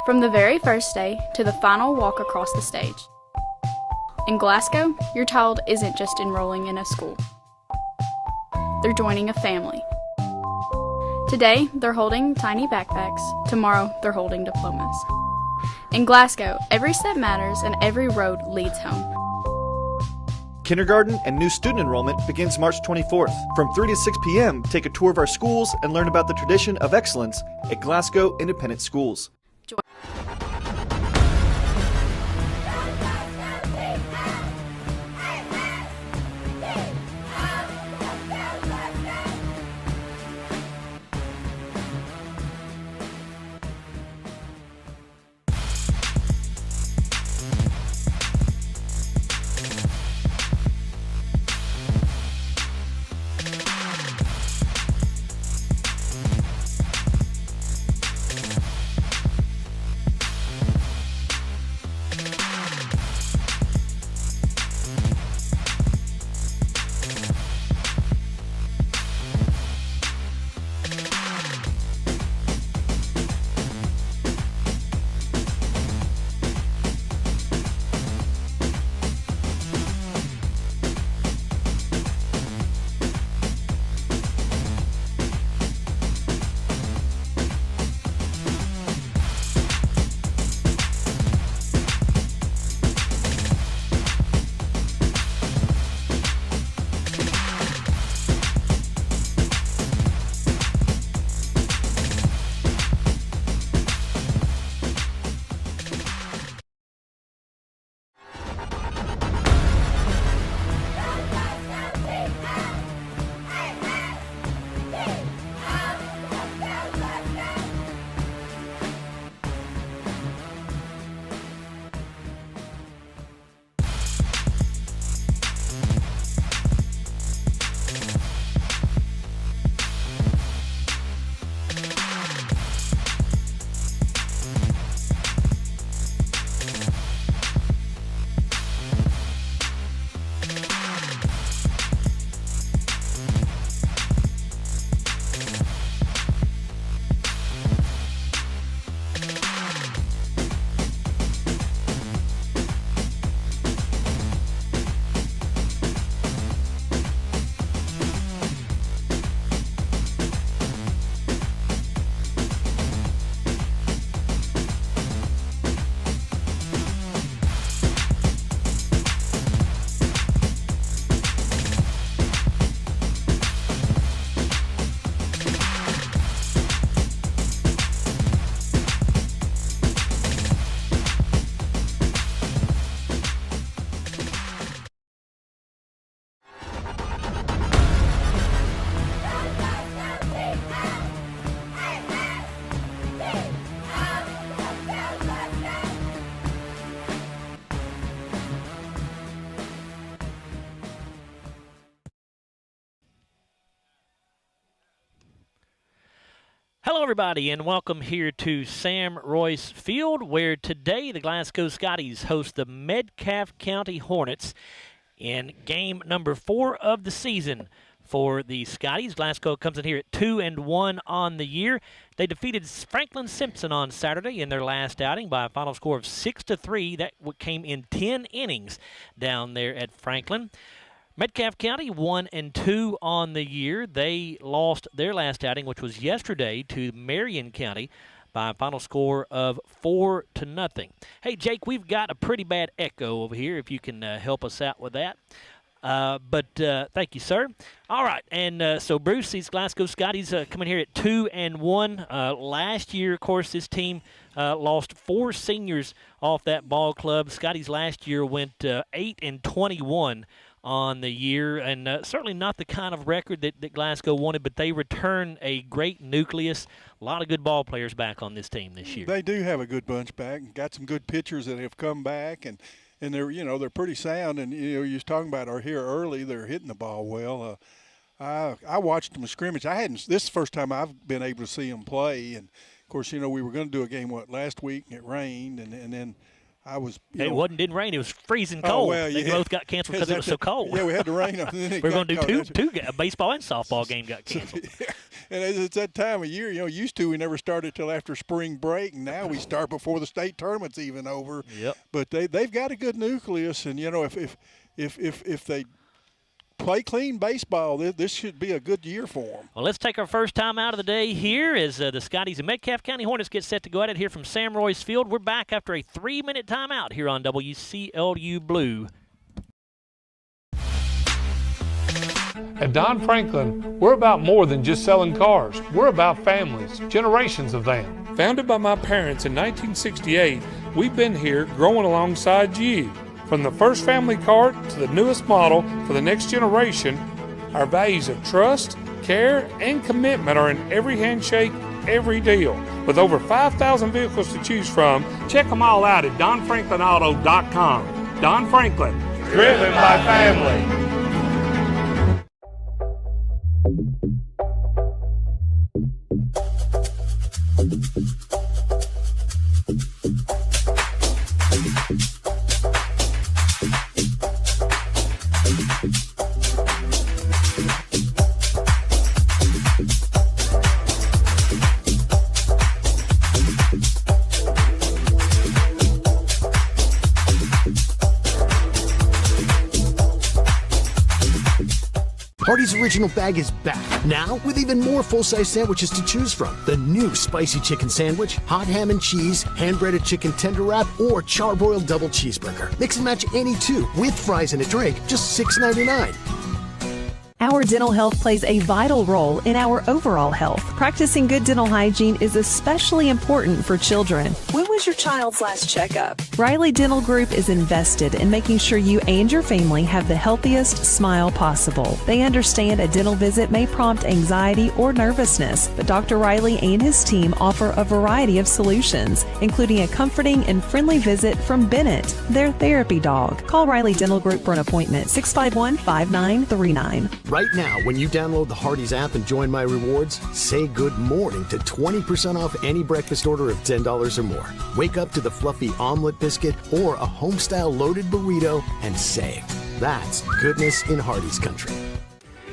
From the very first day to the final walk across the stage. In Glasgow, your child isn't just enrolling in a school. They're joining a family. Today, they're holding tiny backpacks. Tomorrow, they're holding diplomas. In Glasgow, every step matters and every road leads home. Kindergarten and new student enrollment begins March 24th. From 3 to 6 p.m., take a tour of our schools and learn about the tradition of excellence at Glasgow Independent Schools. Hello, everybody, and welcome here to Sam Royce Field, where today the Glasgow Scotties host the Metcalfe County Hornets in game number 4 of the season for the Scotties. Glasgow comes in here at 2-1 on the year. They defeated Franklin Simpson on Saturday in their last outing by a final score of 6-3. That came in 10 innings down there at Franklin. Metcalfe County 1-2 on the year. They lost their last outing, which was yesterday, to Marion County by a final score of 4-0. Hey, Jake, we've got a pretty bad echo over here, if you can help us out with that. Thank you, sir. All right, and so Bruce, these Glasgow Scotties coming here at 2-1. Last year, of course, this team lost 4 seniors off that ball club. Scotties last year went 8-21 on the year, and certainly not the kind of record that Glasgow wanted, but they return a great nucleus. A lot of good ball players back on this team this year. They do have a good bunch back, and got some good pitchers that have come back, and they're pretty sound. And you was talking about are here early. They're hitting the ball well. I watched them scrimmage. This is the first time I've been able to see them play, and of course we were going to do a game last week and it rained, and then Didn't rain. It was freezing cold. Oh, well, They both got canceled because it was so cold. Yeah, we had the rain. We were going to do two a baseball and softball game got canceled. Yeah. And it's that time of year. Used to we never started till after spring break, and now we start before the state tournament's even over. Yep. But they've got a good nucleus, and if they play clean baseball, this should be a good year for them. Well, let's take our first time out of the day here as the Scotties and Metcalfe County Hornets get set to go at it here from Sam Royce Field. We're back after a 3-minute timeout here on WCLU Blue. At Don Franklin, we're about more than just selling cars. We're about families, generations of them. Founded by my parents in 1968, we've been here growing alongside you. From the first family car to the newest model for the next generation, our values of trust, care, and commitment are in every handshake, every deal. With over 5,000 vehicles to choose from, check them all out at DonFranklinAuto.com. Don Franklin, driven by family. Hardee's Original Bag is back, now with even more full-size sandwiches to choose from. The new spicy chicken sandwich, hot ham and cheese, hand-breaded chicken tender wrap, or charbroiled double cheeseburger. Mix and match any two, with fries and a drink, just $6.99. Our dental health plays a vital role in our overall health. Practicing good dental hygiene is especially important for children. When was your child's last checkup? Riley Dental Group is invested in making sure you and your family have the healthiest smile possible. They understand a dental visit may prompt anxiety or nervousness, but Dr. Riley and his team offer a variety of solutions, including a comforting and friendly visit from Bennett, their therapy dog. Call Riley Dental Group for an appointment, 651-5939. Right now, when you download the Hardee's app and join My Rewards, say good morning to 20% off any breakfast order of $10 or more. Wake up to the fluffy omelet biscuit or a home-style loaded burrito and save. That's goodness in Hardee's country.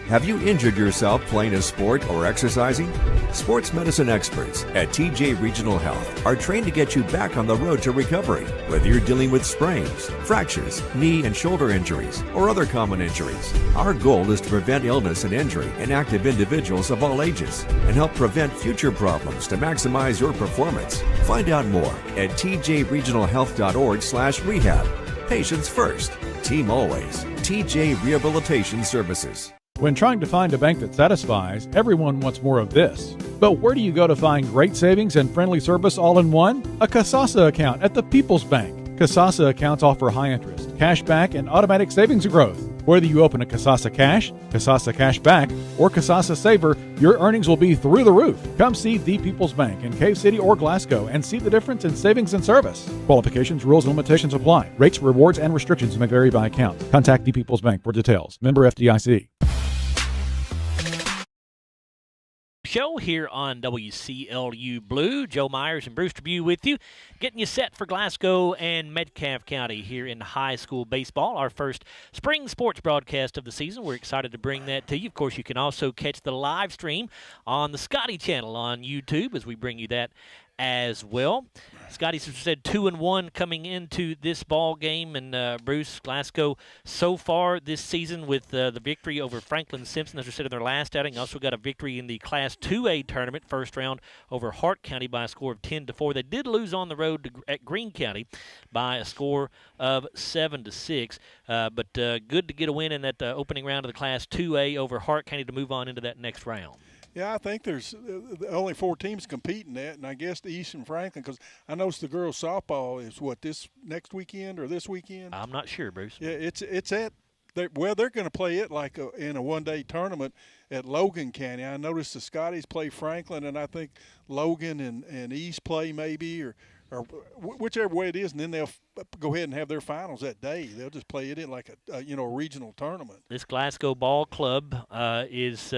Have you injured yourself playing a sport or exercising? Sports medicine experts at TJ Regional Health are trained to get you back on the road to recovery. Whether you're dealing with sprains, fractures, knee and shoulder injuries, or other common injuries, our goal is to prevent illness and injury in active individuals of all ages and help prevent future problems to maximize your performance. Find out more at tjregionalhealth.org/rehab. Patients first, team always. TJ Rehabilitation Services. When trying to find a bank that satisfies, everyone wants more of this. But where do you go to find great savings and friendly service all in one? A Kasasa account at the People's Bank. Kasasa accounts offer high interest, cash back, and automatic savings growth. Whether you open a Kasasa Cash, Kasasa Cash Back, or Kasasa Saver, your earnings will be through the roof. Come see the People's Bank in Cave City or Glasgow and see the difference in savings and service. Qualifications, rules, and limitations apply. Rates, rewards, and restrictions may vary by account. Contact the People's Bank for details. Member FDIC. Show here on WCLU Blue. Joe Myers and Bruce Tribune with you, getting you set for Glasgow and Metcalfe County here in high school baseball. Our first spring sports broadcast of the season. We're excited to bring that to you. Of course, you can also catch the live stream on the Scotty channel on YouTube as we bring you that as well. Scotty's said 2-1 coming into this ball game, and Bruce, Glasgow so far this season with the victory over Franklin Simpson, as we said in their last outing. Also got a victory in the Class 2A tournament, first round over Hart County by a score of 10-4. They did lose on the road at Greene County by a score of 7-6, but good to get a win in that opening round of the Class 2A over Hart County to move on into that next round. Yeah, I think there's only 4 teams competing that, and I guess the East and Franklin, because I noticed the girls' softball is this next weekend or this weekend? I'm not sure, Bruce. Yeah, it's at they're going to play it like in a one-day tournament at Logan County. I noticed the Scotties play Franklin, and I think Logan and East play maybe, or whichever way it is, and then they'll go ahead and have their finals that day. They'll just play it in like a regional tournament. This Glasgow ball club is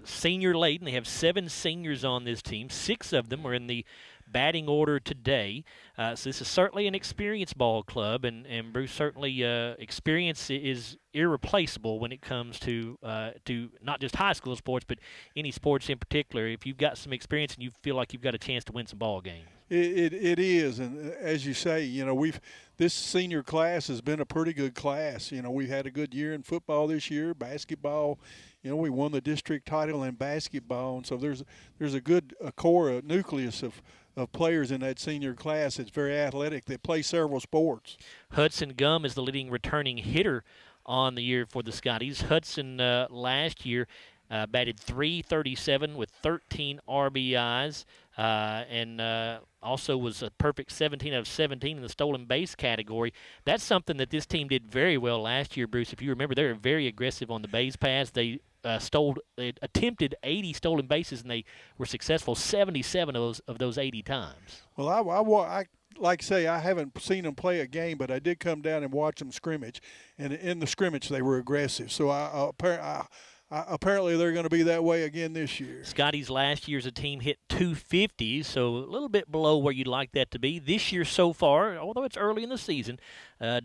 senior laden. They have 7 seniors on this team. 6 of them are in the batting order today. So this is certainly an experienced ball club, and Bruce, certainly experience is irreplaceable when it comes to not just high school sports, but any sports in particular. If you've got some experience and you feel like you've got a chance to win some ball games. It is, and as you say, this senior class has been a pretty good class. We've had a good year in football this year, basketball. We won the district title in basketball, and so there's a good core, a nucleus of players in that senior class that's very athletic. They play several sports. Hudson Gum is the leading returning hitter on the year for the Scotties. Hudson last year batted .337 with 13 RBIs, and also was a perfect 17 out of 17 in the stolen base category. That's something that this team did very well last year, Bruce. If you remember, they were very aggressive on the base paths. They attempted 80 stolen bases, and they were successful 77 of those 80 times. Well, I like to say I haven't seen them play a game, but I did come down and watch them scrimmage, and in the scrimmage they were aggressive. So apparently they're going to be that way again this year. Scotty's last year as a team hit .250, so a little bit below where you'd like that to be. This year so far, although it's early in the season,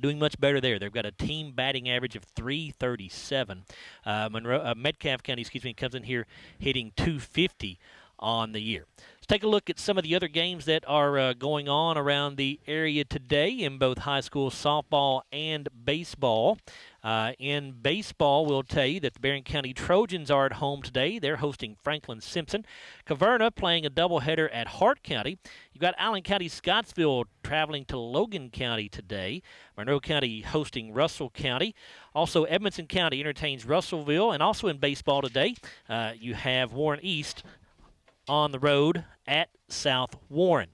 doing much better there. They've got a team batting average of .337. Metcalfe County, comes in here hitting .250 on the year. Let's take a look at some of the other games that are going on around the area today in both high school softball and baseball. In baseball, we'll tell you that the Barron County Trojans are at home today. They're hosting Franklin Simpson. Caverna playing a doubleheader at Hart County. You've got Allen County Scottsville traveling to Logan County today. Monroe County hosting Russell County. Also, Edmonson County entertains Russellville. And also in baseball today, you have Warren East on the road at South Warren.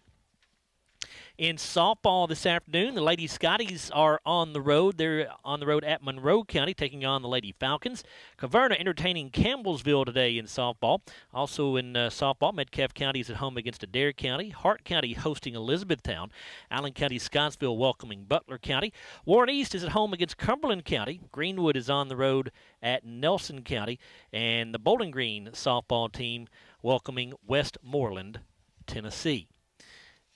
In softball this afternoon, the Lady Scotties are on the road. They're on the road at Monroe County, taking on the Lady Falcons. Caverna entertaining Campbellsville today in softball. Also in softball, Metcalfe County is at home against Adair County. Hart County hosting Elizabethtown. Allen County Scottsville welcoming Butler County. Warren East is at home against Cumberland County. Greenwood is on the road at Nelson County. And the Bowling Green softball team welcoming Westmoreland, Tennessee.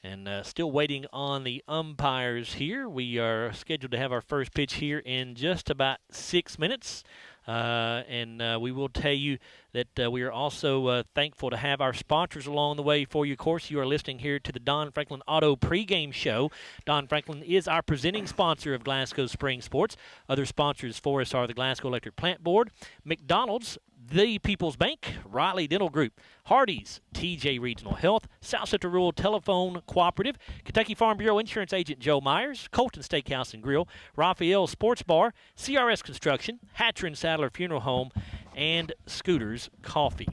And still waiting on the umpires here. We are scheduled to have our first pitch here in just about 6 minutes. And we will tell you that we are also thankful to have our sponsors along the way for you. Of course, you are listening here to the Don Franklin Auto pregame show. Don Franklin is our presenting sponsor of Glasgow Spring Sports. Other sponsors for us are the Glasgow Electric Plant Board, McDonald's, The People's Bank, Riley Dental Group, Hardee's, TJ Regional Health, South Central Rural Telephone Cooperative, Kentucky Farm Bureau Insurance Agent Joe Myers, Colton Steakhouse and Grill, Raphael Sports Bar, CRS Construction, Hatcher and Sadler Funeral Home, and Scooters Coffee.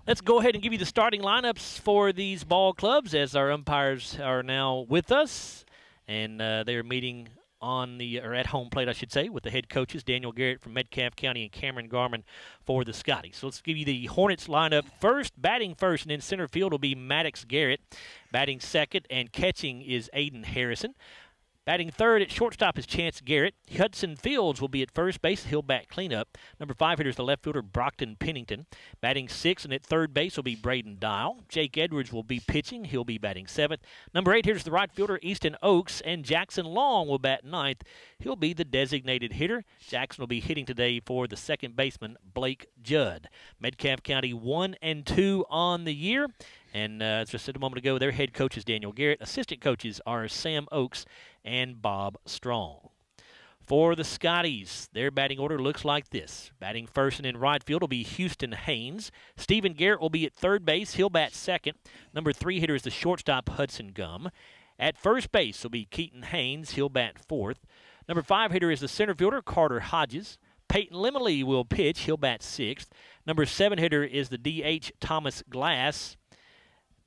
Let's go ahead and give you the starting lineups for these ball clubs as our umpires are now with us, and they're meeting at home plate, I should say, with the head coaches, Daniel Garrett from Metcalfe County and Cameron Garman for the Scotties. So let's give you the Hornets lineup first. Batting first and in center field will be Maddox Garrett. Batting second and catching is Aiden Harrison. Batting third at shortstop is Chance Garrett. Hudson Fields will be at first base. He'll bat cleanup. Number 5 hitter is the left fielder Brockton Pennington. Batting sixth and at third base will be Braden Dial. Jake Edwards will be pitching. He'll be batting seventh. Number 8 hitter is the right fielder Easton Oaks. And Jackson Long will bat ninth. He'll be the designated hitter. Jackson will be hitting today for the second baseman Blake Judd. Metcalfe County 1-2 on the year. And as I said a moment ago, their head coach is Daniel Garrett. Assistant coaches are Sam Oaks and Bob Strong. For the Scotties, their batting order looks like this. Batting first and in right field will be Houston Haynes. Stephen Garrett will be at third base. He'll bat second. Number 3 hitter is the shortstop Hudson Gum. At first base will be Keaton Haynes. He'll bat fourth. Number 5 hitter is the center fielder Carter Hodges. Peyton Limley will pitch. He'll bat sixth. Number 7 hitter is the DH Thomas Glass.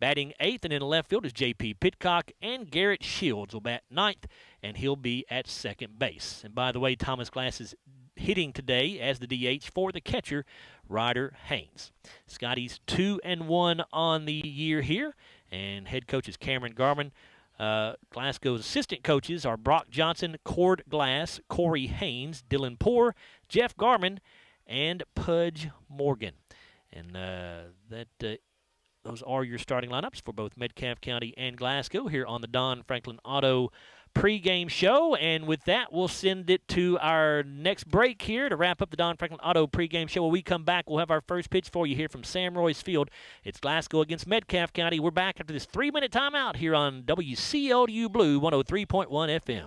Batting eighth and in left field is J.P. Pitcock, and Garrett Shields will bat ninth, and he'll be at second base. And by the way, Thomas Glass is hitting today as the DH for the catcher, Ryder Haynes. Scotty's 2-1 on the year here, and head coach is Cameron Garman. Glasgow's assistant coaches are Brock Johnson, Cord Glass, Corey Haynes, Dylan Poor, Jeff Garman, and Pudge Morgan. And that those are your starting lineups for both Metcalfe County and Glasgow here on the Don Franklin Auto pregame show. And with that, we'll send it to our next break here to wrap up the Don Franklin Auto pregame show. When we come back, we'll have our first pitch for you here from Sam Royce Field. It's Glasgow against Metcalfe County. We're back after this 3-minute timeout here on WCLU Blue 103.1 FM.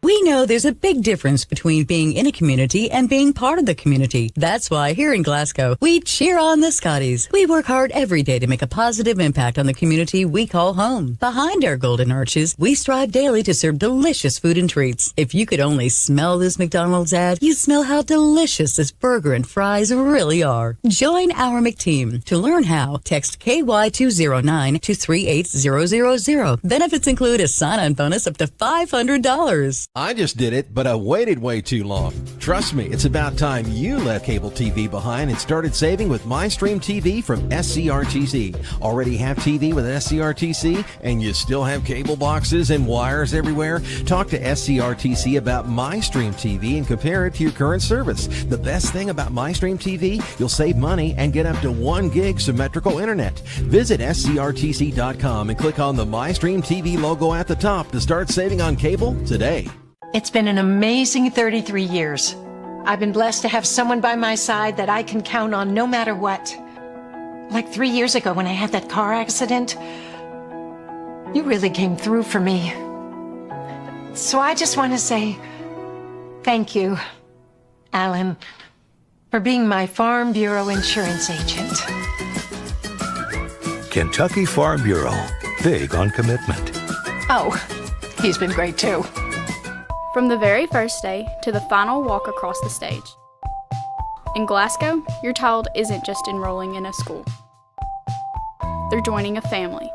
We know there's a big difference between being in a community and being part of the community. That's why here in Glasgow, we cheer on the Scotties. We work hard every day to make a positive impact on the community we call home. Behind our golden arches, we strive daily to serve delicious food and treats. If you could only smell this McDonald's ad, you'd smell how delicious this burger and fries really are. Join our McTeam. To learn how, text KY209 to 38000. Benefits include a sign-on bonus up to $500. I just did it, but I waited way too long. Trust me, it's about time you left cable TV behind and started saving with MyStream TV from SCRTC. Already have TV with SCRTC and you still have cable boxes and wires everywhere? Talk to SCRTC about MyStream TV and compare it to your current service. The best thing about MyStream TV, you'll save money and get up to 1 gig symmetrical internet. Visit scrtc.com and click on the MyStream TV logo at the top to start saving on cable today. It's been an amazing 33 years. I've been blessed to have someone by my side that I can count on no matter what. Like 3 years ago when I had that car accident, you really came through for me. So I just want to say thank you, Alan, for being my Farm Bureau insurance agent. Kentucky Farm Bureau, big on commitment. Oh, he's been great too. From the very first day to the final walk across the stage. In Glasgow, your child isn't just enrolling in a school. They're joining a family.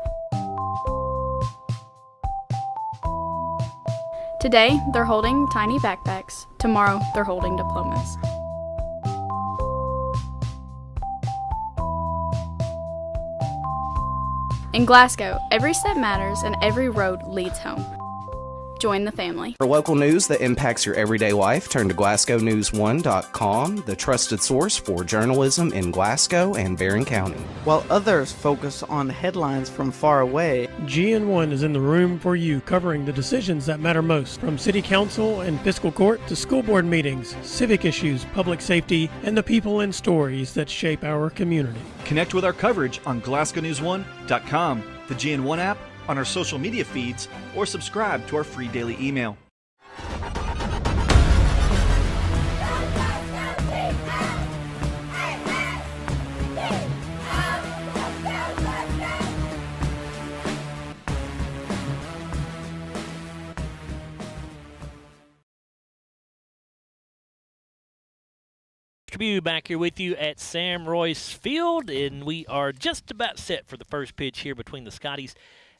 Today, they're holding tiny backpacks. Tomorrow, they're holding diplomas. In Glasgow, every step matters and every road leads home. Join the family. For local news that impacts your everyday life, turn to GlasgowNews1.com, the trusted source for journalism in Glasgow and Barron County. While others focus on headlines from far away, GN1 is in the room for you, covering the decisions that matter most, from city council and fiscal court to school board meetings, civic issues, public safety, and the people and stories that shape our community. Connect with our coverage on GlasgowNews1.com, the GN1 app, on our social media feeds, or subscribe to our free daily email. Tribune back here with you at Sam Royce Field, and we are just about set for the first pitch here between the Scotties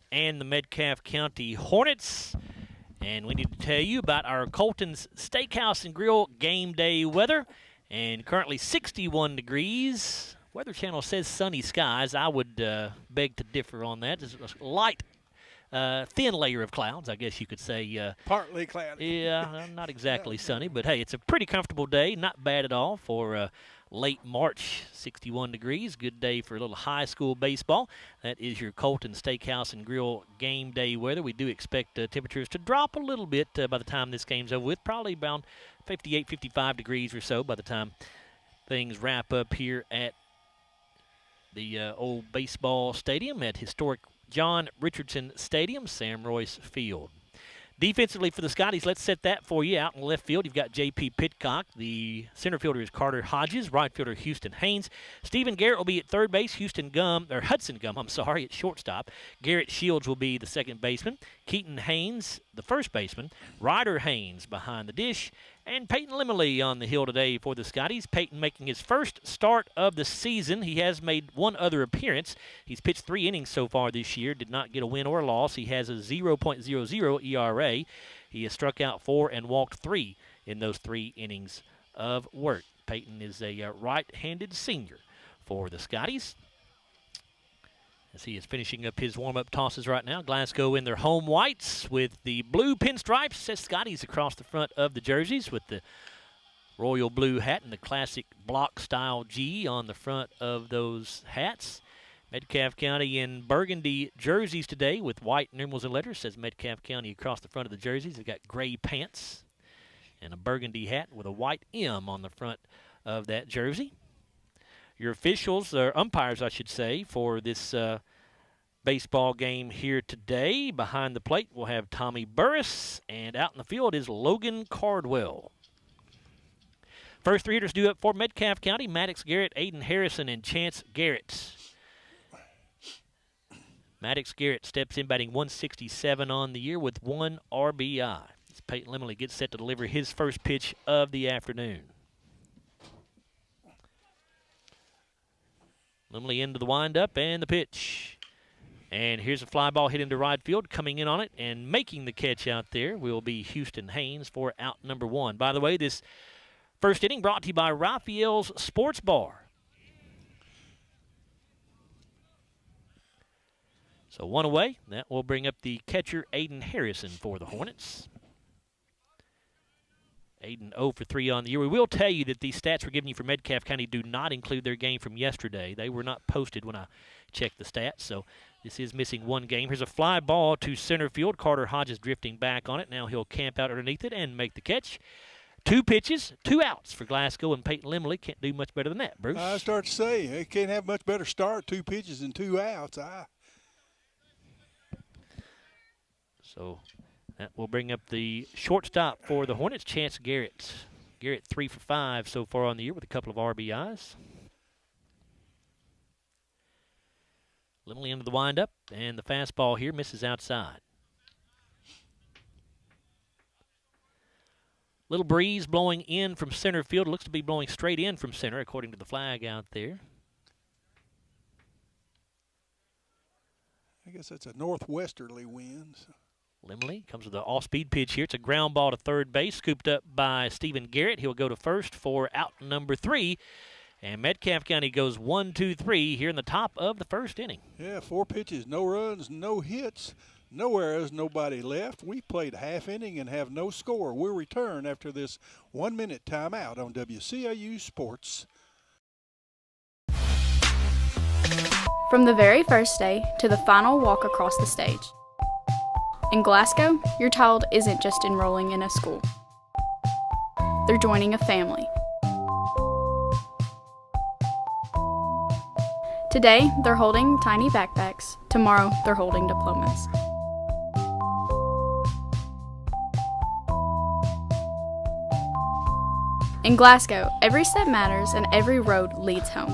and the Metcalfe County Hornets. And we need to tell you about our Colton's Steakhouse and Grill game day weather. And currently 61 degrees. Weather Channel says sunny skies. I would beg to differ on that. There's a light, thin layer of clouds, I guess you could say. Partly cloudy. Yeah, not exactly sunny, but hey, it's a pretty comfortable day. Not bad at all for late March, 61 degrees. Good day for a little high school baseball. That is your Colton Steakhouse and Grill game day weather. We do expect temperatures to drop a little bit by the time this game's over with, probably around 58, 55 degrees or so by the time things wrap up here at the old baseball stadium at historic John Richardson Stadium, Sam Royce Field. Defensively for the Scotties, let's set that for you. Out in left field, you've got J.P. Pitcock. The center fielder is Carter Hodges. Right fielder, Houston Haynes. Stephen Garrett will be at third base. Hudson Gum, at shortstop. Garrett Shields will be the second baseman. Keaton Haynes, the first baseman. Ryder Haynes behind the dish. And Peyton Limley on the hill today for the Scotties. Peyton making his first start of the season. He has made one other appearance. He's pitched 3 innings so far this year. Did not get a win or a loss. He has a 0.00 ERA. He has struck out 4 and walked 3 in those 3 innings of work. Peyton is a right-handed senior for the Scotties, as he is finishing up his warm-up tosses right now. Glasgow in their home whites with the blue pinstripes. Says Scotties across the front of the jerseys with the royal blue hat and the classic block-style G on the front of those hats. Metcalfe County in burgundy jerseys today with white numerals and letters. Says Metcalfe County across the front of the jerseys. They've got gray pants and a burgundy hat with a white M on the front of that jersey. Your officials, or umpires, I should say, for this baseball game here today. Behind the plate, we'll have Tommy Burris, and out in the field is Logan Cardwell. First three hitters due up for Metcalfe County: Maddox Garrett, Aiden Harrison, and Chance Garrett. Maddox Garrett steps in batting 167 on the year with 1 RBI. As Peyton Lemley gets set to deliver his first pitch of the afternoon. Lemley into the windup and the pitch. And here's a fly ball hit into right field. Coming in on it and making the catch out there will be Houston Haynes for out number 1. By the way, this first inning brought to you by Raphael's Sports Bar. So 1 away. That will bring up the catcher, Aiden Harrison, for the Hornets. Aiden 0 for 3 on the year. We will tell you that these stats we're giving you for Metcalfe County do not include their game from yesterday. They were not posted when I checked the stats, so this is missing 1 game. Here's a fly ball to center field. Carter Hodges drifting back on it. Now he'll camp out underneath it and make the catch. 2 pitches, 2 outs for Glasgow, and Peyton Lemley can't do much better than that, Bruce. I start to say, they can't have much better start, 2 pitches and 2 outs. So that will bring up the shortstop for the Hornets, Chance Garrett. Garrett 3 for 5 so far on the year with a couple of RBIs. Lemley into the windup, and the fastball here misses outside. Little breeze blowing in from center field. It looks to be blowing straight in from center, according to the flag out there. I guess that's a northwesterly wind. Lemley comes with an off-speed pitch here. It's a ground ball to third base, scooped up by Stephen Garrett. He'll go to first for out number 3. And Metcalfe County goes 1-2-3 here in the top of the first inning. Yeah, 4 pitches, no runs, no hits, no errors, nobody left. We played a half inning and have no score. We'll return after this 1-minute timeout on WCIU Sports. From the very first day to the final walk across the stage. In Glasgow, your child isn't just enrolling in a school. They're joining a family. Today, they're holding tiny backpacks. Tomorrow, they're holding diplomas. In Glasgow, every step matters and every road leads home.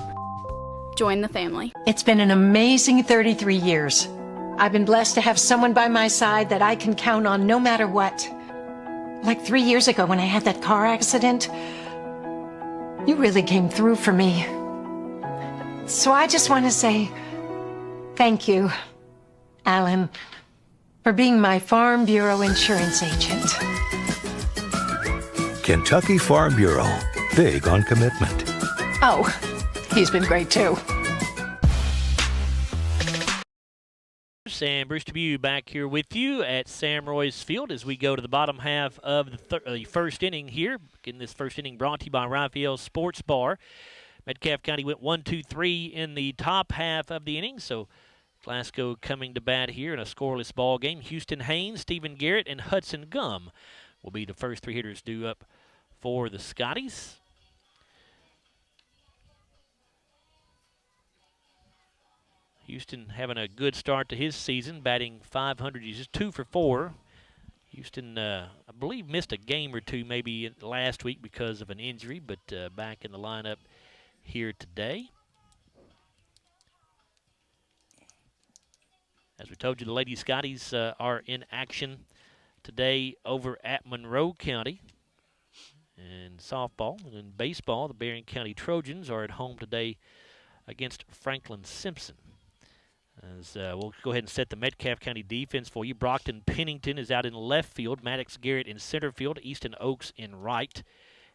Join the family. It's been an amazing 33 years. I've been blessed to have someone by my side that I can count on no matter what. Like 3 years ago when I had that car accident, you really came through for me. So I just want to say thank you, Alan, for being my Farm Bureau insurance agent. Kentucky Farm Bureau, big on commitment. Oh, he's been great too. And Bruce Dubuque back here with you at Sam Roy's Field as we go to the bottom half of the first inning here. In this first inning brought to you by Raphael's Sports Bar. Metcalfe County went 1-2-3 in the top half of the inning, so Glasgow coming to bat here in a scoreless ball game. Houston Haynes, Stephen Garrett, and Hudson Gum will be the first 3 hitters due up for the Scotties. Houston having a good start to his season, batting .500. He's just 2 for 4. Houston, I believe, missed a game or 2 maybe last week because of an injury, but back in the lineup here today. As we told you, the Lady Scotties are in action today over at Monroe County. And softball and in baseball, the Berrien County Trojans are at home today against Franklin Simpson. As we'll go ahead and set the Metcalfe County defense for you. Brockton Pennington is out in left field. Maddox Garrett in center field. Easton Oaks in right.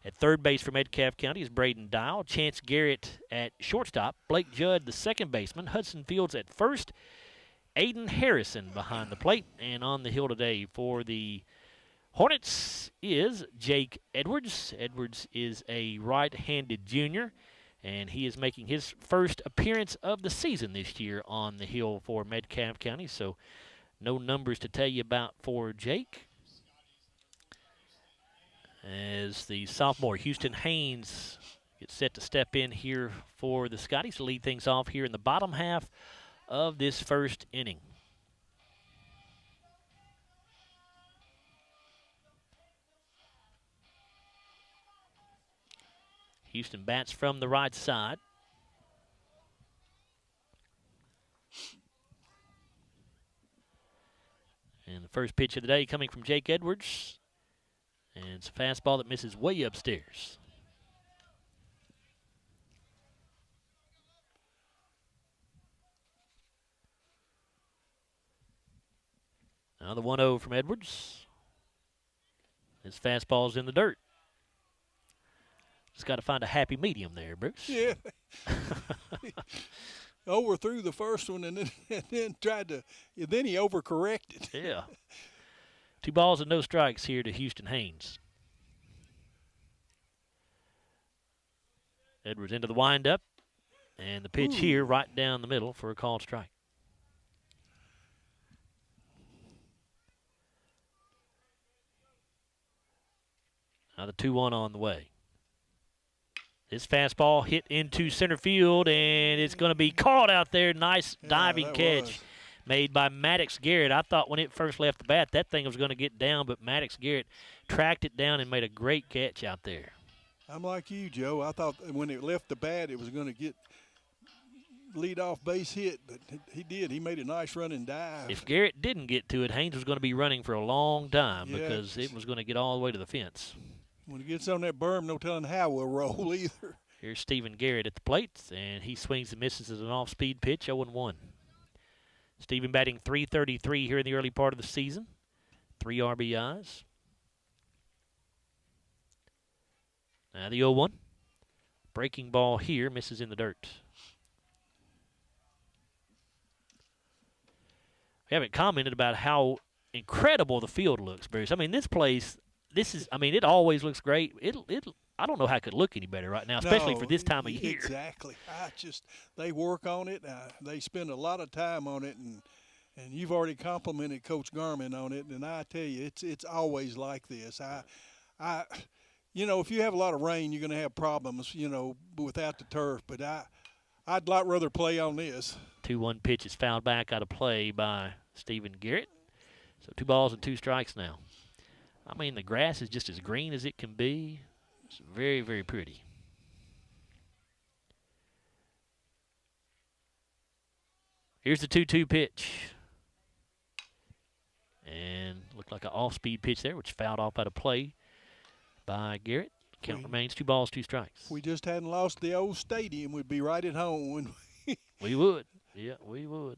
At third base for Metcalfe County is Braden Dial. Chance Garrett at shortstop. Blake Judd, the second baseman. Hudson Fields at first. Aiden Harrison behind the plate. And on the hill today for the Hornets is Jake Edwards. Edwards is a right-handed junior, and he is making his first appearance of the season this year on the hill for Metcalfe County. So no numbers to tell you about for Jake. As the sophomore Houston Haynes gets set to step in here for the Scotties to lead things off here in the bottom half of this first inning. Houston bats from the right side. And the first pitch of the day coming from Jake Edwards. And it's a fastball that misses way upstairs. Now the 1-0 from Edwards. His fastball's in the dirt. Just got to find a happy medium there, Bruce. Yeah. Overthrew the first one and then then he overcorrected. Yeah. 2 balls and no strikes here to Houston Haynes. Edwards into the windup, and the pitch here right down the middle for a called strike. Now the 2-1 on the way. This fastball hit into center field, and it's going to be caught out there. Nice diving catch made by Maddox Garrett. I thought when it first left the bat that thing was going to get down, but Maddox Garrett tracked it down and made a great catch out there. I'm like you, Joe. I thought when it left the bat it was going to get lead-off base hit, but he did. He made a nice running dive. If Garrett didn't get to it, Haynes was going to be running for a long time because it was going to get all the way to the fence. When it gets on that berm, no telling how we'll roll either. Here's Stephen Garrett at the plate, and he swings and misses as an off-speed pitch, 0-1. Stephen batting .333 here in the early part of the season. 3 RBIs. Now the 0-1. Breaking ball here, misses in the dirt. We haven't commented about how incredible the field looks, Bruce. I mean, this place, it always looks great. I don't know how it could look any better right now, especially for this time of year. Exactly. They work on it. They spend a lot of time on it, and you've already complimented Coach Garmin on it. And I tell you, it's always like this. If you have a lot of rain, you're going to have problems, without the turf. But I'd a lot rather play on this. 2-1 pitch is fouled back out of play by Stephen Garrett. So 2 balls and 2 strikes now. I mean, the grass is just as green as it can be. It's very, very pretty. Here's the 2-2 pitch. And looked like an off-speed pitch there, which fouled off out of play by Garrett. Count remains 2 balls, 2 strikes. If we just hadn't lost the old stadium, we'd be right at home. We would. Yeah, we would.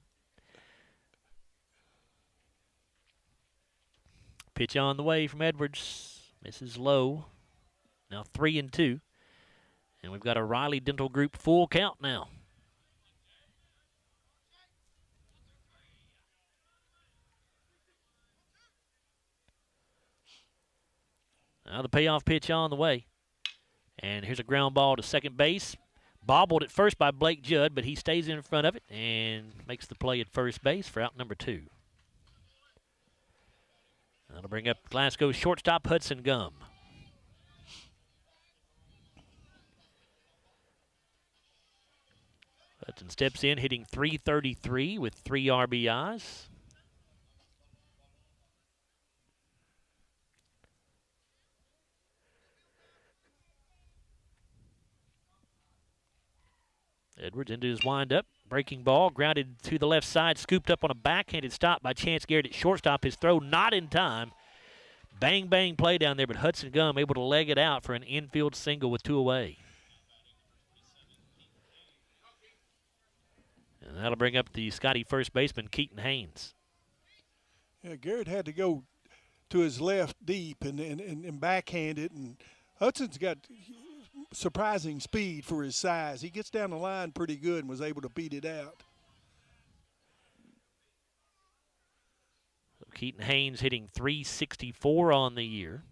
Pitch on the way from Edwards. Misses low. Now 3-2. And we've got a Riley Dental Group full count now. Now the payoff pitch on the way. And here's a ground ball to second base. Bobbled at first by Blake Judd, but he stays in front of it and makes the play at first base for out number 2. That'll bring up Glasgow shortstop Hudson Gum. Hudson steps in, hitting .333 with 3 RBIs. Edwards into his windup. Breaking ball, grounded to the left side, scooped up on a backhanded stop by Chance Garrett at shortstop. His throw not in time. Bang, bang play down there, but Hudson Gum able to leg it out for an infield single with 2 away. And that'll bring up the Scotty first baseman, Keaton Haynes. Yeah, Garrett had to go to his left deep and backhand it, and Hudson's got surprising speed for his size. He gets down the line pretty good and was able to beat it out. So Keaton Haynes hitting .364 on the year.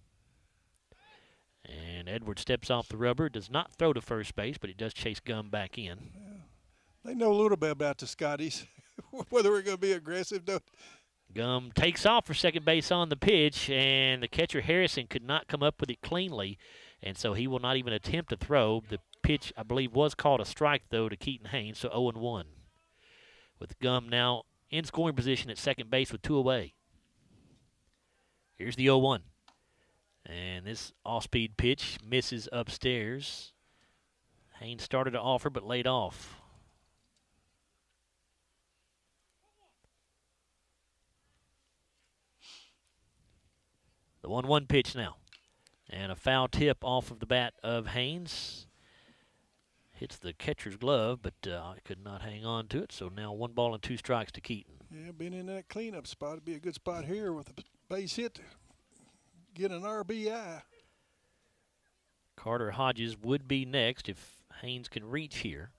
And Edwards steps off the rubber, does not throw to first base, but he does chase Gum back in. Yeah. They know a little bit about the Scotties, whether we're going to be aggressive. Gum takes off for second base on the pitch, and the catcher Harrison could not come up with it cleanly, and so he will not even attempt to throw. The pitch, I believe, was called a strike, though, to Keaton Haynes, so 0-1. With Gum now in scoring position at second base with 2 away. Here's the 0-1. And this off-speed pitch misses upstairs. Haynes started to offer but laid off. The 1-1 pitch now. And a foul tip off of the bat of Haynes. Hits the catcher's glove, but could not hang on to it. So now 1 ball and 2 strikes to Keaton. Yeah, being in that cleanup spot would be a good spot here with a base hit. Get an RBI. Carter Hodges would be next if Haynes can reach here.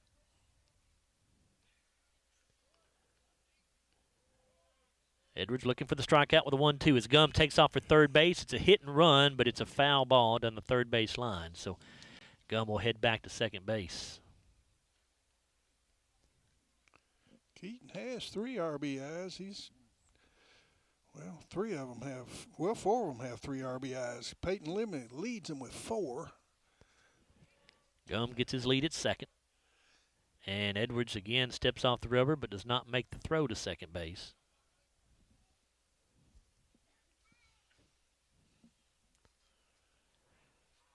Edwards looking for the strikeout with a 1-2. As Gum takes off for third base, it's a hit and run, but it's a foul ball down the third base line. So Gum will head back to second base. Keaton has 3 RBIs. Well, 3 of them have, well, 4 of them have 3 RBIs. Peyton Lemon leads them with 4. Gum gets his lead at second. And Edwards again steps off the rubber but does not make the throw to second base.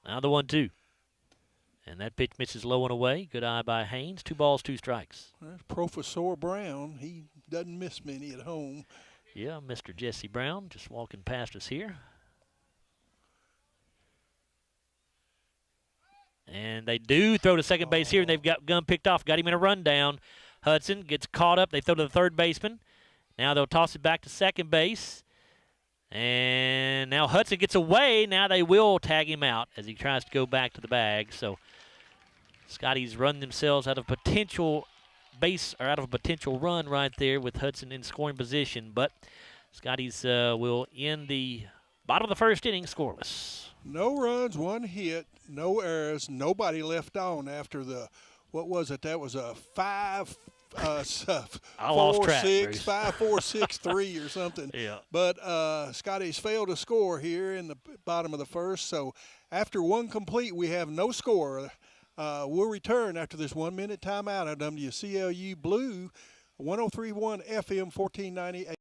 Now the 1-2. And that pitch misses low and away. Good eye by Haynes. 2 balls, 2 strikes. There's Professor Brown. He doesn't miss many at home. Yeah, Mr. Jesse Brown just walking past us here. And they do throw to second base here, and they've got Gum picked off. Got him in a rundown. Hudson gets caught up. They throw to the third baseman. Now they'll toss it back to second base. And now Hudson gets away. Now they will tag him out as he tries to go back to the bag. So Scotties run themselves out of potential base or out of a potential run right there with Hudson in scoring position. But Scotties will end the bottom of the first inning scoreless. No runs, 1 hit, no errors, nobody left on after the, what was it? That was a 5 4 6 5 4 6 3 or something. Yeah. But Scotties failed to score here in the bottom of the first. So after 1 complete, we have no score. We'll return after this 1-minute timeout on WCLU Blue 103.1 FM 1490.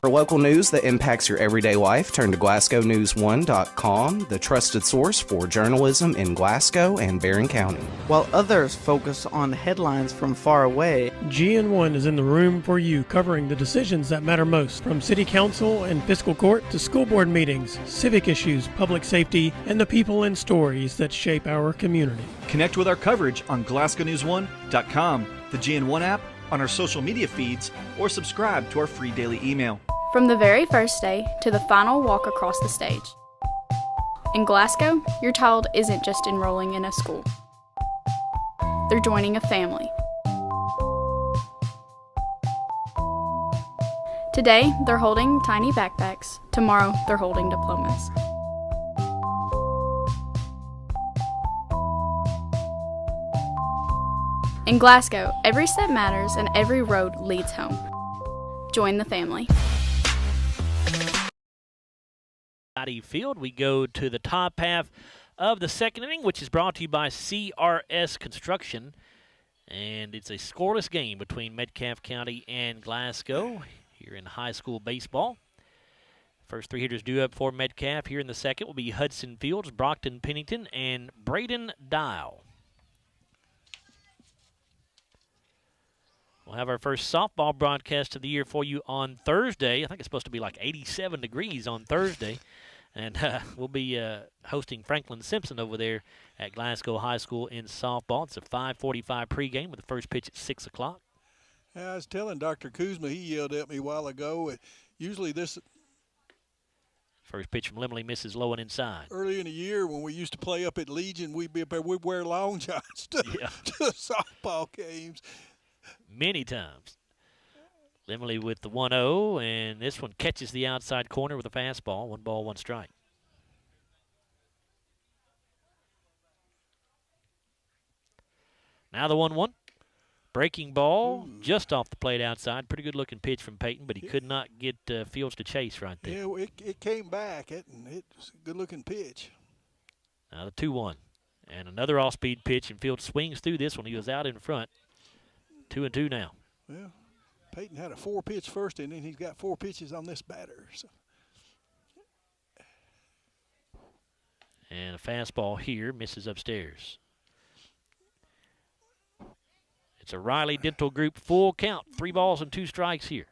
For local news that impacts your everyday life, turn to GlasgowNews1.com, the trusted source for journalism in Glasgow and Barron County. While others focus on headlines from far away, GN1 is in the room for you, covering the decisions that matter most, from city council and fiscal court to school board meetings, civic issues, public safety, and the people and stories that shape our community. Connect with our coverage on GlasgowNews1.com, the GN1 app, on our social media feeds, or subscribe to our free daily email. From the very first day to the final walk across the stage. In Glasgow, your child isn't just enrolling in a school. They're joining a family. Today, they're holding tiny backpacks. Tomorrow, they're holding diplomas. In Glasgow, every step matters and every road leads home. Join the family. Field, we go to the top half of the second inning, which is brought to you by CRS Construction. And it's a scoreless game between Metcalfe County and Glasgow here in high school baseball. First 3 hitters due up for Metcalfe here in the second will be Hudson Fields, Brockton Pennington, and Braden Dial. We'll have our first softball broadcast of the year for you on Thursday. I think it's supposed to be like 87 degrees on Thursday. And we'll be hosting Franklin Simpson over there at Glasgow High School in softball. It's a 5:45 pregame with the first pitch at 6 o'clock. Yeah, I was telling Dr. Kuzma, he yelled at me a while ago. Usually this First pitch from Limley misses low and inside. Early in the year when we used to play up at Legion, we'd wear long johns to softball games. Many times. Limley with the 1-0, and this one catches the outside corner with a fastball. 1 ball, 1 strike. Now the 1-1. Breaking ball just off the plate outside. Pretty good-looking pitch from Peyton, but he could not get Fields to chase right there. Yeah, it came back. It was a good-looking pitch. Now the 2-1. And another off-speed pitch, and Fields swings through this one. He was out in front. 2-2 now. Well, Peyton had a 4-pitch first inning. He's got 4 pitches on this batter. So. And a fastball here misses upstairs. It's a Riley Dental Group full count. 3 balls and 2 strikes here.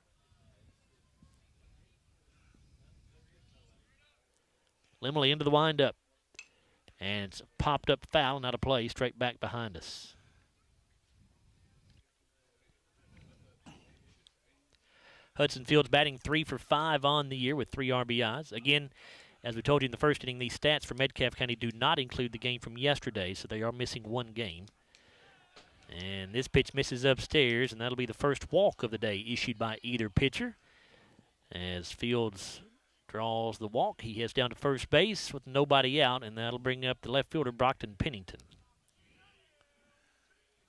Limley into the windup. And it's popped up foul and out of play, straight back behind us. Hudson Fields batting 3 for 5 on the year with 3 RBIs. Again, as we told you in the first inning, these stats for Metcalfe County do not include the game from yesterday, so they are missing 1 game. And this pitch misses upstairs, and that'll be the first walk of the day issued by either pitcher. As Fields draws the walk, he heads down to first base with nobody out, and that'll bring up the left fielder, Brockton Pennington.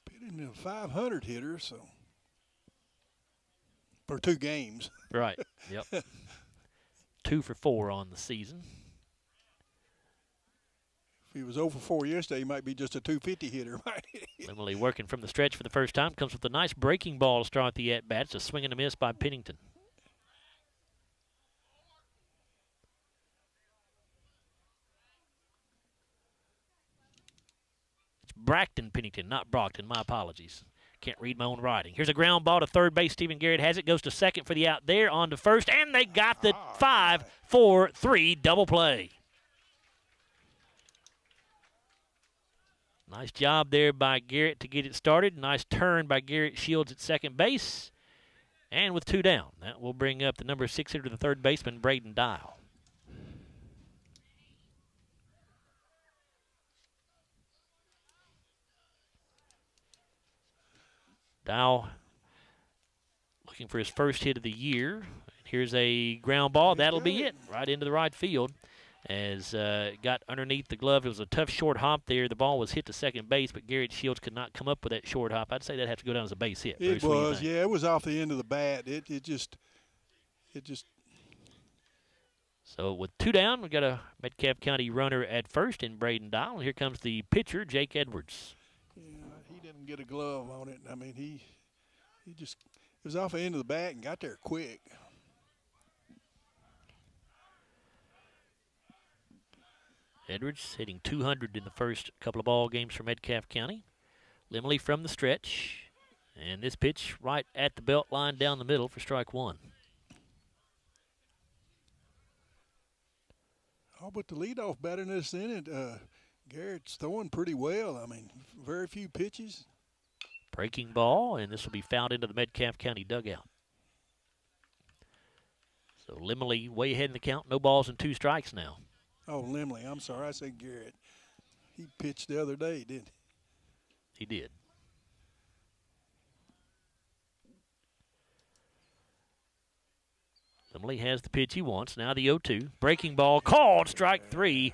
Pennington, a 500 hitter, so for 2 games. Right, yep. 2 for 4 on the season. If he was 0 for 4 yesterday, he might be just a 250 hitter. Limley working from the stretch for the first time. Comes with a nice breaking ball to start the at-bat. It's a swing and a miss by Pennington. It's Brackton Pennington, not Brockton. My apologies. Can't read my own writing. Here's a ground ball to third base. Stephen Garrett has it. Goes to second for the out there. On to first. And they got the 5-4-3 double play. Nice job there by Garrett to get it started. Nice turn by Garrett Shields at second base. And with 2 down, that will bring up the number 6 hitter to the third baseman, Braden Dial. Dial looking for his first hit of the year. Here's a ground ball. That'll be it. Right into the right field. As it got underneath the glove. It was a tough short hop there. The ball was hit to second base, but Garrett Shields could not come up with that short hop. I'd say that'd have to go down as a base hit. It was, yeah. It was off the end of the bat. It just. So with 2 down, we've got a Metcalfe County runner at first in Braden Dial. And here comes the pitcher, Jake Edwards. Yeah, he didn't get a glove on it. I mean, he just, it was off the end of the bat and got there quick. Edwards hitting 200 in the first couple of ball games for Metcalfe County. Limley from the stretch. And this pitch right at the belt line down the middle for strike 1. Oh, but the leadoff batter in this inning, Garrett's throwing pretty well. I mean, very few pitches. Breaking ball, and this will be fouled into the Metcalfe County dugout. So Limley way ahead in the count. No balls and 2 strikes now. Oh, Limley. I'm sorry. I said Garrett. He pitched the other day, didn't he? He did. Limley has the pitch he wants. Now the 0-2. Breaking ball called, strike 3.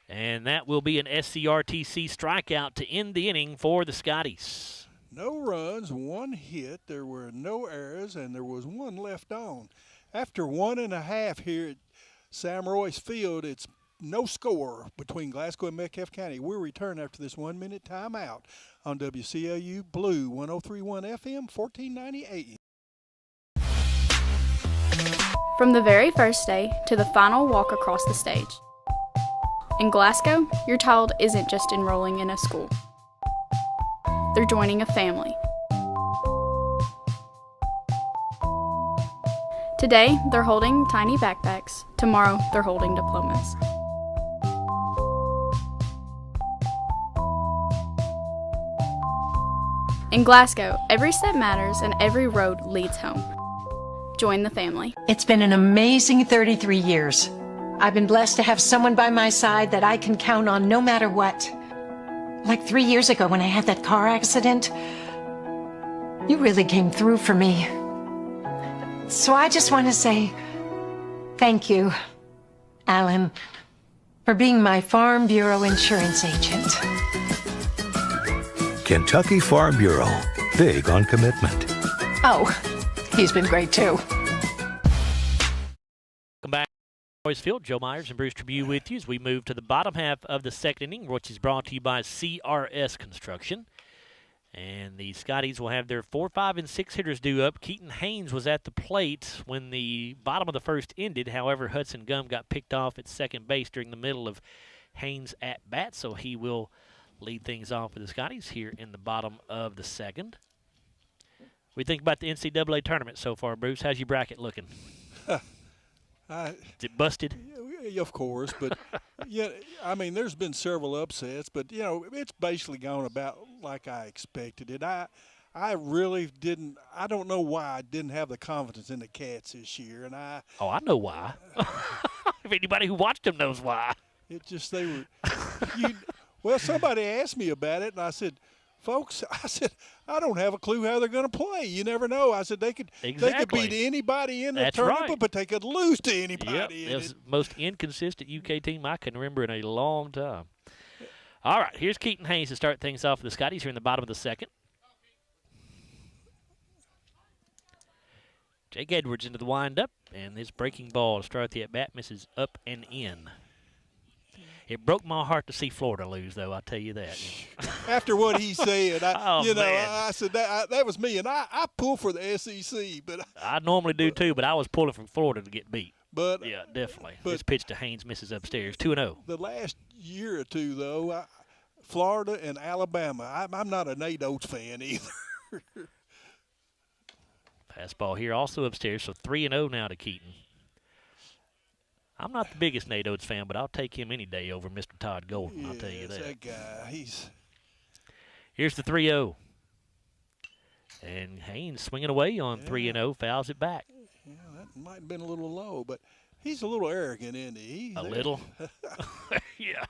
And that will be an SCRTC strikeout to end the inning for the Scotties. No runs, 1 hit. There were no errors, and there was 1 left on. After 1.5 here at Sam Royce Field, it's no score between Glasgow and Metcalfe County. We'll return after this 1-minute timeout on WCLU Blue 103.1 FM, 1490 AM. From the very first day to the final walk across the stage. In Glasgow, your child isn't just enrolling in a school. They're joining a family. Today, they're holding tiny backpacks. Tomorrow, they're holding diplomas. In Glasgow, every step matters and every road leads home. Join the family. It's been an amazing 33 years. I've been blessed to have someone by my side that I can count on no matter what. Like 3 years ago when I had that car accident, you really came through for me. So I just want to say thank you, Alan, for being my Farm Bureau insurance agent. Kentucky Farm Bureau, big on commitment. Oh, he's been great too. Come back. Royce Field, Joe Myers and Bruce Tribune with you as we move to the bottom half of the second inning, which is brought to you by CRS Construction. And the Scotties will have their 4, 5, and 6 hitters due up. Keaton Haynes was at the plate when the bottom of the first ended. However, Hudson Gum got picked off at second base during the middle of Haynes' at-bat, so he will lead things off for the Scotties here in the bottom of the second. What do you think about the NCAA tournament so far, Bruce? How's your bracket looking? Is it busted? Of course, but yeah, I mean, there's been several upsets, but it's basically gone about like I expected it. I really didn't. I don't know why I didn't have the confidence in the Cats this year, and I know why. If anybody who watched them knows why. It just they were. Well, somebody asked me about it, and I said, folks, I don't have a clue how they're going to play. You never know. I said they could beat anybody in the tournament, right. But they could lose to anybody. Yep, it was the most inconsistent UK team I can remember in a long time. All right, here's Keaton Haynes to start things off for the Scotties here in the bottom of the second. Jake Edwards into the windup, and this breaking ball to start the at-bat misses up and in. It broke my heart to see Florida lose, though. I'll tell you that. After what he said, man. I said that was me, and I pull for the SEC, but I normally do too. But I was pulling for Florida to get beat. But yeah, definitely. This pitch to Haynes misses upstairs, 2-0. The last year or two, though, Florida and Alabama. I'm not a Nate Oates fan either. Fastball here, also upstairs, so 3-0 now to Keaton. I'm not the biggest Nate Oates fan, but I'll take him any day over Mr. Todd Golden. I'll tell you that. That guy, Here's the 3-0. And Haynes swinging away on 3-0, fouls it back. Yeah, that might have been a little low, but he's a little arrogant, isn't he? A little? Yeah.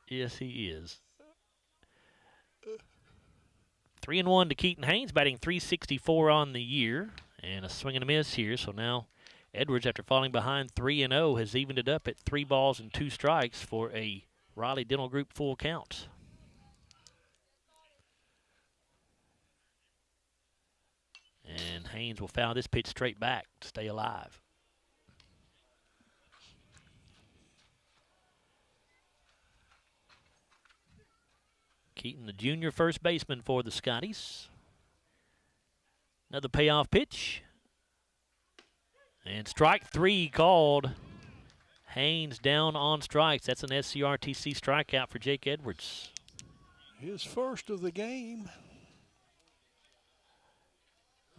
Yes, he is. 3-1 to Keaton Haynes, batting .364 on the year. And a swing and a miss here, so now Edwards, after falling behind 3-0, has evened it up at 3 balls and 2 strikes for a Riley Dental Group full count. And Haynes will foul this pitch straight back to stay alive. Keaton, the junior first baseman for the Scotties. Another payoff pitch. And strike 3 called. Haynes down on strikes. That's an SCRTC strikeout for Jake Edwards. His first of the game.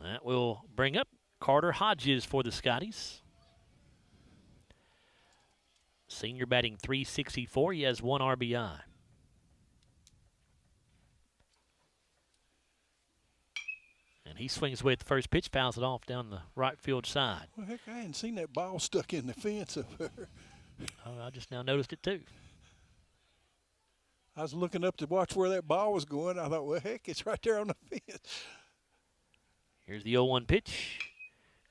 That will bring up Carter Hodges for the Scotties. Senior batting .364. He has 1 RBI. And he swings away at the first pitch, fouls it off down the right field side. Well, heck, I hadn't seen that ball stuck in the fence up there. Oh, I just now noticed it too. I was looking up to watch where that ball was going. I thought, well, heck, it's right there on the fence. Here's the 0-1 pitch.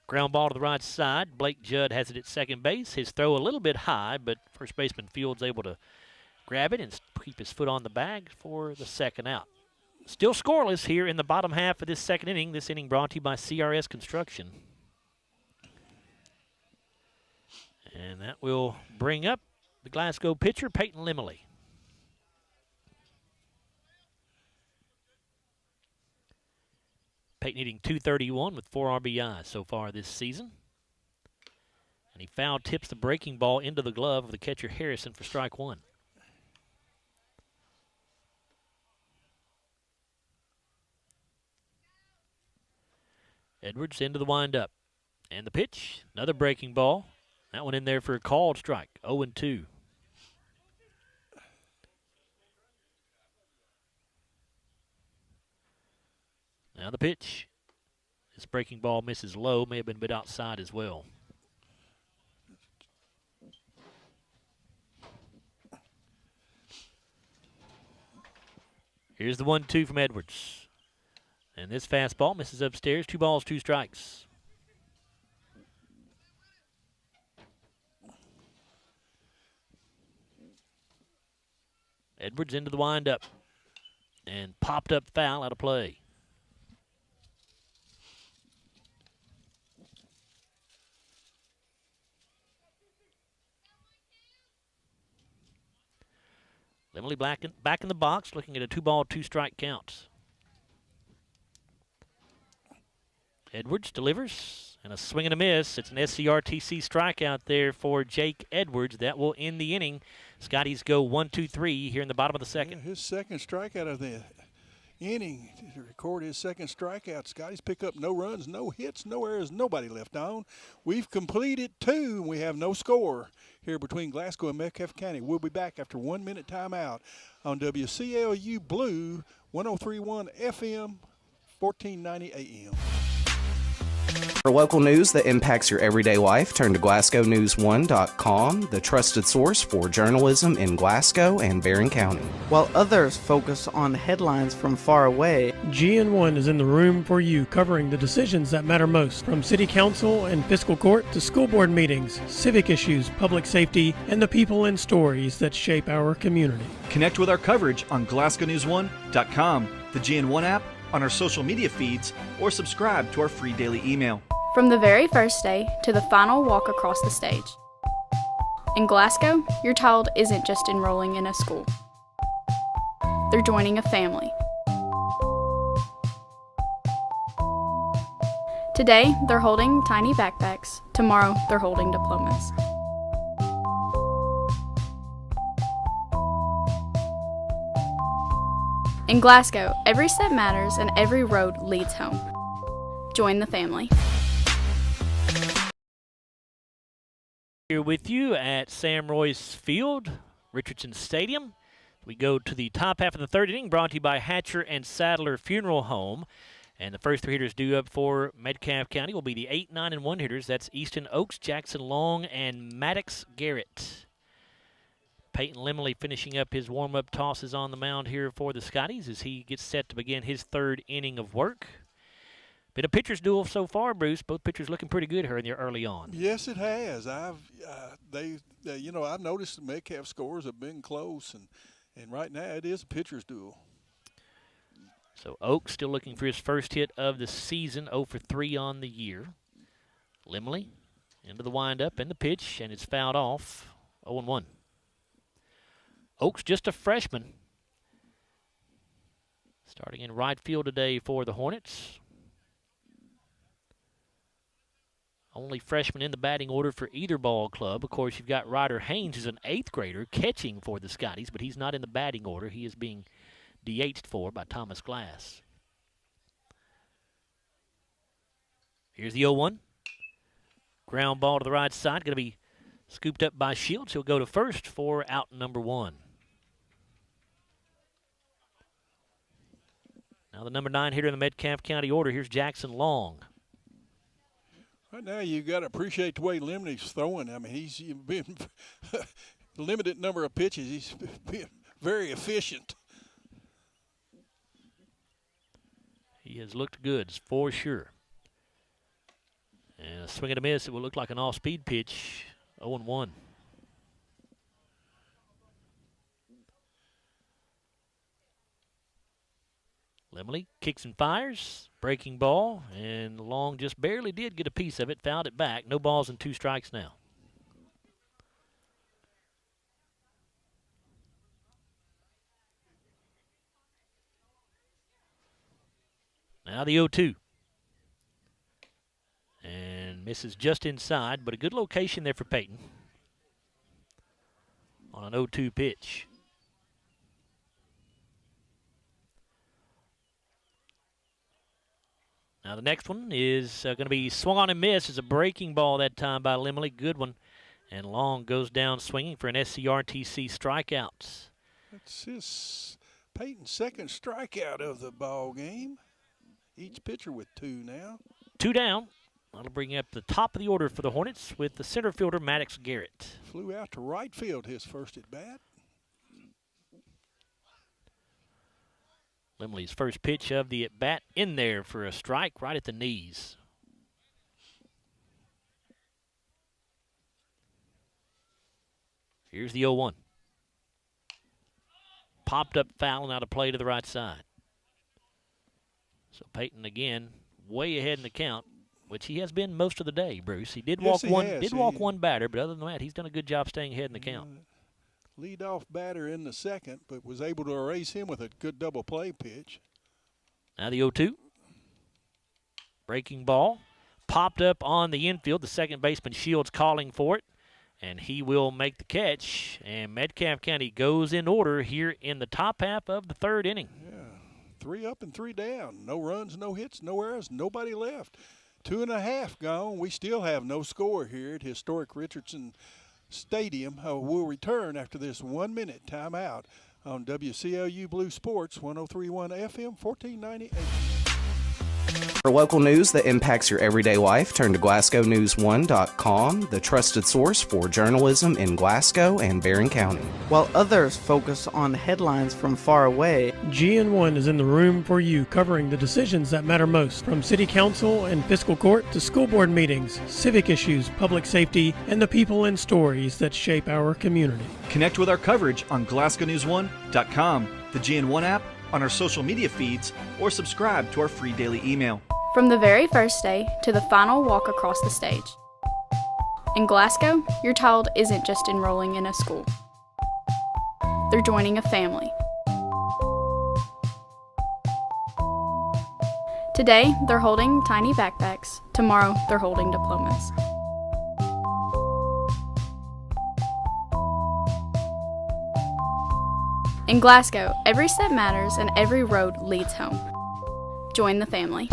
Ground ball to the right side. Blake Judd has it at second base. His throw a little bit high, but first baseman Field's able to grab it and keep his foot on the bag for the second out. Still scoreless here in the bottom half of this second inning. This inning brought to you by CRS Construction. And that will bring up the Glasgow pitcher, Peyton Limley. Peyton hitting .231 with 4 RBIs so far this season. And he foul tips the breaking ball into the glove of the catcher Harrison for strike 1. Edwards into the windup. And the pitch, another breaking ball. That one in there for a called strike, 0-2. Now the pitch. This breaking ball misses low, may have been a bit outside as well. Here's the 1-2 from Edwards. And this fastball misses upstairs. 2 balls, 2 strikes. Edwards into the windup. And popped up foul out of play. Emily back in the box, looking at a 2-ball, 2-strike count. Edwards delivers, and a swing and a miss. It's an SCRTC strikeout there for Jake Edwards. That will end the inning. Scotties go 1-2-3 here in the bottom of the second. Yeah, his second strikeout of the inning to record his second strikeout. Scotty's pick up no runs, no hits, no errors, nobody left on. We've completed 2, and we have no score here between Glasgow and Metcalfe County. We'll be back after 1 minute timeout on WCLU Blue 103.1 FM, 1490 AM. For local news that impacts your everyday life, turn to GlasgowNews1.com, the trusted source for journalism in Glasgow and Barron County. While others focus on headlines from far away, GN1 is in the room for you, covering the decisions that matter most, from city council and fiscal court to school board meetings, civic issues, public safety, and the people and stories that shape our community. Connect with our coverage on GlasgowNews1.com, the GN1 app, on our social media feeds, or subscribe to our free daily email. From the very first day to the final walk across the stage. In Glasgow, your child isn't just enrolling in a school. They're joining a family. Today, they're holding tiny backpacks. Tomorrow, they're holding diplomas. In Glasgow, every step matters and every road leads home. Join the family. Here with you at Sam Royce Field, Richardson Stadium. We go to the top half of the third inning, brought to you by Hatcher and Sadler Funeral Home. And the first 3 hitters due up for Metcalfe County will be the 8, 9, and 1 hitters. That's Easton Oaks, Jackson Long, and Maddox Garrett. Peyton Limley finishing up his warm-up tosses on the mound here for the Scotties as he gets set to begin his 3rd inning of work. Been a pitcher's duel so far, Bruce. Both pitchers looking pretty good here in the early on. Yes, it has. I've noticed the Metcalfe scores have been close, and right now it is a pitcher's duel. So Oaks still looking for his first hit of the season, 0 for 3 on the year. Limley into the windup and the pitch, and it's fouled off, 0-1. Oaks just a freshman. Starting in right field today for the Hornets. Only freshman in the batting order for either ball club. Of course, you've got Ryder Haynes, who's an 8th grader, catching for the Scotties, but he's not in the batting order. He is being DH'd for by Thomas Glass. Here's the 0-1. Ground ball to the right side. Going to be scooped up by Shields. He'll go to first for out number 1. Now the number 9 hitter in the Metcalfe County order. Here's Jackson Long. Right now, you got to appreciate the way Limley's throwing. I mean, he's been limited number of pitches. He's been very efficient. He has looked good for sure. And a swing and a miss. It will look like an off-speed pitch. 0-1. Limley kicks and fires. Breaking ball. And Long just barely did get a piece of it. Fouled it back. No balls and 2 strikes now. Now the 0-2. And misses just inside, but a good location there for Peyton on an 0-2 pitch. Now the next one is going to be swung on and missed. It's a breaking ball that time by Limley. Good one. And Long goes down swinging for an SCRTC strikeout. That's his Peyton's second strikeout of the ball game. Each pitcher with 2 now. 2 down. That'll bring up the top of the order for the Hornets with the center fielder, Maddox Garrett. Flew out to right field his first at bat. Limley's first pitch of the at-bat in there for a strike right at the knees. Here's the 0-1. Popped up foul and out of play to the right side. So Peyton again way ahead in the count, which he has been most of the day, Bruce. He did walk one batter, but other than that, he's done a good job staying ahead in the count. Lead-off batter in the second, but was able to erase him with a good double play pitch. Now the 0-2. Breaking ball. Popped up on the infield. The second baseman Shields calling for it. And he will make the catch. And Metcalfe County goes in order here in the top half of the third inning. Yeah, 3 up and 3 down. No runs, no hits, no errors, nobody left. 2.5 gone. We still have no score here at historic Richardson Stadium. We'll return after this 1-minute timeout on WCLU Blue Sports 103.1 FM 1498. For local news that impacts your everyday life, turn to GlasgowNews1.com, the trusted source for journalism in Glasgow and Barron County. While others focus on headlines from far away, GN1 is in the room for you, covering the decisions that matter most, from city council and fiscal court to school board meetings, civic issues, public safety, and the people and stories that shape our community. Connect with our coverage on GlasgowNews1.com, the GN1 app, on our social media feeds, or subscribe to our free daily email. From the very first day to the final walk across the stage. In Glasgow, your child isn't just enrolling in a school. They're joining a family. Today, they're holding tiny backpacks. Tomorrow, they're holding diplomas. In Glasgow, every step matters and every road leads home. Join the family.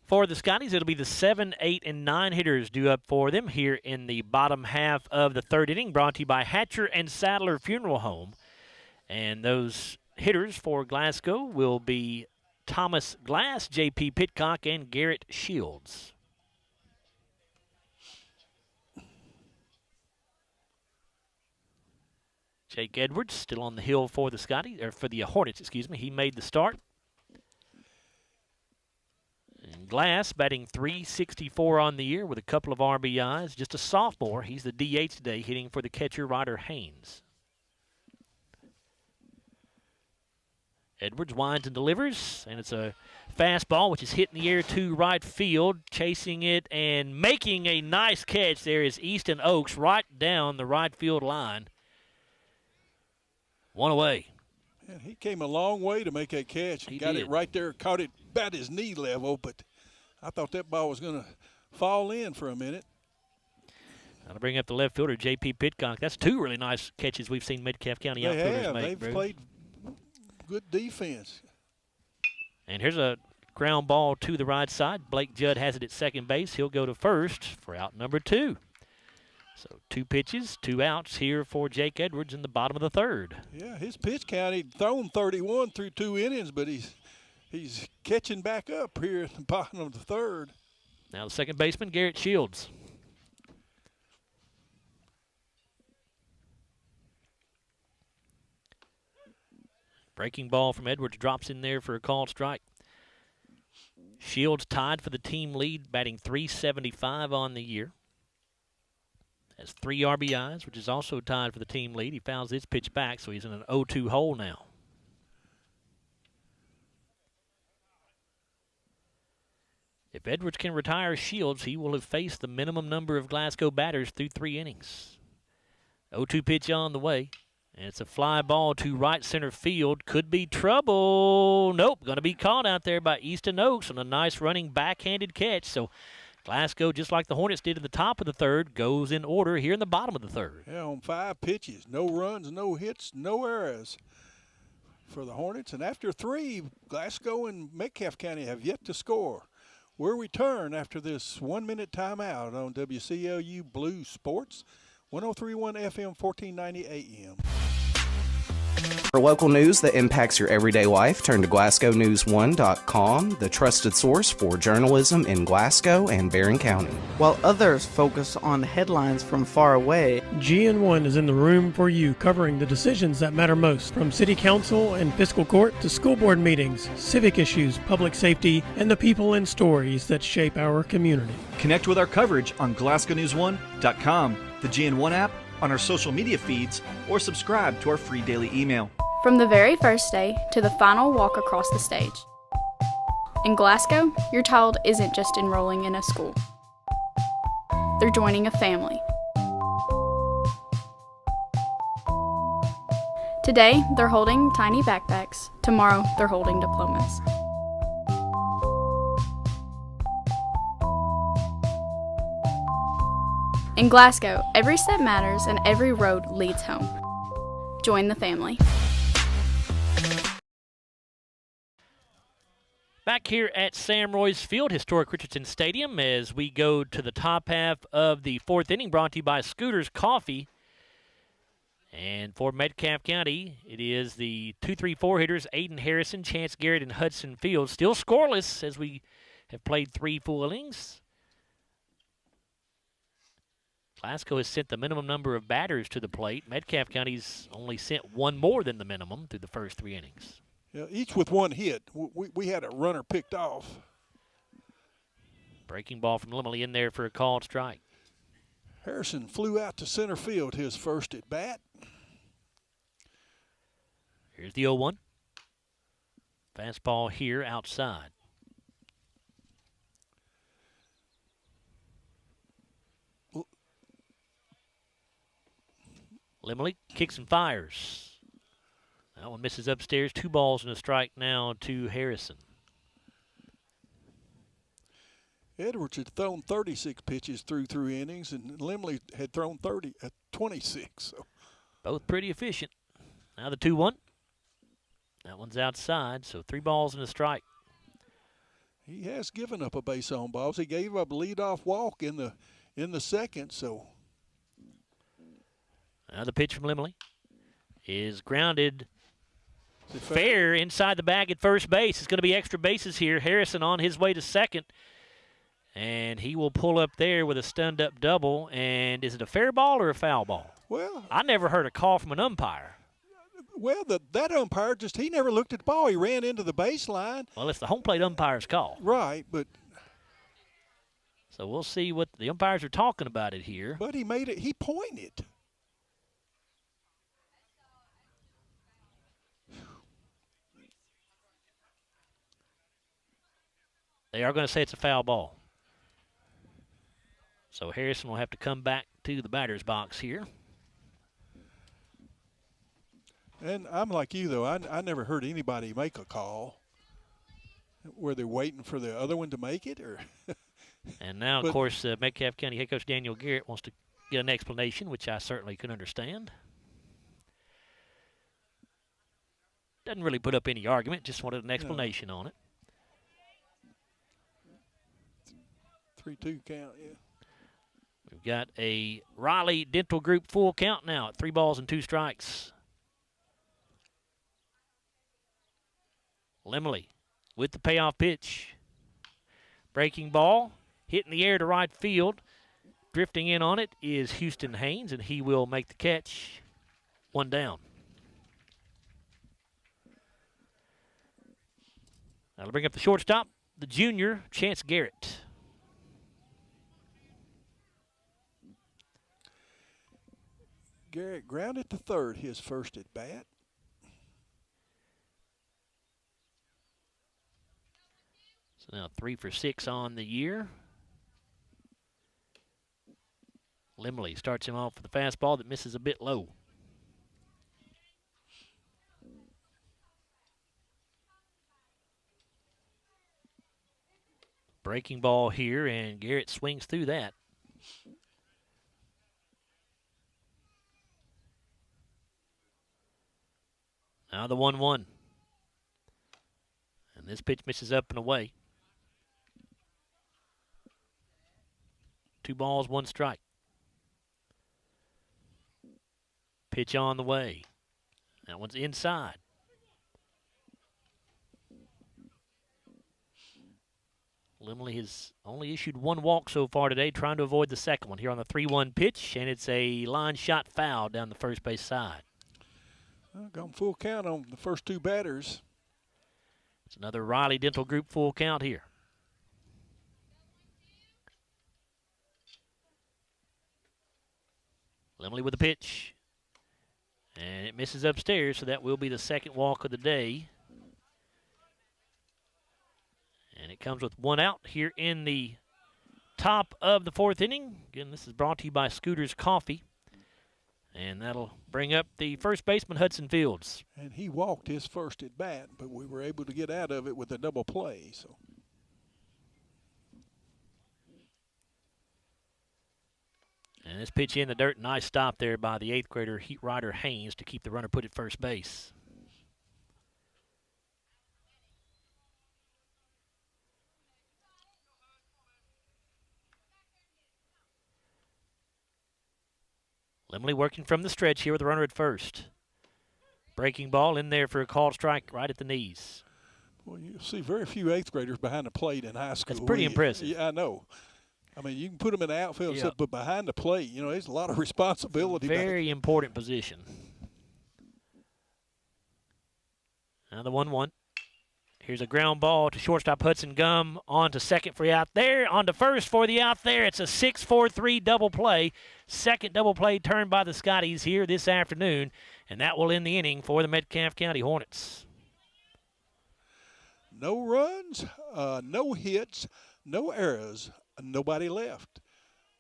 For the Scotties, it'll be the 7, 8, and 9 hitters due up for them here in the bottom half of the third inning, brought to you by Hatcher and Sadler Funeral Home. And those hitters for Glasgow will be Thomas Glass, J.P. Pitcock, and Garrett Shields. Jake Edwards still on the hill for the Scotties, or for the Hornets, excuse me. He made the start. And Glass batting .364 on the year with a couple of RBIs. Just a sophomore. He's the DH today, hitting for the catcher Ryder Haynes. Edwards winds and delivers, and it's a fastball which is hit in the air to right field. Chasing it and making a nice catch there is Easton Oaks right down the right field line. One away. Man, he came a long way to make that catch. He got it right there, caught it about his knee level, but I thought that ball was going to fall in for a minute. I'll bring up the left fielder, J.P. Pitcock. That's 2 really nice catches we've seen Metcalfe County outfielders make. They've played good defense. And here's a ground ball to the right side. Blake Judd has it at second base. He'll go to first for out number 2. So 2 pitches, 2 outs here for Jake Edwards in the bottom of the third. Yeah, his pitch count, he'd thrown 31 through 2 innings, but he's catching back up here at the bottom of the third. Now the second baseman, Garrett Shields. Breaking ball from Edwards drops in there for a called strike. Shields tied for the team lead, batting .375 on the year. Has 3 RBIs, which is also tied for the team lead. He fouls his pitch back, so he's in an 0-2 hole now. If Edwards can retire Shields, he will have faced the minimum number of Glasgow batters through 3 innings. 0-2 pitch on the way, and it's a fly ball to right center field. Could be trouble. Nope, going to be caught out there by Easton Oaks on a nice running backhanded catch. So Glasgow, just like the Hornets did at the top of the third, goes in order here in the bottom of the third. Yeah, on 5 pitches, no runs, no hits, no errors for the Hornets. And after 3, Glasgow and Metcalfe County have yet to score. We'll return after this 1-minute timeout on WCLU Blue Sports, 103.1 FM, 1490 AM. For local news that impacts your everyday life, turn to GlasgowNews1.com, the trusted source for journalism in Glasgow and Barron County. While others focus on headlines from far away, GN1 is in the room for you, covering the decisions that matter most, from city council and fiscal court to school board meetings, civic issues, public safety, and the people and stories that shape our community. Connect with our coverage on GlasgowNews1.com, the GN1 app, on our social media feeds, or subscribe to our free daily email. From the very first day to the final walk across the stage. In Glasgow, your child isn't just enrolling in a school. They're joining a family. Today, they're holding tiny backpacks. Tomorrow, they're holding diplomas. In Glasgow, every step matters and every road leads home. Join the family. Back here at Sam Roy's Field, historic Richardson Stadium, as we go to the top half of the fourth inning, brought to you by Scooters Coffee. And for Metcalfe County, it is the 2-3-4 hitters, Aiden Harrison, Chance Garrett, and Hudson Fields. Still scoreless as we have played 3 full innings. Glasgow has sent the minimum number of batters to the plate. Metcalfe County's only sent 1 more than the minimum through the first 3 innings. Yeah, each with 1 hit. We had a runner picked off. Breaking ball from Limley in there for a called strike. Harrison flew out to center field his first at bat. Here's the 0-1. Fastball here outside. Limley kicks and fires. That one misses upstairs. 2 balls and a strike now to Harrison. Edwards had thrown 36 pitches through 3 innings, and Limley had thrown 26. So. Both pretty efficient. Now the 2-1. That one's outside, so 3 balls and a strike. He has given up a base on balls. He gave up a leadoff walk in the second. So. Now the pitch from Limley is grounded. Fair inside the bag at first base. It's going to be extra bases here. Harrison on his way to second. And he will pull up there with a stunned-up double. And is it a fair ball or a foul ball? Well, I never heard a call from an umpire. Well, that umpire he never looked at the ball. He ran into the baseline. Well, it's the home plate umpire's call. Right, but. So we'll see what the umpires are talking about it here. But he pointed. They are going to say it's a foul ball. So Harrison will have to come back to the batter's box here. And I'm like you, though. I never heard anybody make a call. Were they waiting for the other one to make it? Or and now, of course, Metcalfe County head coach Daniel Garrett wants to get an explanation, which I certainly can understand. Doesn't really put up any argument, just wanted an explanation on it. 3-2 count, yeah. We've got a Riley Dental Group full count now at 3 balls and 2 strikes. Limley with the payoff pitch. Breaking ball, hitting the air to right field. Drifting in on it is Houston Haynes, and he will make the catch. 1 down. That'll bring up the shortstop, the junior, Chance Garrett. Garrett grounded to third his first at bat. So now 3 for 6 on the year. Limley starts him off with a fastball that misses a bit low. Breaking ball here, and Garrett swings through that. Now the 1-1. And this pitch misses up and away. 2 balls, 1 strike. Pitch on the way. That one's inside. Limley has only issued one walk so far today, trying to avoid the second one here on the 3-1 pitch, and it's a line shot foul down the first base side. Gone full count on the first two batters. It's another Riley Dental Group full count here. Limley with the pitch. And it misses upstairs, so that will be the second walk of the day. And it comes with one out here in the top of the fourth inning. Again, this is brought to you by Scooter's Coffee. And that'll bring up the first baseman, Hudson Fields. And he walked his first at bat, but we were able to get out of it with a double play. So. And this pitch in the dirt, nice stop there by the 8th grader, Heat Rider Haynes, to keep the runner put at first base. Limley working from the stretch here with the runner at first. Breaking ball in there for a called strike right at the knees. Well, you see very few 8th graders behind the plate in high school. That's pretty impressive. Yeah, I know. I mean, you can put them in the outfield and stuff, but behind the plate, you know, there's a lot of responsibility. Very important position. Now the 1-1. Here's a ground ball to shortstop Hudson Gum, on to second for the out there, on to first for the out there. It's a 6-4-3 double play. Second double play turned by the Scotties here this afternoon, and that will end the inning for the Metcalfe County Hornets. No runs, no hits, no errors, nobody left.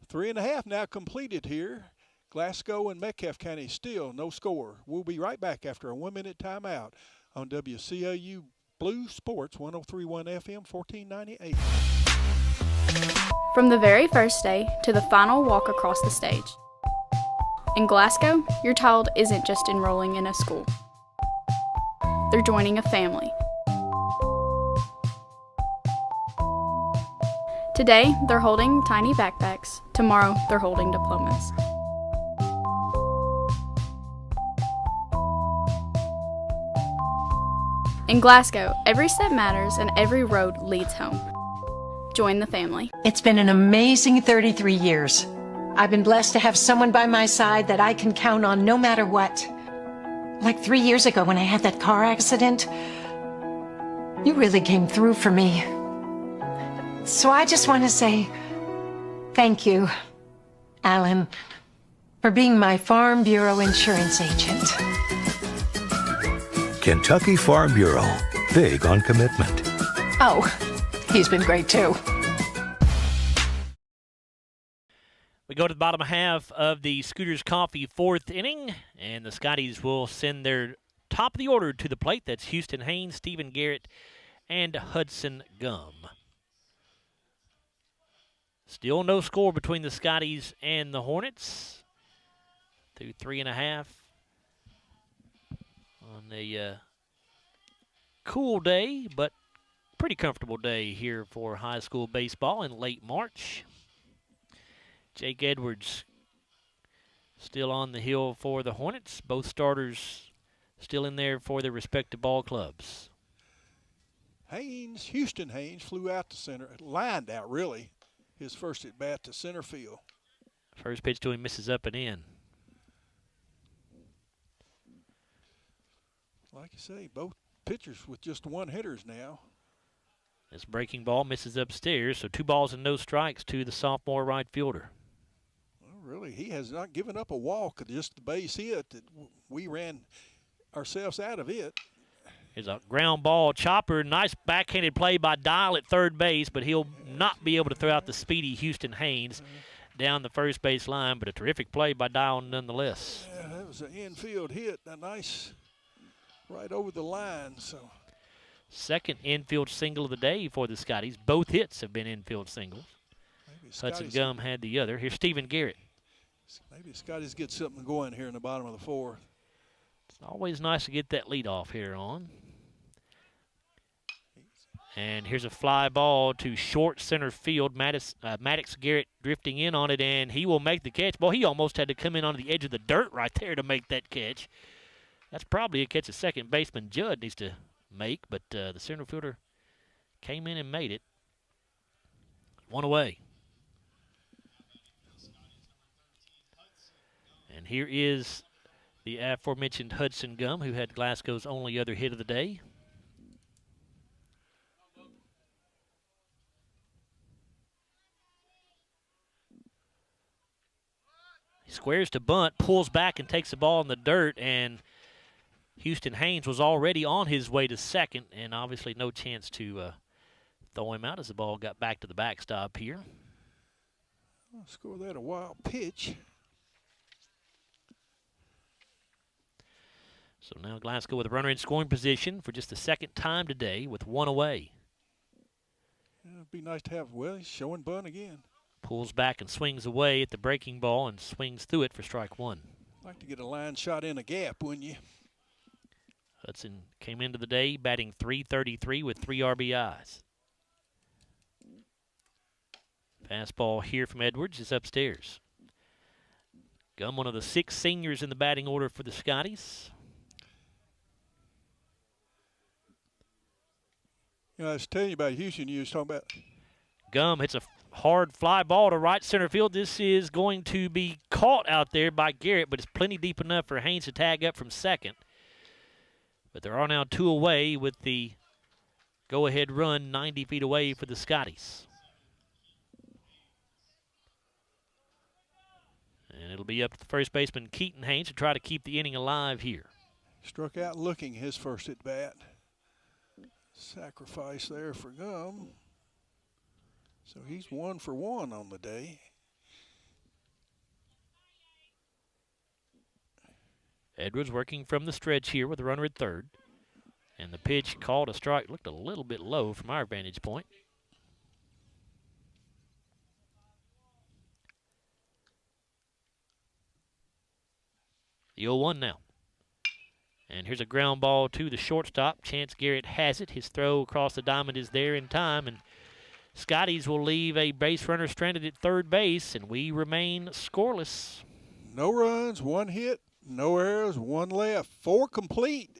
3.5 now completed here. Glasgow and Metcalfe County still no score. We'll be right back after a 1-minute timeout on WCOU Blue Sports 103.1 FM 1498. From the very first day to the final walk across the stage. In Glasgow, your child isn't just enrolling in a school. They're joining a family. Today, they're holding tiny backpacks. Tomorrow, they're holding diplomas. In Glasgow, every step matters and every road leads home. Join the family. It's been an amazing 33 years. I've been blessed to have someone by my side that I can count on no matter what. Like 3 years ago when I had that car accident, you really came through for me. So I just want to say thank you, Alan, for being my Farm Bureau insurance agent. Kentucky Farm Bureau, big on commitment. Oh, he's been great too. We go to the bottom half of the Scooter's Coffee fourth inning, and the Scotties will send their top of the order to the plate. That's Houston Haynes, Stephen Garrett, and Hudson Gum. Still no score between the Scotties and the Hornets. Through 3.5 on a cool day, but pretty comfortable day here for high school baseball in late March. Jake Edwards still on the hill for the Hornets. Both starters still in there for their respective ball clubs. Houston Haynes flew out to center, lined out really, his first at bat to center field. First pitch to him misses up and in. Like you say, both pitchers with just one hitters now. This breaking ball misses upstairs, so 2 balls and no strikes to the sophomore right fielder. Well, really, he has not given up a walk, just the base hit that we ran ourselves out of it. Here's a ground ball chopper. Nice backhanded play by Dial at third base, but he'll not be able to throw out the speedy Houston Haynes down the first base line, but a terrific play by Dial nonetheless. Yeah, that was an infield hit, a nice right over the line. So second infield single of the day for the Scotties. Both hits have been infield singles. Hudson Gum had the other. Here's Stephen Garrett. Maybe Scotties get something going here in the bottom of the fourth. It's always nice to get that leadoff hitter on. And here's a fly ball to short center field. Maddox Garrett drifting in on it, and he will make the catch. Boy, he almost had to come in on the edge of the dirt right there to make that catch. That's probably a catch a second baseman Judd needs to make, but the center fielder came in and made it. One away. And here is the aforementioned Hudson Gum, who had Glasgow's only other hit of the day. He squares to bunt, pulls back and takes the ball in the dirt, and Houston Haynes was already on his way to second, and obviously no chance to throw him out as the ball got back to the backstop here. I'll score that a wild pitch. So now Glasgow with a runner in scoring position for just the second time today with one away. Yeah, it'd be nice to have, well, he's showing bunt again. Pulls back and swings away at the breaking ball and swings through it for strike one. Like to get a line shot in a gap, wouldn't you? Hudson came into the day batting .333 with 3 RBIs. Fastball here from Edwards is upstairs. Gum, one of the 6 seniors in the batting order for the Scotties. You know, I was telling you about Houston, you was talking about. Gum hits a hard fly ball to right center field. This is going to be caught out there by Garrett, but it's plenty deep enough for Haynes to tag up from second. But there are now 2 away with the go-ahead run 90 feet away for the Scotties. And it'll be up to the first baseman, Keaton Haynes, to try to keep the inning alive here. Struck out looking his first at bat. Sacrifice there for Gum. So he's 1 for 1 on the day. Edwards working from the stretch here with a runner at third. And the pitch called a strike. Looked a little bit low from our vantage point. The 0-1 now. And here's a ground ball to the shortstop. Chance Garrett has it. His throw across the diamond is there in time. And Scotties will leave a base runner stranded at third base, and we remain scoreless. No runs, 1 hit, no errors, 1 left. 4 complete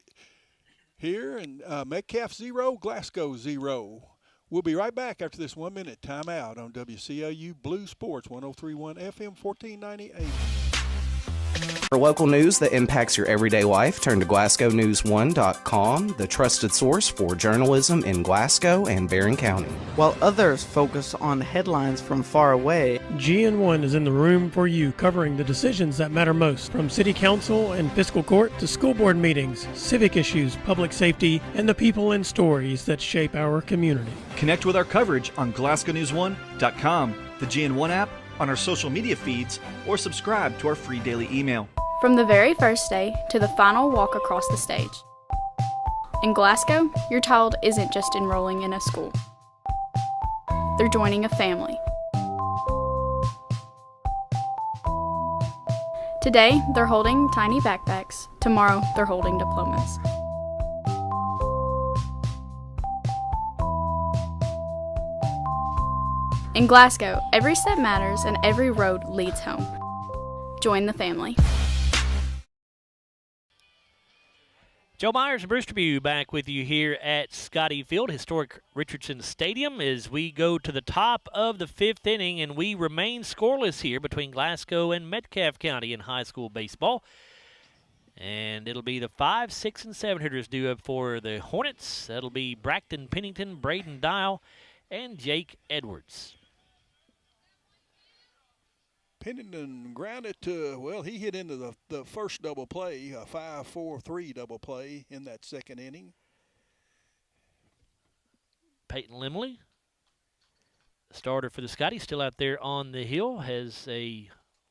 here, and Metcalfe 0, Glasgow 0. We'll be right back after this 1-minute timeout on WCLU Blue Sports 103.1 FM 1490 AM. For local news that impacts your everyday life, turn to GlasgowNews1.com, the trusted source for journalism in Glasgow and Barron County. While others focus on headlines from far away, GN1 is in the room for you, covering the decisions that matter most, from city council and fiscal court to school board meetings, civic issues, public safety, and the people and stories that shape our community. Connect with our coverage on GlasgowNews1.com, the GN1 app, on our social media feeds, or subscribe to our free daily email. From the very first day to the final walk across the stage. In Glasgow, your child isn't just enrolling in a school. They're joining a family. Today, they're holding tiny backpacks. Tomorrow, they're holding diplomas. In Glasgow, every step matters and every road leads home. Join the family. Joe Myers and Bruce Tribune back with you here at Scotty Field, historic Richardson Stadium, as we go to the top of the 5th inning, and we remain scoreless here between Glasgow and Metcalfe County in high school baseball. And it'll be the 5, 6, and 7 hitters due up for the Hornets. That'll be Braxton Pennington, Braden Dial, and Jake Edwards. Pennington grounded to, well, he hit into the first double play, a 5-4-3 double play in that 2nd inning. Peyton Limley, the starter for the Scotties, still out there on the hill, has a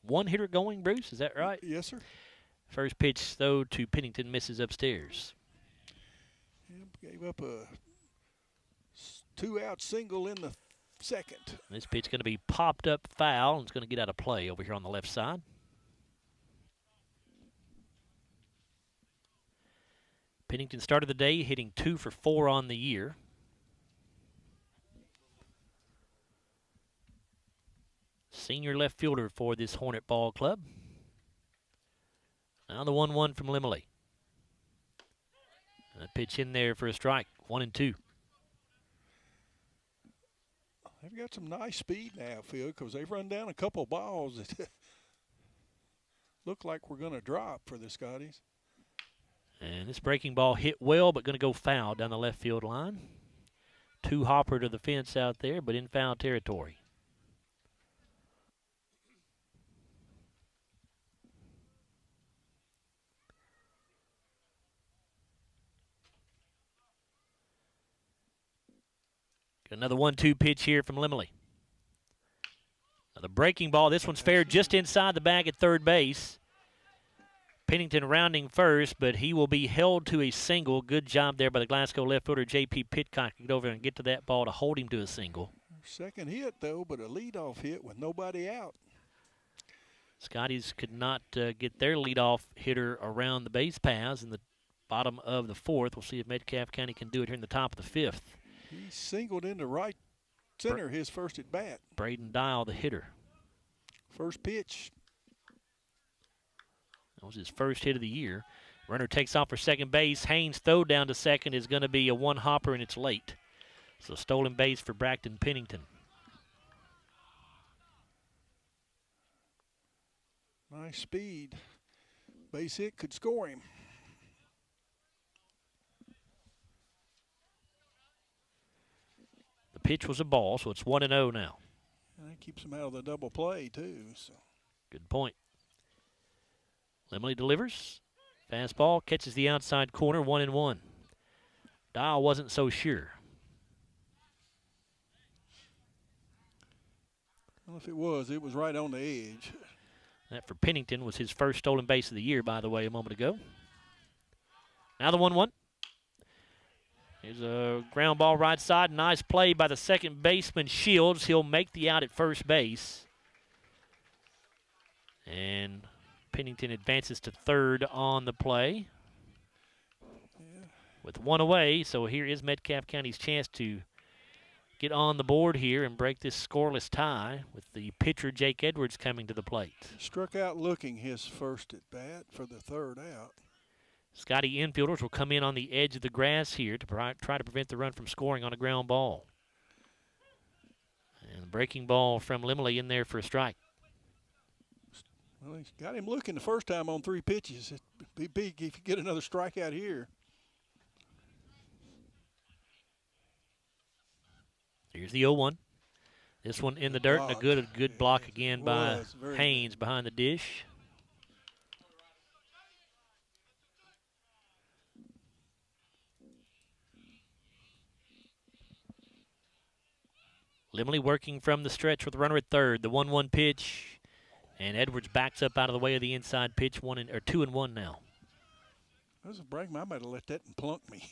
1-hitter going, Bruce, is that right? Yes, sir. First pitch, though, to Pennington, misses upstairs. Gave up a 2-out single in the 2nd. This pitch going to be popped up foul, and it's going to get out of play over here on the left side. Pennington started the day hitting 2 for 4 on the year. Senior left fielder for this Hornet ball club. Now the 1-1 from Limley. A pitch in there for a strike, 1-2. They've got some nice speed in the outfield because they've run down a couple balls that look like we're going to drop for the Scotties. And this breaking ball hit well, but going to go foul down the left field line. Two hopper to the fence out there, but in foul territory. Another 1-2 pitch here from Limley. The breaking ball, this one's fair just inside the bag at third base. Pennington rounding first, but he will be held to a single. Good job there by the Glasgow left fielder, J.P. Pitcock, to get over and get to that ball to hold him to a single. Second hit, though, but a leadoff hit with nobody out. Scotties could not get their leadoff hitter around the base paths in the bottom of the fourth. We'll see if Metcalfe County can do it here in the top of the fifth. He singled into right center his first at bat. Braden Dial, the hitter. First pitch. That was his first hit of the year. Runner takes off for second base. Haynes' throw down to second is going to be a one-hopper, and it's late. So stolen base for Braxton Pennington. Nice speed. Base hit could score him. The pitch was a ball, so it's 1-0 now. And that keeps him out of the double play, too. So. Good point. Limley delivers. Fastball catches the outside corner, 1-1. Dial wasn't so sure. Well, if it was right on the edge. That for Pennington was his first stolen base of the year, by the way, a moment ago. Now the 1-1. Here's a ground ball right side. Nice play by the second baseman, Shields. He'll make the out at first base. And Pennington advances to third on the play. Yeah. With one away, so here is Metcalfe County's chance to get on the board here and break this scoreless tie with the pitcher, Jake Edwards, coming to the plate. Struck out looking his first at bat for the third out. Scotty infielders will come in on the edge of the grass here to try to prevent the run from scoring on a ground ball. And the breaking ball from Limley in there for a strike. Well, he's got him looking the first time on 3 pitches. It'd be big if you get another strikeout here. Here's the 0-1. This one in the dirt, and a good block again by Haynes behind the dish. Limley working from the stretch with the runner at third. The 1-1 pitch, and Edwards backs up out of the way of the inside pitch. 2-1 now. That was a break. I might have let that and plunk me.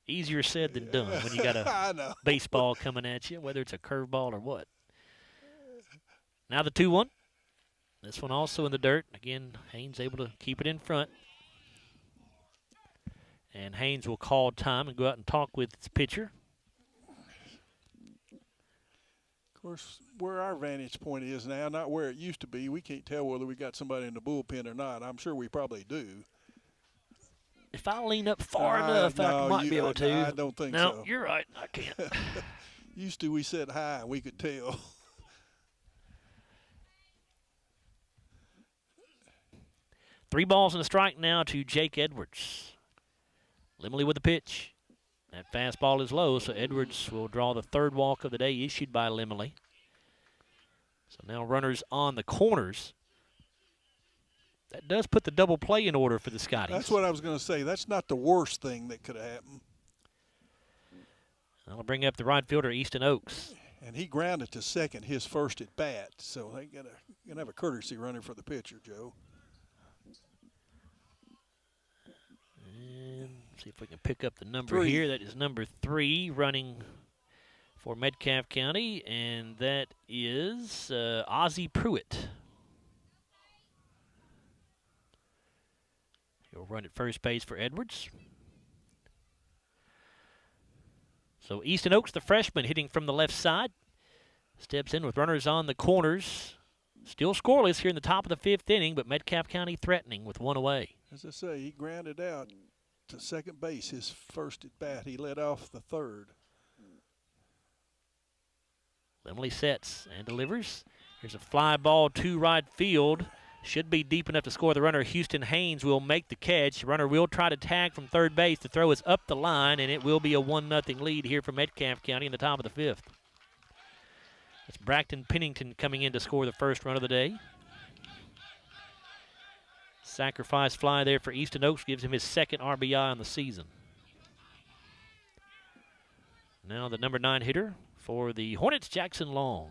Easier said than done when you got a baseball coming at you, whether it's a curveball or what. Now the 2-1. This one also in the dirt. Again, Haynes able to keep it in front. And Haynes will call time and go out and talk with his pitcher. Of course, where our vantage point is now, not where it used to be, we can't tell whether we got somebody in the bullpen or not. I'm sure we probably do. If I lean up far enough, I might be able to. I don't think so. No, you're right. I can't. Used to, we sat high and we could tell. Three balls and a strike now to Jake Edwards. Limley with the pitch. That fastball is low, so Edwards will draw the third walk of the day issued by Limley. So now runners on the corners. That does put the double play in order for the Scotties. That's what I was going to say. That's not the worst thing that could have happened. That'll bring up the right fielder, Easton Oaks. And he grounded to second his first at bat, so they got to have a courtesy runner for the pitcher, Joe. And see if we can pick up the number here. That is number 3 running for Metcalfe County, and that is Ozzie Pruitt. He'll run at first base for Edwards. So Easton Oaks, the freshman, hitting from the left side. Steps in with runners on the corners. Still scoreless here in the top of the 5th inning, but Metcalfe County threatening with one away. As I say, he grounded out to second base his first at bat. He led off the third. Limley sets and delivers. Here's a fly ball to right field. Should be deep enough to score the runner. Houston Haynes will make the catch. Runner will try to tag from third base. The throw is up the line, and it will be a 1-0 lead here for Metcalfe County in the top of the 5th. It's Braxton Pennington coming in to score the first run of the day. Sacrifice fly there for Easton Oaks gives him his 2nd RBI on the season. Now the number 9 hitter for the Hornets, Jackson Long.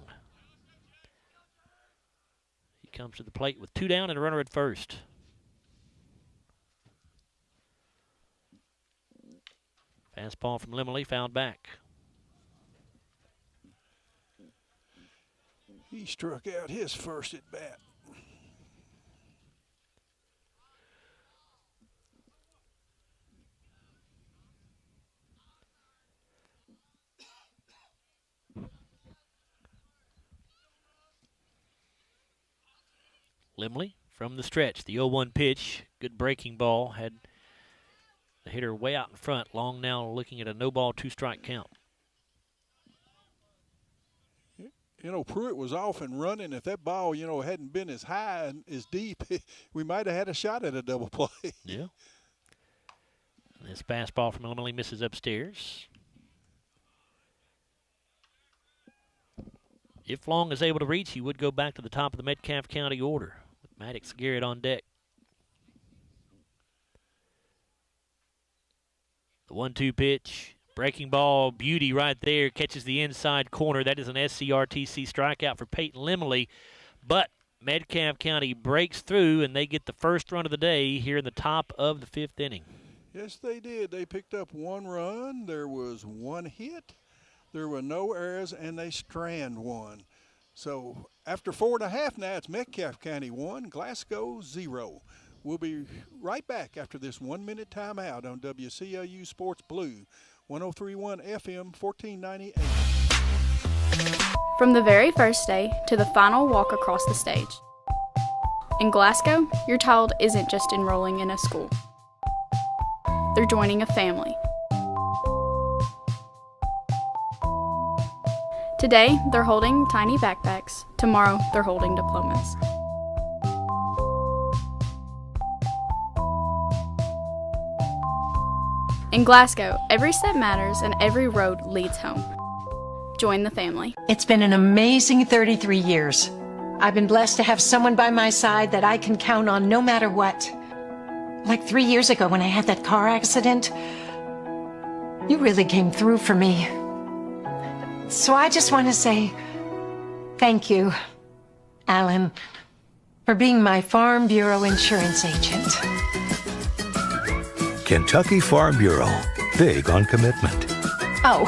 He comes to the plate with 2 down and a runner at first. Fastball from Limley, fouled back. He struck out his first at bat. Limley from the stretch. The 0-1 pitch. Good breaking ball. Had the hitter way out in front. Long now looking at a no-ball, 2-strike count. You know, Pruitt was off and running. If that ball, you know, hadn't been as high and as deep, we might have had a shot at a double play. Yeah. This fastball from Limley misses upstairs. If Long is able to reach, he would go back to the top of the Metcalfe County order with Maddox Garrett on deck. The 1-2 pitch. Breaking ball, beauty right there, catches the inside corner. That is an SCRTC strikeout for Peyton Limley. But Metcalfe County breaks through, and they get the first run of the day here in the top of the 5th inning. Yes, they did. They picked up 1 run. There was 1 hit. There were no errors, and they strand 1. So after 4.5 now, it's Metcalfe County 1, Glasgow 0. We'll be right back after this 1-minute timeout on WCLU Sports Blue, 103.1 FM, 1498. From the very first day to the final walk across the stage. In Glasgow, your child isn't just enrolling in a school. They're joining a family. Today, they're holding tiny backpacks. Tomorrow, they're holding diplomas. In Glasgow, every step matters and every road leads home. Join the family. It's been an amazing 33 years. I've been blessed to have someone by my side that I can count on no matter what. Like 3 years ago when I had that car accident, you really came through for me. So I just want to say thank you, Alan, for being my Farm Bureau insurance agent. Kentucky Farm Bureau, big on commitment. Oh,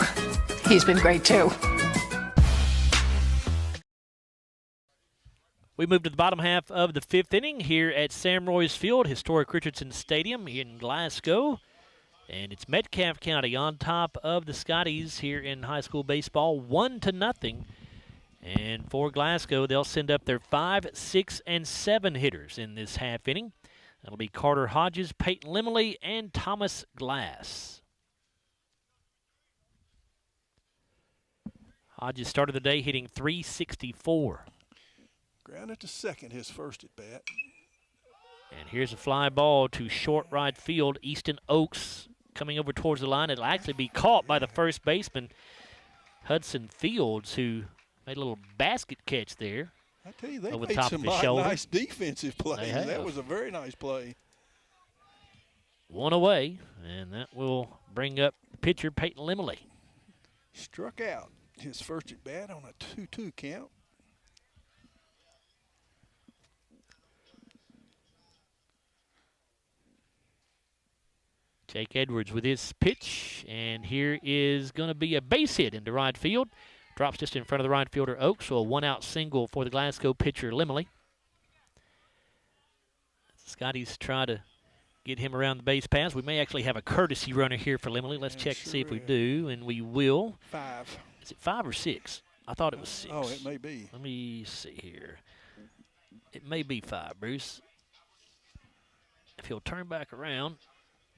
he's been great too. We move to the bottom half of the 5th inning here at Sam Roy's Field, historic Richardson Stadium in Glasgow. And it's Metcalfe County on top of the Scotties here in high school baseball, 1-0. And for Glasgow, they'll send up their 5, 6, and 7 hitters in this half inning. That'll be Carter Hodges, Peyton Limley, and Thomas Glass. Hodges started the day hitting .364. Grounded to second, his first at bat. And here's a fly ball to short right field. Easton Oaks coming over towards the line. It'll actually be caught by the first baseman, Hudson Fields, who made a little basket catch there. I tell you, they over made the top some of his shoulder. nice defensive plays. That was a very nice play. 1 away, and that will bring up pitcher Peyton Limley. Struck out his first at bat on a 2-2 count. Jake Edwards with his pitch, and here is going to be a base hit into right field. Drops just in front of the right fielder Oaks, so a 1-out single for the Glasgow pitcher Limley. Scotty's try to get him around the base paths. We may actually have a courtesy runner here for Limley. Let's check to see if we do, and we will. 5. Is it 5 or 6? I thought it was 6. Oh, it may be. Let me see here. It may be 5, Bruce. If he'll turn back around,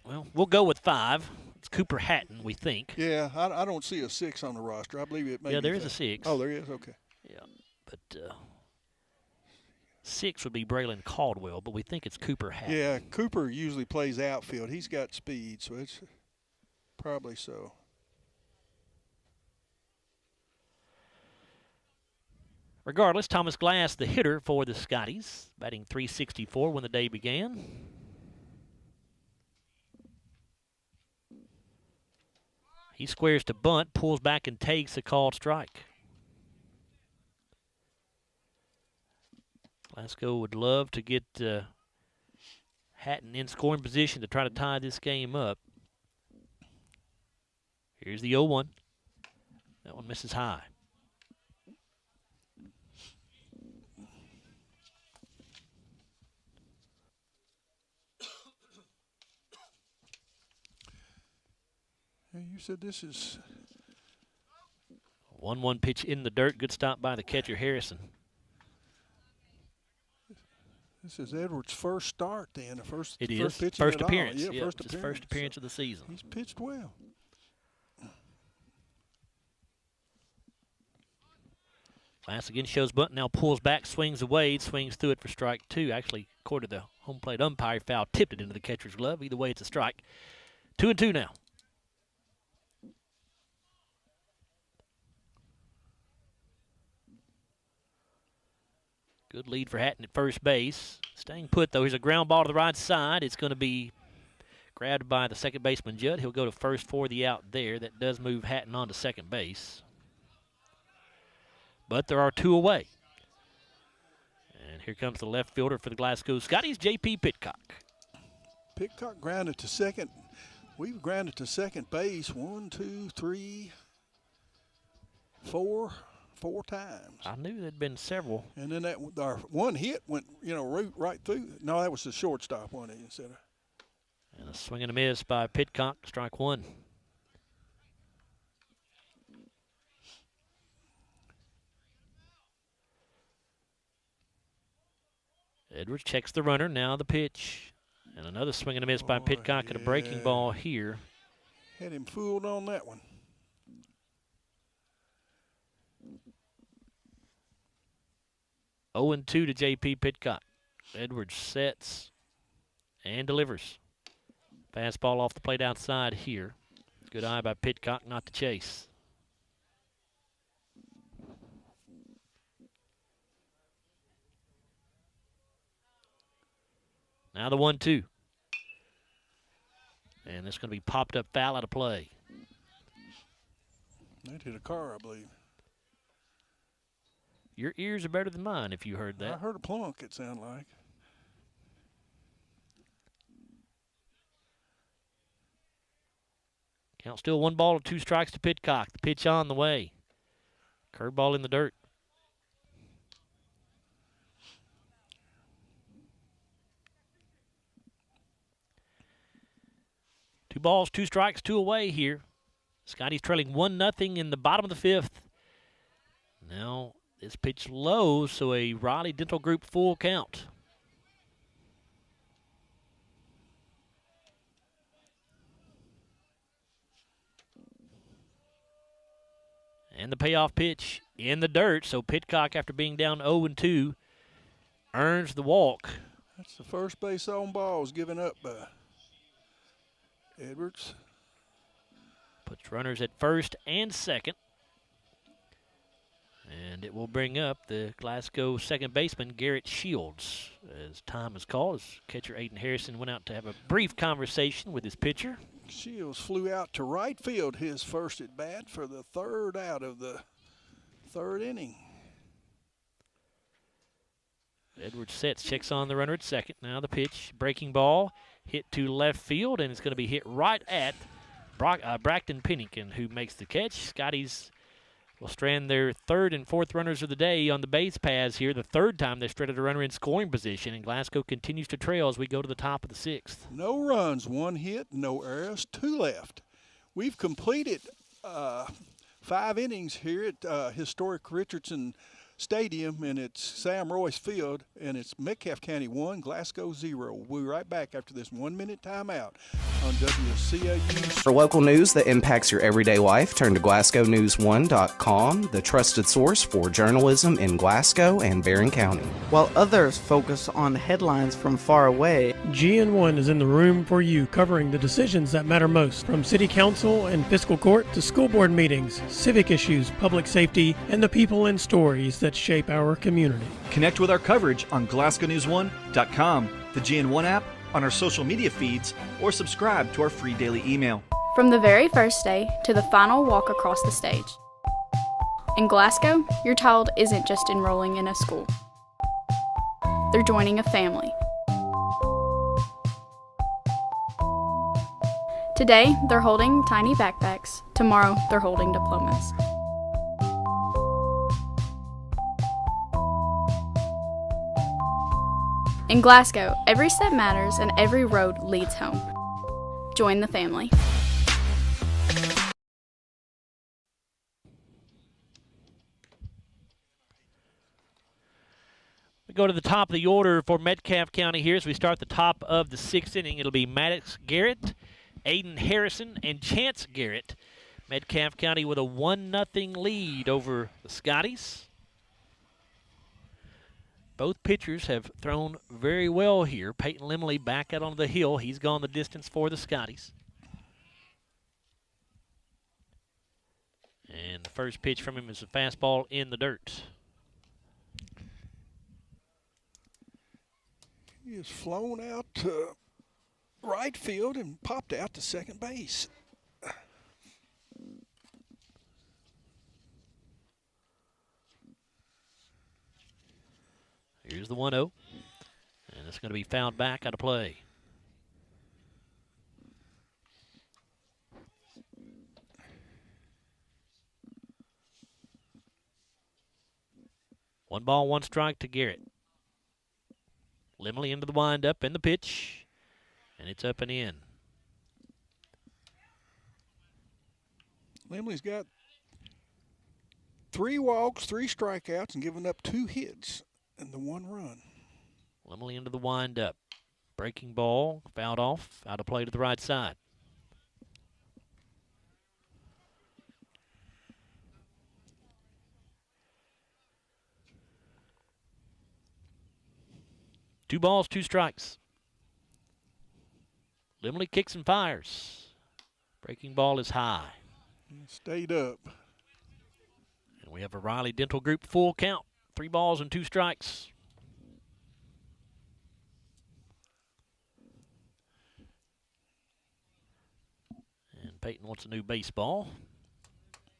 well, we'll go with 5. It's Cooper Hatton, we think. Yeah, I don't see a 6 on the roster. I believe it may be. Yeah, there is a 6. Oh, there is? Okay. Yeah, but 6 would be Braylon Caldwell, but we think it's Cooper Hatton. Yeah, Cooper usually plays outfield. He's got speed, so it's probably so. Regardless, Thomas Glass, the hitter for the Scotties, batting .364 when the day began. He squares to bunt, pulls back and takes a called strike. Glasgow would love to get Hatton in scoring position to try to tie this game up. Here's the 0-1. That one misses high. You said this is 1-1 pitch in the dirt. Good stop by the catcher, Harrison. This is Edwards' first start then. First it is. First first appearance. Yeah, first appearance. First appearance of the season. He's pitched well. Glass again shows bunt, now pulls back, swings away, swings through it for strike 2. Actually, according to the home plate umpire, foul tipped it into the catcher's glove. Either way, it's a strike. 2-2 now. Good lead for Hatton at first base. Staying put, though. Here's a ground ball to the right side. It's going to be grabbed by the second baseman, Judd. He'll go to first for the out there. That does move Hatton on to second base. But there are 2 away. And here comes the left fielder for the Glasgow Scotties, J.P. Pitcock. Pitcock grounded to second. We've grounded to second base 1, 2, 3, 4 times. I knew there'd been several. And then our one hit went, right through. No, that was the shortstop one instead of. And a swing and a miss by Pitcock, strike 1. Edwards checks the runner, now the pitch. And another swing and a miss by Pitcock at a breaking ball here. Had him fooled on that one. Oh, 0-2 to J.P. Pitcock. Edwards sets and delivers. Fastball off the plate outside here. Good eye by Pitcock not to chase. Now the 1-2. And it's going to be popped up foul out of play. That hit a car, I believe. Your ears are better than mine if you heard that. I heard a plunk, it sounded like. Count still 1 ball, 2 strikes to Pitcock. The pitch on the way. Curveball in the dirt. Two balls, 2 strikes, 2 away here. Scotty's trailing 1-0 in the bottom of the 5th. Now this pitch low, so a Raleigh Dental Group full count. And the payoff pitch in the dirt, so Pitcock, after being down 0-2, earns the walk. That's the first base on balls given up by Edwards. Puts runners at first and second. And it will bring up the Glasgow second baseman, Garrett Shields, as time is called. As catcher Aiden Harrison went out to have a brief conversation with his pitcher. Shields flew out to right field his first at bat for the 3rd out of the 3rd inning. Edwards sets, checks on the runner at second. Now the pitch, breaking ball, hit to left field, and it's going to be hit right at Braxton Pennington, who makes the catch. Scotties will strand their 3rd and 4th runners of the day on the base paths here. The 3rd time they stranded a runner in scoring position, and Glasgow continues to trail as we go to the top of the 6th. No runs, 1 hit, no errors, 2 left. We've completed 5 innings here at historic Richardson stadium, and it's Sam Royce Field, and it's Metcalfe County 1, Glasgow 0. We'll be right back after this 1-minute timeout on WCAU. For local news that impacts your everyday life, turn to GlasgowNews1.com, the trusted source for journalism in Glasgow and Barron County. While others focus on headlines from far away, GN1 is in the room for you, covering the decisions that matter most, from city council and fiscal court to school board meetings, civic issues, public safety, and the people and stories that shape our community. Connect with our coverage on GlasgowNews1.com, the GN1 app, on our social media feeds, or subscribe to our free daily email. From the very first day to the final walk across the stage. In Glasgow, your child isn't just enrolling in a school. They're joining a family. Today, they're holding tiny backpacks. Tomorrow, they're holding diplomas. In Glasgow, every step matters and every road leads home. Join the family. We go to the top of the order for Metcalfe County here as we start the top of the 6th inning. It'll be Maddox Garrett, Aiden Harrison, and Chance Garrett. Metcalfe County with a 1-0 lead over the Scotties. Both pitchers have thrown very well here. Peyton Limley back out on the hill. He's gone the distance for the Scotties. And the first pitch from him is a fastball in the dirt. He is flown out to right field and popped out to second base. Here's the 1-0, and it's going to be fouled back out of play. One ball, one strike to Garrett. Limley into the windup and the pitch, and it's up and in. Limley's got 3 walks, 3 strikeouts, and given up 2 hits and the 1 run. Limley into the windup. Breaking ball, fouled off, out of play to the right side. Two balls, 2 strikes. Limley kicks and fires. Breaking ball is high. Stayed up. And we have a Riley Dental Group full count. 3 balls and 2 strikes. And Peyton wants a new baseball,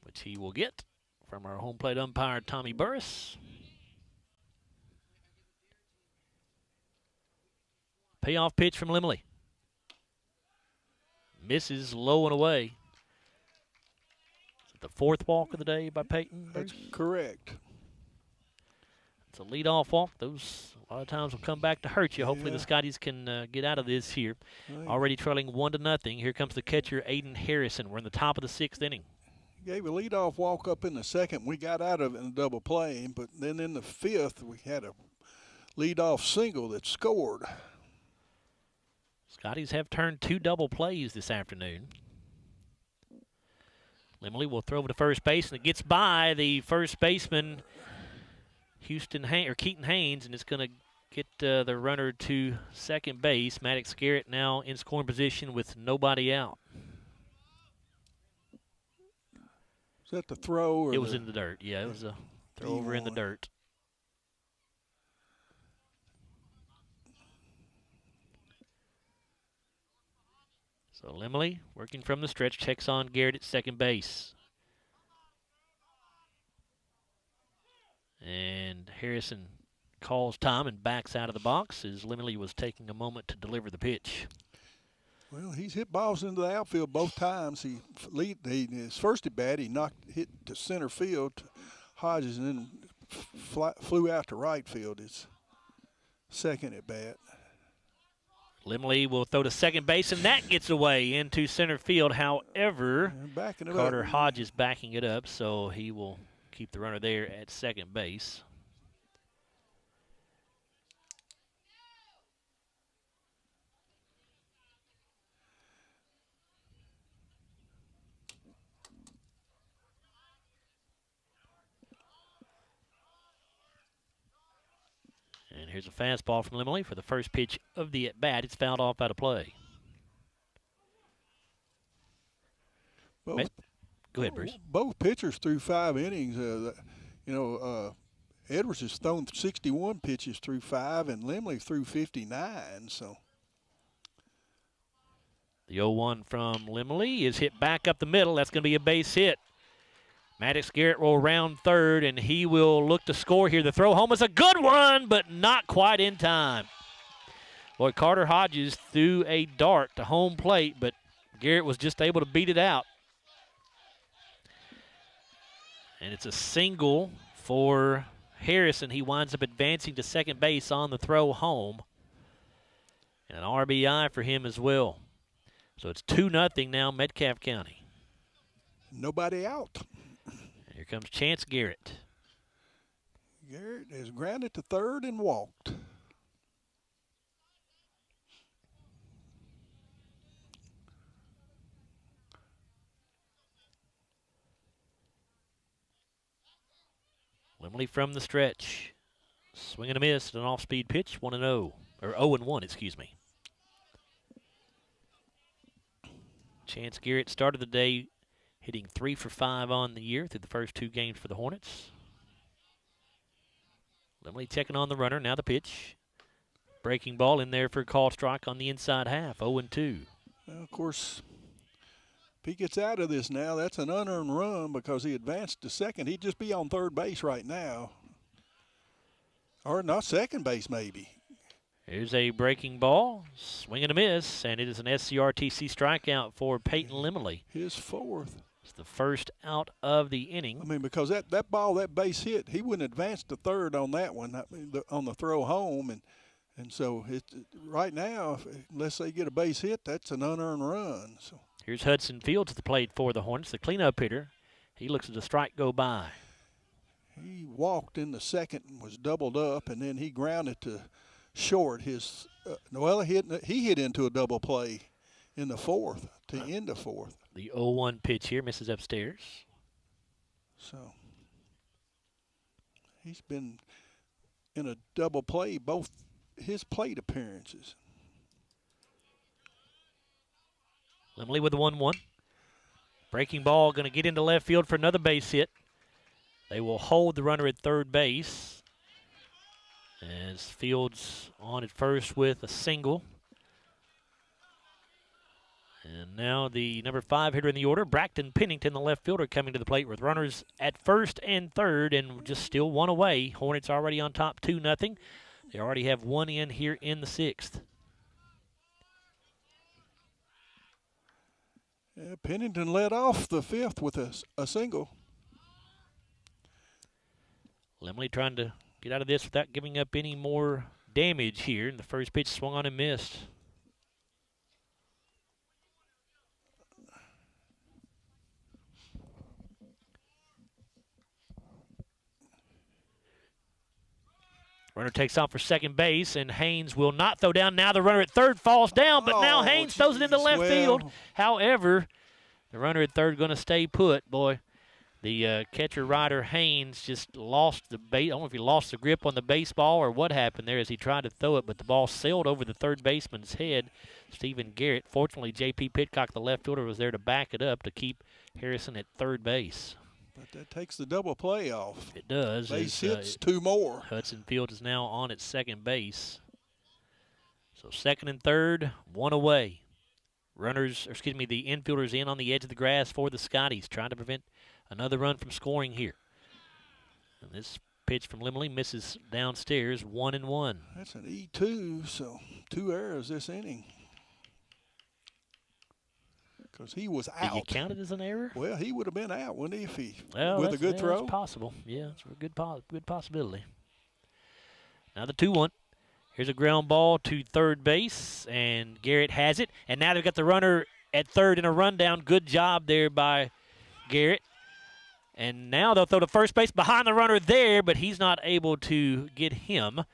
which he will get from our home plate umpire, Tommy Burris. Payoff pitch from Limley. Misses low and away. Is it the 4th walk of the day by Peyton? That's correct. It's a leadoff walk. Those a lot of times will come back to hurt you. Hopefully the Scotties can get out of this here. Right. Already trailing 1-0. Here comes the catcher, Aiden Harrison. We're in the top of the 6th inning. Gave a leadoff walk up in the 2nd. We got out of it in a double play, but then in the 5th we had a leadoff single that scored. Scotties have turned 2 double plays this afternoon. Limley will throw to first base, and it gets by the first baseman, Keaton Haynes, and it's going to get the runner to second base. Maddox Garrett now in scoring position with nobody out. Is that the throw? Or it was in the dirt. Yeah, it was a throw over in the dirt. So Limley, working from the stretch, checks on Garrett at second base. And Harrison calls time and backs out of the box as Limley was taking a moment to deliver the pitch. Well, he's hit balls into the outfield both times. His first at bat, he hit to center field to Hodges and then flew out to right field his second at bat. Limley will throw to second base, and that gets away into center field. However, Carter Hodges backing it up, so he will keep the runner there at second base. And here's a fastball from Limley for the first pitch of the at-bat. It's fouled off out of play. Go ahead, Bruce. Both pitchers threw 5 innings. Edwards has thrown 61 pitches through 5, and Limley threw 59. So the 0-1 from Limley is hit back up the middle. That's going to be a base hit. Maddox Garrett will round third, and he will look to score here. The throw home is a good one, but not quite in time. Boy, Carter Hodges threw a dart to home plate, but Garrett was just able to beat it out. And it's a single for Harrison. He winds up advancing to second base on the throw home. And an RBI for him as well. So it's 2-0 now, Metcalfe County. Nobody out. Here comes Chance Garrett. Garrett is grounded to third and walked. Limley from the stretch. Swing and a miss, an off-speed pitch, 1-0. Or 0-1, excuse me. Chance Garrett started the day hitting 3 for 5 on the year through the first 2 games for the Hornets. Limley checking on the runner. Now the pitch. Breaking ball in there for a called strike on the inside half, 0-2. Well, of course, if he gets out of this now, that's an unearned run because he advanced to second. He'd just be on third base right now. Or not second base, maybe. Here's a breaking ball. Swing and a miss, and it is an SCRTC strikeout for Peyton Limley. His 4th. It's the first out of the inning. I mean, because that ball, that base hit, he wouldn't advance to third on that one, on the throw home. And so right now, unless they get a base hit, that's an unearned run. So here's Hudson Fields at the plate for the Hornets, the cleanup hitter. He looks at the strike go by. He walked in the second and was doubled up, and then he grounded to short. He hit into a double play in the 4th to end the 4th. The 0-1 pitch here misses upstairs. So he's been in a double play both his plate appearances. Limley with the 1-1. Breaking ball going to get into left field for another base hit. They will hold the runner at third base as Fields on at first with a single. And now the number 5 hitter in the order, Braxton Pennington, the left fielder, coming to the plate with runners at first and third and just still 1 away. Hornets already on top 2-0. They already have 1 in here in the 6th. Yeah, Pennington led off the 5th with a single. Limley trying to get out of this without giving up any more damage here. And the first pitch swung on and missed. Runner takes off for second base, and Haynes will not throw down. Now the runner at third falls down, but now Haynes throws it into left field. However, the runner at third going to stay put. Boy, the catcher Ryder Haynes just lost the base. I don't know if he lost the grip on the baseball or what happened there as he tried to throw it, but the ball sailed over the third baseman's head, Stephen Garrett. Fortunately, J.P. Pitcock, the left fielder, was there to back it up to keep Harrison at third base. But that takes the double play off. It does. Base hits 2 more. Hudson Fields is now on at second base. So second and third, 1 away. The infielders in on the edge of the grass for the Scotties, trying to prevent another run from scoring here. And this pitch from Limley misses downstairs, 1-1. That's an E2, so 2 errors this inning. Because he was out. Did you count it as an error? Well, he would have been out, wouldn't he, if he with a good throw? It's possible. Yeah, it's a good possibility. Now the 2-1. Here's a ground ball to third base, and Garrett has it. And now they've got the runner at third in a rundown. Good job there by Garrett. And now they'll throw to first base behind the runner there, but he's not able to get him.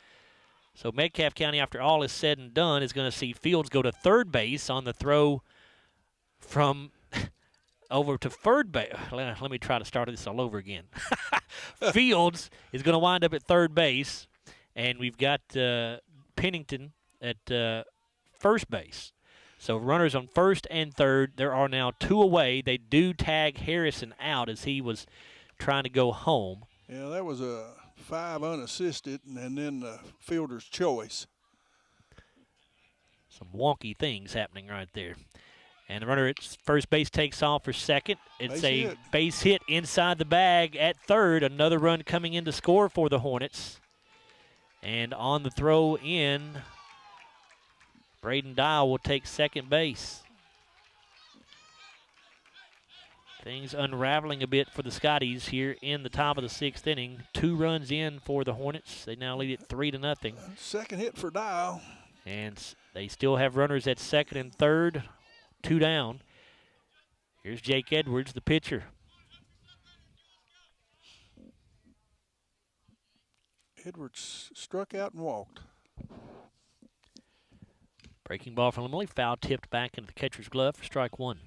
So Metcalfe County, after all is said and done, is going to see Fields go to third base on the throw from over to third base. Let me try to start this all over again. Fields is going to wind up at third base, and we've got Pennington at first base. So runners on first and third. There are now 2 away. They do tag Harrison out as he was trying to go home. Yeah, that was a 5 unassisted, and then the fielder's choice. Some wonky things happening right there. And the runner at first base takes off for second. It's a base hit inside the bag at third. Another run coming in to score for the Hornets. And on the throw in, Braden Dial will take second base. Things unraveling a bit for the Scotties here in the top of the 6th inning. 2 runs in for the Hornets. They now lead it 3-0. Second hit for Dial. And they still have runners at second and third. 2 down. Here's Jake Edwards, the pitcher. Edwards struck out and walked. Breaking ball from Limley, foul tipped back into the catcher's glove for strike 1.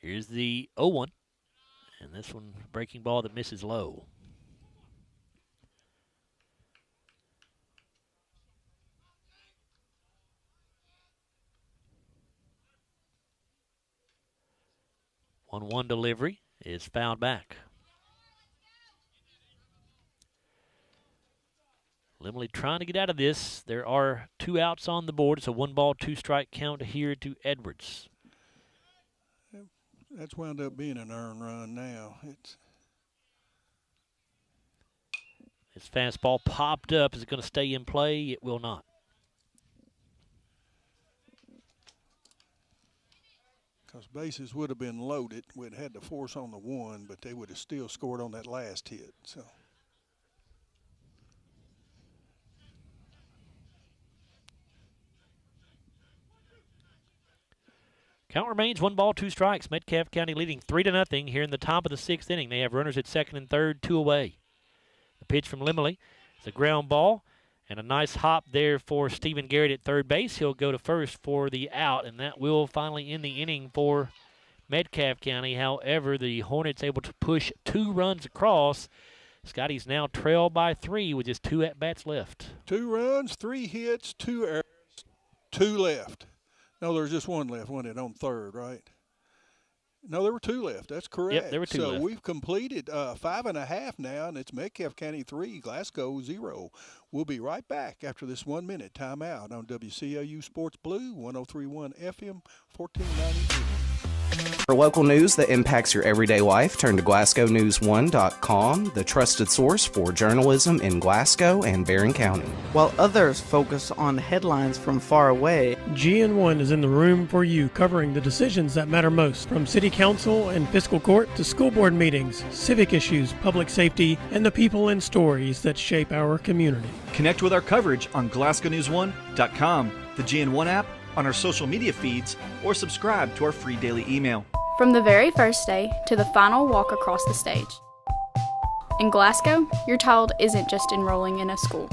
Here's the 0-1, and this one breaking ball that misses low. One delivery is fouled back. Limley trying to get out of this. There are 2 outs on the board. It's a 1-ball, 2-strike count here to Edwards. That's wound up being an earned run now. His fastball popped up. Is it going to stay in play? It will not. Because bases would have been loaded. We'd had to force on the 1, but they would have still scored on that last hit. So. Count remains 1 ball, 2 strikes. Metcalfe County leading 3-0 here in the top of the 6th inning. They have runners at second and third, 2 away. The pitch from Limley is a ground ball and a nice hop there for Stephen Garrett at third base. He'll go to first for the out, and that will finally end the inning for Metcalfe County. However, the Hornets able to push 2 runs across. Scotty's now trailed by 3 with just 2 at-bats left. 2 runs, 3 hits, 2 errors, 2 left. No, there's just 1 left, wasn't it, on third, right? No, there were 2 left. That's correct. Yep, there were 2 left. So we've completed 5.5 now, and it's Metcalfe County 3, Glasgow 0. We'll be right back after this 1-minute timeout on WCOU Sports Blue, 103.1 FM, 1490. For local news that impacts your everyday life, turn to GlasgowNews1.com, the trusted source for journalism in Glasgow and Barron County. While others focus on headlines from far away, GN1 is in the room for you, covering the decisions that matter most, from city council and fiscal court to school board meetings, civic issues, public safety, and the people and stories that shape our community. Connect with our coverage on GlasgowNews1.com, the GN1 app, on our social media feeds, or subscribe to our free daily email. From the very first day to the final walk across the stage. In Glasgow, your child isn't just enrolling in a school.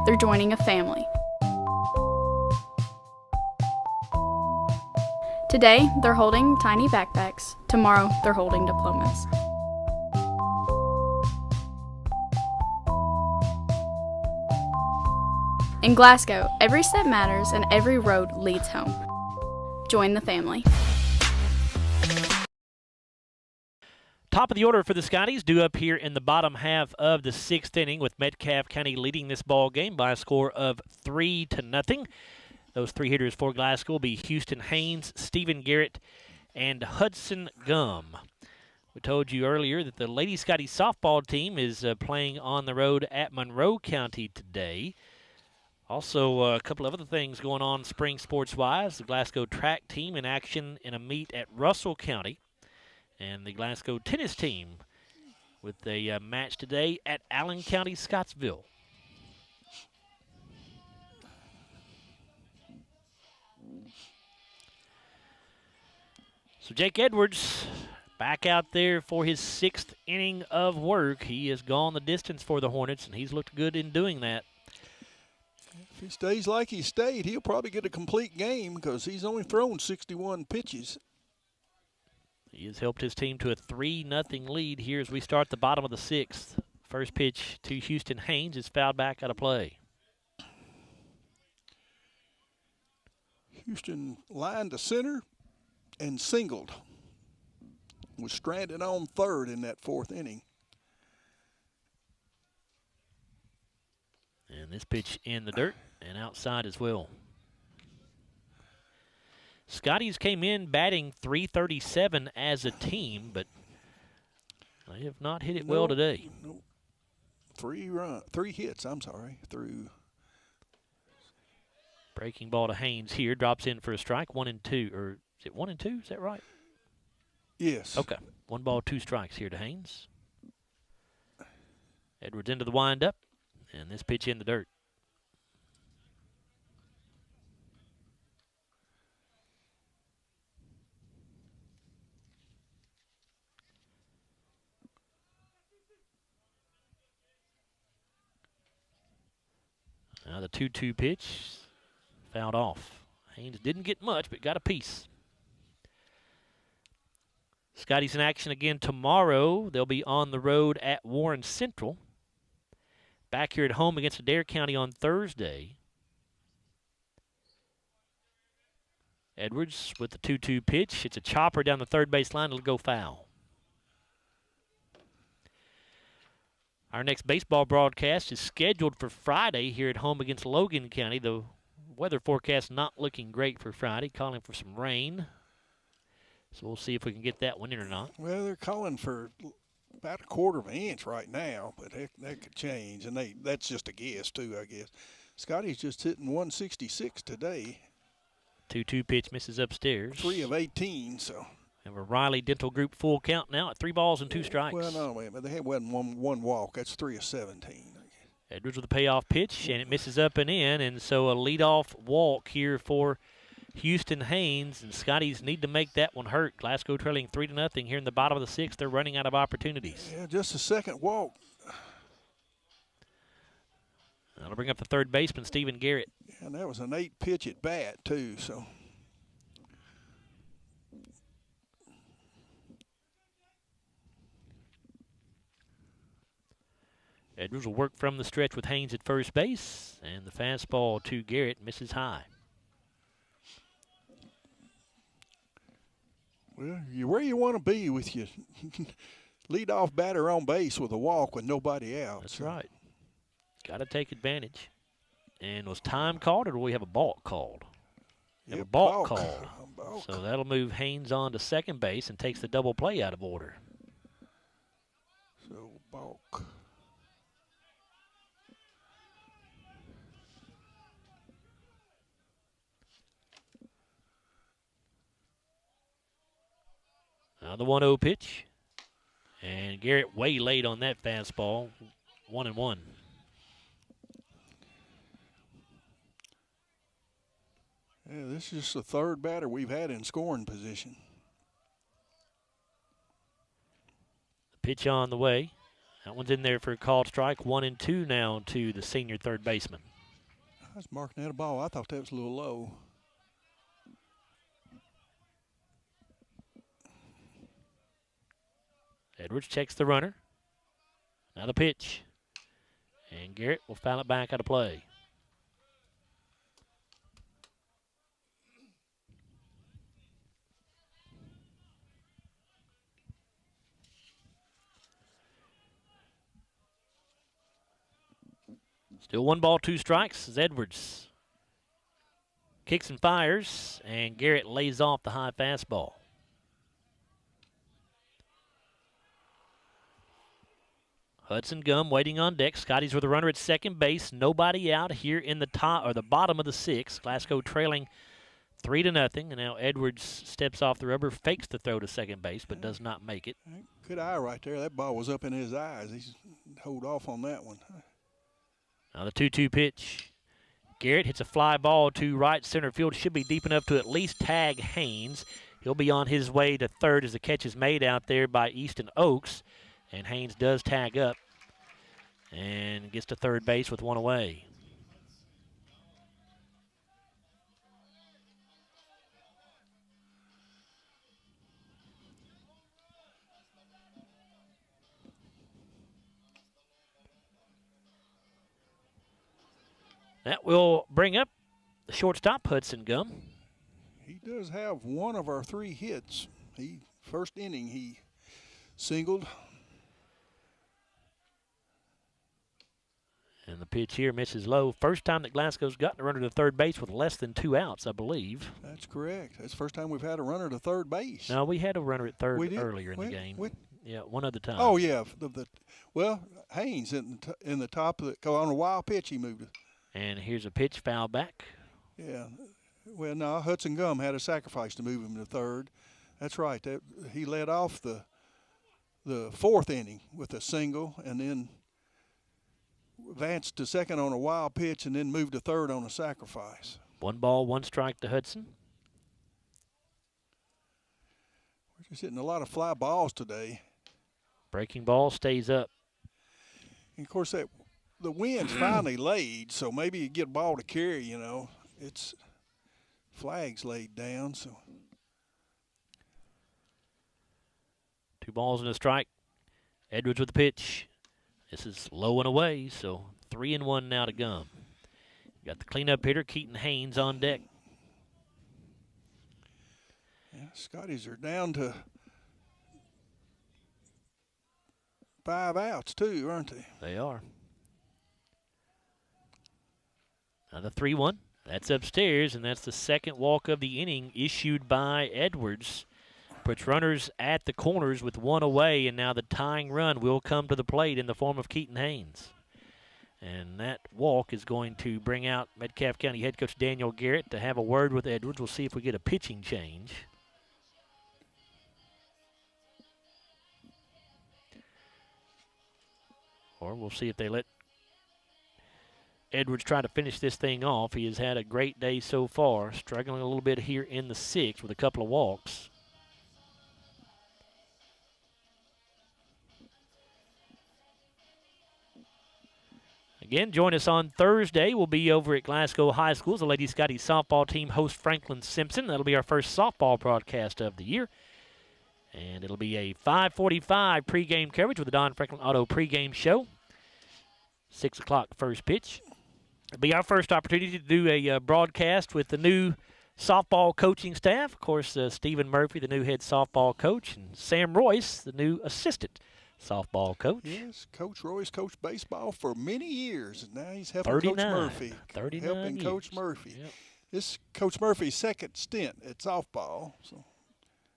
They're joining a family. Today, they're holding tiny backpacks. Tomorrow, they're holding diplomas. In Glasgow, every step matters and every road leads home. Join the family. Top of the order for the Scotties, due up here in the bottom half of the 6th inning, with Metcalfe County leading this ball game by a score of 3-0. Those 3 hitters for Glasgow will be Houston Haynes, Stephen Garrett, and Hudson Gum. We told you earlier that the Lady Scotties softball team is playing on the road at Monroe County today. Also, a couple of other things going on spring sports-wise. The Glasgow track team in action in a meet at Russell County. And the Glasgow tennis team with a match today at Allen County, Scottsville. So Jake Edwards back out there for his 6th inning of work. He has gone the distance for the Hornets, and he's looked good in doing that. If he stays like he stayed, he'll probably get a complete game because he's only thrown 61 pitches. He has helped his team to a 3-0 lead here as we start the bottom of the 6th. First pitch to Houston Haynes is fouled back out of play. Houston lined to center and singled. Was stranded on third in that 4th inning. And this pitch in the dirt and outside as well. Scotties came in batting .337 as a team, but they have not hit it well today. Nope. 3 hits, through. Breaking ball to Haynes here, drops in for a strike, 1-2, or is it 1-2? Is that right? Yes. Okay. 1 ball, 2 strikes here to Haynes. Edwards into the windup, and this pitch in the dirt. Now the 2-2 pitch, fouled off. Haynes didn't get much, but got a piece. Scotty's in action again tomorrow. They'll be on the road at Warren Central. Back here at home against Adair County on Thursday. Edwards with the 2-2 pitch. It's a chopper down the third base line. It'll go foul. Our next baseball broadcast is scheduled for Friday here at home against Logan County. The weather forecast not looking great for Friday, calling for some rain. So we'll see if we can get that one in or not. Well, they're calling for about a 1/4 inch right now, but that could change. And that's just a guess, too, I guess. Scotty's just hitting 166 today. 2-2 pitch misses upstairs. 3 of 18, so. And a Riley Dental Group full count now at 3 balls and 2 strikes. Well, no, wait a minute. They had one walk. That's 3 of 17. Edwards with a payoff pitch, and it misses up and in, and so a leadoff walk here for Houston Haynes, and Scotties need to make that one hurt. Glasgow trailing 3-0 here in the bottom of the 6th. They're running out of opportunities. Yeah, just a second walk. That'll bring up the third baseman, Stephen Garrett. Yeah, and that was an 8 pitch at bat, too, so. Edwards will work from the stretch with Haynes at first base, and the fastball to Garrett misses high. Well, you're where you want to be with your leadoff batter on base with a walk with nobody out. That's right. Got to take advantage. And was time called, or do we have a balk called? We have a balk called. So that'll move Haynes on to second base and takes the double play out of order. So balk. Now the 1-0 pitch. And Garrett way late on that fastball. 1-1. Yeah, this is just the third batter we've had in scoring position. The pitch on the way. That one's in there for a called strike. 1-2 now to the senior third baseman. I was marking that a ball. I thought that was a little low. Edwards checks the runner. Now the pitch. And Garrett will foul it back out of play. Still 1 ball, 2 strikes as Edwards kicks and fires, and Garrett lays off the high fastball. Hudson Gum waiting on deck. Scotty's with a runner at second base. Nobody out here in the top or the bottom of the 6th. Glasgow trailing 3-0, and now Edwards steps off the rubber, fakes the throw to second base, but does not make it. Good eye right there. That ball was up in his eyes. He's hold off on that one. Now the 2-2 pitch. Garrett hits a fly ball to right center field. Should be deep enough to at least tag Haynes. He'll be on his way to third as the catch is made out there by Easton Oaks. And Haynes does tag up and gets to third base with one away. That will bring up the shortstop, Hudson Gum. He does have one of our 3 hits. First inning, he singled. And the pitch here misses low. First time that Glasgow's gotten a runner to third base with less than 2 outs, I believe. That's correct. That's the first time we've had a runner to third base. No, we had a runner at third earlier in the game. Yeah, one other time. Oh, yeah. Well, Haynes in the top of on a wild pitch, he moved it. And here's a pitch, foul back. Yeah. Well, no, Hudson Gum had a sacrifice to move him to third. That's right. He led off the 4th inning with a single, and then advanced to second on a wild pitch, and then moved to third on a sacrifice. 1 ball, 1 strike to Hudson. We're just hitting a lot of fly balls today. Breaking ball stays up. And, of course, the wind's finally laid, so maybe you get a ball to carry, It's flags laid down, so. 2 balls and a strike. Edwards with the pitch. This is low and away, so 3-1 now to Gum. Got the cleanup hitter, Keaton Haynes, on deck. Yeah, Scotties are down to 5 outs, too, aren't they? They are. Now the 3-1. That's upstairs, and that's the second walk of the inning issued by Edwards. Puts runners at the corners with 1 away, and now the tying run will come to the plate in the form of Keaton Haynes. And that walk is going to bring out Metcalfe County head coach Daniel Garrett to have a word with Edwards. We'll see if we get a pitching change. Or we'll see if they let Edwards try to finish this thing off. He has had a great day so far, struggling a little bit here in the 6th with a couple of walks. Again, join us on Thursday. We'll be over at Glasgow High School. The Lady Scotty softball team hosts Franklin Simpson. That'll be our first softball broadcast of the year. And it'll be a 5:45 pregame coverage with the Don Franklin Auto pregame show. 6 o'clock first pitch. It'll be our first opportunity to do a broadcast with the new softball coaching staff. Of course, Stephen Murphy, the new head softball coach, and Sam Royce, the new assistant softball coach. Yes, Coach Royce coached baseball for many years, and now he's helping 39, Coach Murphy. 39 helping years. Coach Murphy. Yep. This is Coach Murphy's second stint at softball. So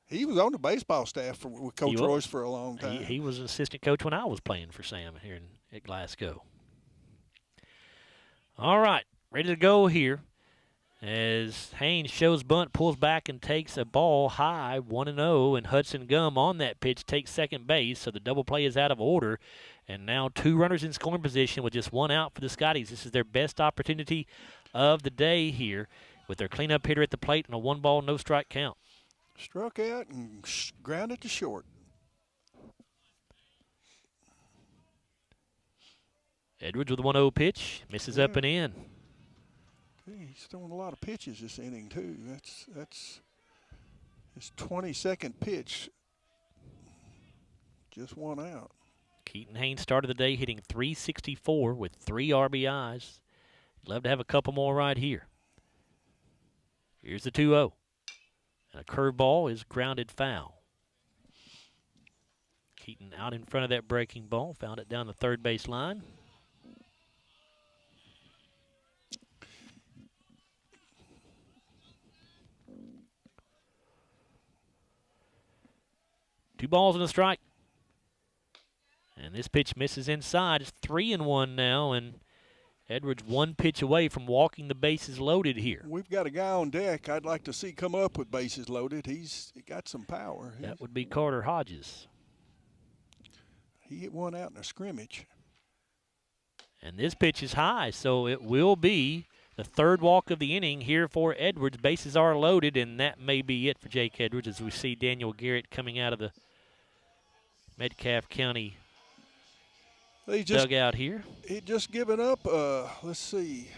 he was on the baseball staff with Coach Royce for a long time. He was an assistant coach when I was playing for Sam here at Glasgow. All right, ready to go here. As Haynes shows bunt, pulls back and takes a ball high, 1-0, and Hudson Gum on that pitch takes second base, so the double play is out of order. And now 2 runners in scoring position with just 1 out for the Scotties. This is their best opportunity of the day here with their cleanup hitter at the plate and a 1-ball, no-strike count. Struck out and grounded to short. Edwards with a 1-0 pitch, misses up and in. He's throwing a lot of pitches this inning, too. That's his 22nd pitch. Just 1 out. Keaton Haynes started the day hitting .364 with 3 RBIs. Love to have a couple more right here. Here's the 2-0. And a curveball is grounded foul. Keaton out in front of that breaking ball, found it down the third base line. Two balls and a strike. And this pitch misses inside. It's 3-1 now, and Edwards one pitch away from walking the bases loaded here. We've got a guy on deck I'd like to see come up with bases loaded. He's got some power. That would be Carter Hodges. He hit one out in a scrimmage. And this pitch is high, so it will be the third walk of the inning here for Edwards. Bases are loaded, and that may be it for Jake Edwards as we see Daniel Garrett coming out of the Metcalfe County dugout here. He just given up, let's see,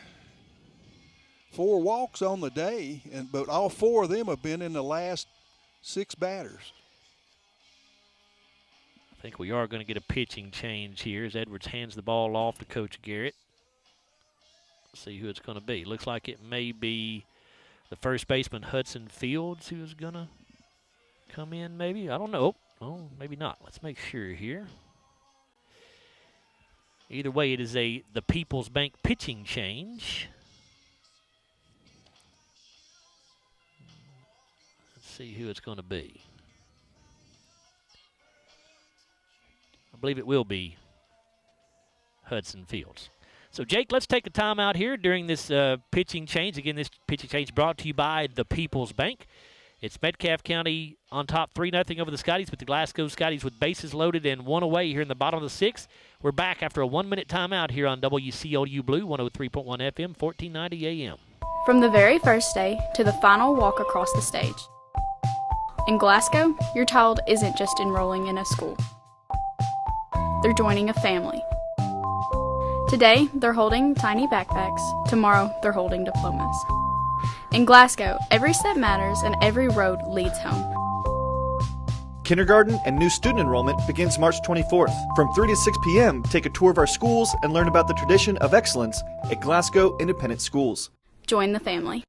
4 walks on the day, but all 4 of them have been in the last 6 batters. I think we are going to get a pitching change here as Edwards hands the ball off to Coach Garrett. Let's see who it's going to be. Looks like it may be the first baseman Hudson Fields who is going to come in maybe. I don't know. Oh, maybe not. Let's make sure here. Either way, it is the People's Bank pitching change. Let's see who it's going to be. I believe it will be Hudson Fields. So, Jake, let's take a timeout here during this pitching change. Again, this pitching change brought to you by the People's Bank. It's Metcalfe County on top 3-0 over the Scotties, with the Glasgow Scotties with bases loaded and 1 away here in the bottom of the 6th. We're back after a 1-minute timeout here on WCLU Blue, 103.1 FM, 1490 AM. From the very first day to the final walk across the stage. In Glasgow, your child isn't just enrolling in a school. They're joining a family. Today, they're holding tiny backpacks. Tomorrow, they're holding diplomas. In Glasgow, every step matters and every road leads home. Kindergarten and new student enrollment begins March 24th. From 3 to 6 p.m., take a tour of our schools and learn about the tradition of excellence at Glasgow Independent Schools. Join the family.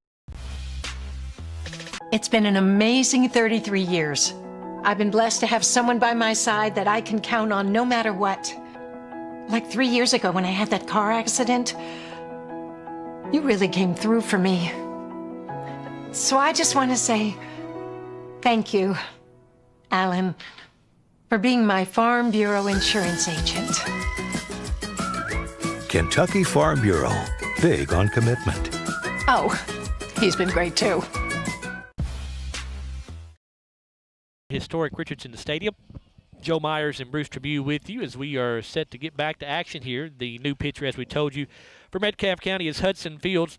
It's been an amazing 33 years. I've been blessed to have someone by my side that I can count on no matter what. Like 3 years ago when I had that car accident, you really came through for me. So I just want to say thank you, Alan, for being my Farm Bureau insurance agent. Kentucky Farm Bureau, big on commitment. Oh, he's been great too. Historic Richardson Stadium. Joe Myers and Bruce Tribune with you as we are set to get back to action here. The new pitcher, as we told you, for Metcalfe County is Hudson Fields,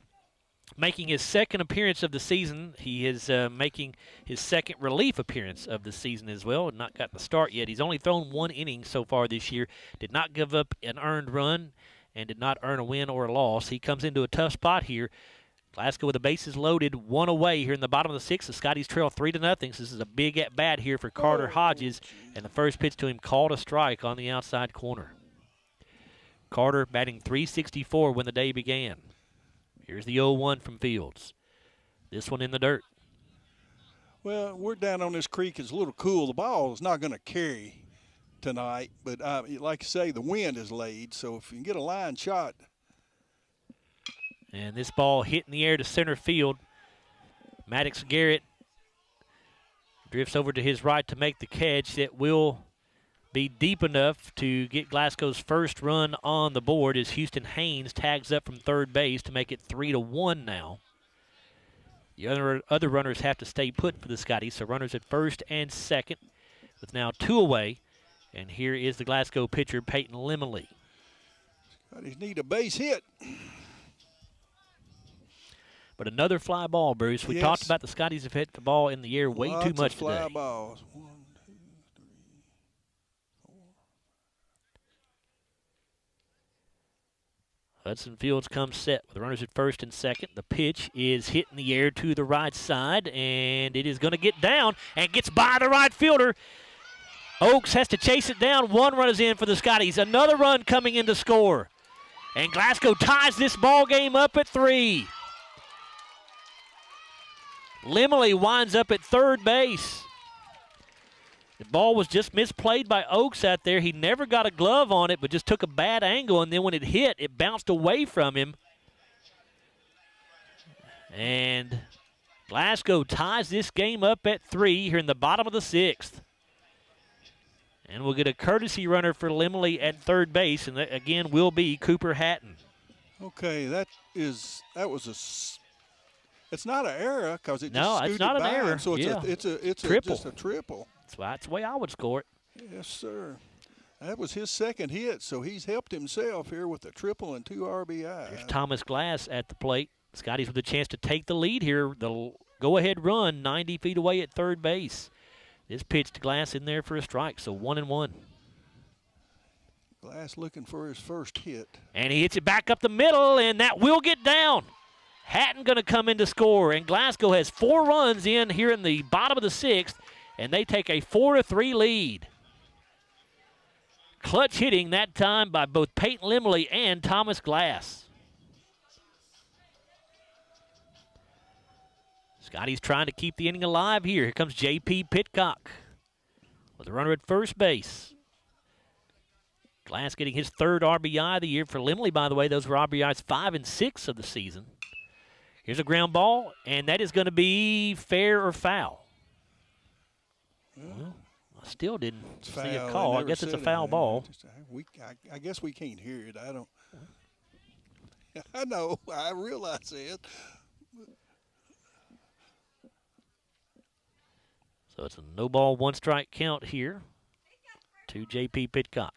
making his second appearance of the season. He is making his second relief appearance of the season as well. Not gotten a start yet. He's only thrown 1 inning so far this year. Did not give up an earned run and did not earn a win or a loss. He comes into a tough spot here. Glasgow with the bases loaded, 1 away here in the bottom of the 6th. The Scotties trail 3-0. So this is a big at-bat here for Carter Hodges. And the first pitch to him called a strike on the outside corner. Carter batting .364 when the day began. Here's the 0-1 from Fields. This one in the dirt. Well, we're down on this creek. It's a little cool. The ball is not going to carry tonight. But like I say, the wind is laid. So if you can get a line shot. And this ball hit in the air to center field. Maddox Garrett drifts over to his right to make the catch. That will be deep enough to get Glasgow's first run on the board as Houston Haynes tags up from third base to make it 3-1 now. The other runners have to stay put for the Scotties, so runners at first and second with now 2 away. And here is the Glasgow pitcher, Peyton Limley. Scotties need a base hit. But another fly ball, Bruce. We talked about the Scotties have hit the ball in the air way too much fly today. Balls. 1, 2, 3, 4. Hudson Fields comes set with runners at first and second. The pitch is hit in the air to the right side, and it is going to get down and gets by the right fielder. Oaks has to chase it down. 1 run is in for the Scotties. Another run coming in to score. And Glasgow ties this ball game up at 3. Limley winds up at third base. The ball was just misplayed by Oaks out there. He never got a glove on it, but just took a bad angle, and then when it hit, it bounced away from him. And Glasgow ties this game up at 3 here in the bottom of the 6th. And we'll get a courtesy runner for Limley at third base, and that, again, will be Cooper Hatton. Okay, that was it's not an error because it just No, scooted it's not an by error. him, so Yeah. it's Triple. just a triple. That's the way I would score it. Yes, sir. That was his second hit, so he's helped himself here with a triple and 2 RBI. There's Thomas Glass at the plate. Scotty's with a chance to take the lead here. The go-ahead run 90 feet away at third base. This pitch to Glass in there for a strike, so 1-1. Glass looking for his first hit. And he hits it back up the middle, and that will get down. Hatton going to come in to score, and Glasgow has 4 runs in here in the bottom of the 6th, and they take a 4-3 lead. Clutch hitting that time by both Peyton Limley and Thomas Glass. Scotty's trying to keep the inning alive here. Here comes J.P. Pitcock with a runner at first base. Glass getting his 3rd RBI of the year. For Limley, by the way, those were RBIs 5 and 6 of the season. Here's a ground ball, and that is going to be fair or foul. Well, I still didn't see a call. I guess it's a foul ball. I guess we can't hear it. I don't. I know. I realize it. So it's a no ball, 1 strike count here to J.P. Pitcock.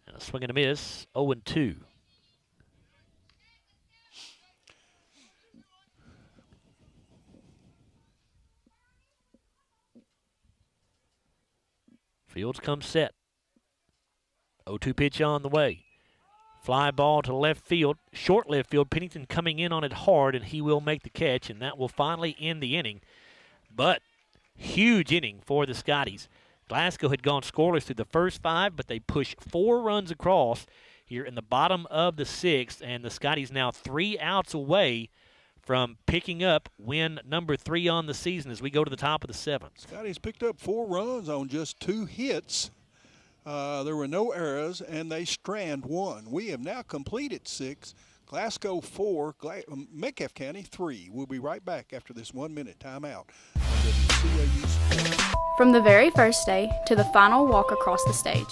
And a swing and a miss, 0-2. Fields comes set. 0-2 pitch on the way. Fly ball to left field, short left field. Pennington coming in on it hard, and he will make the catch, and that will finally end the inning. But huge inning for the Scotties. Glasgow had gone scoreless through the first 5, but they pushed 4 runs across here in the bottom of the 6th, and the Scotties now 3 outs away from picking up win number 3 on the season as we go to the top of the 7th. Scotty's picked up 4 runs on just 2 hits. There were no errors, and they strand 1. We have now completed 6. Glasgow 4, Metcalfe County 3. We'll be right back after this 1-minute timeout on WCAU Sports. From the very first day to the final walk across the stage.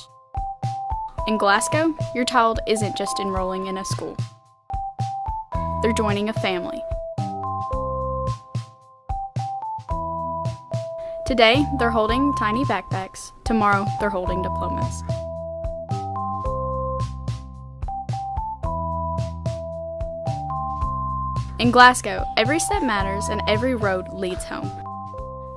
In Glasgow, your child isn't just enrolling in a school. They're joining a family. Today, they're holding tiny backpacks. Tomorrow, they're holding diplomas. In Glasgow, every step matters and every road leads home.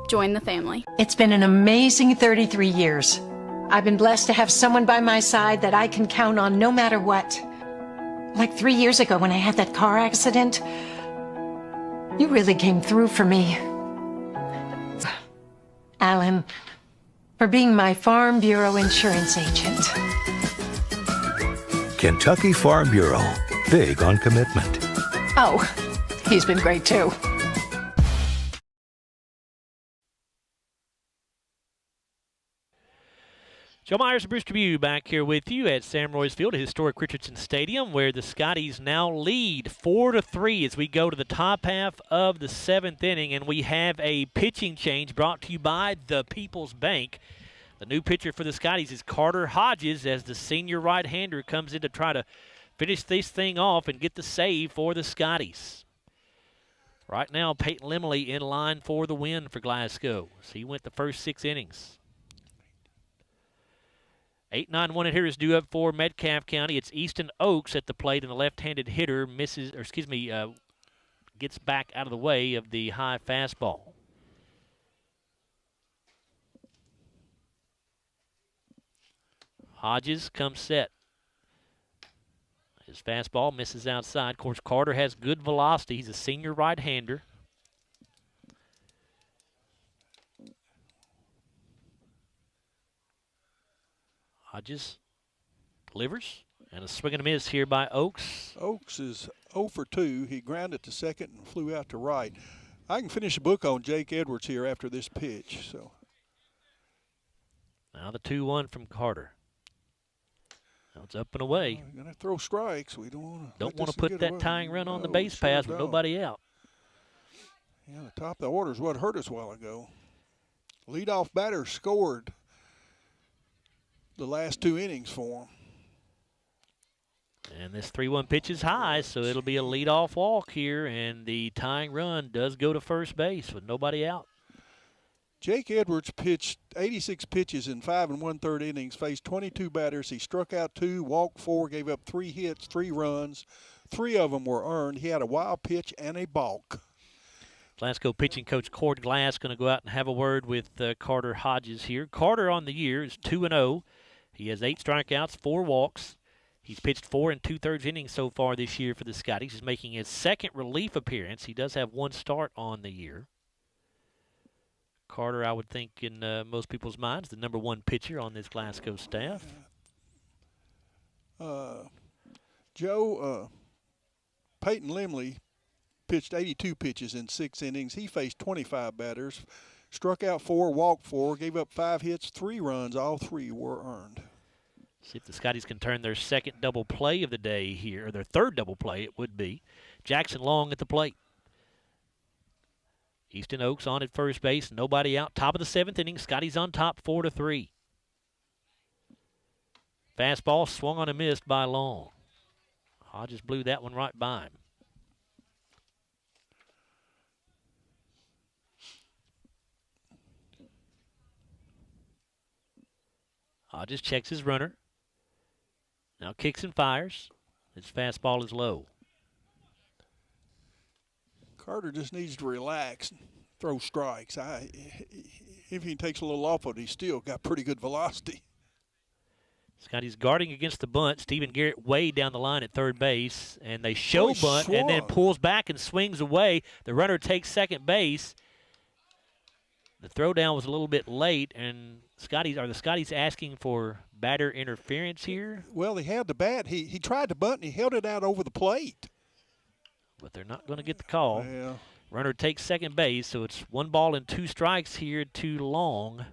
Join the family. It's been an amazing 33 years. I've been blessed to have someone by my side that I can count on no matter what. Like 3 years ago when I had that car accident, you really came through for me. Alan, for being my Farm Bureau insurance agent. Kentucky Farm Bureau, big on commitment. Oh, he's been great too. Joe Myers and Bruce Tribune back here with you at Sam Roy's Field, historic Richardson Stadium, where the Scotties now lead 4-3 as we go to the top half of the 7th inning, and we have a pitching change brought to you by the People's Bank. The new pitcher for the Scotties is Carter Hodges, as the senior right-hander comes in to try to finish this thing off and get the save for the Scotties. Right now, Peyton Limley in line for the win for Glasgow. So he went the first 6 innings. 8-9-1 hitter is due up for Metcalfe County. It's Easton Oaks at the plate, and the left-handed hitter gets back out of the way of the high fastball. Hodges comes set. His fastball misses outside. Of course, Carter has good velocity. He's a senior right-hander. Hodges delivers, and a swing and a miss here by Oaks. Oaks is 0 for 2. He grounded to second and flew out to right. I can finish a book on Jake Edwards here after this pitch. So now the 2-1 from Carter. Now it's up and away. We're going to throw strikes. We don't want to put that tying run on the base pass with nobody out. Yeah, the top of the order is what hurt us a while ago. Leadoff batter scored the last 2 innings for him. And this 3-1 pitch is high, so it'll be a leadoff walk here, and the tying run does go to first base with nobody out. Jake Edwards pitched 86 pitches in 5 1/3 innings, faced 22 batters. He struck out 2, walked 4, gave up 3 hits, 3 runs. 3 of them were earned. He had a wild pitch and a balk. Glasgow pitching coach Cord Glass going to go out and have a word with Carter Hodges here. Carter on the year is 2-0. He has 8 strikeouts, 4 walks. He's pitched 4 2/3 innings so far this year for the Scotties. He's making his second relief appearance. He does have 1 start on the year. Carter, I would think, in most people's minds, the number 1 pitcher on this Glasgow staff. Joe, Peyton Limley pitched 82 pitches in 6 innings. He faced 25 batters, struck out 4, walked 4, gave up 5 hits, 3 runs. All 3 were earned. See if the Scotties can turn their second double play of the day here, or their third double play it would be. Jackson Long at the plate. Easton Oaks on at first base, nobody out. Top of the 7th inning, Scotties on top 4-3. Fastball swung on and missed by Long. Hodges blew that one right by him. Hodges checks his runner. Now kicks and fires. His fastball is low. Carter just needs to relax and throw strikes. If he takes a little off of it, he's still got pretty good velocity. Scotty's guarding against the bunt. Stephen Garrett way down the line at third base, and they show bunt and then pulls back and swings away. The runner takes second base. The throwdown was a little bit late, and the Scotties asking for batter interference here? Well, he had the bat. He tried to bunt, and he held it out over the plate. But they're not going to get the call. Yeah. Runner takes second base, so it's 1 ball and 2 strikes here to Long.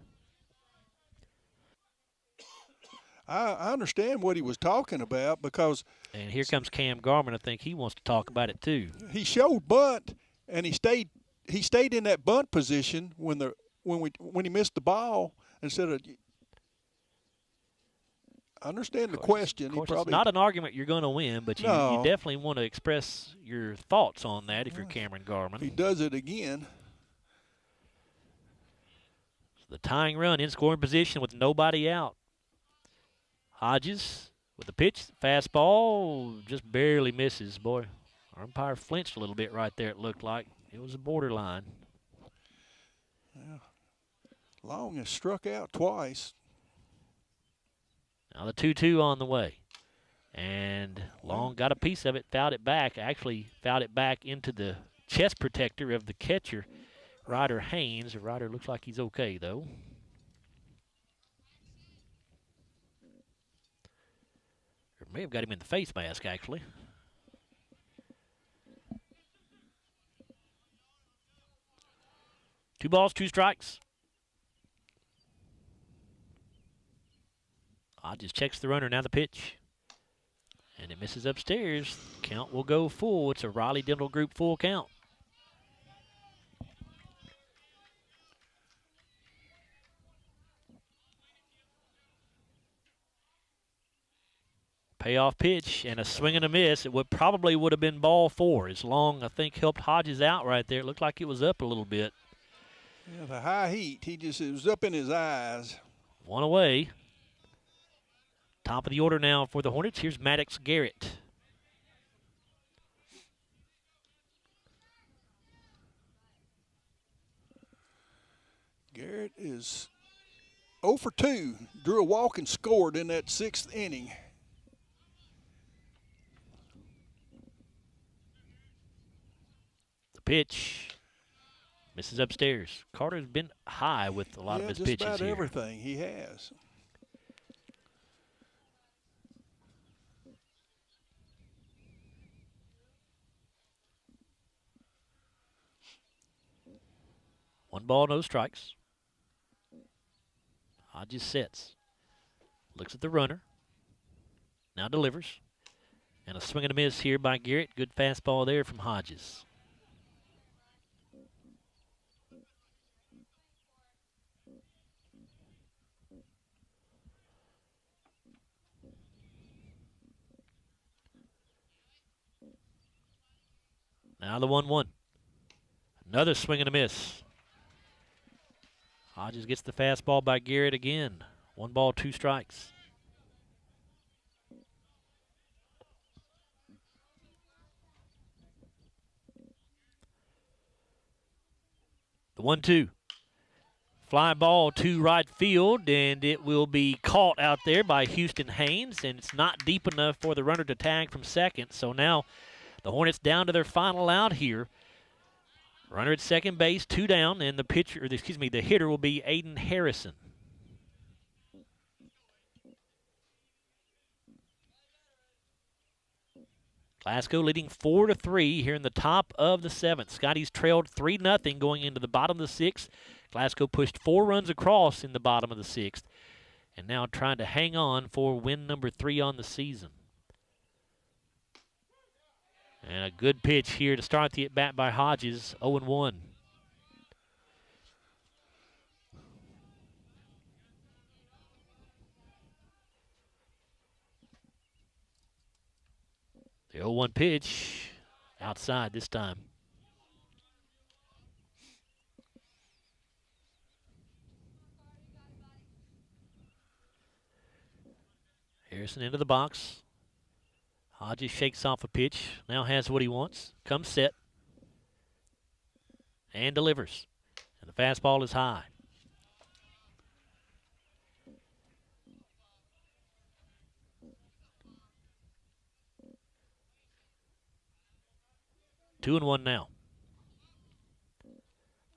I understand what he was talking about because. And here comes Cam Garman. I think he wants to talk about it too. He showed bunt, and he stayed in that bunt position when he missed the ball instead of. I understand the question. It's not an argument you're going to win, but you definitely want to express your thoughts on that if you're Cameron Garman. He does it again. So the tying run in scoring position with nobody out. Hodges with the pitch, fastball, just barely misses. Boy, our umpire flinched a little bit right there, it looked like. It was a borderline. Yeah. Long has struck out twice. Now the 2-2 on the way. And Long got a piece of it, fouled it back. Actually fouled it back into the chest protector of the catcher, Ryder Haynes. The Ryder looks like he's okay, though. Or may have got him in the face mask, actually. Two balls, 2 strikes. Hodges checks the runner, now the pitch. And it misses upstairs. Count will go full. It's a Riley Dental Group full count. Payoff pitch and a swing and a miss. It probably would have been ball 4. As Long, I think, helped Hodges out right there. It looked like it was up a little bit. Yeah, the high heat, it was up in his eyes. 1 away. Top of the order now for the Hornets. Here's Maddox Garrett. Garrett is 0 for 2. Drew a walk and scored in that 6th inning. The pitch misses upstairs. Carter's been high with a lot of his pitches here. Just about everything he has. One ball, no strikes. Hodges sits. Looks at the runner. Now delivers. And a swing and a miss here by Garrett. Good fastball there from Hodges. Now the 1-1. Another swing and a miss. Hodges gets the fastball by Garrett again. 1 ball, 2 strikes. The 1-2. Fly ball to right field, and it will be caught out there by Houston Haynes, and it's not deep enough for the runner to tag from second. So now the Hornets down to their final out here. Runner at second base, 2 down, and the hitter will be Aiden Harrison. Glasgow leading 4-3 here in the top of the 7th. Scotty's trailed 3-0 going into the bottom of the 6th. Glasgow pushed 4 runs across in the bottom of the 6th, and now trying to hang on for win number 3 on the season. And a good pitch here to start the at-bat by Hodges, 0-1. The 0-1 pitch, outside this time. Harrison into the box. Hodges shakes off a pitch, now has what he wants, comes set, and delivers. And the fastball is high. Two and one now.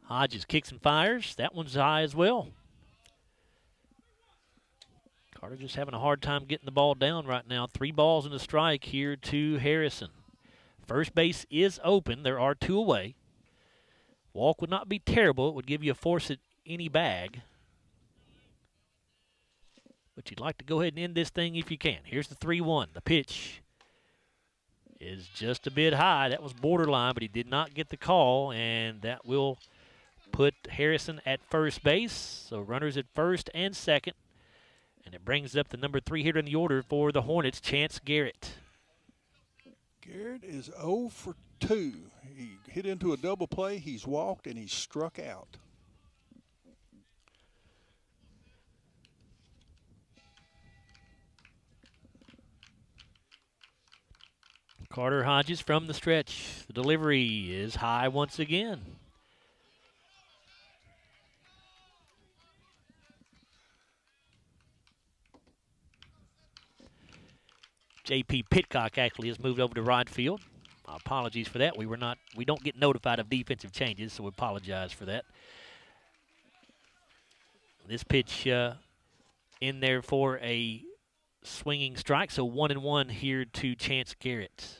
Hodges kicks and fires. That one's high as well. Carter just having a hard time getting the ball down right now. 3 balls and a strike here to Harrison. First base is open. There are 2 away. Walk would not be terrible. It would give you a force at any bag. But you'd like to go ahead and end this thing if you can. Here's the 3-1. The pitch is just a bit high. That was borderline, but he did not get the call, and that will put Harrison at first base. So runners at first and second. And it brings up the number 3 hitter in the order for the Hornets, Chance Garrett. Garrett is 0 for 2. He hit into a double play, he's walked, and he's struck out. Carter Hodges from the stretch. The delivery is high once again. J.P. Pitcock actually has moved over to right field. Apologies for that. We don't get notified of defensive changes, so we apologize for that. This pitch in there for a swinging strike, so 1-1 here to Chance Garrett.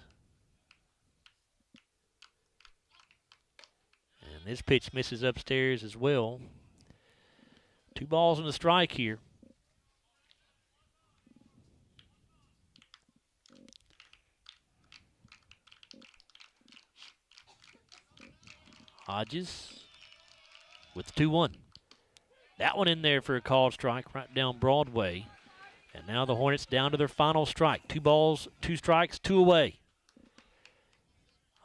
And this pitch misses upstairs as well. 2 balls and a strike here. Hodges with 2-1. That one in there for a called strike right down Broadway. And now the Hornets down to their final strike. 2 balls, 2 strikes, 2 away.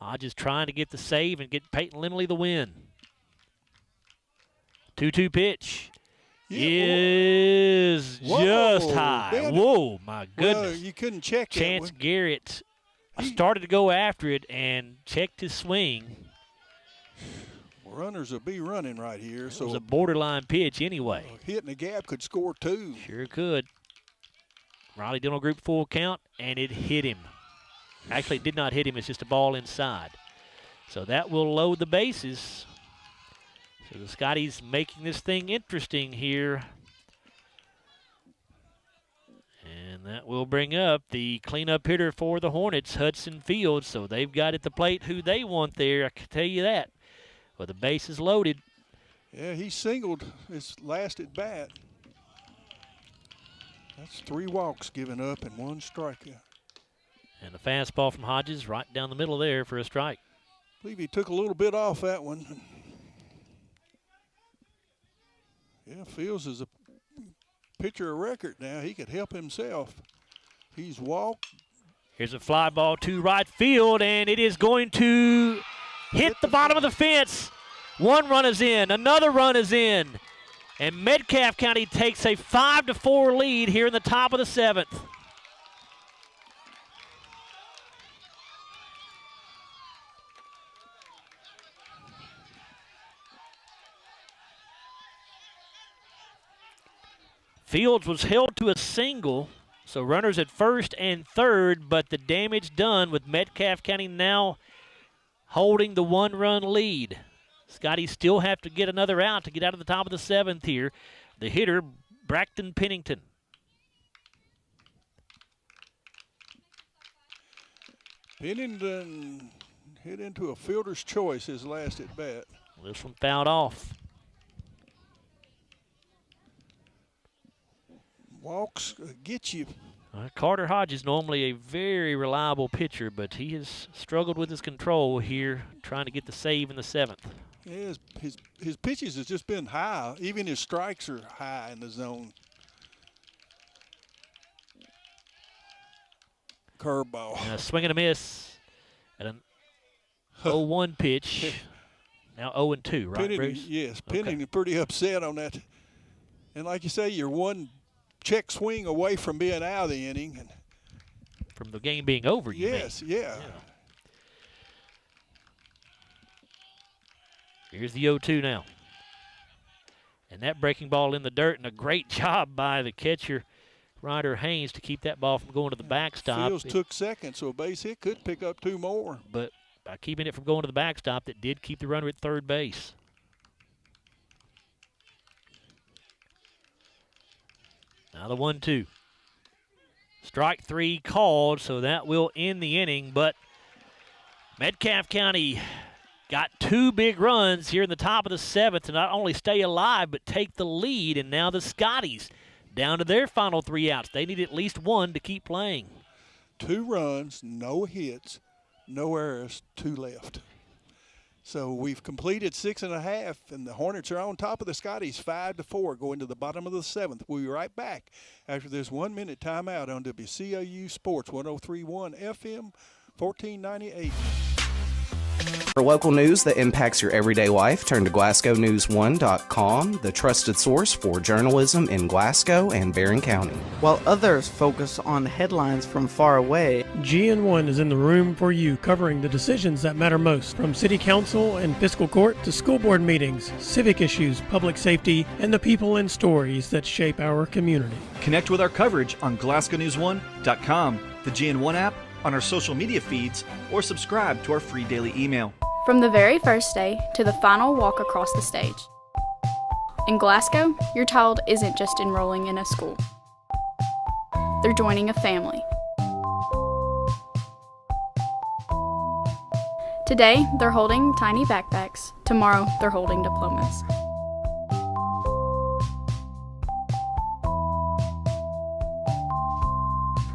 Hodges trying to get the save and get Peyton Limley the win. 2-2 pitch is just high. Whoa, my goodness. Well, you couldn't check it. Chance Garrett started to go after it and checked his swing. Runners will be running right here. So it was a borderline pitch anyway. Hitting the gap could score 2. Sure could. Raleigh Dental Group full count, and it hit him. Actually, it did not hit him. It's just a ball inside. So that will load the bases. So the Scotties making this thing interesting here. And that will bring up the cleanup hitter for the Hornets, Hudson Fields. So they've got at the plate who they want there, I can tell you that. Well, the base is loaded. Yeah, he singled his last at bat. That's 3 walks given up and 1 strikeout. And the fastball from Hodges right down the middle there for a strike. I believe he took a little bit off that one. Yeah, Fields is a pitcher of record now. He could help himself. He's walked, Here's a fly ball to right field, and it is going to hit the bottom of the fence. One run is in, another run is in, and Metcalfe County takes a 5-4 lead here in the top of the 7th. Fields was held to a single, so runners at first and third, but the damage done with Metcalfe County now holding the one-run lead. Scotty still have to get another out to get out of the top of the 7th here. The hitter, Braxton Pennington. Pennington hit into a fielder's choice his last at bat. This one fouled off. Walks get you. Carter Hodge is normally a very reliable pitcher, but he has struggled with his control here, trying to get the save in the 7th. Yeah, his pitches has just been high. Even his strikes are high in the zone. Curveball. Swing and a miss at an 0-1 pitch. Now 0-2, right, Pennington, Bruce? yes, Pennington pretty upset on that. And like you say, you're one check swing away from being out of the inning. And from the game being over, you mean? Yeah. Here's the 0-2 now. And that breaking ball in the dirt, and a great job by the catcher, Ryder Haynes, to keep that ball from going to the backstop. Fields took second, so a base hit could pick up 2 more. But by keeping it from going to the backstop, that did keep the runner at third base. Now the 1-2. Strike 3 called, so that will end the inning. But Metcalfe County got 2 big runs here in the top of the 7th to not only stay alive, but take the lead. And now the Scotties down to their final 3 outs. They need at least 1 to keep playing. 2 runs, no hits, no errors, 2 left. So we've completed 6.5, and the Hornets are on top of the Scotties 5-4 going to the bottom of the 7th. We'll be right back after this 1-minute timeout on WCOU Sports 103.1 FM 1498. For local news that impacts your everyday life, turn to GlasgowNews1.com, the trusted source for journalism in Glasgow and Barron County. While others focus on headlines from far away, GN1 is in the room for you, covering the decisions that matter most, from city council and fiscal court to school board meetings, civic issues, public safety, and the people and stories that shape our community. Connect with our coverage on GlasgowNews1.com, the GN1 app, on our social media feeds, or subscribe to our free daily email. From the very first day to the final walk across the stage. In Glasgow, your child isn't just enrolling in a school. They're joining a family. Today, they're holding tiny backpacks. Tomorrow, they're holding diplomas.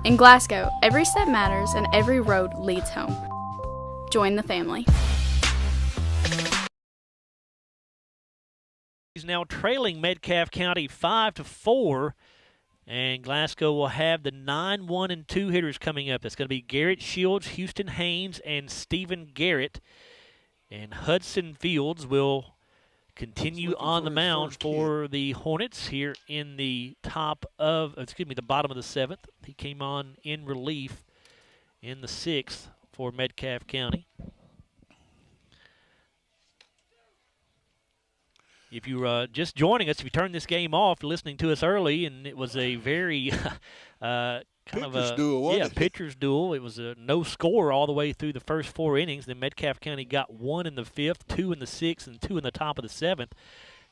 In Glasgow, every step matters and every road leads home. Join the family. He's now trailing Metcalfe County 5-4, and Glasgow will have the 9, 1, and 2 hitters coming up. That's going to be Garrett Shields, Houston Haynes, and Stephen Garrett. And Hudson Fields will continue on the mound for the Hornets here in the bottom of the 7th. He came on in relief in the 6th for Metcalfe County. If you're just joining us, if you turned this game off, listening to us early, and it was a very pitcher's duel. It was a no score all the way through the first 4 innings. Then Metcalfe County got 1 in the 5th, 2 in the 6th, and 2 in the top of the 7th.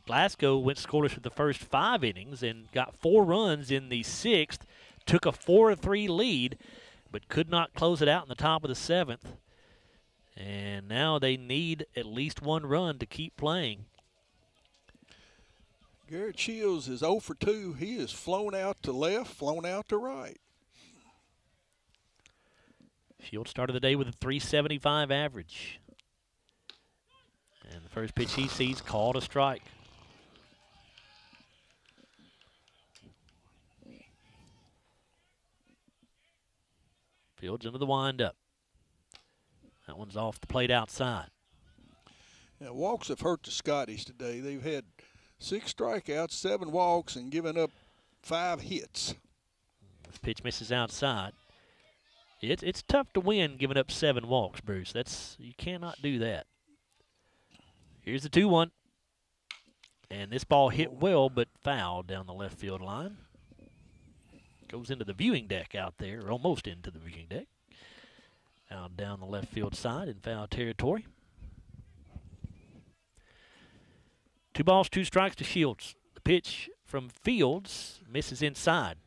Glasgow went scoreless for the first 5 innings and got 4 runs in the 6th, took a 4-3 lead, but could not close it out in the top of the 7th. And now they need at least 1 run to keep playing. Garrett Shields is 0 for 2. He is flown out to left, flown out to right. Shields started the day with a 375 average. And the first pitch he sees called a strike. Fields into the windup. That one's off the plate outside. Now, walks have hurt the Scotties today. They've had 6 strikeouts, 7 walks, and given up 5 hits. This pitch misses outside. It's tough to win giving up 7 walks, Bruce. You cannot do that. Here's the 2-1. And this ball hit well, but fouled down the left field line. Goes into the viewing deck out there, or almost into the viewing deck. Out down the left field side in foul territory. 2 balls, 2 strikes to Shields. The pitch from Fields misses inside.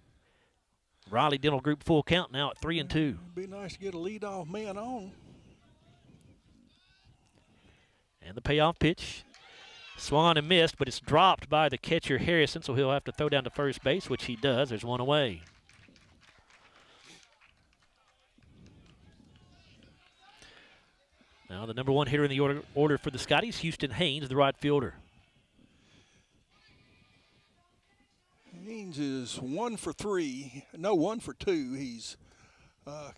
Riley Dental Group full count now at 3-2. It'd be nice to get a leadoff man on. And the payoff pitch. Swung on and missed, but it's dropped by the catcher Harrison, so he'll have to throw down to first base, which he does. There's one away. Now the number 1 hitter in the order for the Scotties, Houston Haynes, the right fielder. Haynes is 1 for 3. No, 1 for 2. He's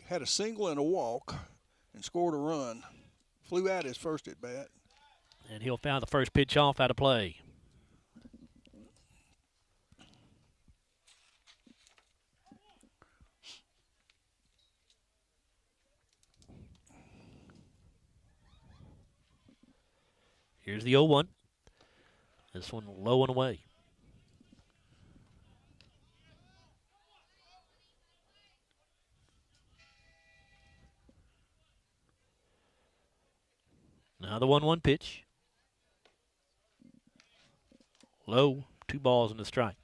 had a single and a walk and scored a run. Flew out his first at bat. And he'll foul the first pitch off out of play. Here's the 0-1. This one low and away. Now the 1-1 pitch. Low, 2 balls and a strike.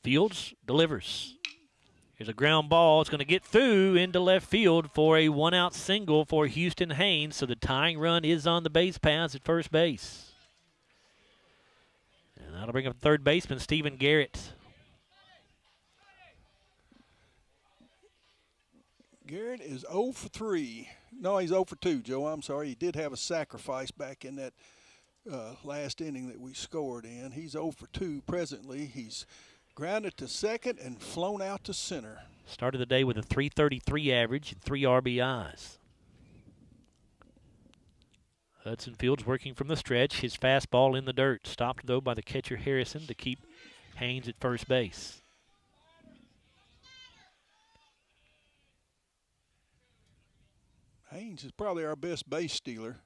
Fields delivers. Here's a ground ball. It's going to get through into left field for a 1-out single for Houston Haynes. So the tying run is on the base paths at first base. And that'll bring up third baseman Stephen Garrett. Garrett is 0 for 3. No, he's 0 for 2, Joe. I'm sorry. He did have a sacrifice back in that last inning that we scored in. He's 0 for 2 presently. He's grounded to second and flown out to center. Started the day with a .333 average and 3 RBIs. Hudson Fields working from the stretch. His fastball in the dirt. Stopped, though, by the catcher Harrison to keep Haynes at first base. Haynes is probably our best base stealer.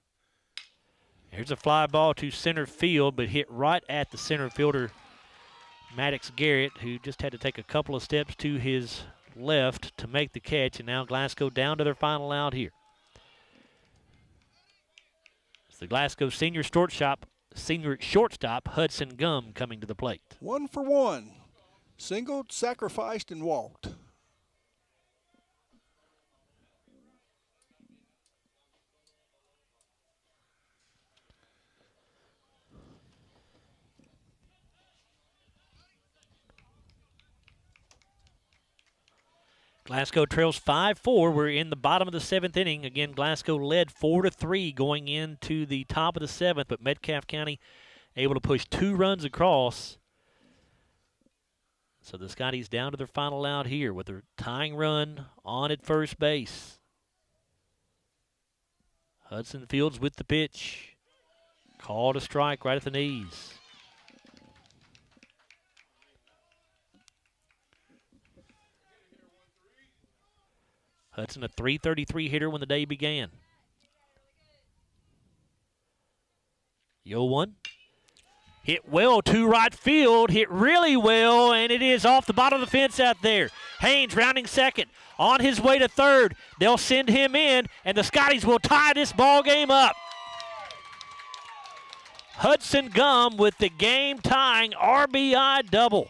Here's a fly ball to center field, but hit right at the center fielder, Maddox Garrett, who just had to take a couple of steps to his left to make the catch, and now Glasgow down to their final out here. It's the Glasgow senior shortstop Hudson Gum coming to the plate. 1 for 1. Singled, sacrificed, and walked. Glasgow trails 5-4. We're in the bottom of the 7th inning. Again, Glasgow led 4-3 going into the top of the 7th, but Metcalfe County able to push 2 runs across. So the Scotties down to their final out here with their tying run on at first base. Hudson Fields with the pitch. Called a strike right at the knees. Hudson, a .333 hitter when the day began. Yo 1. Hit well to right field. Hit really well, and it is off the bottom of the fence out there. Haynes rounding second. On his way to third. They'll send him in, and the Scotties will tie this ball game up. Hudson Gum with the game-tying RBI double.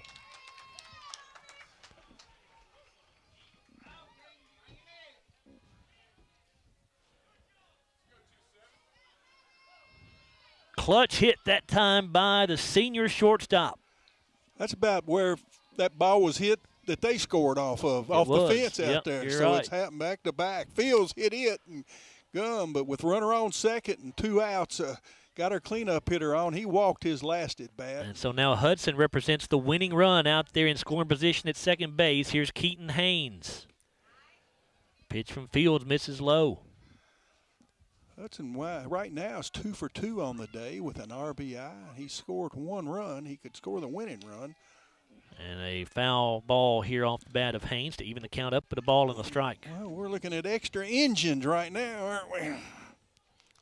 Clutch hit that time by the senior shortstop. That's about where that ball was hit that they scored off of, the fence out there. So right. It's happened back to back. Fields hit it and Gum, but with runner on second and 2 outs, got our cleanup hitter on. He walked his last at bat. And so now Hudson represents the winning run out there in scoring position at second base. Here's Keaton Haynes. Pitch from Fields misses low. Hudson right now is 2 for 2 on the day with an RBI. He scored 1 run. He could score the winning run. And a foul ball here off the bat of Haynes to even the count up, but a ball and a strike. Well, we're looking at extra engines right now, aren't we?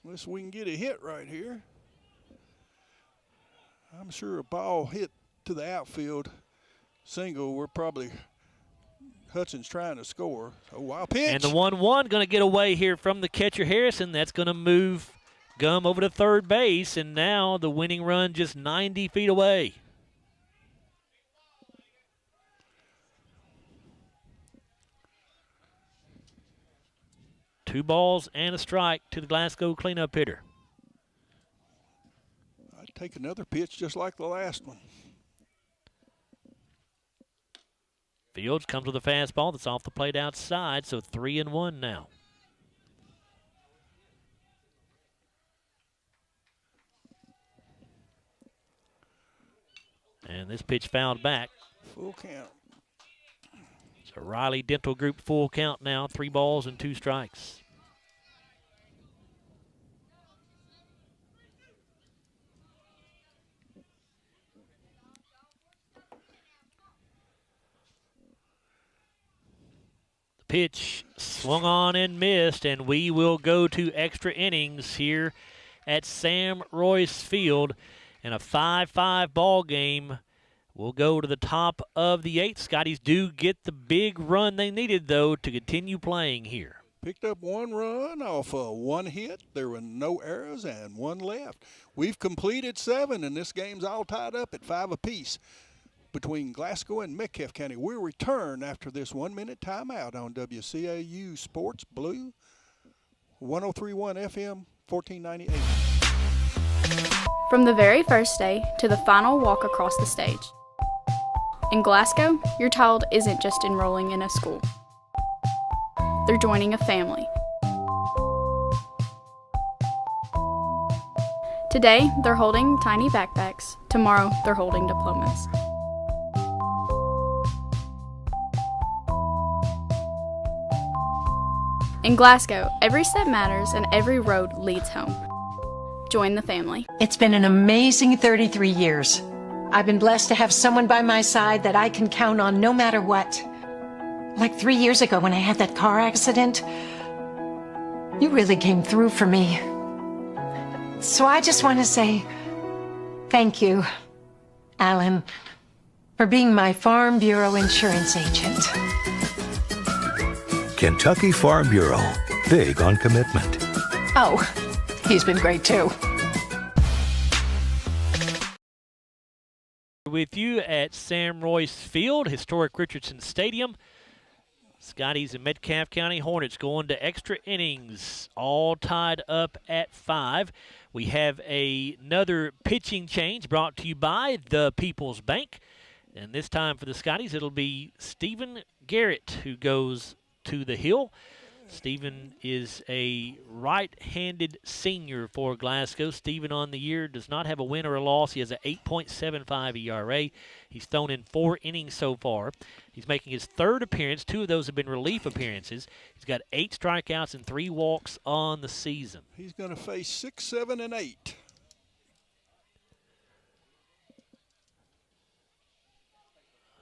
Unless we can get a hit right here. I'm sure a ball hit to the outfield single. We're probably Hudson's trying to score. A wild pitch. And the 1-1 going to get away here from the catcher Harrison. That's going to move Gum over to third base, and now the winning run just 90 feet away. Two balls and a strike to the Glasgow cleanup hitter. I'd take another pitch just like the last one. Fields comes with a fastball that's off the plate outside, so 3-1 now. And this pitch fouled back. Full count. So Riley Dental Group full count now, 3 balls and 2 strikes. Pitch swung on and missed, and we will go to extra innings here at Sam Royce Field. And a 5-5 ball game will go to the top of the 8th. Scotties do get the big run they needed, though, to continue playing here. Picked up 1 run off of 1 hit. There were no errors and 1 left. We've completed 7, and this game's all tied up at 5 apiece between Glasgow and Metcalfe County. We'll return after this 1-minute timeout on WCAU Sports Blue, 103.1 FM, 1498. From the very first day to the final walk across the stage. In Glasgow, your child isn't just enrolling in a school. They're joining a family. Today, they're holding tiny backpacks. Tomorrow, they're holding diplomas. In Glasgow, every step matters and every road leads home. Join the family. It's been an amazing 33 years. I've been blessed to have someone by my side that I can count on no matter what. Like 3 years ago when I had that car accident, you really came through for me. So I just want to say thank you, Alan, for being my Farm Bureau insurance agent. Kentucky Farm Bureau, big on commitment. Oh, he's been great too. With you at Sam Royce Field, historic Richardson Stadium. Scotties and Metcalfe County Hornets going to extra innings, all tied up at 5. We have another pitching change brought to you by the People's Bank. And this time for the Scotties, it'll be Stephen Garrett who goes to the hill. Stephen is a right-handed senior for Glasgow. Stephen on the year does not have a win or a loss. He has an 8.75 ERA. He's thrown in 4 innings so far. He's making his 3rd appearance. 2 of those have been relief appearances. He's got 8 strikeouts and 3 walks on the season. He's going to face 6, 7, and 8.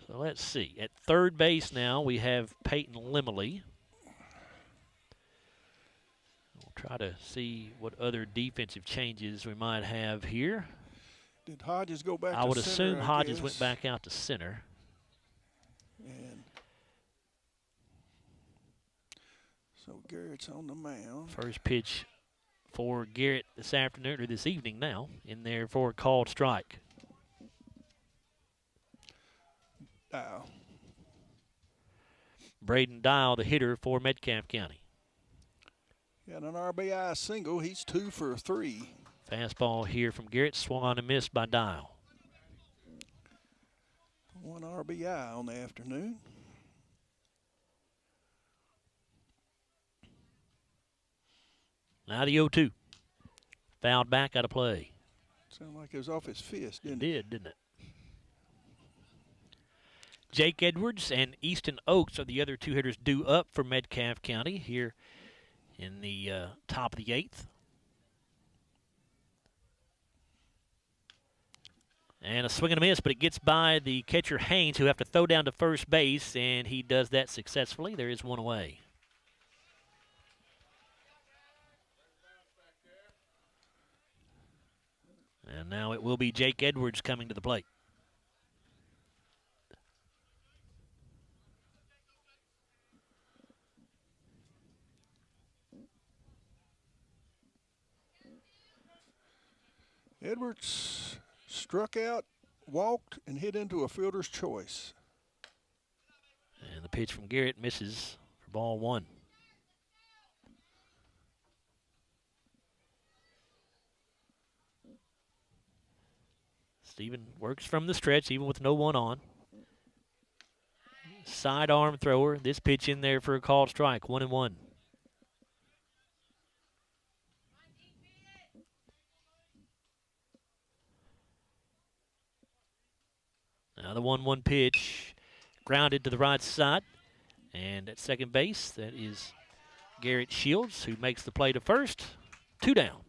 So let's see. At third base now, we have Peyton Limley. We'll try to see what other defensive changes we might have here. Did Hodges go back to center? I would assume Hodges went back out to center. And so Garrett's on the mound. First pitch for Garrett this afternoon, or this evening now, in there for a called strike. Dial. Braden Dial, the hitter for Metcalfe County. Got an RBI single. He's 2 for 3. Fastball here from Garrett, swung on and missed by Dial. 1 RBI on the afternoon. Now the 0-2. Fouled back out of play. Sounded like it was off his fist, didn't it? Didn't it? Jake Edwards and Easton Oaks are the other two hitters due up for Metcalfe County here in the top of the 8th. And a swing and a miss, but it gets by the catcher Haynes, who have to throw down to first base, and he does that successfully. There is one away. And now it will be Jake Edwards coming to the plate. Edwards struck out, walked, and hit into a fielder's choice. And the pitch from Garrett misses for ball 1. Steven works from the stretch, even with no one on. Sidearm thrower. This pitch in there for a called strike, 1-1. Now the 1-1 pitch, grounded to the right side. And at second base, that is Garrett Shields, who makes the play to first. 2 down.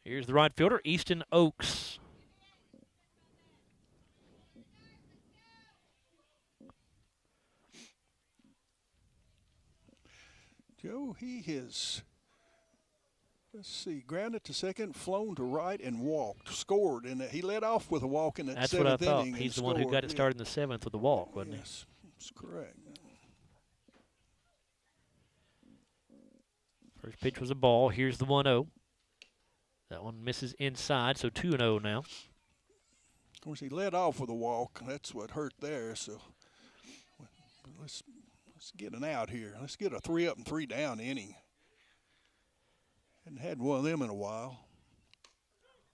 Here's the right fielder, Easton Oaks. Joe, he has, let's see, grounded to second, flown to right, and walked, scored. And he led off with a walk in that That's 7th what I thought. inning. He's the one who got it started in the 7th with the walk, wasn't he? Yes, that's correct. First pitch was a ball. Here's the 1-0. That one misses inside, so 2-0 now. Of course, he led off with a walk. That's what hurt there. So let's get an out here. Let's get a 3 up and 3 down inning. Hadn't had one of them in a while.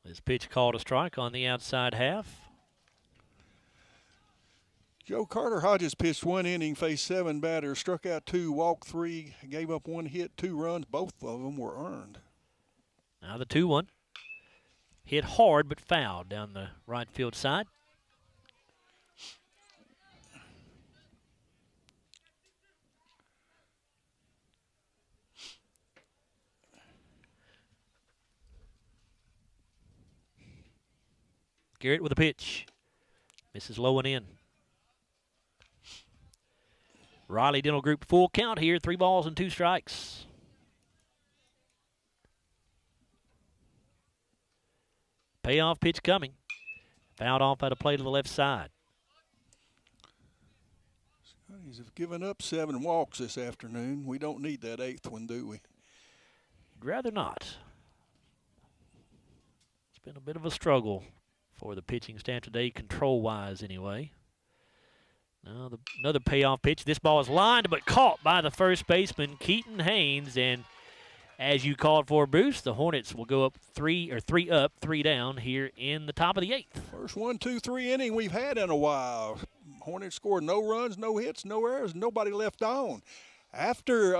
This pitch called a strike on the outside half. Joe Carter Hodges pitched 1 inning, faced 7 batters, struck out 2, walked 3, gave up 1 hit, 2 runs. Both of them were earned. Now the 2-1. Hit hard but fouled down the right field side. Garrett with a pitch. Misses low and in. Riley Dental Group full count here. 3 balls and 2 strikes. Payoff pitch coming. Fouled off at a play to the left side. Scotties have given up 7 walks this afternoon. We don't need that 8th one, do we? I'd rather not. It's been a bit of a struggle for the pitching staff today, control-wise anyway. Now another payoff pitch. This ball is lined but caught by the first baseman, Keaton Haynes, and as you called for, Bruce, the Hornets will go up 3 up, 3 down here in the top of the 8th. First 1, 2, 3 inning we've had in a while. Hornets scored no runs, no hits, no errors, nobody left on. After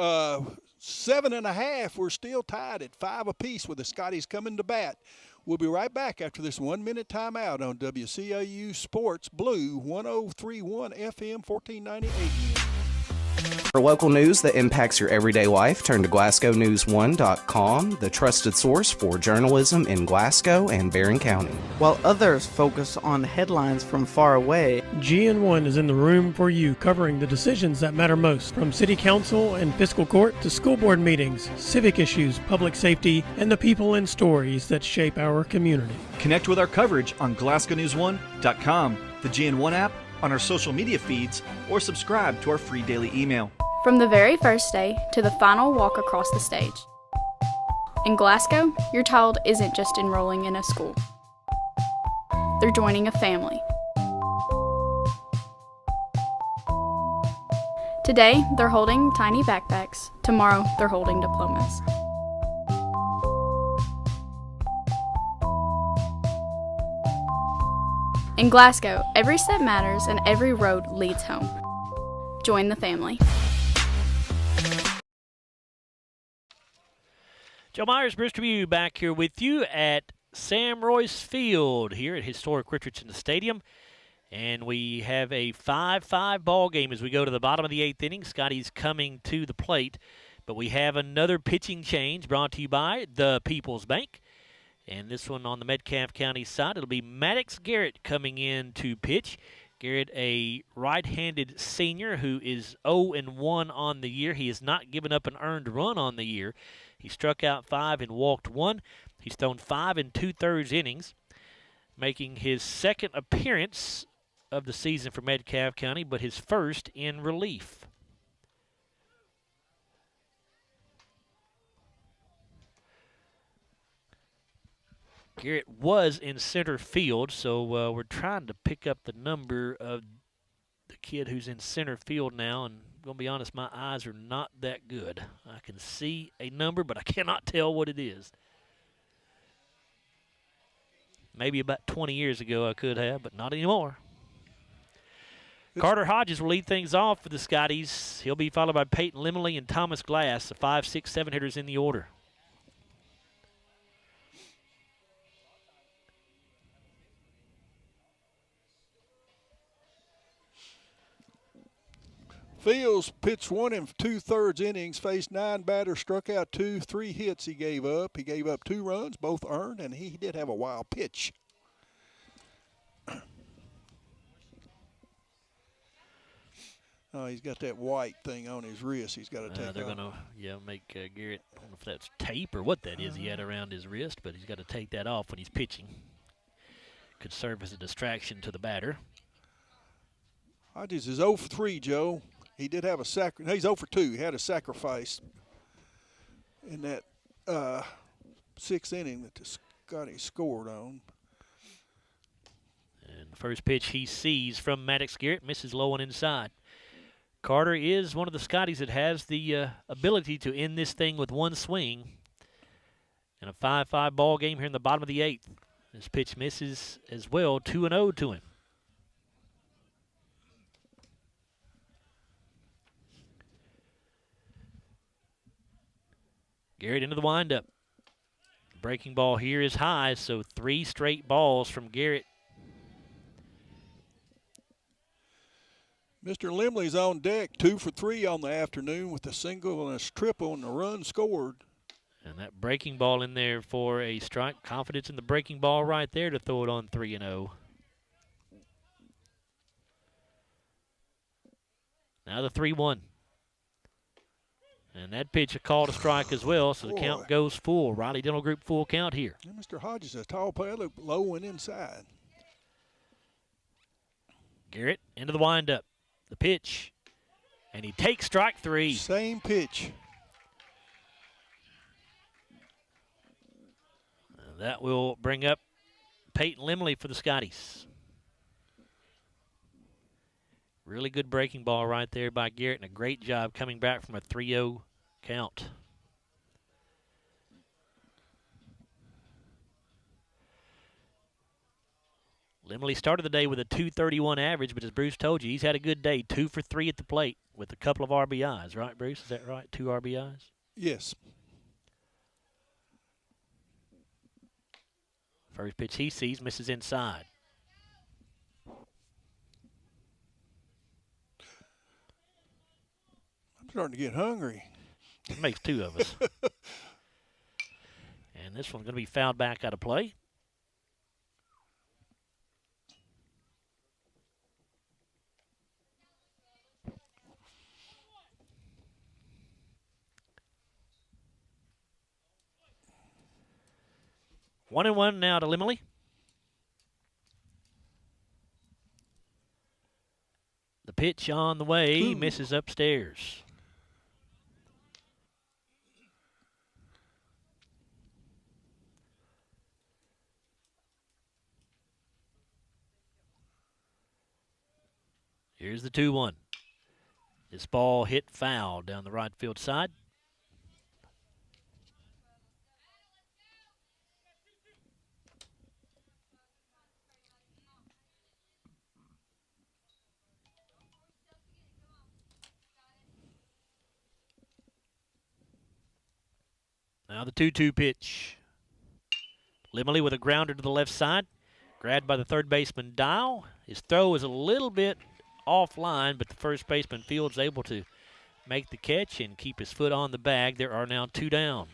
7.5, we're still tied at 5 apiece with the Scotties coming to bat. We'll be right back after this 1-minute timeout on WCAU Sports Blue 103.1 FM 1498. For local news that impacts your everyday life, turn to GlasgowNews1.com, the trusted source for journalism in Glasgow and Barron County. While others focus on headlines from far away, GN1 is in the room for you, covering the decisions that matter most, from city council and fiscal court to school board meetings, civic issues, public safety, and the people and stories that shape our community. Connect with our coverage on GlasgowNews1.com, the GN1 app, on our social media feeds, or subscribe to our free daily email. From the very first day to the final walk across the stage. In Glasgow, your child isn't just enrolling in a school. They're joining a family. Today, they're holding tiny backpacks. Tomorrow, they're holding diplomas. In Glasgow, every step matters and every road leads home. Join the family. Joe Myers, Bruce Tribune back here with you at Sam Royce Field here at historic Richardson Stadium. And we have a 5-5 ball game as we go to the bottom of the 8th inning. Scotty's coming to the plate. But we have another pitching change brought to you by the People's Bank. And this one on the Metcalfe County side, it'll be Maddox Garrett coming in to pitch. Garrett, a right-handed senior who is 0-1 on the year. He has not given up an earned run on the year. He struck out 5 and walked 1. He's thrown 5 2/3 innings, making his second appearance of the season for Metcalfe County, but his first in relief. Garrett was in center field, so we're trying to pick up the number of the kid who's in center field now, and I'm going to be honest, my eyes are not that good. I can see a number, but I cannot tell what it is. Maybe about 20 years ago I could have, but not anymore. Carter Hodges will lead things off for the Scotties. He'll be followed by Peyton Limley and Thomas Glass, the 5, 6, 7 hitters in the order. Fields pitched 1 2/3 innings, faced 9 batters, struck out 2, 3 hits he gave up. He gave up 2 runs, both earned, and he did have a wild pitch. Oh, he's got that white thing on his wrist. He's got to take. They're going to make Garrett. I don't know if that's tape or what that is he had around his wrist, but he's got to take that off when he's pitching. Could serve as a distraction to the batter. Hodges is 0 for 3, Joe. He did have a he's 0 for 2. He had a sacrifice in that 6th inning that the Scotty scored on. And the first pitch he sees from Maddox Garrett misses low and inside. Carter is one of the Scotties that has the ability to end this thing with one swing. And a 5-5 ball game here in the bottom of the 8th. This pitch misses as well, 2-0 to him. Garrett into the windup. Breaking ball here is high, so 3 straight balls from Garrett. Mr. Limley's on deck, 2 for 3 on the afternoon with a single and a triple and a run scored. And that breaking ball in there for a strike. Confidence in the breaking ball right there to throw it on 3-0. Now the 3-1. And that pitch a call to strike as well, so the count goes full. Riley Dental Group full count here. And Mr. Hodges, a tall player, look low and inside. Garrett into the windup. The pitch. And he takes strike 3. Same pitch. And that will bring up Peyton Limley for the Scotties. Really good breaking ball right there by Garrett, and a great job coming back from a 3-0 count. Limley started the day with a 231 average, but as Bruce told you, he's had a good day. 2 for 3 at the plate with a couple of RBIs, right, Bruce? Is that right? 2 RBIs? Yes. First pitch he sees misses inside. Starting to get hungry. It makes 2 of us. And this one's going to be fouled back out of play. One and one now to Limley. The pitch on the way, misses upstairs. Here's the 2-1. This ball hit foul down the right field side. Now the 2-2 pitch. Limley with a grounder to the left side. Grabbed by the third baseman, Dial. His throw is a little bit offline, but the first baseman Fields able to make the catch and keep his foot on the bag. There are now 2 down.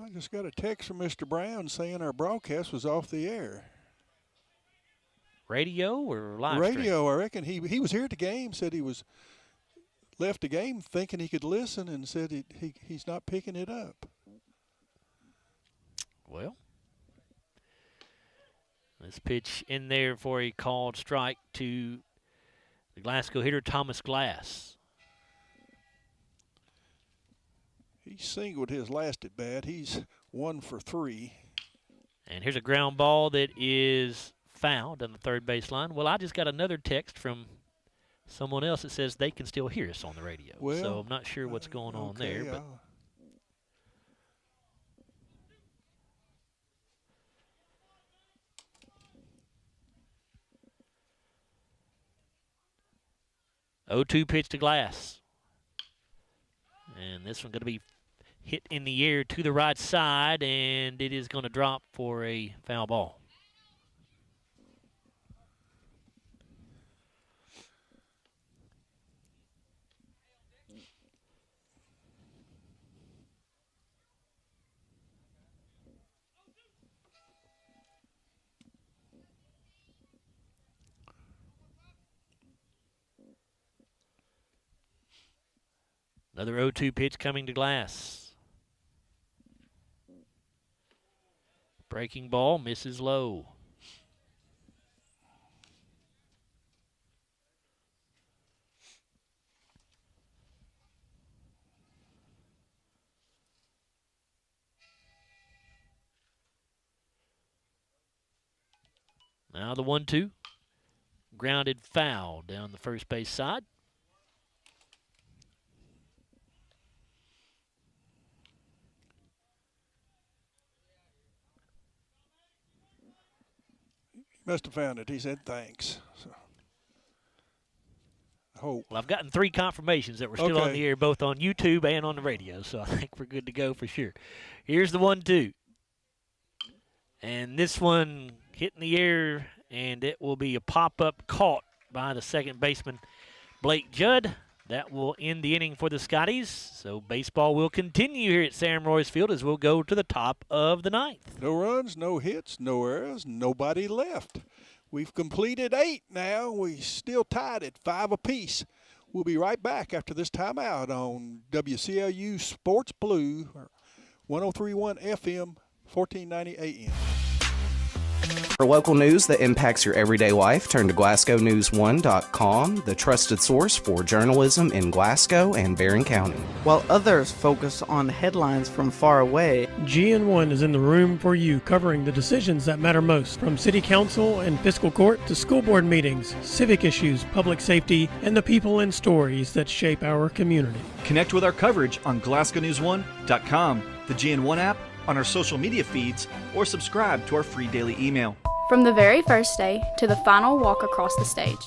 I just got a text from Mr. Brown saying our broadcast was off the air. Radio or live Radio, stream? I reckon. He was here at the game, said he was left the game thinking he could listen and said he's not picking it up. Well, this pitch in there for a called strike to the Glasgow hitter, Thomas Glass. He singled his last at bat. He's 1 for 3. And here's a ground ball that is fouled on the third base line. Well, I just got another text from someone else that says they can still hear us on the radio. Well, so I'm not sure what's going on there. But (0-2) pitch to Glass. And this one going to be hit in the air to the right side, and it is going to drop for a foul ball. Another 0-2 pitch coming to Glass. Breaking ball, misses low. Now the 1-2. Grounded foul down the first base side. must have found it. He said thanks. So, I hope. Well, I've gotten 3 confirmations that we're still on the air, both on YouTube and on the radio, so I think we're good to go for sure. Here's the 1-2. And this one hit in the air, and it will be a pop-up caught by the second baseman, Blake Judd. That will end the inning for the Scotties. So baseball will continue here at Sam Royce Field as we'll go to the top of the 9th. No runs, no hits, no errors, nobody left. We've completed 8 now. We still tied at 5 apiece. We'll be right back after this timeout on WCLU Sports Blue, 103.1 FM, 1490 AM. For local news that impacts your everyday life, turn to GlasgowNews1.com, the trusted source for journalism in Glasgow and Barron County. While others focus on headlines from far away, GN1 is in the room for you, covering the decisions that matter most, from city council and fiscal court to school board meetings, civic issues, public safety, and the people and stories that shape our community. Connect with our coverage on GlasgowNews1.com, the GN1 app, on our social media feeds, or subscribe to our free daily email. From the very first day to the final walk across the stage.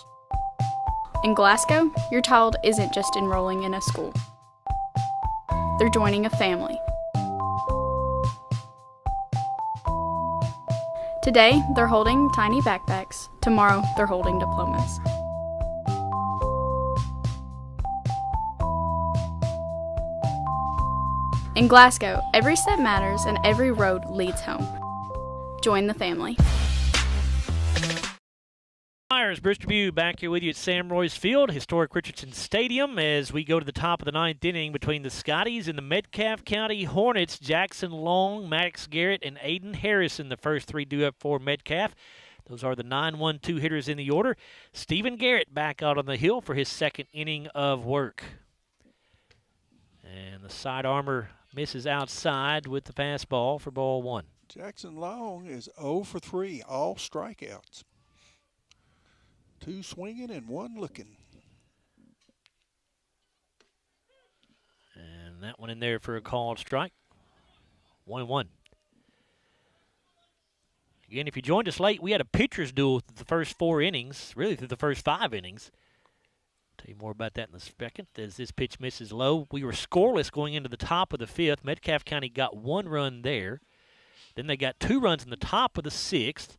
In Glasgow, your child isn't just enrolling in a school. They're joining a family. Today, they're holding tiny backpacks. Tomorrow, they're holding diplomas. In Glasgow, every step matters and every road leads home. Join the family. Brewster View back here with you at Sam Royce Field, historic Richardson Stadium, as we go to the top of the 9th inning between the Scotties and the Metcalfe County Hornets. Jackson Long, Maddox Garrett, and Aiden Harrison, the first 3 due up for Metcalfe. Those are the 9-1-2 hitters in the order. Stephen Garrett back out on the hill for his 2nd inning of work. And the side armor misses outside with the fastball for ball 1. Jackson Long is 0 for 3, all strikeouts. 2 swinging and 1 looking. And that one in there for a called strike. 1-1. Again, if you joined us late, we had a pitcher's duel through the first 4 innings, really through the first 5 innings. Tell you more about that in a second. As this pitch misses low, we were scoreless going into the top of the 5th. Metcalfe County got 1 run there. Then they got 2 runs in the top of the 6th.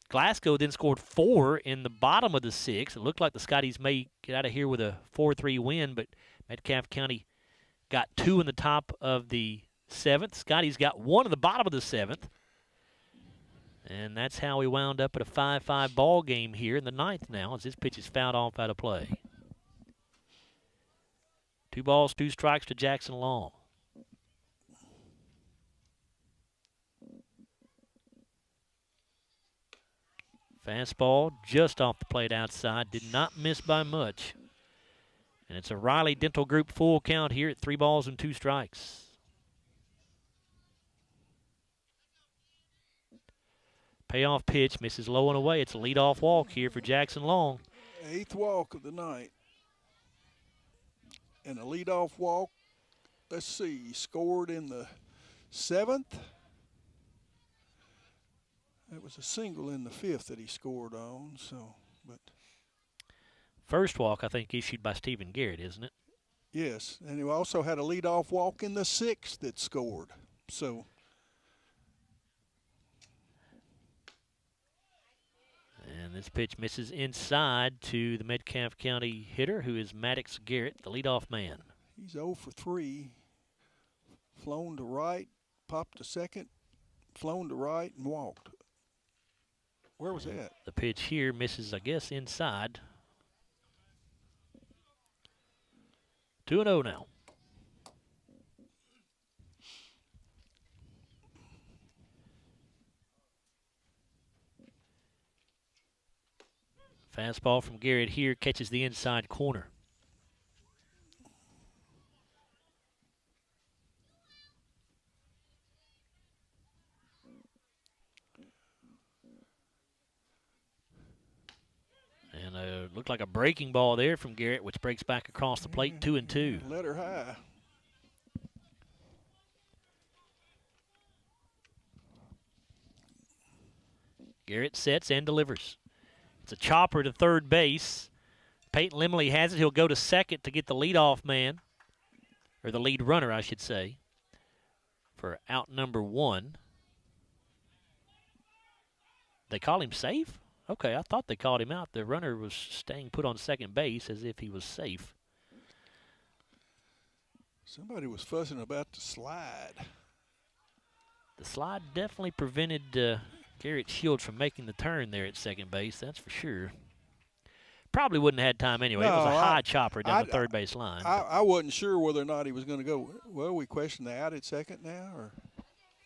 Glasgow then scored 4 in the bottom of the 6th. It looked like the Scotties may get out of here with a 4-3 win, but Metcalfe County got 2 in the top of the 7th. Scotties got 1 in the bottom of the 7th. And that's how we wound up at a 5-5 ball game here in the 9th now as this pitch is fouled off out of play. 2 balls, 2 strikes to Jackson Long. Fastball just off the plate outside. Did not miss by much. And it's a Riley Dental Group full count here at 3 balls and 2 strikes. Payoff pitch misses low and away. It's a leadoff walk here for Jackson Long. 8th walk of the night. And a leadoff walk, let's see, he scored in the 7th. It was a single in the 5th that he scored on, so, but. First walk, I think, issued by Stephen Garrett, isn't it? Yes, and he also had a leadoff walk in the 6th that scored, so. And this pitch misses inside to the Metcalfe County hitter, who is Maddox Garrett, the leadoff man. He's 0 for 3. Flown to right, popped to second, flown to right, and walked. Where was that? The pitch here misses, I guess, inside. 2-0 now. Fastball from Garrett here catches the inside corner. And looked like a breaking ball there from Garrett, which breaks back across the plate, 2-2. Let her high. Garrett sets and delivers. It's a chopper to third base. Peyton Limley has it. He'll go to second to get the leadoff man, or the lead runner, I should say, for out number 1. They call him safe? Okay, I thought they called him out. The runner was staying put on second base as if he was safe. Somebody was fussing about the slide. The slide definitely prevented Garrett Shields from making the turn there at second base, that's for sure. Probably wouldn't have had time anyway. No, it was a high chopper down the third base line. I wasn't sure whether or not he was going to go. Well, we question the out at second now, or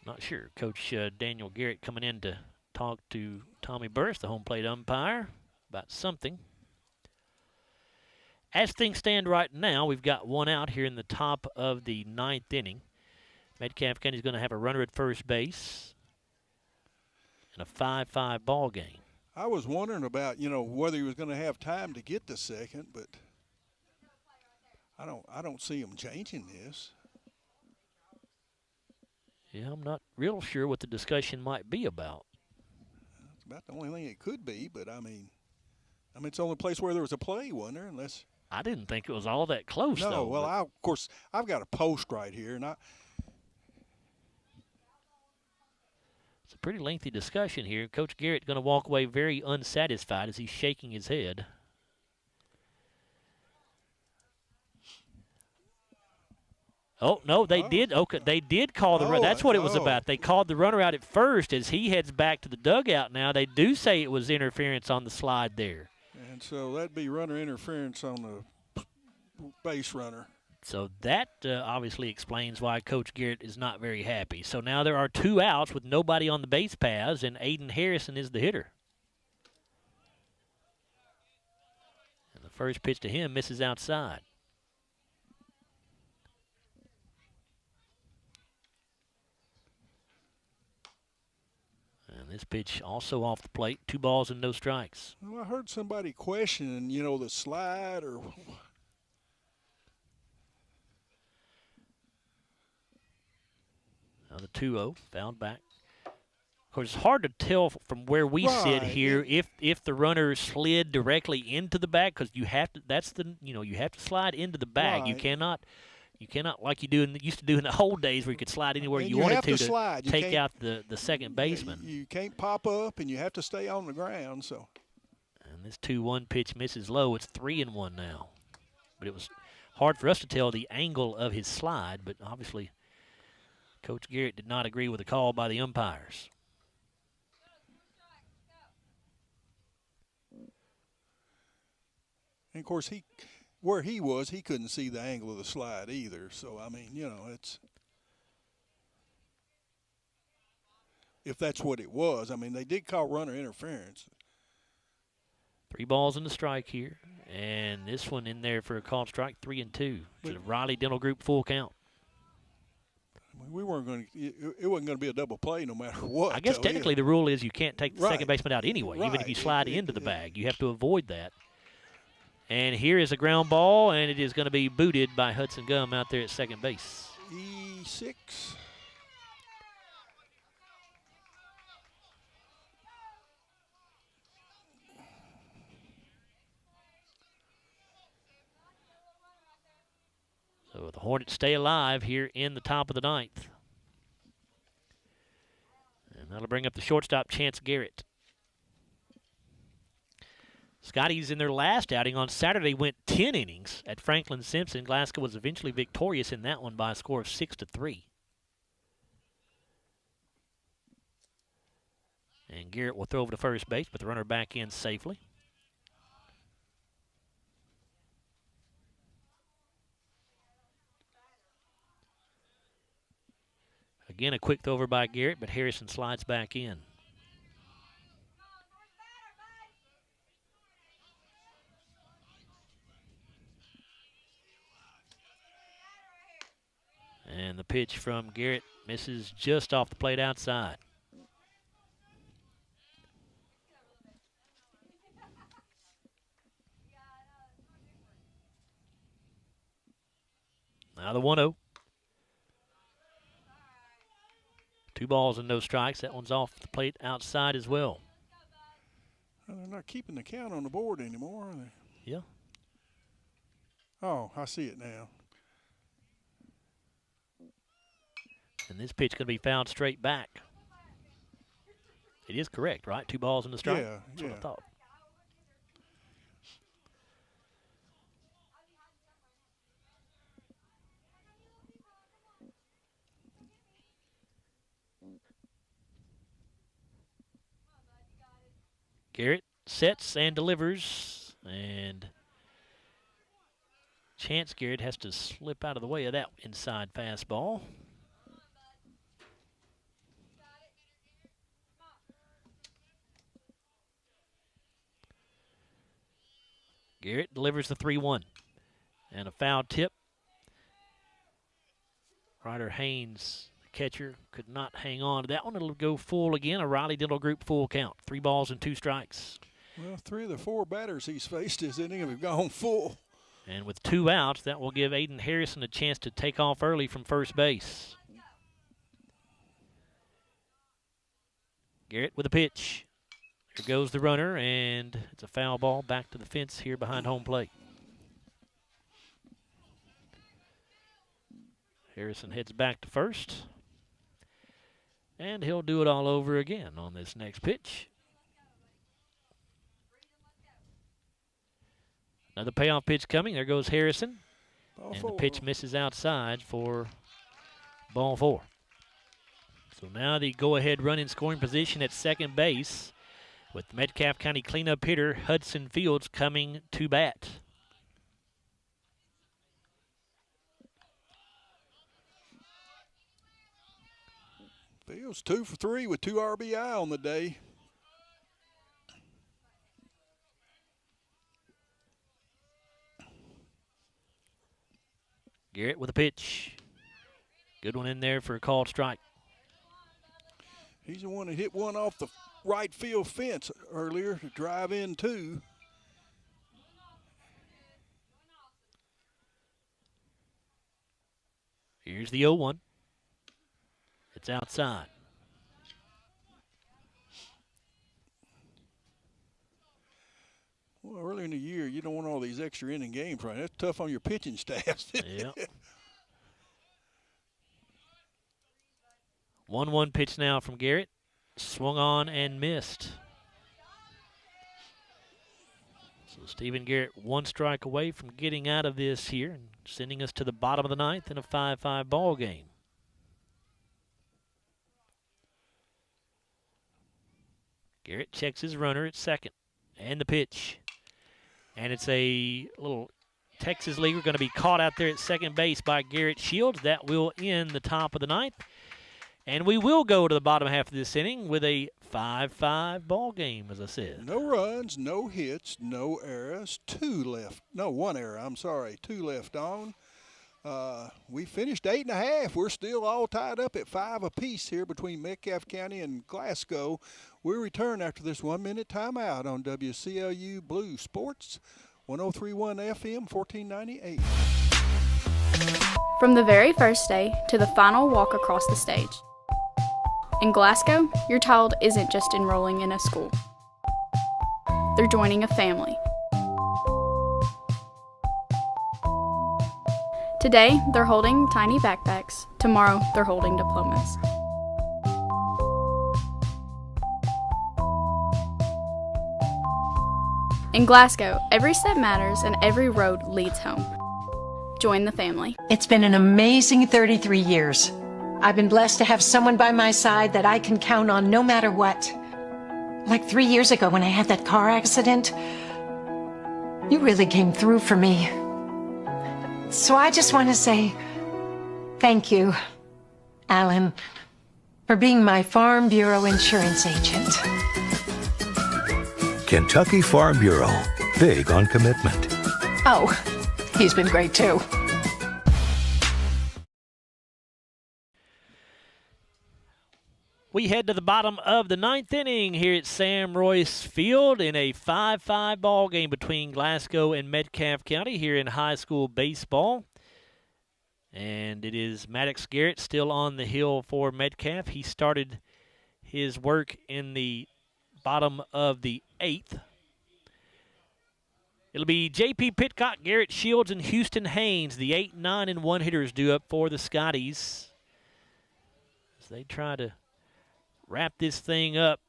not sure. Coach Daniel Garrett coming in to talk to Tommy Burst, the home plate umpire, about something. As things stand right now, we've got 1 out here in the top of the 9th inning. Metcalfe County's going to have a runner at first base in a 5-5 ball game. I was wondering about, whether he was going to have time to get to second, but I don't see him changing this. Yeah, I'm not real sure what the discussion might be about. It's about the only thing it could be, but I mean it's the only place where there was a play, wasn't there? Unless I didn't think it was all that close. No, though, well, of course I've got a post right here, and it's a pretty lengthy discussion here. Coach Garrett going to walk away very unsatisfied as he's shaking his head. Oh, no, they did. Okay, they did call the run. That's what it was about. They called the runner out at first as he heads back to the dugout now. They do say it was interference on the slide there. And so that'd be runner interference on the base runner. So that obviously explains why Coach Garrett is not very happy. So now there are 2 outs with nobody on the base paths, and Aiden Harrison is the hitter. And the first pitch to him misses outside. And this pitch also off the plate, 2 balls and no strikes. Well, I heard somebody questioning, the slide or. Now the 2-0, fouled back. Of course, it's hard to tell from where we sit Right. here if the runner slid directly into the bag, because you have to. That's the you have to slide into the bag. You Right. cannot like used to do in the old days where you could slide anywhere And you you wanted have to slide. You take can't- out the second baseman. You can't pop up, and you have to stay on the ground. So And this 2-1 pitch misses low. It's 3-1 now. But it was hard for us to tell the angle of his slide, but obviously Coach Garrett did not agree with the call by the umpires. and of course where he was, he couldn't see the angle of the slide either. So I mean, it's if that's what it was. I mean, they did call runner interference. 3 balls in the strike here, and this one in there for a called strike, 3-2. It's a Riley Dental Group full count. I mean, we weren't going to. It wasn't going to be a double play no matter what. I guess though. technically the rule is you can't take the Right. second baseman out anyway, even if Right. you slide into the bag. You have to avoid that. And here is a ground ball, and it is going to be booted by Hudson Gum out there at second base. E6. So the Hornets stay alive here in the top of the ninth. And that'll bring up the shortstop, Chance Garrett. Scotties in their last outing on Saturday went 10 innings at Franklin Simpson. Glasgow was eventually victorious in that one by a score of 6-3. And Garrett will throw over to first base, but the runner back in safely. Again, a quick throw over by Garrett, but Harrison slides back in. And the pitch from Garrett misses just off the plate outside. Now the 1-0. 2 balls and no strikes. That one's off the plate outside as well. They're not keeping the count on the board anymore, are they? Yeah. Oh, I see it now. And this pitch going to be fouled straight back. It is correct, right? 2 balls and a strike? Yeah, That's what I thought. Garrett sets and delivers, and Chance Garrett has to slip out of the way of that inside fastball. Garrett delivers the 3-1, and a foul tip. Ryder Haynes, the catcher, could not hang on to that one. It'll go full again, a Riley Dental Group full count. 3 balls and 2 strikes. Well, 3 of the 4 batters he's faced this inning have gone full. And with 2 outs, that will give Aiden Harrison a chance to take off early from first base. Garrett with a pitch. There goes the runner, and it's a foul ball back to the fence here behind home plate. Harrison heads back to first, and he'll do it all over again on this next pitch. Another payoff pitch coming. There goes Harrison, and the pitch misses outside for ball 4. So now the go-ahead run in scoring position at second base with Metcalfe County cleanup hitter Hudson Fields coming to bat. Fields 2 for 3 with 2 RBI on the day. Garrett with a pitch. Good one in there for a called strike. He's the one that hit one off the right field fence earlier to drive in 2. Here's the 0-1. It's outside. Well, early in the year, you don't want all these extra inning games, right? That's tough on your pitching staff. Yeah. 1-1 pitch now from Garrett. Swung on and missed. So Stephen Garrett 1 strike away from getting out of this here and sending us to the bottom of the ninth in a 5-5 ball game. Garrett checks his runner at second. And the pitch. And it's a little Texas leaguer going to be caught out there at second base by Garrett Shields. That will end the top of the ninth. And we will go to the bottom half of this inning with a 5-5 ball game, as I said. No runs, no hits, no errors, 2 left. No, 1 error, I'm sorry. 2 left on. We finished 8.5. We're still all tied up at 5 apiece here between Metcalfe County and Glasgow. We return after this 1-minute timeout on WCLU Blue Sports, 103.1 FM, 1498. From the very first day to the final walk across the stage. In Glasgow, your child isn't just enrolling in a school. They're joining a family. Today, they're holding tiny backpacks. Tomorrow, they're holding diplomas. In Glasgow, every step matters and every road leads home. Join the family. It's been an amazing 33 years. I've been blessed to have someone by my side that I can count on no matter what. Like 3 years ago when I had that car accident, you really came through for me. So I just want to say thank you, Alan, for being my Farm Bureau insurance agent. Kentucky Farm Bureau, big on commitment. Oh, he's been great too. We head to the bottom of the ninth inning here at Sam Royce Field in a 5-5 ball game between Glasgow and Metcalfe County here in high school baseball. And it is Maddox Garrett still on the hill for Metcalfe. He started his work in the bottom of the eighth. It'll be J.P. Pitcock, Garrett Shields, and Houston Haynes, the 8, 9, and 1 hitters due up for the Scotties as they try to wrap this thing up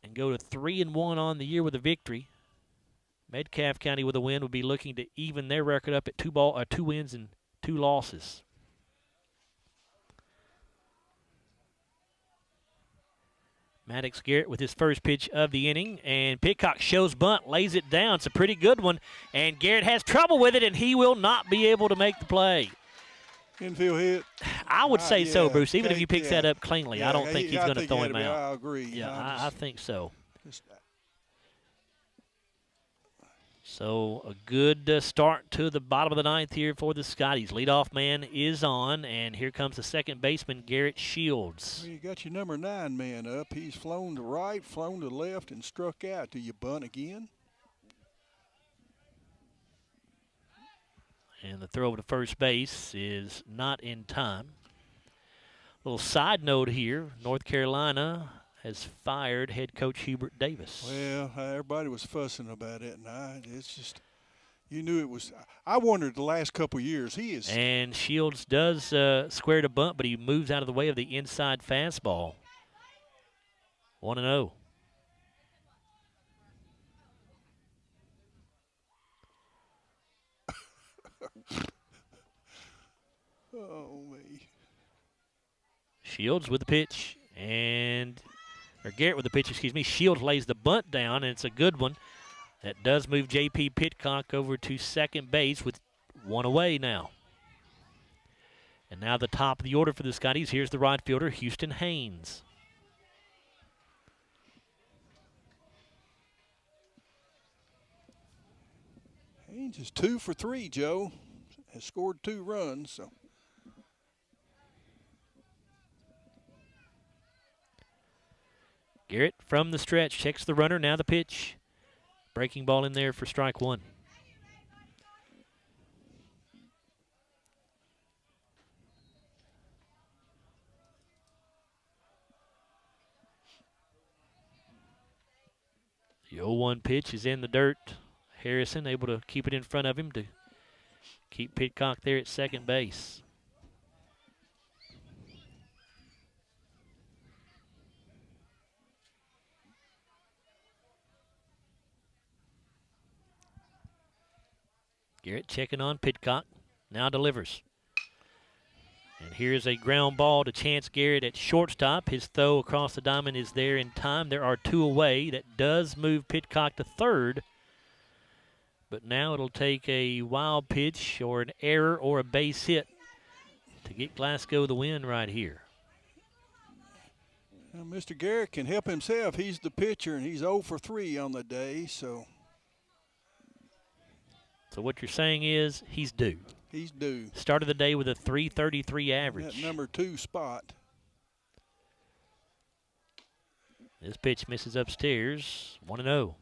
and go to 3-1 on the year with a victory. Metcalfe County with a win would be looking to even their record up at 2 wins and 2 losses. Maddox Garrett with his first pitch of the inning, and Pitcock shows bunt, lays it down. It's a pretty good one, and Garrett has trouble with it, and he will not be able to make the play. Infield hit. I would say yeah, so, Bruce. Even if he picks that up cleanly, yeah, I don't think he's going to throw him out. I agree. Yeah, I think so. So a good start to the bottom of the ninth here for the Scotties. Leadoff man is on, and here comes the second baseman, Garrett Shields. Well, you got your number 9 man up. He's flown to right, flown to left, and struck out. Do you bunt again? And the throw to first base is not in time. Little side note here, North Carolina has fired head coach Hubert Davis. Well, everybody was fussing about it, and it's just, you knew it was. I wondered the last couple of years. He is. And Shields does square to bunt, but he moves out of the way of the inside fastball. 1-0. Oh, me. Shields with the pitch, or Garrett with the pitch, excuse me. Shields lays the bunt down, and it's a good one. That does move J.P. Pitcock over to second base with 1 away now. And now the top of the order for the Scotties. Here's the right fielder, Houston Haynes. Haynes is 2 for 3, Joe. Has scored 2 runs, so. Garrett from the stretch checks the runner. Now the pitch. Breaking ball in there for strike 1. The 0-1 pitch is in the dirt. Harrison able to keep it in front of him to keep Pidcock there at second base. Garrett checking on Pidcock. Now delivers. And here's a ground ball to Chance Garrett at shortstop. His throw across the diamond is there in time. There are two away. That does move Pidcock to third. But now it'll take a wild pitch or an error or a base hit to get Glasgow the win right here. Well, Mr. Garrett can help himself. He's the pitcher, and he's 0 for 3 on the day. So what you're saying is he's due. He's due. Started the day with a .333 average. That number 2 spot. This pitch misses upstairs. 1-0.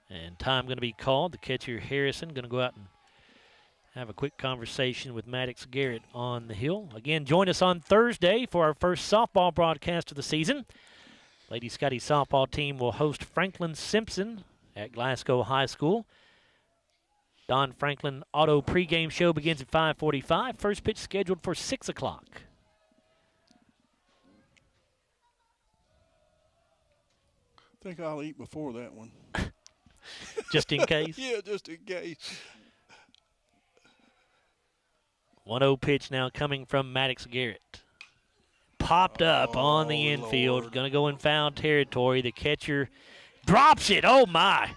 And time going to be called. The catcher Harrison going to go out and have a quick conversation with Maddox Garrett on the hill. Again, join us on Thursday for our first softball broadcast of the season. Lady Scotty softball team will host Franklin Simpson at Glasgow High School. Don Franklin Auto pregame show begins at 5:45. First pitch scheduled for 6 o'clock. I think I'll eat before that one. Just in case? Yeah, just in case. 1-0 pitch now coming from Maddox Garrett. Popped up on the infield. Going to go in foul territory. The catcher drops it. Oh, my.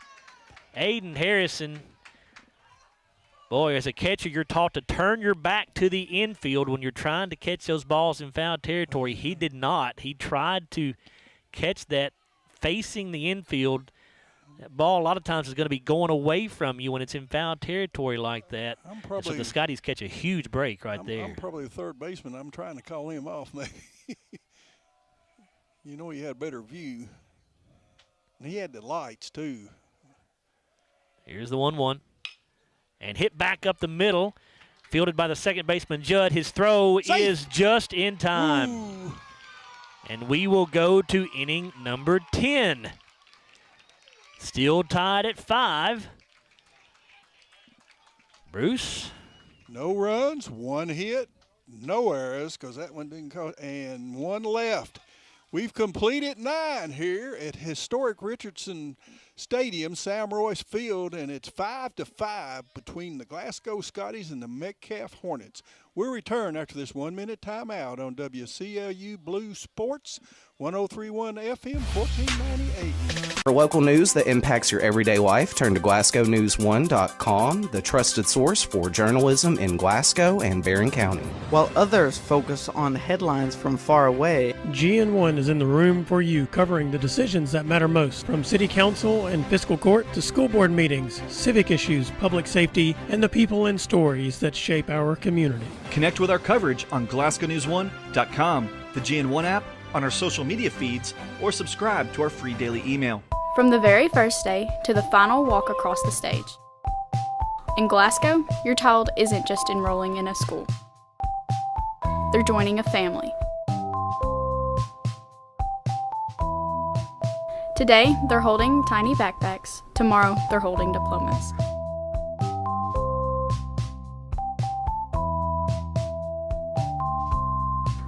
Aiden Harrison. Boy, as a catcher, you're taught to turn your back to the infield when you're trying to catch those balls in foul territory. He did not. He tried to catch that facing the infield. That ball a lot of times is going to be going away from you when it's in foul territory like that. So the Scotties catch a huge break right there. I'm probably the third baseman. I'm trying to call him off maybe. You know, he had a better view. And he had the lights too. Here's the 1-1. And hit back up the middle. Fielded by the second baseman, Judd. His throw is just in time. Ooh. And we will go to inning number 10. Still tied at 5. Bruce. No runs, 1 hit, no errors because that one didn't cost, and 1 left. We've completed 9 here at historic Richardson Stadium, Sam Royce Field, and it's 5-5 between the Glasgow Scotties and the Metcalfe Hornets. We'll return after this 1-minute timeout on WCLU Blue Sports, 103.1 FM, 1498. For local news that impacts your everyday life, turn to GlasgowNews1.com, the trusted source for journalism in Glasgow and Barron County. While others focus on headlines from far away, GN1 is in the room for you, covering the decisions that matter most, from city council and fiscal court to school board meetings, civic issues, public safety, and the people and stories that shape our community. Connect with our coverage on GlasgowNews1.com, the GN1 app, on our social media feeds, or subscribe to our free daily email. From the very first day to the final walk across the stage. In Glasgow, your child isn't just enrolling in a school. They're joining a family. Today, they're holding tiny backpacks. Tomorrow, they're holding diplomas.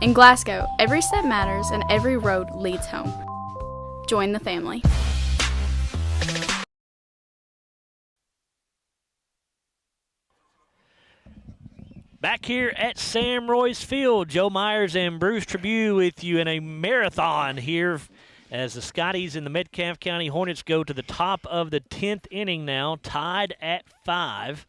In Glasgow, every step matters and every road leads home. Join the family. Back here at Sam Royce Field, Joe Myers and Bruce Tribune with you in a marathon here as the Scotties and the Metcalfe County Hornets go to the top of the 10th inning now, tied at 5.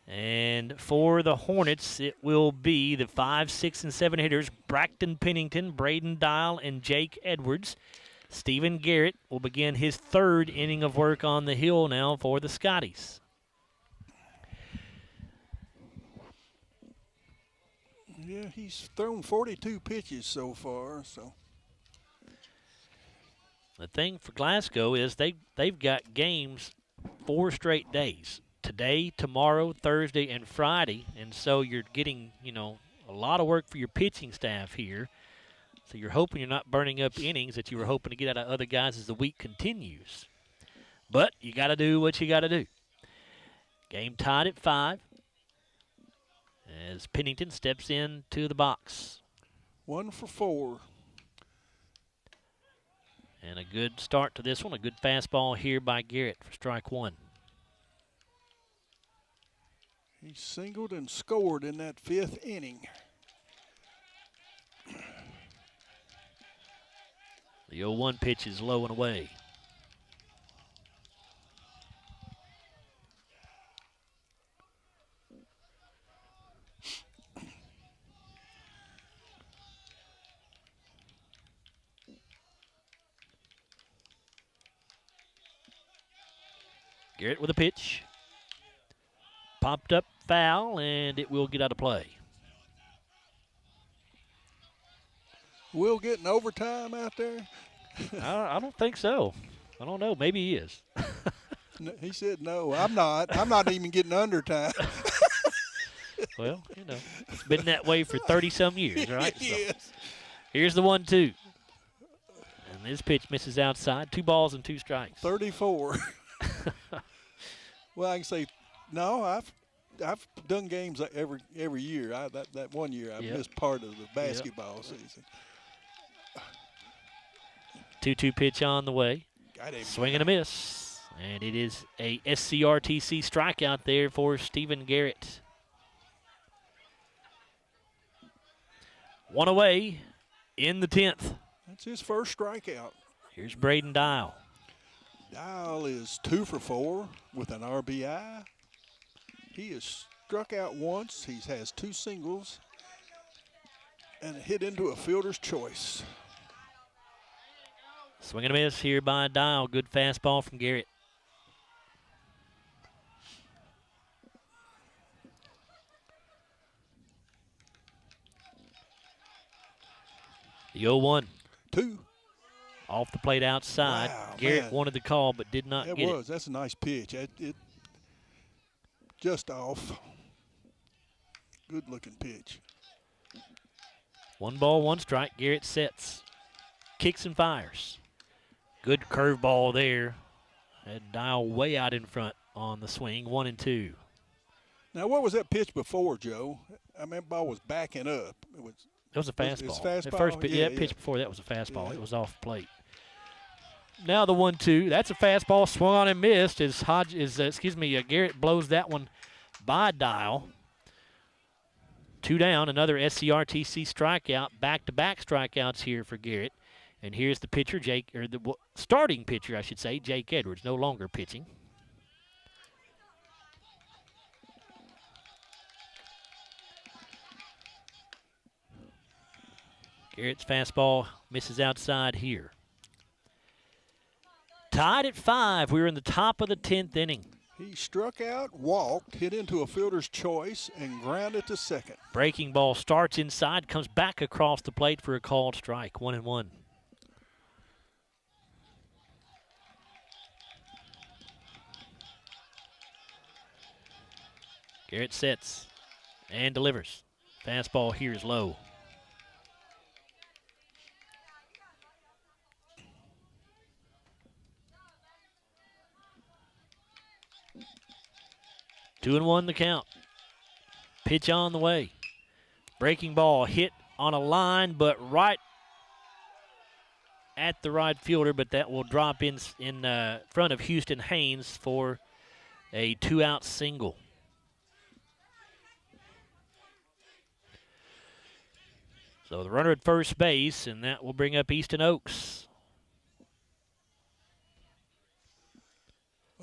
And for the Hornets, it will be the 5, 6, and 7 hitters, Braxton Pennington, Braden Dial, and Jake Edwards. Stephen Garrett will begin his 3rd inning of work on the hill now for the Scotties. Yeah, he's thrown 42 pitches so far. So the thing for Glasgow is they've got games 4 straight days. today, tomorrow, Thursday, and Friday. And so you're getting, a lot of work for your pitching staff here. So you're hoping you're not burning up innings that you were hoping to get out of other guys as the week continues. But you got to do what you got to do. Game tied at 5 as Pennington steps into the box. 1 for 4. And a good start to this one. A good fastball here by Garrett for strike 1. He singled and scored in that 5th inning. The 0-1 pitch is low and away. Garrett with a pitch. Popped up foul, and it will get out of play. Will get an overtime out there? I don't think so. I don't know. Maybe he is. No, he said no. I'm not. I'm not even getting undertime. Well, it's been that way for 30-some years, right? Yes. So, here's the 1-2. And this pitch misses outside. 2 balls and 2 strikes. 34. Well, I can say no. I've done games every year. That one year I missed part of the basketball season. 2-2 pitch on the way. Swing and a miss. And it is a SCRTC strikeout there for Stephen Garrett. 1 away in the 10th. That's his first strikeout. Here's Braden Dial. Dial is 2 for 4 with an RBI. He has struck out once. He has 2 singles and hit into a fielder's choice. Swing and a miss here by Dial. Good fastball from Garrett. The 0-1. 2. Off the plate outside. Wow, Garrett man. wanted the call but did not get it. That's a nice pitch. It just off. Good looking pitch. 1 ball, 1 strike. Garrett sets. Kicks and fires. Good curveball there. Had Dial way out in front on the swing. 1-2. Now, what was that pitch before, Joe? I mean, that ball was backing up. It was a fastball. It's fastball. The first pitch before that was a fastball. It was off plate. Now the 1-2. That's a fastball swung on and missed. Garrett blows that one by Dial. 2 down. Another SCRTC strikeout. Back-to-back strikeouts here for Garrett. And here's the pitcher, the starting pitcher, I should say, Jake Edwards, no longer pitching. Garrett's fastball misses outside here. Tied at 5. We're in the top of the 10th inning. He struck out, walked, hit into a fielder's choice, and grounded to second. Breaking ball starts inside, comes back across the plate for a called strike. 1-1. Garrett sets and delivers. Fastball here is low. Two and 1 the count. Pitch on the way. Breaking ball hit on a line, but right at the right fielder, but that will drop in front of Houston Haynes for a 2-out single. So the runner at first base, and that will bring up Easton Oaks.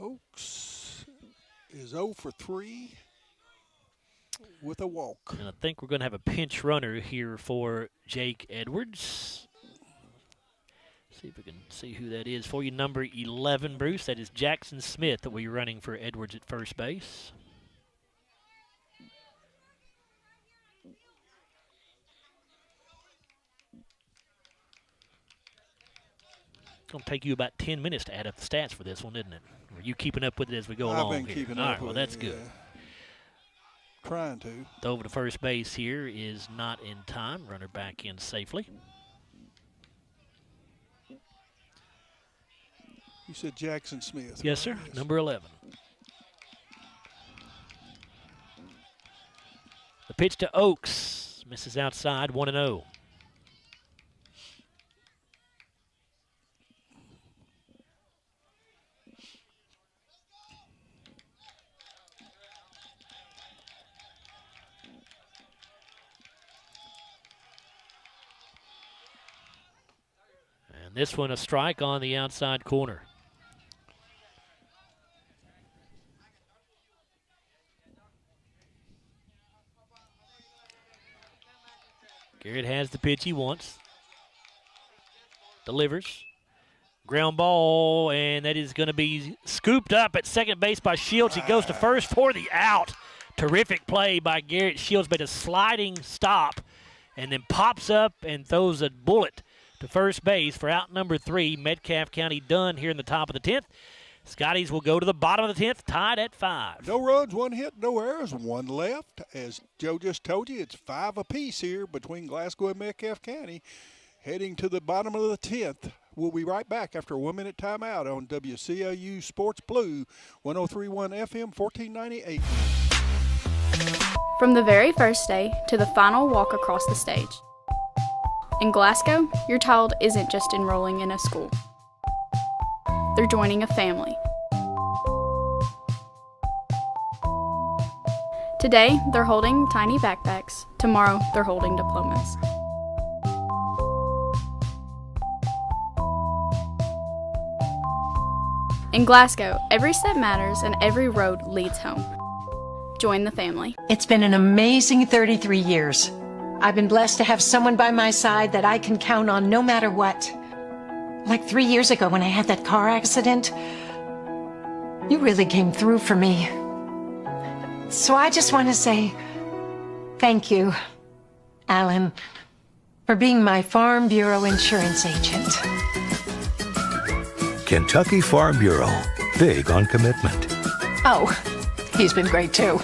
Oaks is 0 for 3 with a walk. And I think we're going to have a pinch runner here for Jake Edwards. See if we can see who that is for you. Number 11, Bruce. That is Jackson Smith that will be running for Edwards at first base. going to take you about 10 minutes to add up the stats for this one, isn't it? Are you keeping up with it as we go along? I've been keeping All up right, well, with that's it, good. Yeah. Trying to. Over to first base here is not in time. Runner back in safely. You said Jackson Smith. Yes, sir. Yes. Number 11. The pitch to Oaks. Misses outside, 1-0. And this one a strike on the outside corner. Garrett has the pitch he wants. Delivers. Ground ball, and that is going to be scooped up at second base by Shields. He goes to first for the out. Terrific play by Garrett. Shields made a sliding stop and then pops up and throws a bullet to first base for out number 3. Metcalfe County done here in the top of the 10th. Scotties will go to the bottom of the 10th, tied at 5. No runs, 1 hit, no errors, 1 left. As Joe just told you, it's 5 apiece here between Glasgow and Metcalfe County. Heading to the bottom of the 10th. We'll be right back after a 1-minute timeout on WCLU Sports Blue, 103.1 FM, 1490 AM. From the very first day to the final walk across the stage. In Glasgow, your child isn't just enrolling in a school. They're joining a family. Today, they're holding tiny backpacks. Tomorrow, they're holding diplomas. In Glasgow, every step matters and every road leads home. Join the family. It's been an amazing 33 years. I've been blessed to have someone by my side that I can count on no matter what. Like 3 years ago when I had that car accident, you really came through for me. So I just want to say thank you, Alan, for being my Farm Bureau insurance agent. Kentucky Farm Bureau, big on commitment. Oh, he's been great too.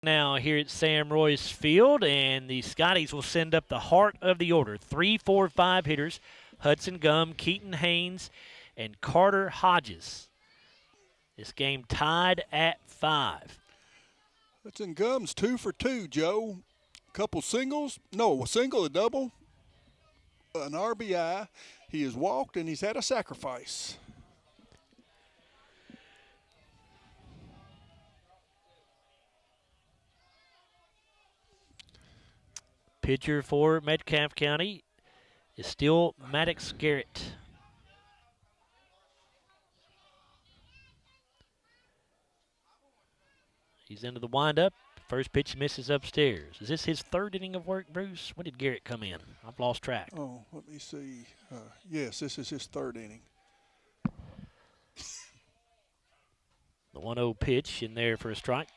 Now here at Sam Royce Field, and the Scotties will send up the heart of the order. 3, 4, 5 hitters, Hudson Gum, Keaton Haynes, and Carter Hodges. This game tied at 5. Hudson Gum's 2 for 2, Joe. Couple singles, no, a single, a double, an RBI. He has walked and he's had a sacrifice. Pitcher for Metcalfe County is still Maddox Garrett. He's into the windup. First pitch misses upstairs. Is this his 3rd inning of work, Bruce? When did Garrett come in? I've lost track. Oh, let me see. Yes, this is his 3rd inning. The 1-0 pitch in there for a strike.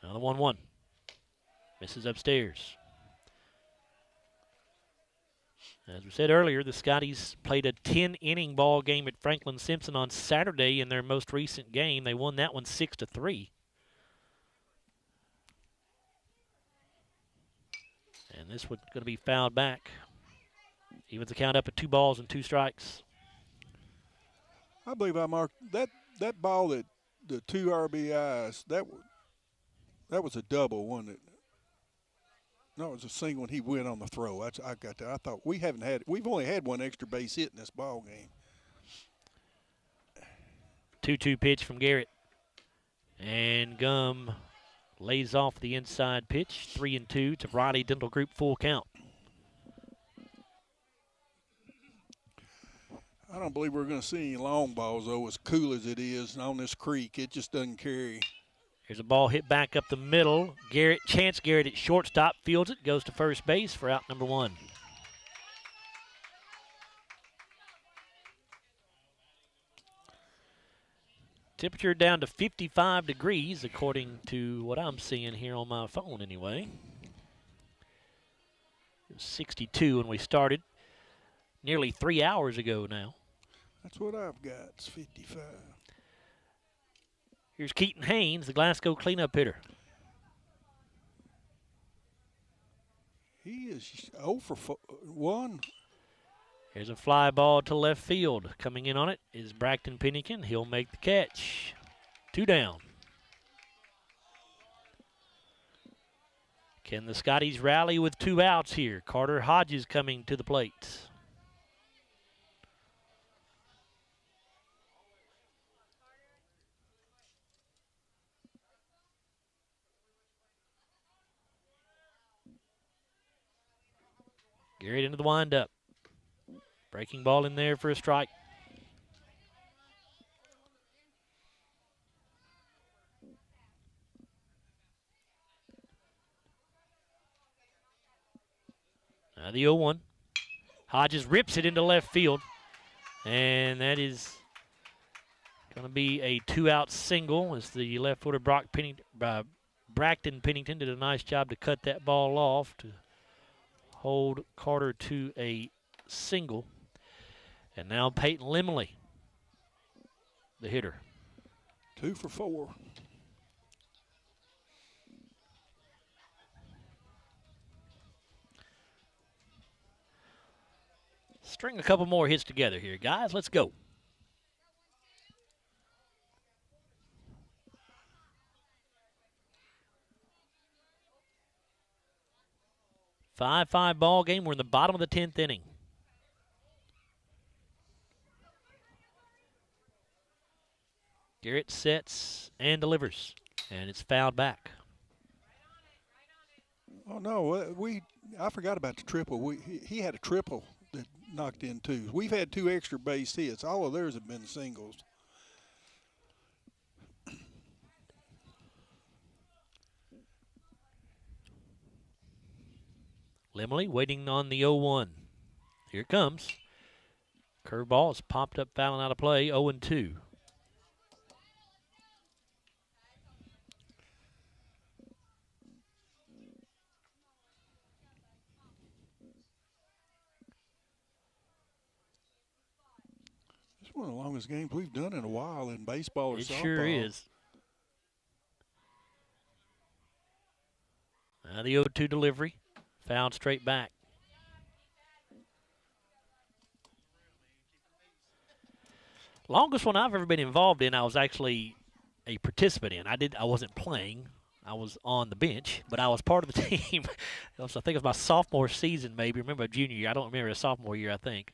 Now the 1-1. Misses upstairs. As we said earlier, the Scotties played a 10-inning ball game at Franklin Simpson on Saturday in their most recent game. They won that one 6-3. And this one's going to be fouled back. Evens the count up at 2 balls and 2 strikes. I believe I marked that ball, that the 2 RBIs, that was a double, wasn't it? No, it was a single when he went on the throw. I got that. I thought we've only had 1 extra base hit in this ball game. 2-2 pitch from Garrett. And Gum lays off the inside pitch. 3-2 to Riley Dental Group, full count. I don't believe we're going to see any long balls, though, as cool as it is on this creek. It just doesn't carry. Here's a ball hit back up the middle. Chance Garrett at shortstop fields it, goes to first base for out number 1. Temperature down to 55 degrees, according to what I'm seeing here on my phone anyway. It was 62 when we started, nearly 3 hours ago now. That's what I've got. It's 55. Here's Keaton Haynes, the Glasgow cleanup hitter. He is 0 for 1. Here's a fly ball to left field. Coming in on it is Braxton Pennington. He'll make the catch. 2 down. Can the Scotties rally with 2 outs here? Carter Hodges coming to the plate. Garrett into the windup. Breaking ball in there for a strike. Now the 0-1. Hodges rips it into left field. And that is going to be a 2-out single as the left footer Braxton Pennington did a nice job to cut that ball off to hold Carter to a single. And now Peyton Limley, the hitter. 2 for 4. String a couple more hits together here, guys. Let's go. Five ball game. We're in the bottom of the 10th inning. Garrett sets and delivers, and it's fouled back. Oh no, I forgot about the triple. He had a triple that knocked in 2. We've had 2 extra base hits. All of theirs have been singles. Limley waiting on the 0-1. Here it comes. Curveball is popped up, fouling out of play. 0-2. It's one of the longest games we've done in a while in baseball or softball. It sure is. Now the 0-2 delivery. Fouled straight back. Longest one I've ever been involved in, I was actually a participant in. I wasn't playing. I was on the bench, but I was part of the team. I think it was my sophomore season, maybe. Remember junior year. I don't remember a sophomore year, I think.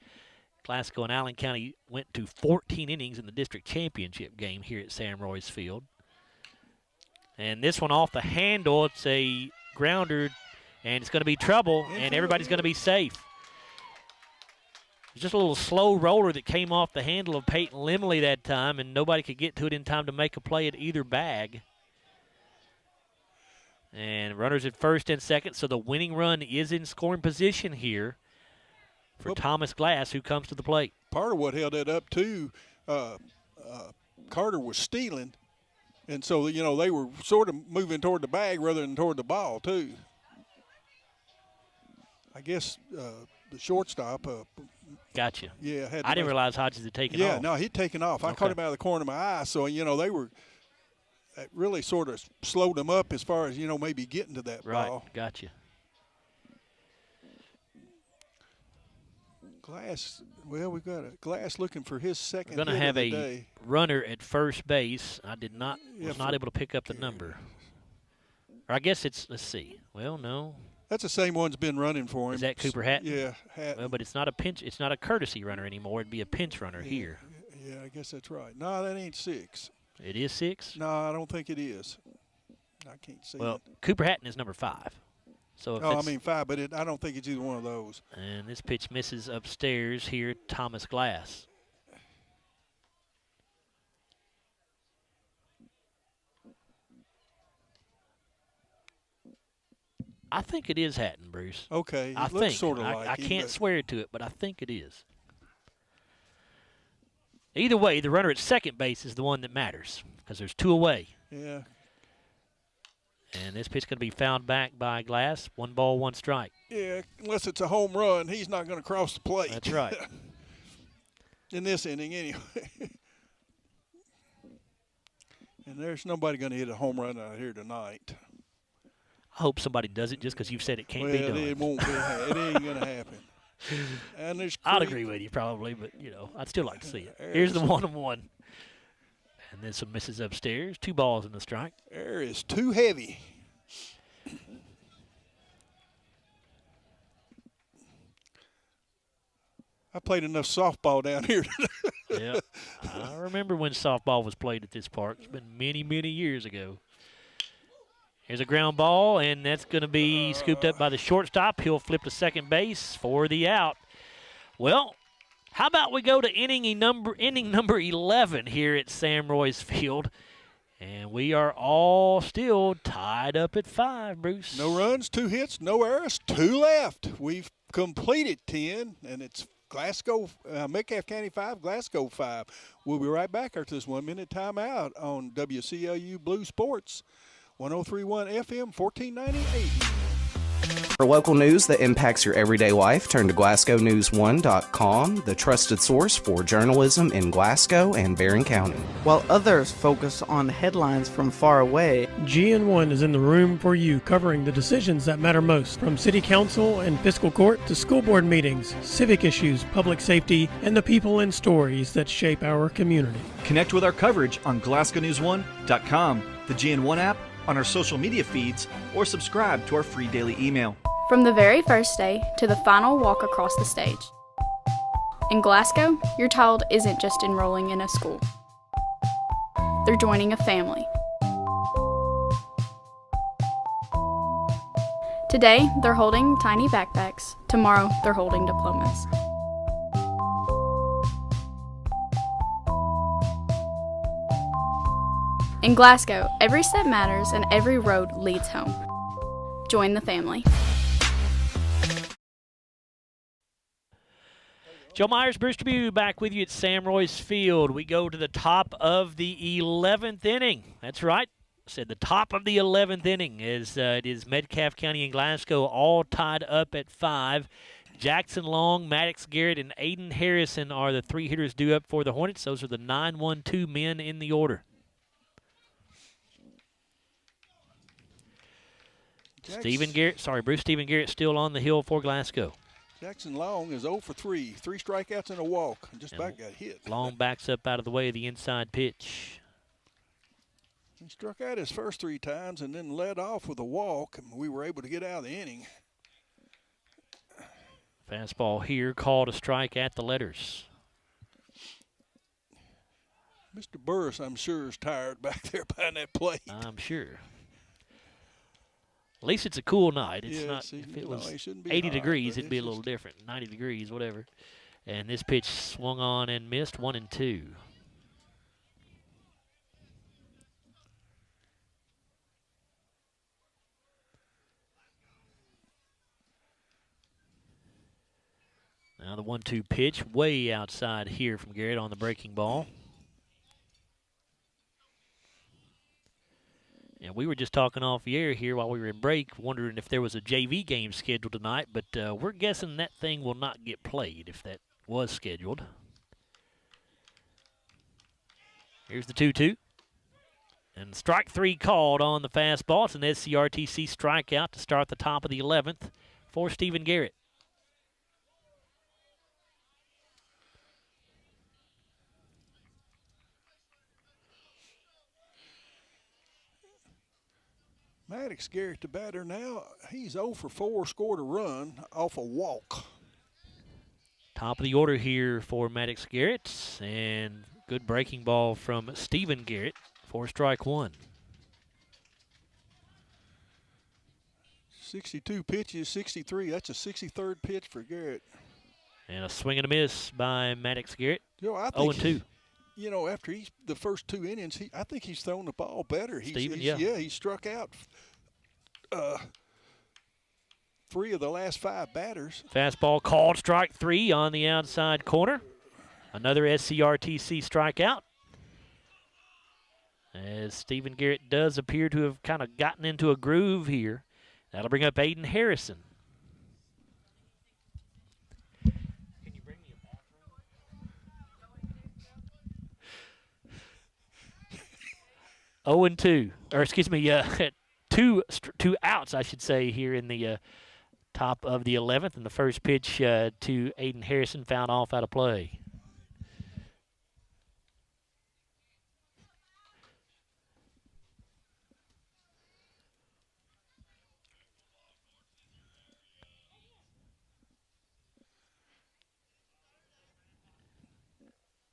Glasgow and Allen County went to 14 innings in the district championship game here at Sam Roy's Field. And this one off the handle, it's a grounder, and it's going to be trouble, and everybody's going to be safe. It's just a little slow roller that came off the handle of Peyton Limley that time, and nobody could get to it in time to make a play at either bag. And runners at first and second, so the winning run is in scoring position here for Thomas Glass, who comes to the plate. Part of what held it up, too, Carter was stealing, and so, you know, they were sort of moving toward the bag rather than toward the ball, too. I guess the shortstop. Gotcha. Yeah. I didn't realize Hodges had taken off. Yeah, no, he'd taken off. I caught him out of the corner of my eye, so, you know, they were – it really sort of slowed them up as far as, you know, maybe getting to that ball. Right, gotcha. Glass, well, we've got a Glass looking for his second We're going to have a day. runner at first base. I was not able to pick up the number. Or I guess it's, let's see. Well, no. That's the same one's been running for him. Is that Cooper Hatton? Yeah, Hatton. Well, but it's not a pinch. It's not a courtesy runner anymore. It'd be a pinch runner here. Yeah, I guess that's right. No, that ain't 6. It is 6? No, I don't think it is. I can't see Well, it. Cooper Hatton is number 5. So if I mean 5, but I don't think it's either one of those. And this pitch misses upstairs here, Thomas Glass. I think it is Hatton, Bruce. Okay, I it think. looks sort of like I him, can't but swear to it, but I think it is. Either way, the runner at second base is the one that matters because there's two away. Yeah. And this pitch going to be fouled back by Glass. 1 ball, 1 strike. Yeah, unless it's a home run, he's not going to cross the plate. That's right. In this inning, anyway. And there's nobody going to hit a home run out here tonight. I hope somebody does it just because you've said it can't be done. It won't be. It ain't going to happen. And there's I'd agree with you probably, but, I'd still like to see it. Here's the 1-1. And then some misses upstairs. 2 balls in the strike. Air is too heavy. I played enough softball down here. Yeah, I remember when softball was played at this park. It's been many, many years ago. Here's a ground ball, and that's going to be scooped up by the shortstop. He'll flip to second base for the out. Well, how about we go to inning number 11 here at Sam Royce Field, and we are all still tied up at 5, Bruce. No runs, 2 hits, no errors, 2 left. We've completed 10, and it's Metcalfe County 5, Glasgow 5. We'll be right back after this 1-minute timeout on WCLU Blue Sports, 103.1 FM, 1498. For local news that impacts your everyday life, turn to GlasgowNews1.com, the trusted source for journalism in Glasgow and Barron County. While others focus on headlines from far away, GN1 is in the room for you, covering the decisions that matter most, from city council and fiscal court to school board meetings, civic issues, public safety, and the people and stories that shape our community. Connect with our coverage on GlasgowNews1.com, the GN1 app, on our social media feeds, or subscribe to our free daily email. From the very first day to the final walk across the stage. In Glasgow, your child isn't just enrolling in a school. They're joining a family. Today, they're holding tiny backpacks. Tomorrow, they're holding diplomas. In Glasgow, every step matters and every road leads home. Join the family. Joe Myers, Bruce Tribune, back with you at Sam Royce Field. We go to the top of the 11th inning. That's right. I said the top of the 11th inning is it is Metcalfe County and Glasgow all tied up at 5. Jackson Long, Maddox Garrett, and Aiden Harrison are the 3 hitters due up for the Hornets. Those are the 9-1-2 men in the order. Bruce Stephen Garrett still on the hill for Glasgow. Jackson Long is 0 for 3. 3 strikeouts and a walk. Just about got hit. Long backs up out of the way of the inside pitch. He struck out his first 3 times and then led off with a walk, and we were able to get out of the inning. Fastball here, called a strike at the letters. Mr. Burris, I'm sure, is tired back there behind that plate. I'm sure. At least it's a cool night. It's not. See, if it was it 80 hot, degrees, it'd be a little different. 90 degrees, whatever. And this pitch swung on and missed, 1-2. Now the 1-2 pitch way outside here from Garrett on the breaking ball. And we were just talking off the air here while we were in break, wondering if there was a JV game scheduled tonight, but we're guessing that thing will not get played if that was scheduled. Here's the 2-2. And strike 3 called on the fastball. It's an SCRTC strikeout to start the top of the 11th for Stephen Garrett. Maddox Garrett, the batter now, he's 0 for 4, scored a run off a walk. Top of the order here for Maddox Garrett, and good breaking ball from Stephen Garrett for strike 1. 62 pitches, 63. That's a 63rd pitch for Garrett. And a swing and a miss by Maddox Garrett. I think 0-2. After the first 2 innings, I think he's thrown the ball better. Yeah, he struck out 3 of the last 5 batters. Fastball called strike 3 on the outside corner. Another SCRTC strikeout, as Stephen Garrett does appear to have kind of gotten into a groove here. That'll bring up Aiden Harrison. 0-2, or excuse me, two outs, I should say, here in the top of the 11th. And the first pitch to Aiden Harrison found off out of play.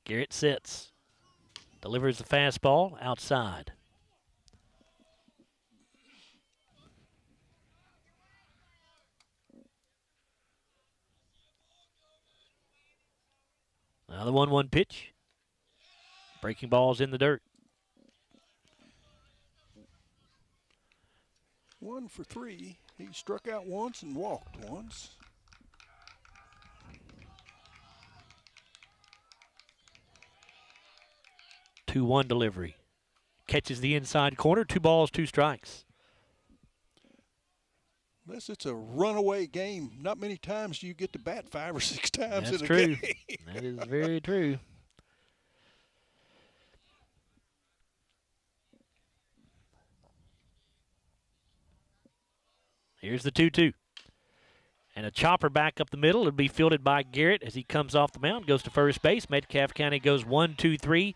Garrett sits, delivers the fastball outside. Now the 1-1 pitch. Breaking ball's in the dirt. 1 for 3. He struck out once and walked once. Two 2-1 delivery. Catches the inside corner. 2 balls, 2 strikes. Unless it's a runaway game, not many times do you get to bat 5 or 6 times That's in a true. game. That is very true. Here's the 2-2. And a chopper back up the middle. It'll be fielded by Garrett as he comes off the mound, goes to first base. Metcalfe County goes 1-2-3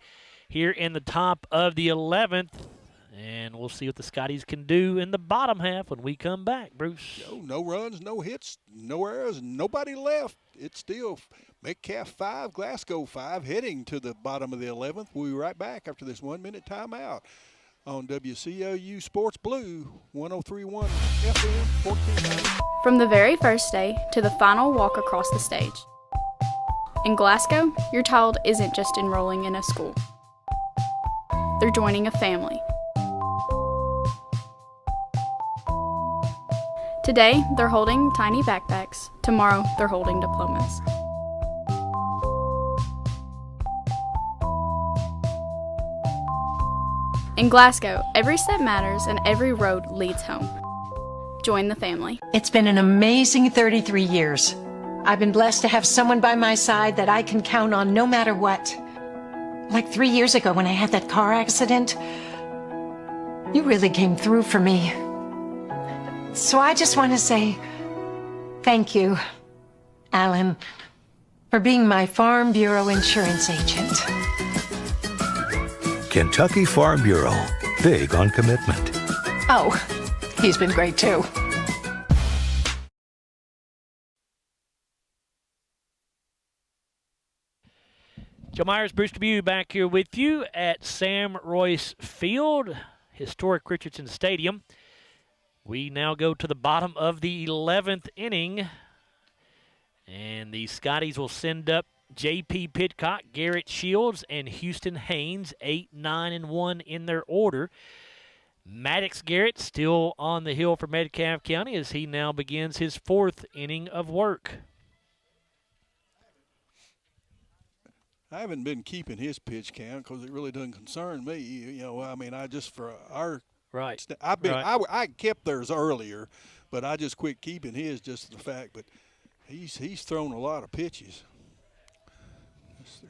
here in the top of the 11th. And we'll see what the Scotties can do in the bottom half when we come back, Bruce. No runs, no hits, no errors, nobody left. It's still Metcalfe 5, Glasgow 5, heading to the bottom of the 11th. We'll be right back after this 1-minute timeout on WCOU Sports Blue, 103.1 FM, 1490. From the very first day to the final walk across the stage. In Glasgow, your child isn't just enrolling in a school. They're joining a family. Today, they're holding tiny backpacks. Tomorrow, they're holding diplomas. In Glasgow, every step matters and every road leads home. Join the family. It's been an amazing 33 years. I've been blessed to have someone by my side that I can count on no matter what. Like 3 years ago when I had that car accident, you really came through for me. So I just want to say thank you, Alan, for being my Farm Bureau insurance agent. Kentucky Farm Bureau, big on commitment. Oh, he's been great too. Joe Myers, Bruce Dubuque back here with you at Sam Royce Field, historic Richardson Stadium. We now go to the bottom of the 11th inning, and the Scotties will send up J.P. Pidcock, Garrett Shields, and Houston Haynes, 8, 9, and 1 in their order. Maddox Garrett still on the hill for Metcalfe County as he now begins his 4th inning of work. I haven't been keeping his pitch count because it really doesn't concern me. You know, I mean, I just for our right. I've been right. I kept theirs earlier, but I just quit keeping his just the fact. But he's thrown a lot of pitches. That's 3,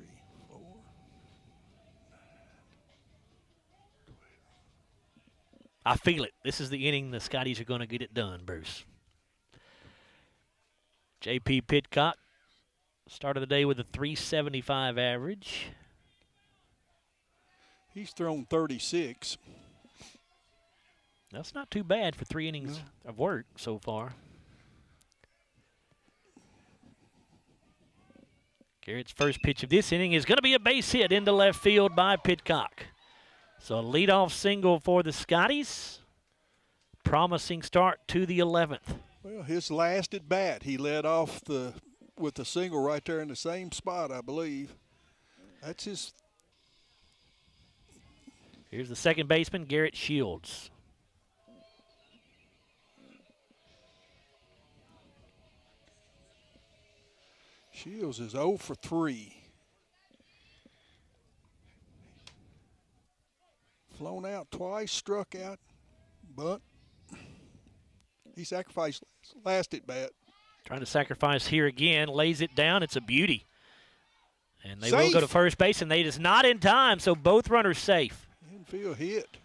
4, 9, 12. I feel it. This is the inning the Scotties are going to get it done, Bruce. J.P. Pidcock started the day with a 375 average. He's thrown 36. That's not too bad for 3 innings of work so far. Garrett's first pitch of this inning is going to be a base hit into left field by Pidcock. So a leadoff single for the Scotties. Promising start to the 11th. Well, his last at bat, he led off with the single right there in the same spot, I believe. That's his. Here's the second baseman, Garrett Shields. Shields is 0 for 3. Flown out twice, struck out, bunt. He sacrificed last at bat. Trying to sacrifice here again, lays it down. It's a beauty. And they Safe. will go to first base, and they is not in time, so both runners safe. Infield hit.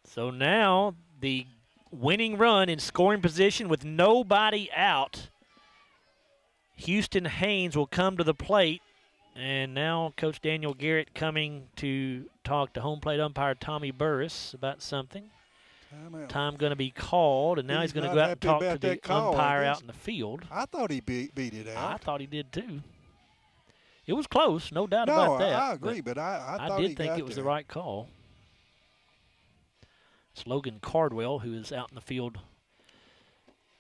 So now the winning run in scoring position with nobody out. Houston Haynes will come to the plate, and now Coach Daniel Garrett coming to talk to home plate umpire Tommy Burris about something. Time going to be called, and now he's going to go out and talk to the umpire out in the field. I thought he beat it out. I thought he did too. It was close, no doubt about that. I agree, but I thought did think it was the right call. It's Logan Cardwell who is out in the field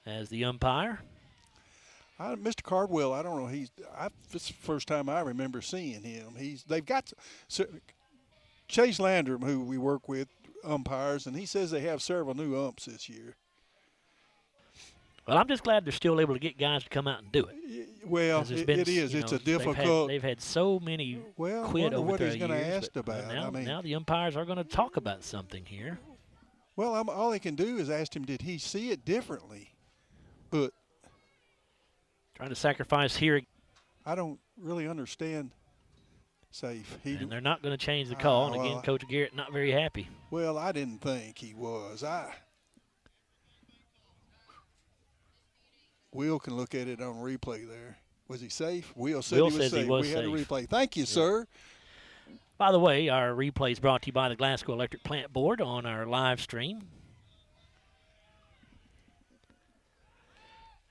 as the umpire. Mr. Cardwell, I don't know. This is the first time I remember seeing him. They've got Chase Landrum, who we work with, umpires, and he says they have several new umps this year. Well, I'm just glad they're still able to get guys to come out and do it. Well, it is. It's a difficult. They've had so many quit over what the he's going to years, ask about. Now the umpires are going to talk about something here. Well, all they can do is ask him, did he see it differently? But trying to sacrifice here. I don't really understand. Safe. And they're not going to change the call. And again, Coach Garrett not very happy. Well, I didn't think he was. Will can look at it on replay there. Was he safe? Will said he was safe. We had a replay. Thank you, sir. By the way, our replay is brought to you by the Glasgow Electric Plant Board on our live stream.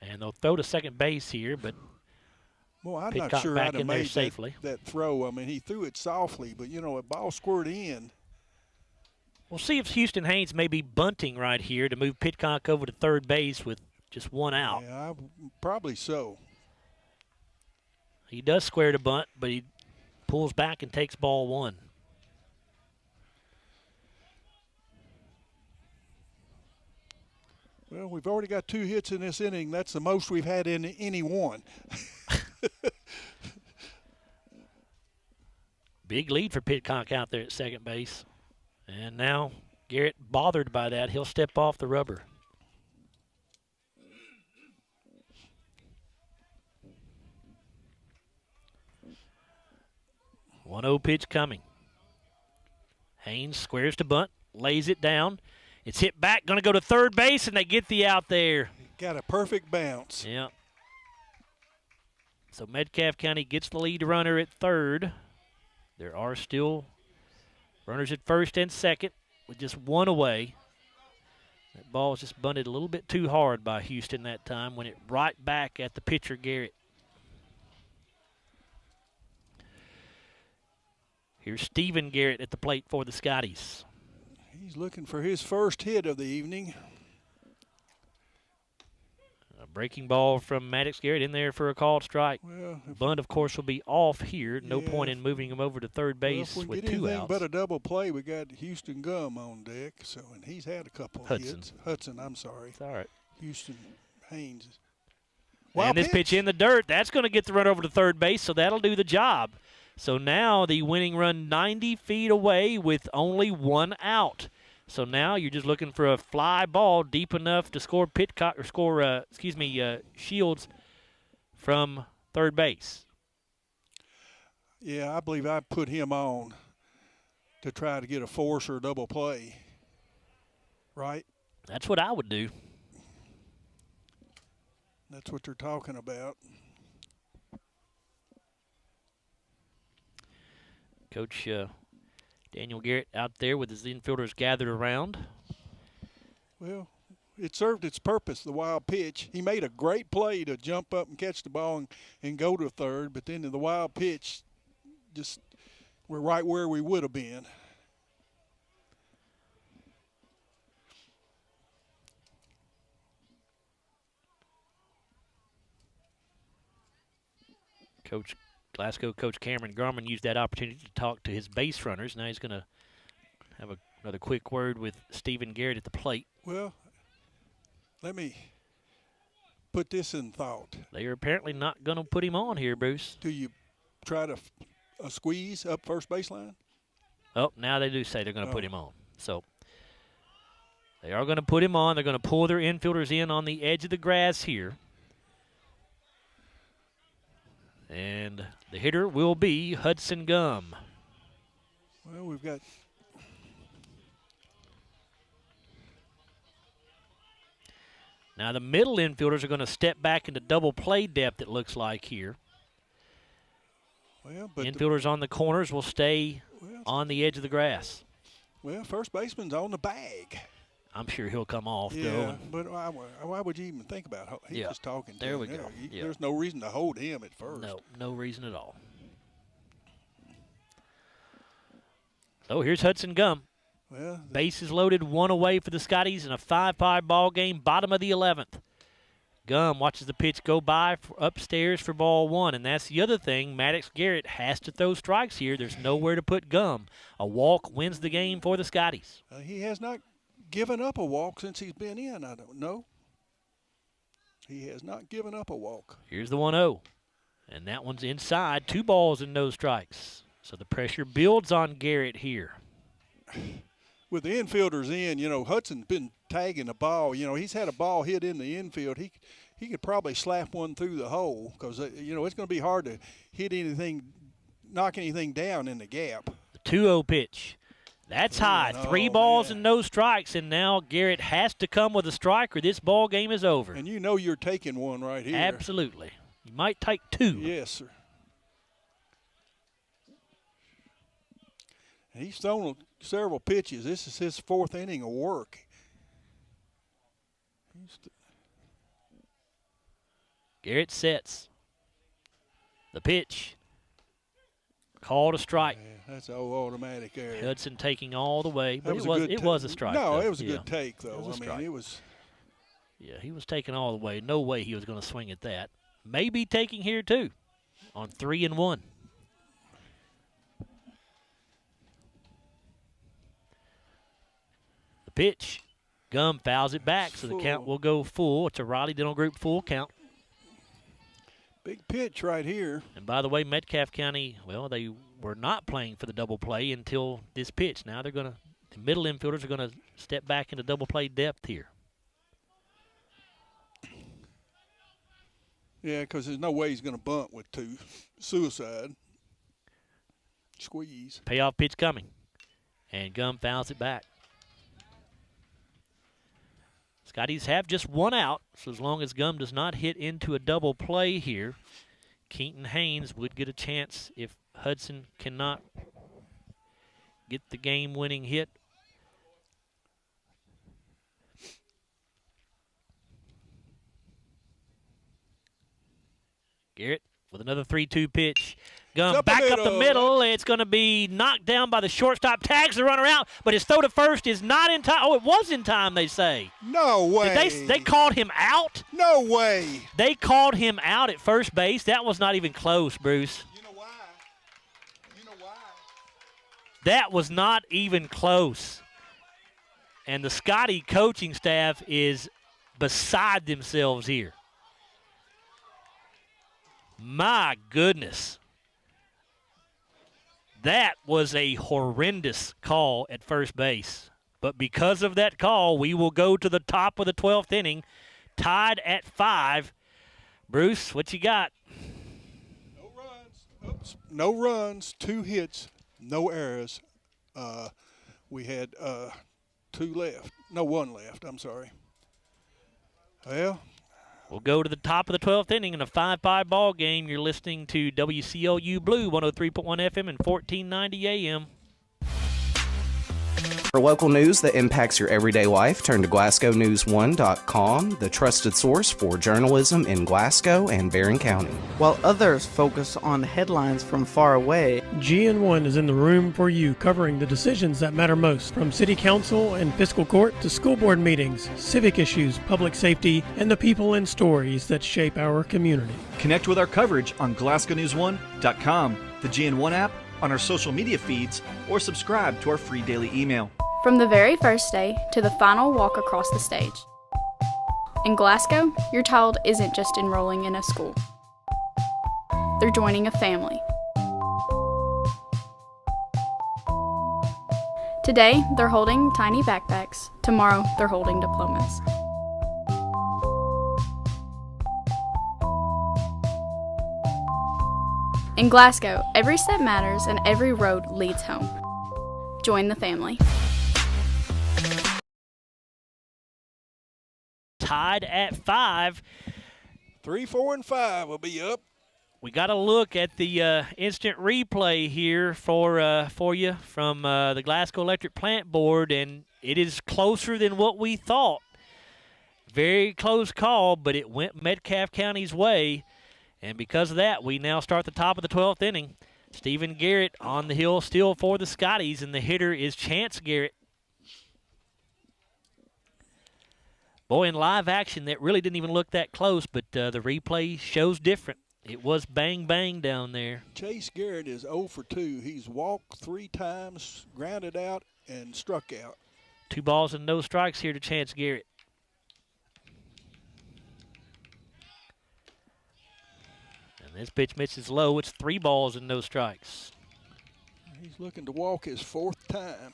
And they'll throw to second base here, but well, I'm Pitcock not sure back I'd have in there made safely. that throw. I mean, he threw it softly, but, a ball squirted in. We'll see if Houston Haynes may be bunting right here to move Pitcock over to third base with just one out. Yeah, probably so. He does square to bunt, but he pulls back and takes ball one. Well, we've already got 2 hits in this inning. That's the most we've had in any one. Big lead for Pitcock out there at second base. And now Garrett, bothered by that, he'll step off the rubber. One 1-0 pitch coming. Haynes squares to bunt, lays it down. It's hit back, going to go to third base, and they get the out there. Got a perfect bounce. Yeah. So Metcalfe County gets the lead runner at third. There are still runners at first and second with just one away. That ball was just bunted a little bit too hard by Houston that time, went it right back at the pitcher, Garrett. Here's Stephen Garrett at the plate for the Scotties. He's looking for his first hit of the evening. A breaking ball from Maddox Garrett in there for a called strike. Well, Bunt, of course, will be off here. No point in moving him over to third base if we with get 2 anything outs. but a double play, we got Houston Gum on deck. And he's had a couple hits. Hudson, I'm sorry. It's all right. Houston Haynes. And this pitch in the dirt, that's going to get the run over to third base, so that'll do the job. So now the winning run 90 feet away with only 1 out. So now you're just looking for a fly ball deep enough to score Pitcock or score, Shields from third base. Yeah, I believe I put him on to try to get a force or a double play. Right? That's what I would do. That's what they're talking about. Coach Daniel Garrett out there with his infielders gathered around. Well, it served its purpose, the wild pitch. He made a great play to jump up and catch the ball and go to third, but then the wild pitch, just we're right where we would have been. Glasgow coach Cameron Garman used that opportunity to talk to his base runners. Now he's going to have another quick word with Stephen Garrett at the plate. Well, let me put this in thought. They are apparently not going to put him on here, Bruce. Do you try to squeeze up first baseline? Oh, now they do say they're going to put him on. So they are going to put him on. They're going to pull their infielders in on the edge of the grass here. And the hitter will be Hudson Gum. Well, we've got now the middle infielders are going to step back into double play depth, it looks like here. Well, but infielders on the corners will stay on the edge of the grass. Well, first baseman's on the bag. I'm sure he'll come off, yeah, though. But why would you even think about it? He's just talking to there him. we go. There's no reason to hold him at first. No reason at all. So here's Hudson Gum. Well, bases loaded, one away for the Scotties in a 5-5 ball game, bottom of the 11th. Gum watches the pitch go by upstairs for ball one, and that's the other thing. Maddox Garrett has to throw strikes here. There's nowhere to put Gum. A walk wins the game for the Scotties. He has not given up a walk since he's been in, I don't know. He has not given up a walk. Here's the 1-0, and that one's inside. 2 balls and no strikes. So the pressure builds on Garrett here. With the infielders in, Hudson's been tagging the ball. He's had a ball hit in the infield. He could probably slap one through the hole because, it's going to be hard to hit anything, knock anything down in the gap. The 2-0 pitch. That's high. 3 balls and no strikes, and now Garrett has to come with a strike or this ball game is over. And you're taking one right here. Absolutely. You might take 2. Yes, sir. And he's thrown several pitches. This is his 4th inning of work. Garrett sets. The pitch. Called a strike. Yeah, that's automatic there. Hudson taking all the way, but it was was a strike. No, though. it was a good take, though. It was. Yeah, he was taking all the way. No way he was going to swing at that. Maybe taking here, too, on 3-1. The pitch. Gum fouls it back, so the count will go full. It's a Riley Dental Group full count. Big pitch right here. And by the way, Metcalfe County, well, they were not playing for the double play until this pitch. Now the middle infielders are going to step back into double play depth here. Yeah, because there's no way he's going to bunt with 2. Suicide. Squeeze. Payoff pitch coming. And Gum fouls it back. Scotties have just 1 out, so as long as Gum does not hit into a double play here, Keaton Haynes would get a chance if Hudson cannot get the game-winning hit. Garrett with another 3-2 pitch. Gum back up the middle. It's going to be knocked down by the shortstop. Tags the runner out, but his throw to first is not in time. Oh, it was in time, they say. No way. They called him out? No way. They called him out at first base. That was not even close, Bruce. You know why? That was not even close. And the Scotty coaching staff is beside themselves here. My goodness. That was a horrendous call at first base. But because of that call, we will go to the top of the 12th inning, tied at 5. Bruce, what you got? No runs. Oops. No runs, 2 hits, no errors. We had 2 left. No, 1 left. I'm sorry. Well, we'll go to the top of the 12th inning in a 5-5 ball game. You're listening to WCLU Blue 103.1 FM and 1490 AM. For local news that impacts your everyday life, turn to GlasgowNews1.com, the trusted source for journalism in Glasgow and Barron County. While others focus on headlines from far away, GN1 is in the room for you, covering the decisions that matter most, from city council and fiscal court to school board meetings, civic issues, public safety, and the people and stories that shape our community. Connect with our coverage on GlasgowNews1.com, the GN1 app, on our social media feeds, or subscribe to our free daily email. From the very first day to the final walk across the stage. In Glasgow, your child isn't just enrolling in a school. They're joining a family. Today, they're holding tiny backpacks. Tomorrow, they're holding diplomas. In Glasgow, every step matters and every road leads home. Join the family. Tied at 5. 3, 4, and 5 will be up. We got to look at the instant replay here for you from the Glasgow Electric Plant Board, and it is closer than what we thought. Very close call, but it went Metcalfe County's way, and because of that, we now start the top of the 12th inning. Stephen Garrett on the hill still for the Scotties, and the hitter is Chance Garrett. Boy, in live action, that really didn't even look that close, but the replay shows different. It was bang, bang down there. Chase Garrett is 0 for 2. He's walked 3 times, grounded out, and struck out. 2 balls and no strikes here to Chance Garrett. And this pitch misses low. It's 3 balls and no strikes. He's looking to walk his 4th time.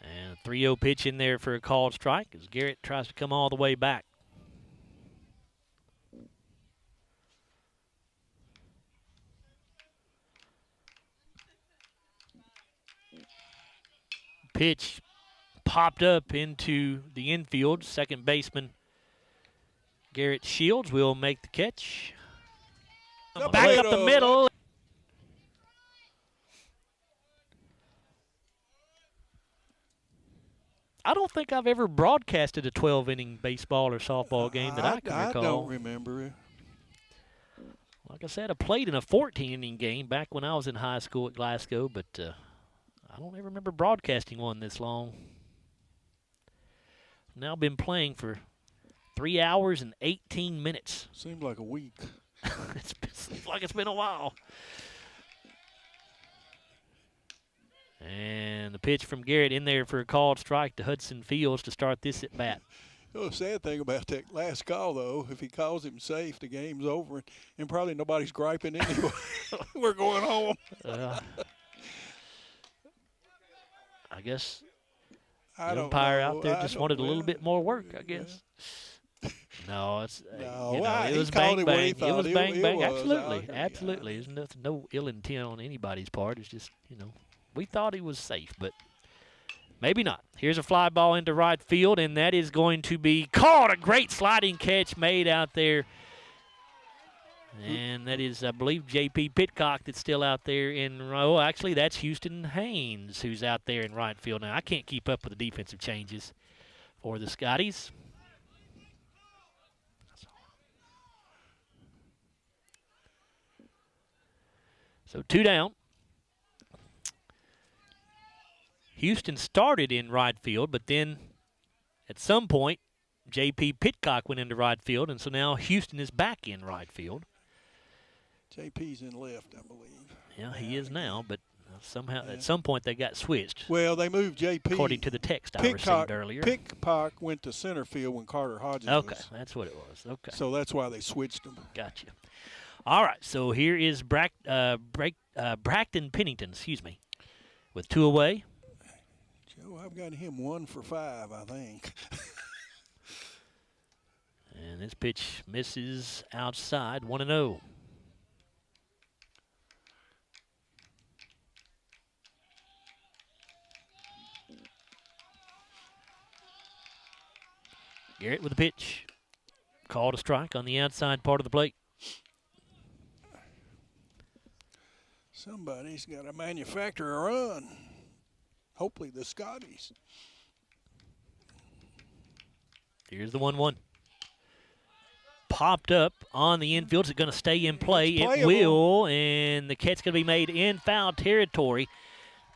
And a 3-0 pitch in there for a called strike as Garrett tries to come all the way back. Pitch popped up into the infield. Second baseman Garrett Shields will make the catch. Back up the middle. I don't think I've ever broadcasted a 12-inning baseball or softball game that I can recall. I don't remember. Like I said, I played in a 14-inning game back when I was in high school at Glasgow, but I don't ever remember broadcasting one this long. Now been playing for 3 hours and 18 minutes. Seems like a week. Seems like it's been a while. And the pitch from Garrett in there for a called strike to Hudson Fields to start this at bat. The sad thing about that last call, though, if he calls him safe, the game's over, and probably nobody's griping anyway. We're going home. I guess the I don't umpire know. out there just wanted a little bit more work, I guess. No, it's it was bang bang. It was bang bang. Absolutely, absolutely. There's nothing, no ill intent on anybody's part. It's just we thought he was safe, but maybe not. Here's a fly ball into right field, and that is going to be caught. A great sliding catch made out there. And that is, I believe, J.P. Pitcock that's still out there in row. Actually, that's Houston Haynes who's out there in right field now. I can't keep up with the defensive changes for the Scotties. So 2 down. Houston started in right field, but then at some point, J.P. Pitcock went into right field, and so now Houston is back in right field. JP's in left, I believe. Yeah, he is now, but somehow at some point they got switched. Well, they moved JP. According to the text I received earlier. Pitcock went to center field when Carter Hodges was. Okay, that's what it was. Okay. So that's why they switched them. Gotcha. All right, so here is Braxton Pennington, with 2 away. Joe, I've got him 1 for 5, I think. And this pitch misses outside, 1-0. Garrett with a pitch. Called a strike on the outside part of the plate. Somebody's got to manufacture a run. Hopefully the Scotties. Here's the 1-1. Popped up on the infield. Is it going to stay in play? It will, and the catch going to be made in foul territory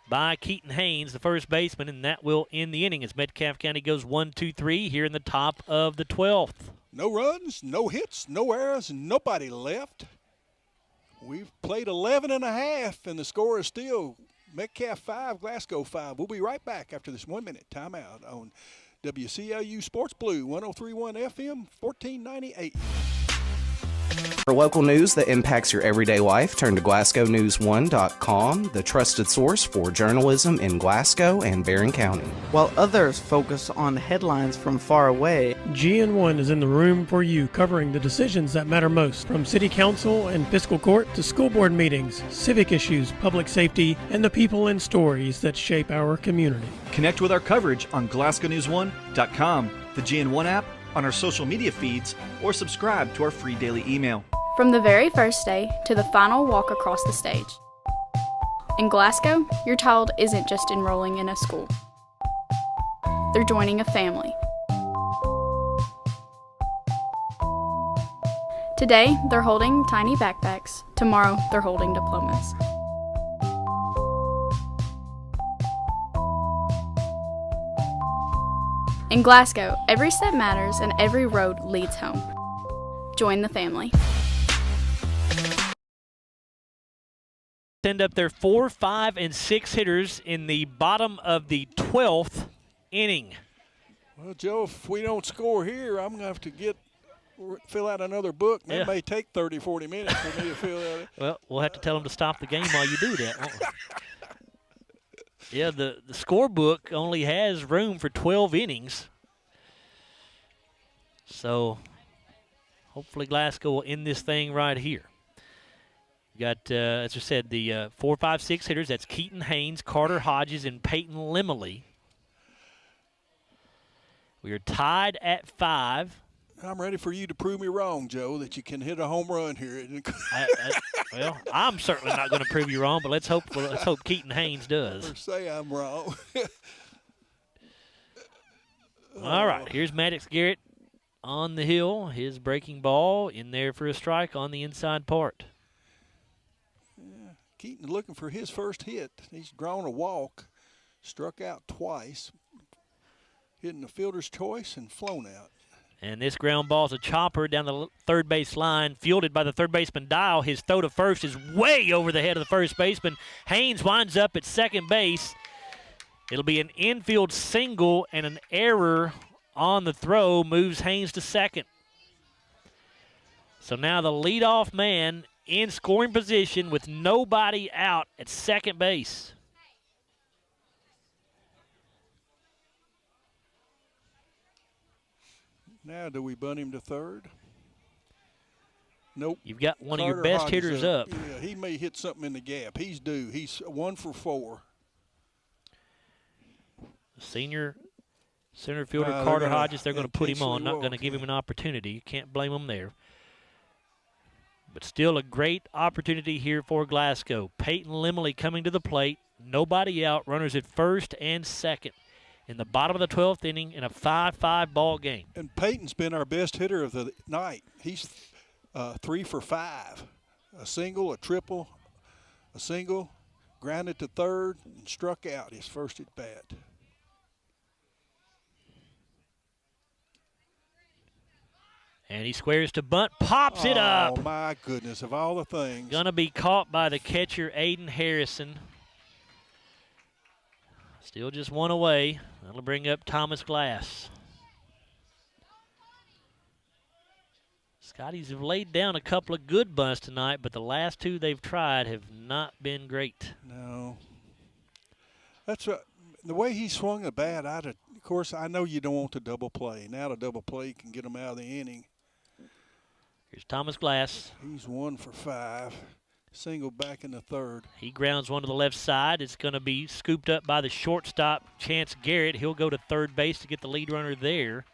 by Keaton Haynes, the first baseman, and that will end the inning as Metcalfe County goes 1-2-3 here in the top of the 12th. No runs, no hits, no errors, nobody left. We've played 11 and a half, and the score is still Metcalfe 5, Glasgow 5. We'll be right back after this 1-minute timeout on WCLU Sports Blue, 103.1 FM, 1490 AM. For local news that impacts your everyday life, turn to GlasgowNews1.com, the trusted source for journalism in Glasgow and Barron County. While others focus on headlines from far away, GN1 is in the room for you, covering the decisions that matter most, from city council and fiscal court to school board meetings, civic issues, public safety, and the people and stories that shape our community. Connect with our coverage on GlasgowNews1.com, the GN1 app, on our social media feeds, or subscribe to our free daily email. From the very first day to the final walk across the stage. In Glasgow, your child isn't just enrolling in a school. They're joining a family. Today, they're holding tiny backpacks. Tomorrow, they're holding diplomas. In Glasgow, every step matters and every road leads home. Join the family. Send up their 4, 5, and 6 hitters in the bottom of the 12th inning. Well, Joe, if we don't score here, I'm going to have to fill out another book. That may take 30, 40 minutes for me to fill out. Well, we'll have to tell them to stop the game while you do that, won't we? Yeah, the scorebook only has room for 12 innings. So hopefully Glasgow will end this thing right here. You got, as I said, the 4, 5, 6 hitters. That's Keaton Haynes, Carter Hodges, and Peyton Limley. We are tied at 5. I'm ready for you to prove me wrong, Joe, that you can hit a home run here. Well, I'm certainly not going to prove you wrong, but let's hope Keaton Haynes does. Or say I'm wrong. All right, here's Maddox Garrett on the hill. His breaking ball in there for a strike on the inside part. Yeah, Keaton looking for his first hit. He's drawn a walk, struck out twice, hitting the fielder's choice and flown out. And this ground ball is a chopper down the third base line, fielded by the third baseman Dial. His throw to first is way over the head of the first baseman. Haynes winds up at second base. It'll be an infield single, and an error on the throw moves Haynes to second. So now the leadoff man in scoring position with nobody out at second base. Now, do we bunt him to third? Nope. You've got one Carter of your best Hodges hitters up. Yeah, he may hit something in the gap. He's due. He's 1 for 4. Senior center fielder Carter Hodges, they're going to put him on, not going to give him an opportunity. You can't blame them there. But still a great opportunity here for Glasgow. Peyton Limley coming to the plate. Nobody out. Runners at first and second. In the bottom of the 12th inning in a 5-5 ball game. And Peyton's been our best hitter of the night. He's 3 for 5. A single, a triple, a single, grounded to third, and struck out his first at bat. And he squares to bunt, pops it up. Oh, my goodness, of all the things. Gonna be caught by the catcher, Aiden Harrison. Still just one away. That'll bring up Thomas Glass. Scotties have laid down a couple of good bunts tonight, but the last two they've tried have not been great. No. That's right. The way he swung the bat, of course, I know you don't want to double play. Now the double play can get him out of the inning. Here's Thomas Glass. He's 1 for 5. Single back in the third. He grounds one to the left side. It's going to be scooped up by the shortstop, Chance Garrett. He'll go to third base to get the lead runner there.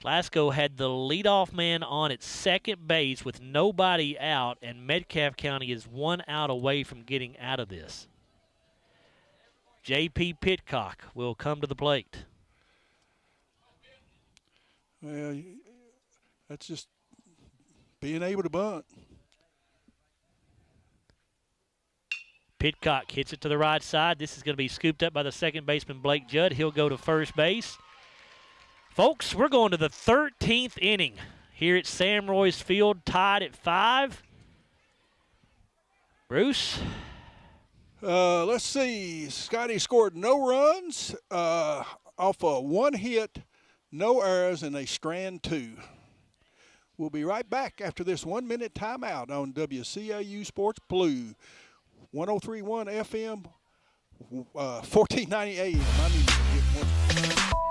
Glasgow had the leadoff man on at second base with nobody out, and Metcalfe County is 1 out away from getting out of this. J.P. Pitcock will come to the plate. Well, that's just being able to bunt. Pitcock hits it to the right side. This is going to be scooped up by the second baseman, Blake Judd. He'll go to first base. Folks, we're going to the 13th inning here at Sam Royce Field, tied at 5. Bruce? Let's see. Scotty scored no runs off of one hit, no errors, and a strand two. We'll be right back after this 1 minute timeout on WCAU Sports Blue, 103.1 FM, 1490 AM. I need to get one.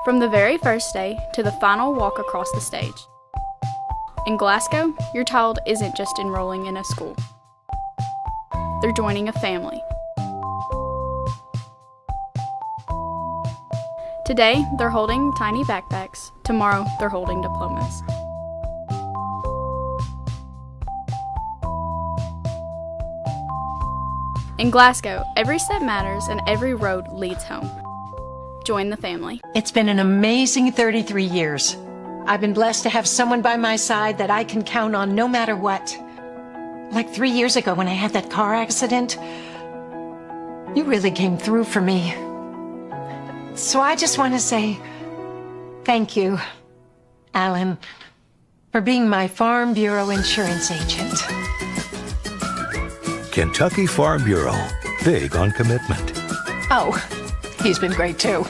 From the very first day to the final walk across the stage. In Glasgow, your child isn't just enrolling in a school. They're joining a family. Today, they're holding tiny backpacks. Tomorrow, they're holding diplomas. In Glasgow, every step matters and every road leads home. Join the family. It's been an amazing 33 years. I've been blessed to have someone by my side that I can count on no matter what. Like 3 years ago when I had that car accident, you really came through for me. So I just want to say thank you, Alan, for being my Farm Bureau insurance agent. Kentucky Farm Bureau, big on commitment. Oh, he's been great too.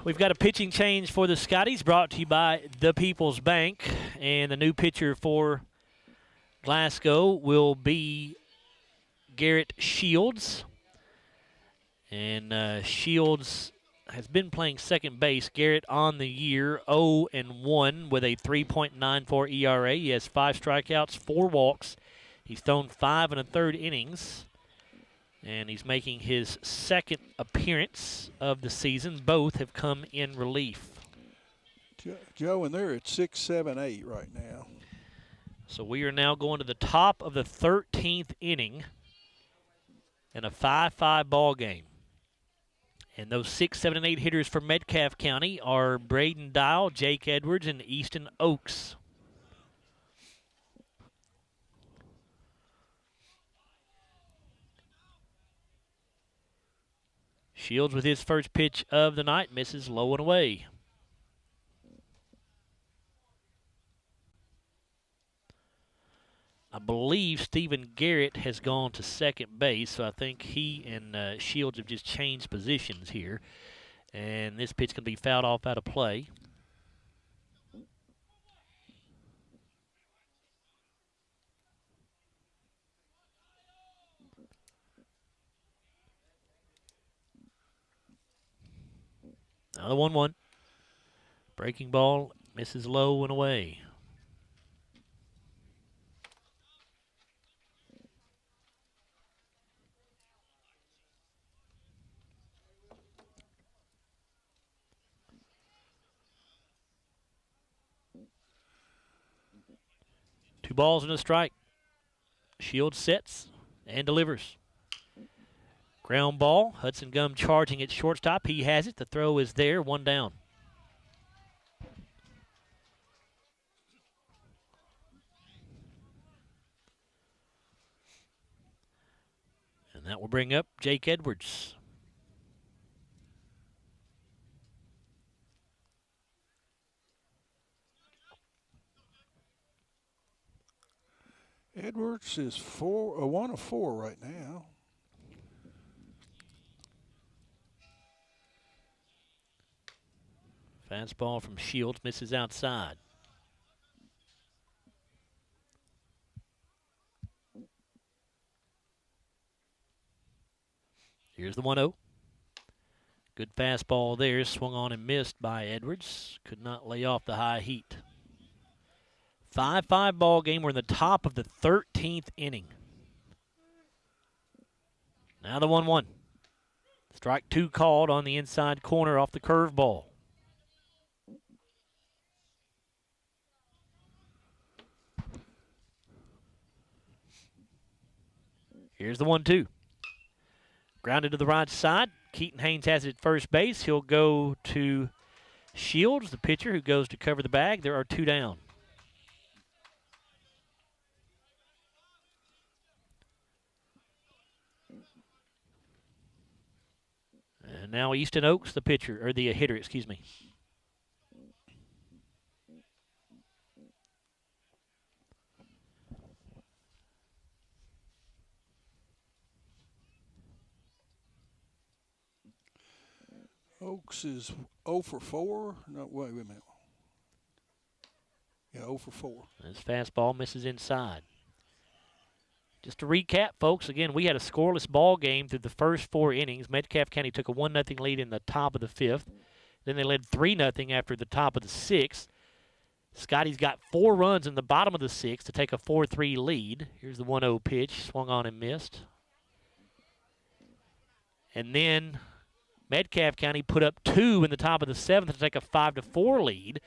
We've got a pitching change for the Scotties brought to you by the People's Bank. And the new pitcher for Glasgow will be Garrett Shields. And Shields has been playing second base. Garrett on the year 0-1 with a 3.94 ERA. He has 5 strikeouts, 4 walks. He's thrown 5 1/3 innings. And he's making his second appearance of the season. Both have come in relief. Joe, and they're at 6, 7, 8 right now. So we are now going to the top of the 13th inning in a 5-5 ball game. And those 6, 7, and 8 hitters for Metcalfe County are Braden Dial, Jake Edwards, and Easton Oaks. Shields with his first pitch of the night misses low and away. I believe Stephen Garrett has gone to second base, so I think he and Shields have just changed positions here. And this pitch can be fouled off out of play. Another 1-1. Breaking ball misses low and away. Two balls and a strike. Shields sets and delivers. Ground ball. Hudson Gum charging at shortstop. He has it. The throw is there. 1 down. And that will bring up Jake Edwards. Edwards is 1 of 4 right now. Fastball from Shields misses outside. Here's the 1-0. Good fastball there, swung on and missed by Edwards. Could not lay off the high heat. 5-5 ball game. We're in the top of the 13th inning. Now the 1-1. Strike 2 called on the inside corner off the curveball. Here's the 1-2. Grounded to the right side. Keaton Haynes has it at first base. He'll go to Shields, the pitcher, who goes to cover the bag. There are 2 down. And now Easton Oaks, the pitcher, or the hitter, excuse me. Oaks is 0 for 4. No, wait a minute. Yeah, 0 for 4. This fastball misses inside. Just to recap, folks, again, we had a scoreless ball game through the first 4 innings. Metcalfe County took a 1-0 lead in the top of the 5th. Then they led 3-0 after the top of the 6th. Scotty's got 4 runs in the bottom of the 6th to take a 4-3 lead. Here's the 1-0 pitch, swung on and missed. And then Metcalfe County put up 2 in the top of the 7th to take a 5-4 lead.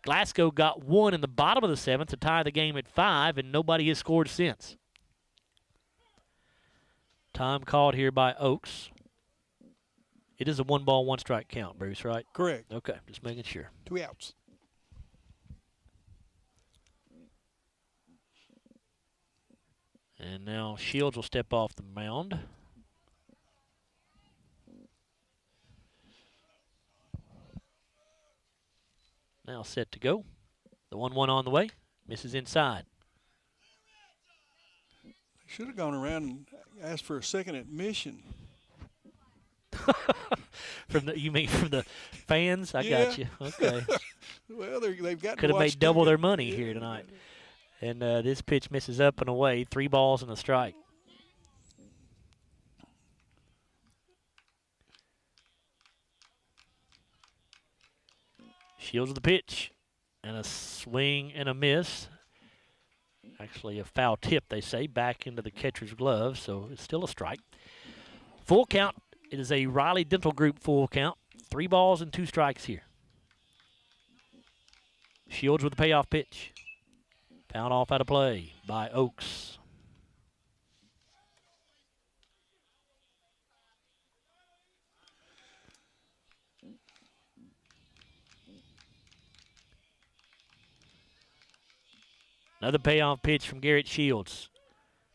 Glasgow got 1 in the bottom of the 7th to tie the game at 5, and nobody has scored since. Time called here by Oaks. It is a 1-ball, 1-strike count, Bruce, right? Correct. Okay, just making sure. 2 outs. And now Shields will step off the mound. Now set to go. The 1-1 on the way. Misses inside. Should have gone around and asked for a second admission. You mean from the fans? I got you. Okay. Well, they've got could have made double their money here tonight. And this pitch misses up and away. 3 balls and a strike. Shields with the pitch. And a swing and a miss. Actually, a foul tip, they say, back into the catcher's glove, so it's still a strike. Full count. It is a Riley Dental Group full count. 3 balls and 2 strikes here. Shields with the payoff pitch. Fouled off out of play by Oaks. Another payoff pitch from Garrett Shields.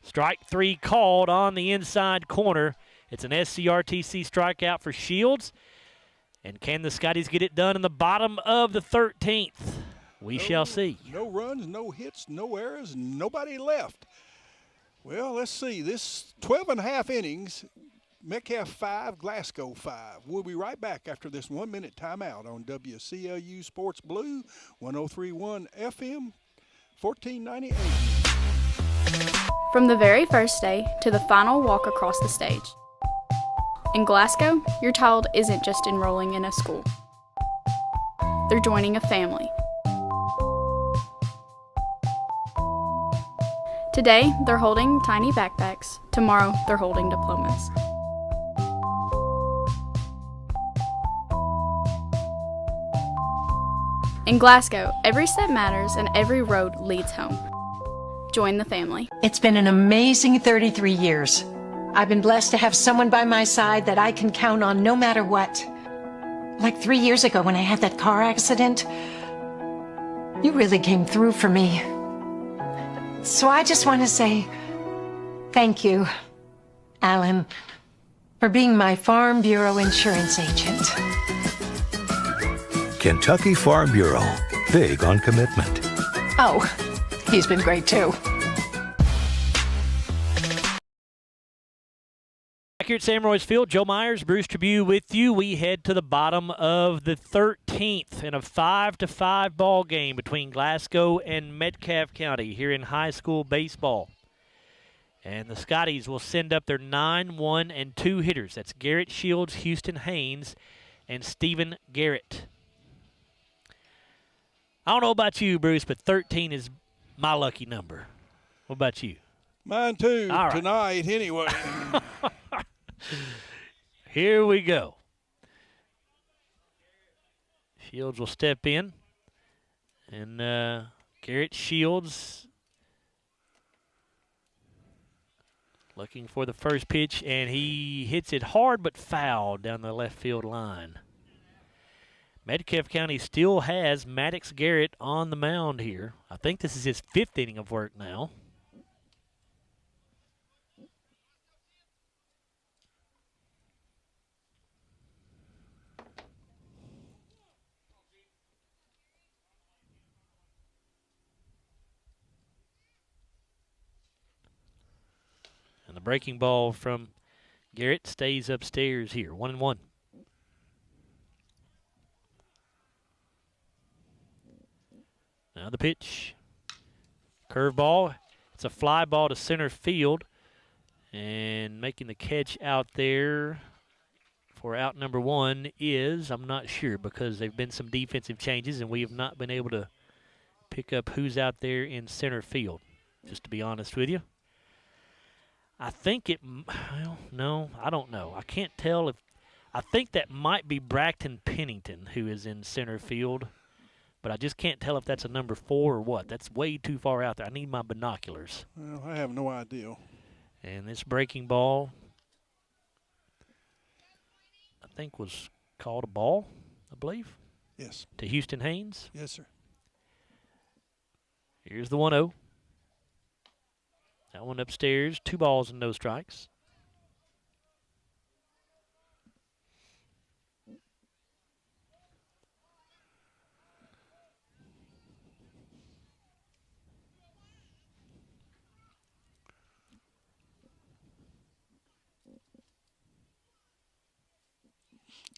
Strike 3 called on the inside corner. It's an SCRTC strikeout for Shields. And can the Scotties get it done in the bottom of the 13th? We shall see. No runs, no hits, no errors, nobody left. Well, let's see. This 12.5 innings, Metcalfe 5, Glasgow 5. We'll be right back after this 1-minute timeout on WCLU Sports Blue, 103.1 FM, 1498. From the very first day to the final walk across the stage. In Glasgow, your child isn't just enrolling in a school. They're joining a family. Today, they're holding tiny backpacks. Tomorrow, they're holding diplomas. In Glasgow, every step matters and every road leads home. Join the family. It's been an amazing 33 years. I've been blessed to have someone by my side that I can count on no matter what. Like 3 years ago when I had that car accident, you really came through for me. So I just want to say thank you, Alan, for being my Farm Bureau insurance agent. Kentucky Farm Bureau, big on commitment. Oh, he's been great too. Back here at Sam Roy's Field, Joe Myers, Bruce Tribune with you. We head to the bottom of the 13th in a 5-5 ball game between Glasgow and Metcalfe County here in high school baseball. And the Scotties will send up their 9-1 and 2 hitters. That's Garrett Shields, Houston Haynes, and Stephen Garrett. I don't know about you, Bruce, but 13 is my lucky number. What about you? Mine too, All right. tonight anyway. Here we go. Shields will step in. And Garrett Shields looking for the first pitch, and he hits it hard but foul down the left field line. Metcalfe County still has Maddox Garrett on the mound here. I think this is his 5th inning of work now. And the breaking ball from Garrett stays upstairs here, 1-1. Now the pitch. Curveball. It's a fly ball to center field. And making the catch out there for out number one is, I'm not sure, because there have been some defensive changes and we have not been able to pick up who's out there in center field, just to be honest with you. I think well, no, I don't know. I can't tell if, I think that might be Braxton Pennington who is in center field, but I just can't tell if that's a number 4 or what. That's way too far out there. I need my binoculars. Well, I have no idea. And this breaking ball, I think, was called a ball, I believe. Yes. To Houston Haynes. Yes, sir. Here's the 1-0. That one upstairs, 2 balls and no strikes.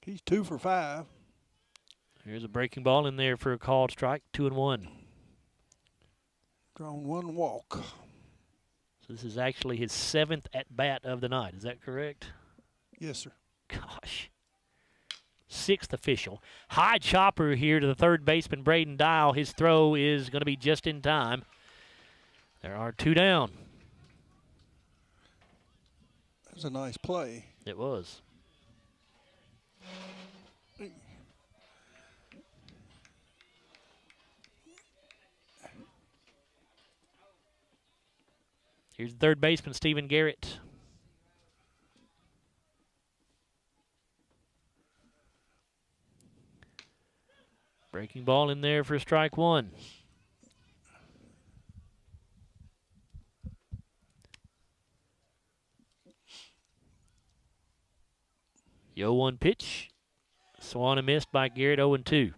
He's 2 for 5. Here's a breaking ball in there for a called strike, 2-1. Drawn 1 walk. So this is actually his 7th at-bat of the night. Is that correct? Yes, sir. Gosh. 6th official. High chopper here to the third baseman, Braden Dial. His throw is going to be just in time. There are 2 down. That was a nice play. It was. Here's the third baseman, Stephen Garrett. Breaking ball in there for strike 1. The 0-1 pitch. Swung and missed by Garrett, 0-2.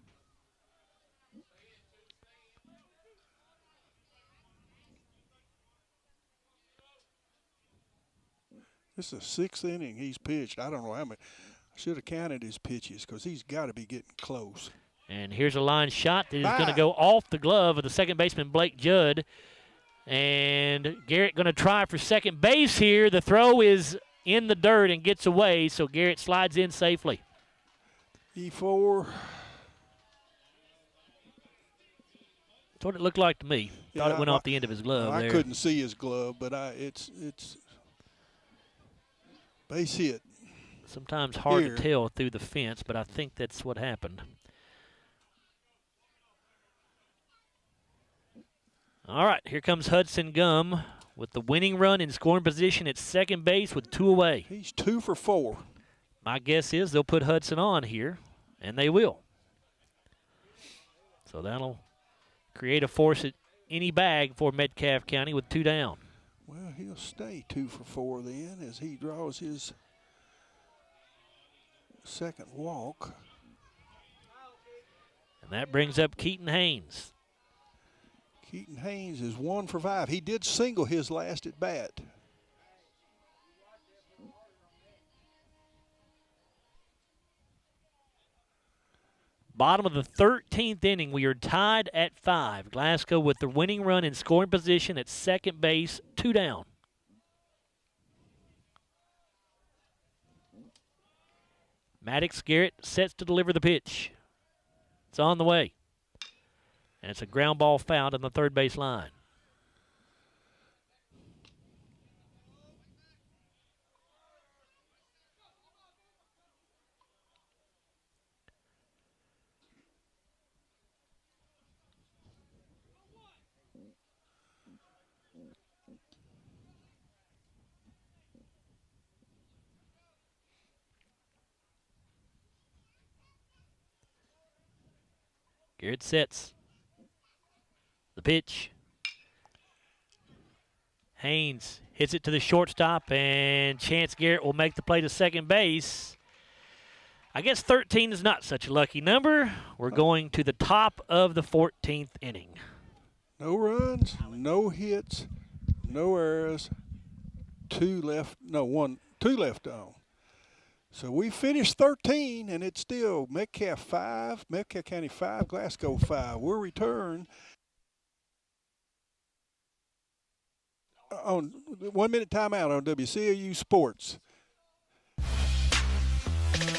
This is the 6th inning he's pitched. I don't know how many. I should have counted his pitches because he's got to be getting close. And here's a line shot that is going to go off the glove of the second baseman, Blake Judd. And Garrett going to try for second base here. The throw is in the dirt and gets away, so Garrett slides in safely. E4. That's what it looked like to me. Thought it went off the end of his glove I there. couldn't see his glove, but it's base hit. Sometimes hard to tell through the fence, but I think that's what happened. All right, here comes Hudson Gum with the winning run in scoring position at second base with 2 away. He's 2 for 4. My guess is they'll put Hudson on here, and they will. So that'll create a force at any bag for Metcalfe County with 2 down. Well, he'll stay 2 for 4 then as he draws his second walk. And that brings up Keaton Haynes. Keaton Haynes is 1 for 5. He did single his last at bat. Bottom of the 13th inning, we are tied at 5. Glasgow with the winning run in scoring position at second base, 2 down. Maddox Garrett sets to deliver the pitch. It's on the way. And it's a ground ball fouled on the third base line. Garrett sets. The pitch. Haynes hits it to the shortstop, and Chance Garrett will make the play to second base. I guess 13 is not such a lucky number. We're going to the top of the 14th inning. No runs, no hits, no errors, 2 left on. So we finished 13, and it's still Metcalfe 5, Metcalfe County 5, Glasgow 5. We'll return on 1 minute timeout on WCAU Sports.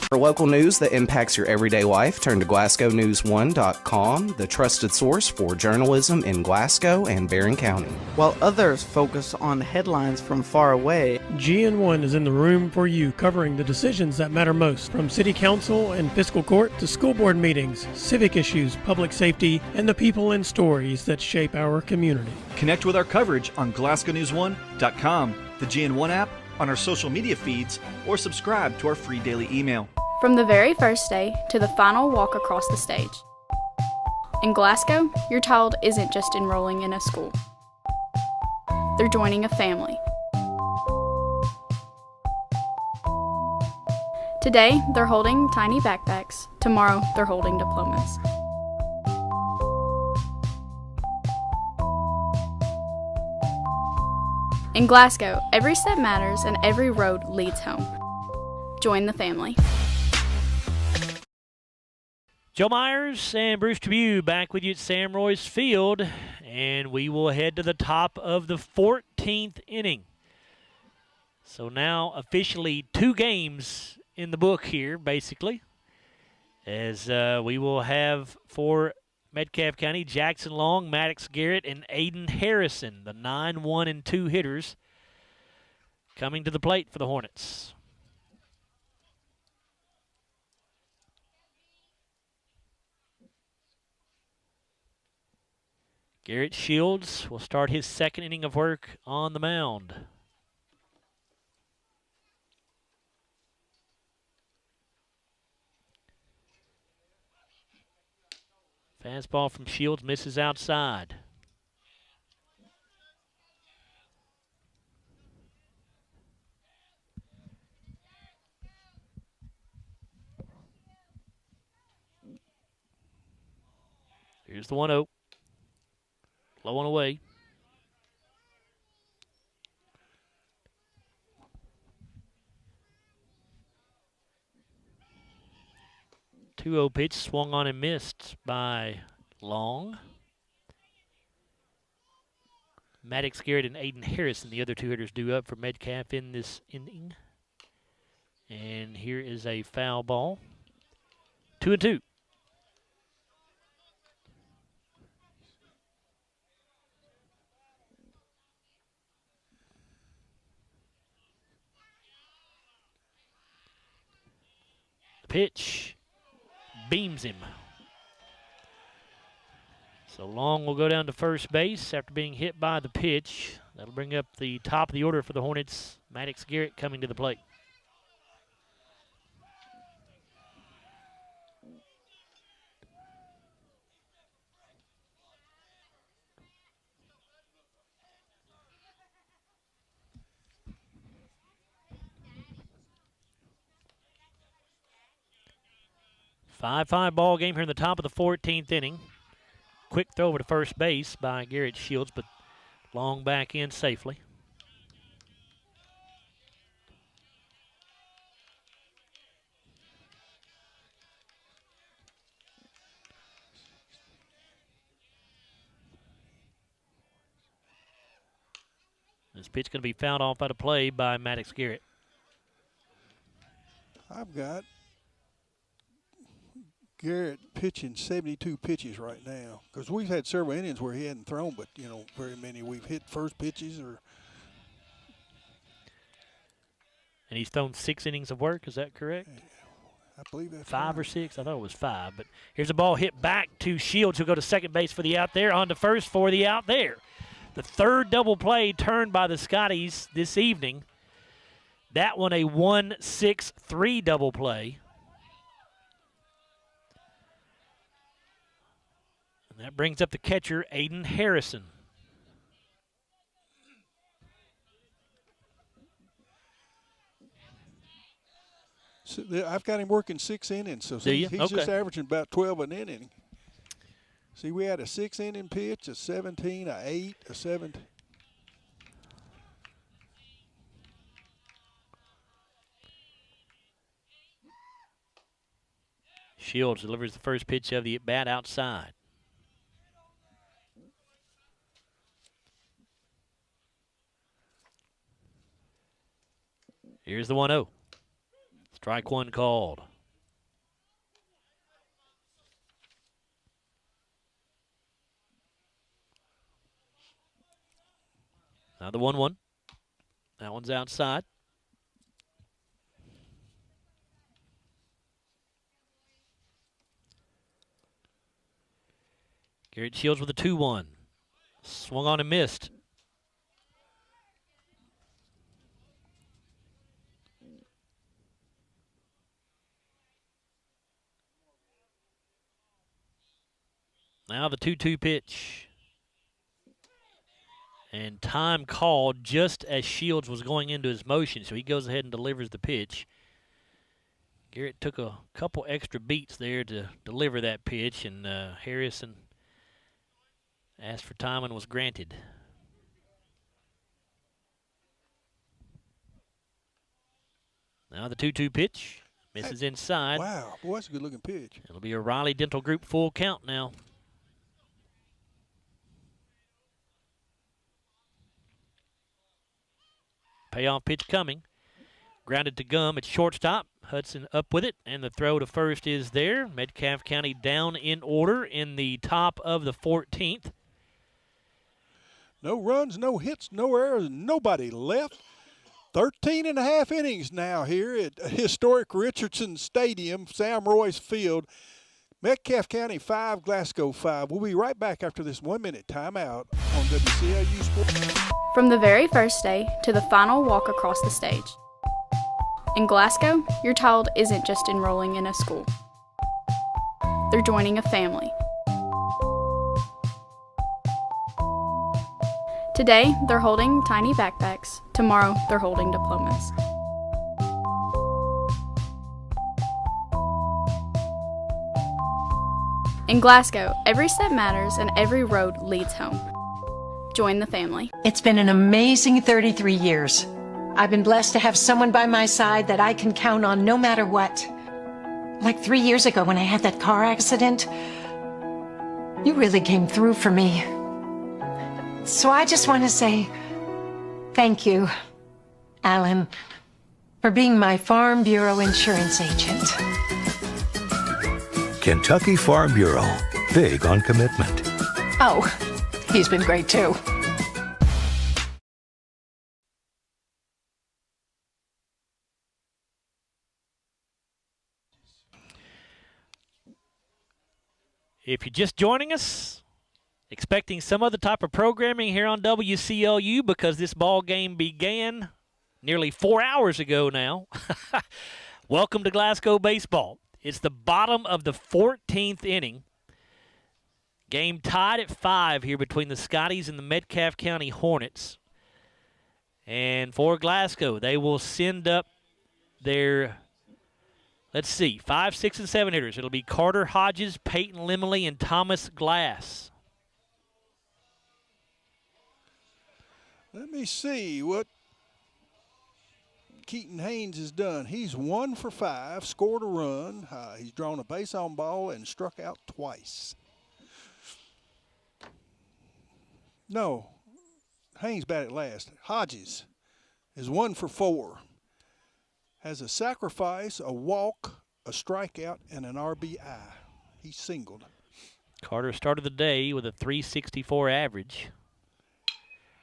For local news that impacts your everyday life, turn to GlasgowNews1.com, the trusted source for journalism in Glasgow and Barron County. While others focus on headlines from far away, GN1 is in the room for you, covering the decisions that matter most, from city council and fiscal court to school board meetings, civic issues, public safety, and the people and stories that shape our community. Connect with our coverage on GlasgowNews1.com, the GN1 app, on our social media feeds, or subscribe to our free daily email. From the very first day to the final walk across the stage. In Glasgow, your child isn't just enrolling in a school. They're joining a family. Today, they're holding tiny backpacks. Tomorrow, they're holding diplomas. In Glasgow, every step matters and every road leads home. Join the family. Joe Myers and Bruce Tribune back with you at Sam Royce Field, and we will head to the top of the 14th inning. So now officially 2 games in the book here, basically, as we will have for Metcalfe County, Jackson Long, Maddox Garrett, and Aiden Harrison, the 9-1 and 2 hitters, coming to the plate for the Hornets. Garrett Shields will start his second inning of work on the mound. Fastball from Shields misses outside. Here's the 1-0. Low on away. Two-0 pitch swung on and missed by Long. Maddox Garrett and Aiden Harrison, the other 2 hitters, due up for Metcalfe in this inning. And here is a foul ball. 2-2. Pitch beams him. So Long will go down to first base after being hit by the pitch. That'll bring up the top of the order for the Hornets. Maddox Garrett coming to the plate. Five ball game here in the top of the 14th inning. Quick throw over to first base by Garrett Shields, but Long back in safely. This pitch going to be fouled off by the play by Maddox Garrett. I've got Garrett pitching 72 pitches right now, because we've had several innings where he hadn't thrown, but very many we've hit first pitches or. And he's thrown 6 innings of work. Is that correct? I believe that's 5 right. or 6. I thought it was 5. But here's a ball hit back to Shields, who'll go to second base for the out there, on to first for the out there. The third double play turned by the Scotties this evening. That one a 1-6-3 double play. And that brings up the catcher, Aiden Harrison. So I've got him working 6 innings, so Do you? he's Okay. just averaging about 12 an inning. See, we had a 6-inning pitch, a 17, a 8, a 7. Shields delivers the first pitch of the at-bat outside. Here's the 1-0. Strike one called. Now the 1-1. That one's outside. Garrett Shields with a 2-1. Swung on and missed. Now the 2-2 pitch. And time called just as Shields was going into his motion, so he goes ahead and delivers the pitch. Garrett took a couple extra beats there to deliver that pitch, and Harrison asked for time and was granted. Now the 2-2 pitch. Misses inside. Wow, boy, that's a good-looking pitch. It'll be a Riley Dental Group full count now. Payoff pitch coming. Grounded to Gum at shortstop. Hudson up with it, and the throw to first is there. Metcalfe County down in order in the top of the 14th. No runs, no hits, no errors, nobody left. 13 and a half innings now here at historic Richardson Stadium, Sam Royce Field. Metcalfe County 5, Glasgow 5. We'll be right back after this 1-minute timeout on WCLU Sports. From the very first day to the final walk across the stage. In Glasgow, your child isn't just enrolling in a school. They're joining a family. Today, they're holding tiny backpacks. Tomorrow, they're holding diplomas. In Glasgow, every step matters and every road leads home. Join the family. It's been an amazing 33 years. I've been blessed to have someone by my side that I can count on no matter what. Like 3 years ago when I had that car accident, you really came through for me. So I just want to say thank you, Alan, for being my Farm Bureau insurance agent. Kentucky Farm Bureau, big on commitment. Oh, he's been great too. If you're just joining us, expecting some other type of programming here on WCLU because this ball game began nearly 4 hours ago now, welcome to Glasgow baseball. It's the bottom of the 14th inning. Game tied at 5 here between the Scotties and the Metcalfe County Hornets. And for Glasgow, they will send up their, let's see, 5, 6, and 7 hitters. It'll be Carter Hodges, Peyton Limley, and Thomas Glass. Let me see what Keaton Haynes has done. He's 1 for 5, scored a run. He's drawn a base on ball and struck out twice. No, Haynes batted last. Hodges is 1 for 4. Has a sacrifice, a walk, a strikeout, and an RBI. He singled. Carter started the day with a .364 average.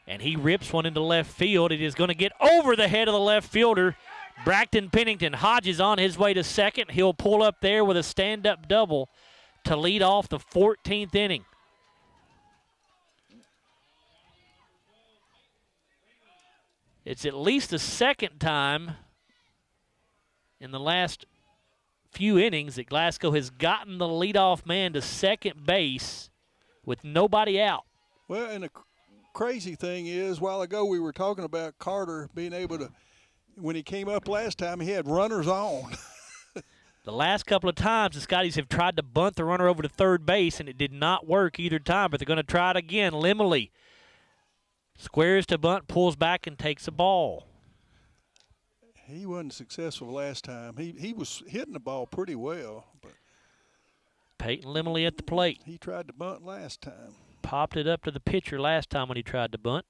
And he rips one into left field. It is going to get over the head of the left fielder, Braxton Pennington. Hodges on his way to second. He'll pull up there with a stand-up double to lead off the 14th inning. It's at least the second time in the last few innings that Glasgow has gotten the leadoff man to second base with nobody out. Well, and the crazy thing is, a while ago we were talking about Carter being able to, when he came up last time, he had runners on. The last couple of times the Scotties have tried to bunt the runner over to third base, and it did not work either time, but they're going to try it again. Limley squares to bunt, pulls back, and takes a ball. He wasn't successful last time. He was hitting the ball pretty well. But Peyton Limley at the plate. He tried to bunt last time. Popped it up to the pitcher last time when he tried to bunt.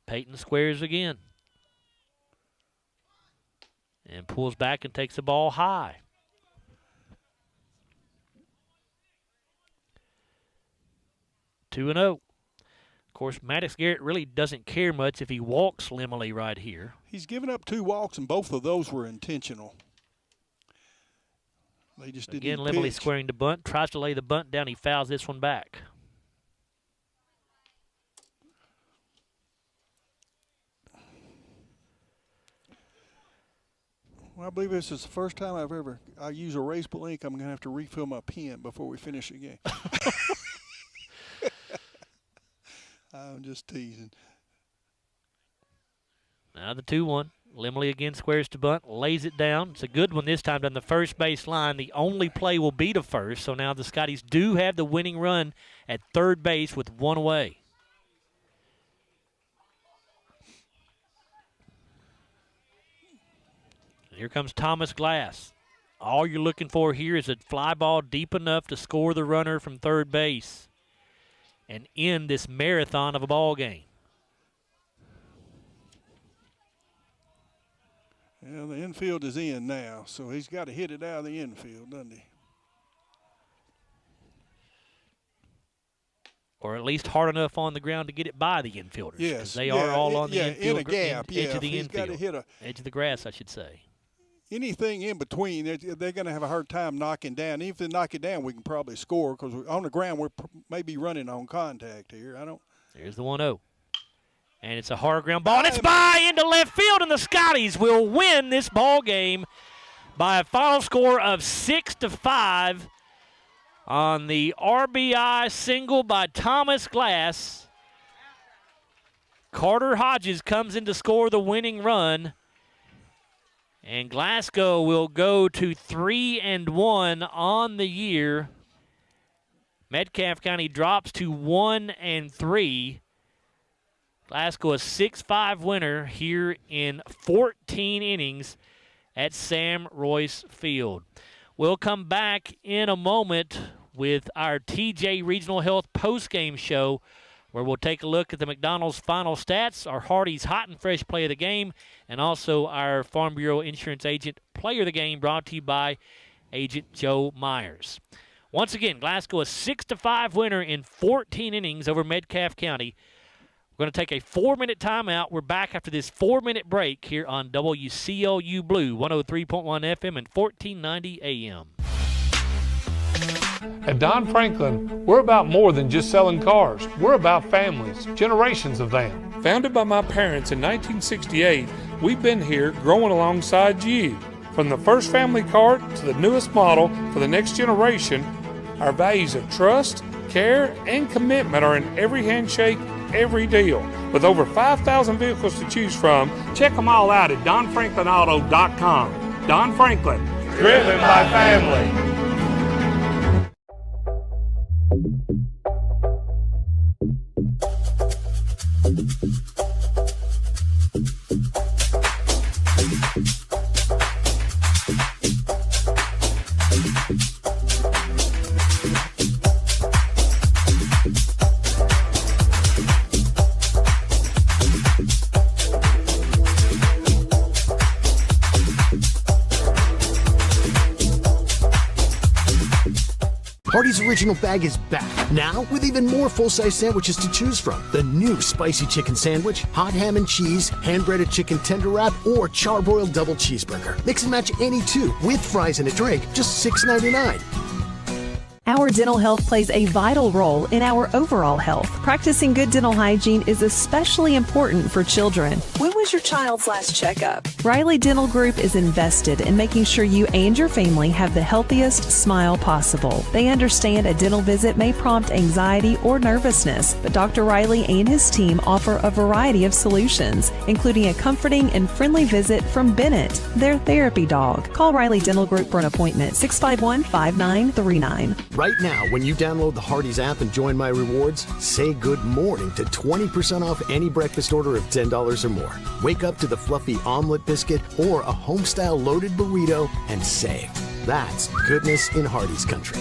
Peyton squares again. and pulls back and takes the ball high. Two and 0. Of course, Maddox Garrett really doesn't care much if he walks Lemley right here. He's given up 2 walks, and both of those were intentional. They just didn't Again, Lemley squaring the bunt, tries to lay the bunt down. He fouls this one back. Well, I believe this is the first time I use erasable ink. I'm going to have to refill my pen before we finish the game. I'm just teasing. Now the 2-1. Lemley again squares to bunt, lays it down. It's a good one this time down the first base line. The only play will be to first, so now the Scotties do have the winning run at third base with 1 away. And here comes Thomas Glass. All you're looking for here is a fly ball deep enough to score the runner from third base and end this marathon of a ball game. Well, the infield is in now, so he's got to hit it out of the infield, doesn't he? Or at least hard enough on the ground to get it by the infielders. Yes. They are all on the in infield, a gap. edge of the he's got infield. to hit edge of the grass, I should say. Anything in between, they're going to have a hard time knocking down. Even if they knock it down, we can probably score because on the ground we're maybe running on contact here. There's the 1-0. And it's a hard ground ball, and it's by into left field, and the Scotties will win this ball game by a final score of 6-5 on the RBI single by Thomas Glass. Carter Hodges comes in to score the winning run, and Glasgow will go to 3-1 on the year. Metcalfe County drops to 1-3. Glasgow a 6-5 winner here in 14 innings at Sam Royce Field. We'll come back in a moment with our TJ Regional Health postgame show, where we'll take a look at the McDonald's final stats, our Hardee's Hot and Fresh play of the game, and also our Farm Bureau Insurance Agent player of the game, brought to you by Agent Joe Myers. Once again, Glasgow a 6-5 winner in 14 innings over Metcalfe County. We're going to take a 4-minute timeout. We're back after this 4-minute break here on WCLU Blue, 103.1 FM and 1490 AM. At Don Franklin, we're about more than just selling cars. We're about families, generations of them. Founded by my parents in 1968, we've been here growing alongside you. From the first family cart to the newest model for the next generation, our values of trust, care, and commitment are in every handshake, every deal. With over 5,000 vehicles to choose from, check them all out at DonFranklinAuto.com. Don Franklin, driven by family. Hardee's Original Bag is back, now with even more full-size sandwiches to choose from. The new Spicy Chicken Sandwich, Hot Ham and Cheese, Hand-Breaded Chicken Tender Wrap, or Charbroiled Double Cheeseburger. Mix and match any two, with fries and a drink, just $6.99. Our dental health plays a vital role in our overall health. Practicing good dental hygiene is especially important for children. When was your child's last checkup? Riley Dental Group is invested in making sure you and your family have the healthiest smile possible. They understand a dental visit may prompt anxiety or nervousness, but Dr. Riley and his team offer a variety of solutions, including a comforting and friendly visit from Bennett, their therapy dog. Call Riley Dental Group for an appointment, 651-5939. Right now, when you download the Hardee's app and join My Rewards, say good morning to 20% off any breakfast order of $10 or more. Wake up to the fluffy omelet biscuit or a home-style loaded burrito and save. That's goodness in Hardee's country.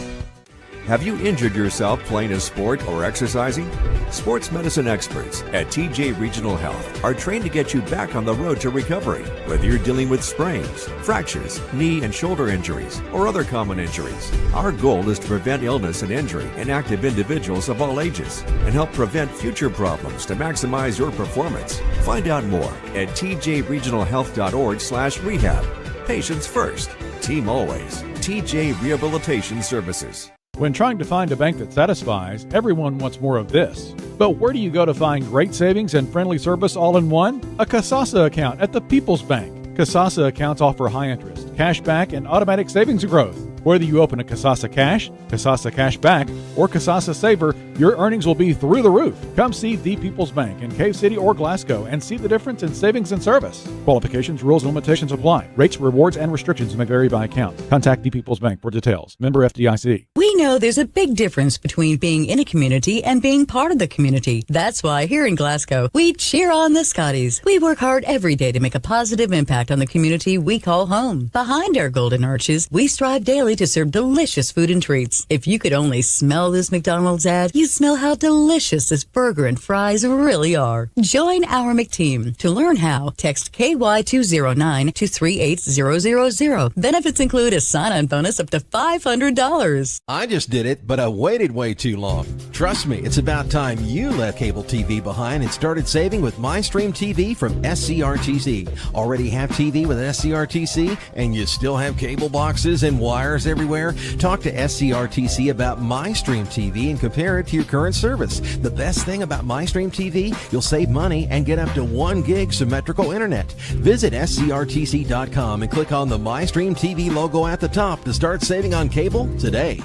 Have you injured yourself playing a sport or exercising? Sports medicine experts at TJ Regional Health are trained to get you back on the road to recovery. Whether you're dealing with sprains, fractures, knee and shoulder injuries, or other common injuries, our goal is to prevent illness and injury in active individuals of all ages and help prevent future problems to maximize your performance. Find out more at tjregionalhealth.org/rehab. Patients first, team always. TJ Rehabilitation Services. When trying to find a bank that satisfies, everyone wants more of this. But where do you go to find great savings and friendly service all in one? A Kasasa account at the People's Bank. Kasasa accounts offer high interest, cash back, and automatic savings growth. Whether you open a Kasasa Cash, Kasasa Cash Back, or Kasasa Saver, your earnings will be through the roof. Come see the People's Bank in Cave City or Glasgow and see the difference in savings and service. Qualifications, rules, and limitations apply. Rates, rewards, and restrictions may vary by account. Contact the People's Bank for details. Member FDIC. We know there's a big difference between being in a community and being part of the community. That's why here in Glasgow, we cheer on the Scotties. We work hard every day to make a positive impact on the community we call home. Behind our golden arches, we strive daily to serve delicious food and treats. If you could only smell this McDonald's ad, you'd smell how delicious this burger and fries really are. Join our McTeam. To learn how, text KY209 to 38000. Benefits include a sign-on bonus up to $500. I just did it, but I waited way too long. Trust me, it's about time you left cable TV behind and started saving with MyStream TV from SCRTC. Already have TV with SCRTC and you still have cable boxes and wires everywhere? Talk to SCRTC about MyStream TV and compare it to your current service. The best thing about MyStream TV, you'll save money and get up to 1 gig symmetrical internet. Visit scrtc.com and click on the MyStream TV logo at the top to start saving on cable today.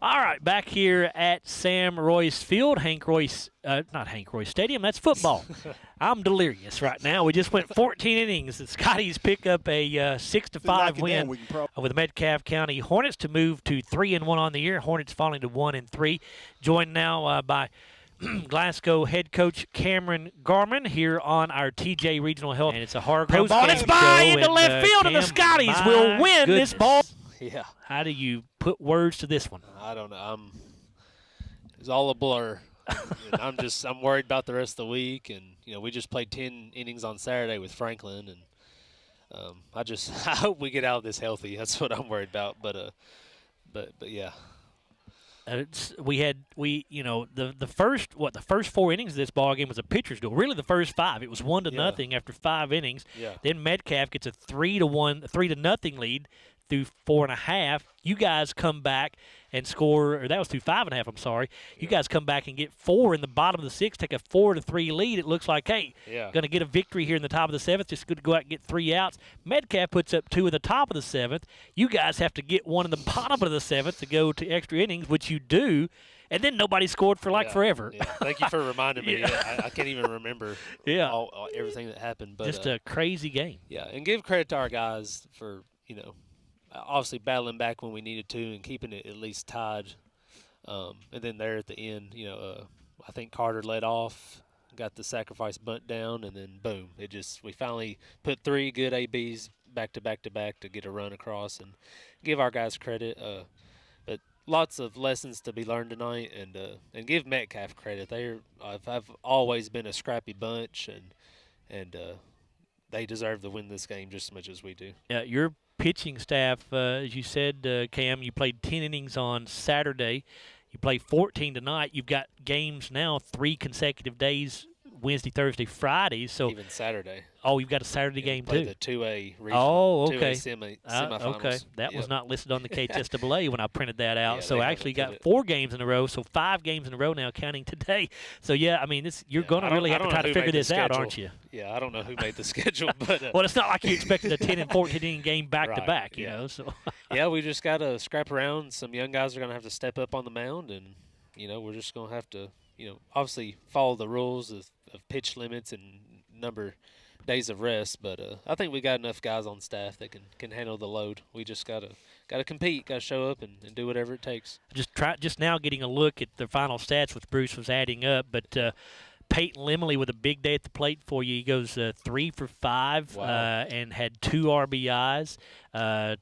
All right, back here at Sam Royce Field, not Hank Royce Stadium, that's football. I'm delirious right now. We just went 14 innings. The Scotties pick up a 6-5 win with the Metcalfe County Hornets to move to 3-1 on the year. Hornets falling to 1-3. Joined now by Glasgow head coach Cameron Garman here on our TJ Regional Health. And it's a hard ball. It's by into left field, and the Scotties will win this ball. Yeah. How do you put words to this one? I don't know. It's all a blur. I'm worried about the rest of the week, and we just played 10 innings on Saturday with Franklin, and I hope we get out of this healthy. That's what I'm worried about. But yeah. The first 4 innings of this ball game was a pitcher's duel. Really, the first 5. It was 1-0 after 5 innings. Yeah. Then Metcalfe gets a 3-0 lead through 4.5. You guys come back and score, or that was through 5.5. I'm sorry. You guys come back and get 4 in the bottom of the 6th, take a 4-3 lead. It looks like, hey, going to get a victory here in the top of the 7th. Just going to go out and get 3 outs. Metcalfe puts up 2 in the top of the 7th. You guys have to get 1 in the bottom of the 7th to go to extra innings, which you do. And then nobody scored for forever. Yeah. Thank you for reminding me. I can't even remember everything that happened. But just a crazy game. Yeah, and give credit to our guys for obviously battling back when we needed to and keeping it at least tied. And then there at the end, I think Carter led off, got the sacrifice bunt down, and then boom, we finally put 3 good ABs back to back to get a run across and give our guys credit. But lots of lessons to be learned tonight, and give Metcalfe credit. I've always been a scrappy bunch, and they deserve to win this game just as much as we do. Yeah, your pitching staff, as you said, Cam, you played 10 innings on Saturday. You play 14 tonight. You've got games now 3 consecutive days, Wednesday, Thursday, Friday. So even Saturday. Oh, you've got a Saturday game play too. The 2A regional. 2A semifinals. Okay, that was not listed on the KHSAA when I printed that out. Yeah, so actually, you got 4 games in a row. So 5 games in a row now, counting today. So yeah, I mean, you're going to really have to try to figure this out, aren't you? Yeah, I don't know who made the schedule, but well, it's not like you expected a 10 and 14 inning game back to back, you know. So yeah, we just got to scrap around. Some young guys are going to have to step up on the mound, and we're just going to have to obviously follow the rules of pitch limits and number days of rest, but I think we got enough guys on staff that can handle the load. We just gotta compete, gotta show up and do whatever it takes. Just now getting a look at the final stats, which Bruce was adding up, but Peyton Limley with a big day at the plate for you. He goes 3 for 5 and had 2 RBIs.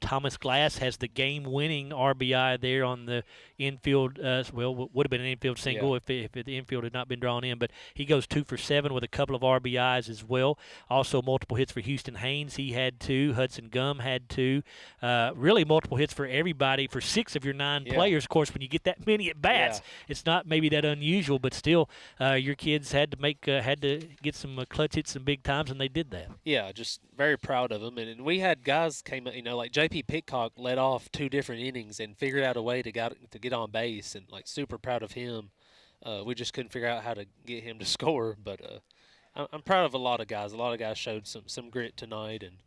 Thomas Glass has the game-winning RBI there on the infield. Would have been an infield single if the infield had not been drawn in. But he goes 2 for 7 with a couple of RBIs as well. Also multiple hits for Houston Haynes. He had 2. Hudson Gum had 2. Really multiple hits for everybody, for 6 of your 9 players. Of course, when you get that many at bats, it's not maybe that unusual, but still, your kids had to get some clutch hits some big times, and they did that. Yeah, just very proud of them. And we had guys came, like J.P. Pitcock led off 2 different innings and figured out a way to get on base, and like super proud of him. We just couldn't figure out how to get him to score, but I'm proud of a lot of guys. A lot of guys showed some grit tonight, and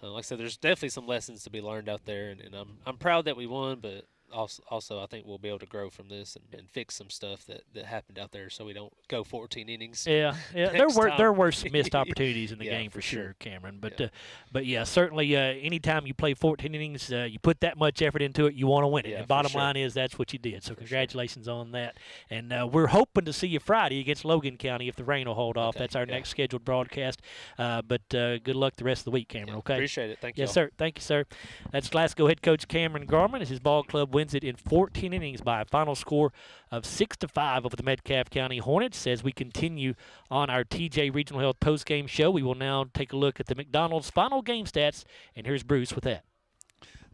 like I said, there's definitely some lessons to be learned out there, and I'm proud that we won, but also I think we'll be able to grow from this and fix some stuff that happened out there, so we don't go 14 innings. Yeah. There were some missed opportunities in the game for sure, Cameron. But yeah, certainly anytime you play 14 innings, you put that much effort into it, you want to win it. And bottom line is that's what you did. So congratulations on that. And we're hoping to see you Friday against Logan County if the rain will hold off. That's our next scheduled broadcast. But good luck the rest of the week, Cameron. Okay. Appreciate it. Thank you. Yes, sir. Thank you, sir. That's Glasgow head coach Cameron Garman as his ball club wins it in 14 innings by a final score of 6-5 over the Metcalfe County Hornets. As we continue on our TJ Regional Health postgame show, we will now take a look at the McDonald's final game stats, and here's Bruce with that.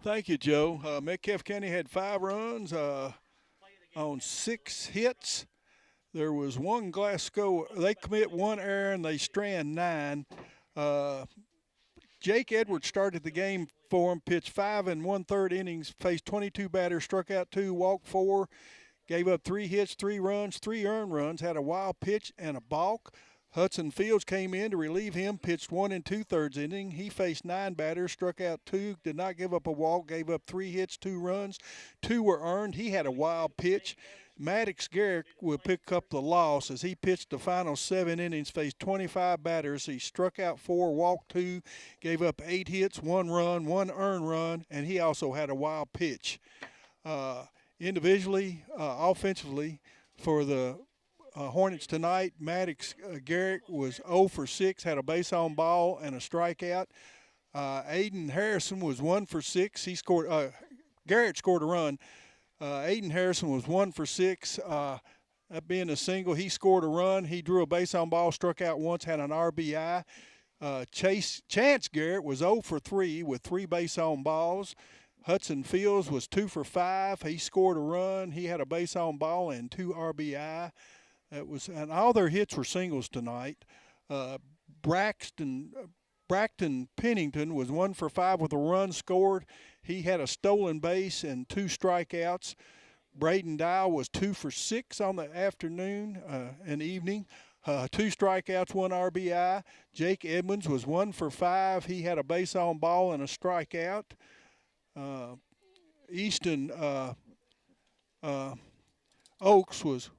Thank you, Joe. Metcalfe County had 5 runs on 6 hits. There was 1 Glasgow. They commit 1 error and they strand 9. Jake Edwards started the game for him, pitched 5 1/3 innings, faced 22 batters, struck out 2, walked 4, gave up 3 hits, 3 runs, 3 earned runs, had a wild pitch and a balk. Hudson Fields came in to relieve him, pitched 1 2/3 inning. He faced 9 batters, struck out 2, did not give up a walk, gave up 3 hits, 2 runs, 2 were earned. He had a wild pitch. Maddox Garrett will pick up the loss as he pitched the final 7 innings, faced 25 batters. He struck out 4, walked 2, gave up 8 hits, 1 run, 1 earned run, and he also had a wild pitch. Individually, offensively, for the Hornets tonight, Maddox Garrett was 0 for 6, had a base on ball and a strikeout. Aiden Harrison was 1 for 6. He scored. Garrett scored a run. Aiden Harrison was 1 for 6. That being a single, he scored a run. He drew a base on ball, struck out once, had an RBI. Chance Garrett was 0 for 3 with 3 base on balls. Hudson Fields was 2 for 5. He scored a run. He had a base on ball and 2 RBI. And all their hits were singles tonight. Braxton Pennington was 1 for 5 with a run scored. He had a stolen base and 2 strikeouts. Braden Dial was 2 for 6 on the afternoon and evening. 2 strikeouts, 1 RBI. Jake Edmonds was 1 for 5. He had a base on ball and a strikeout. Easton Oaks was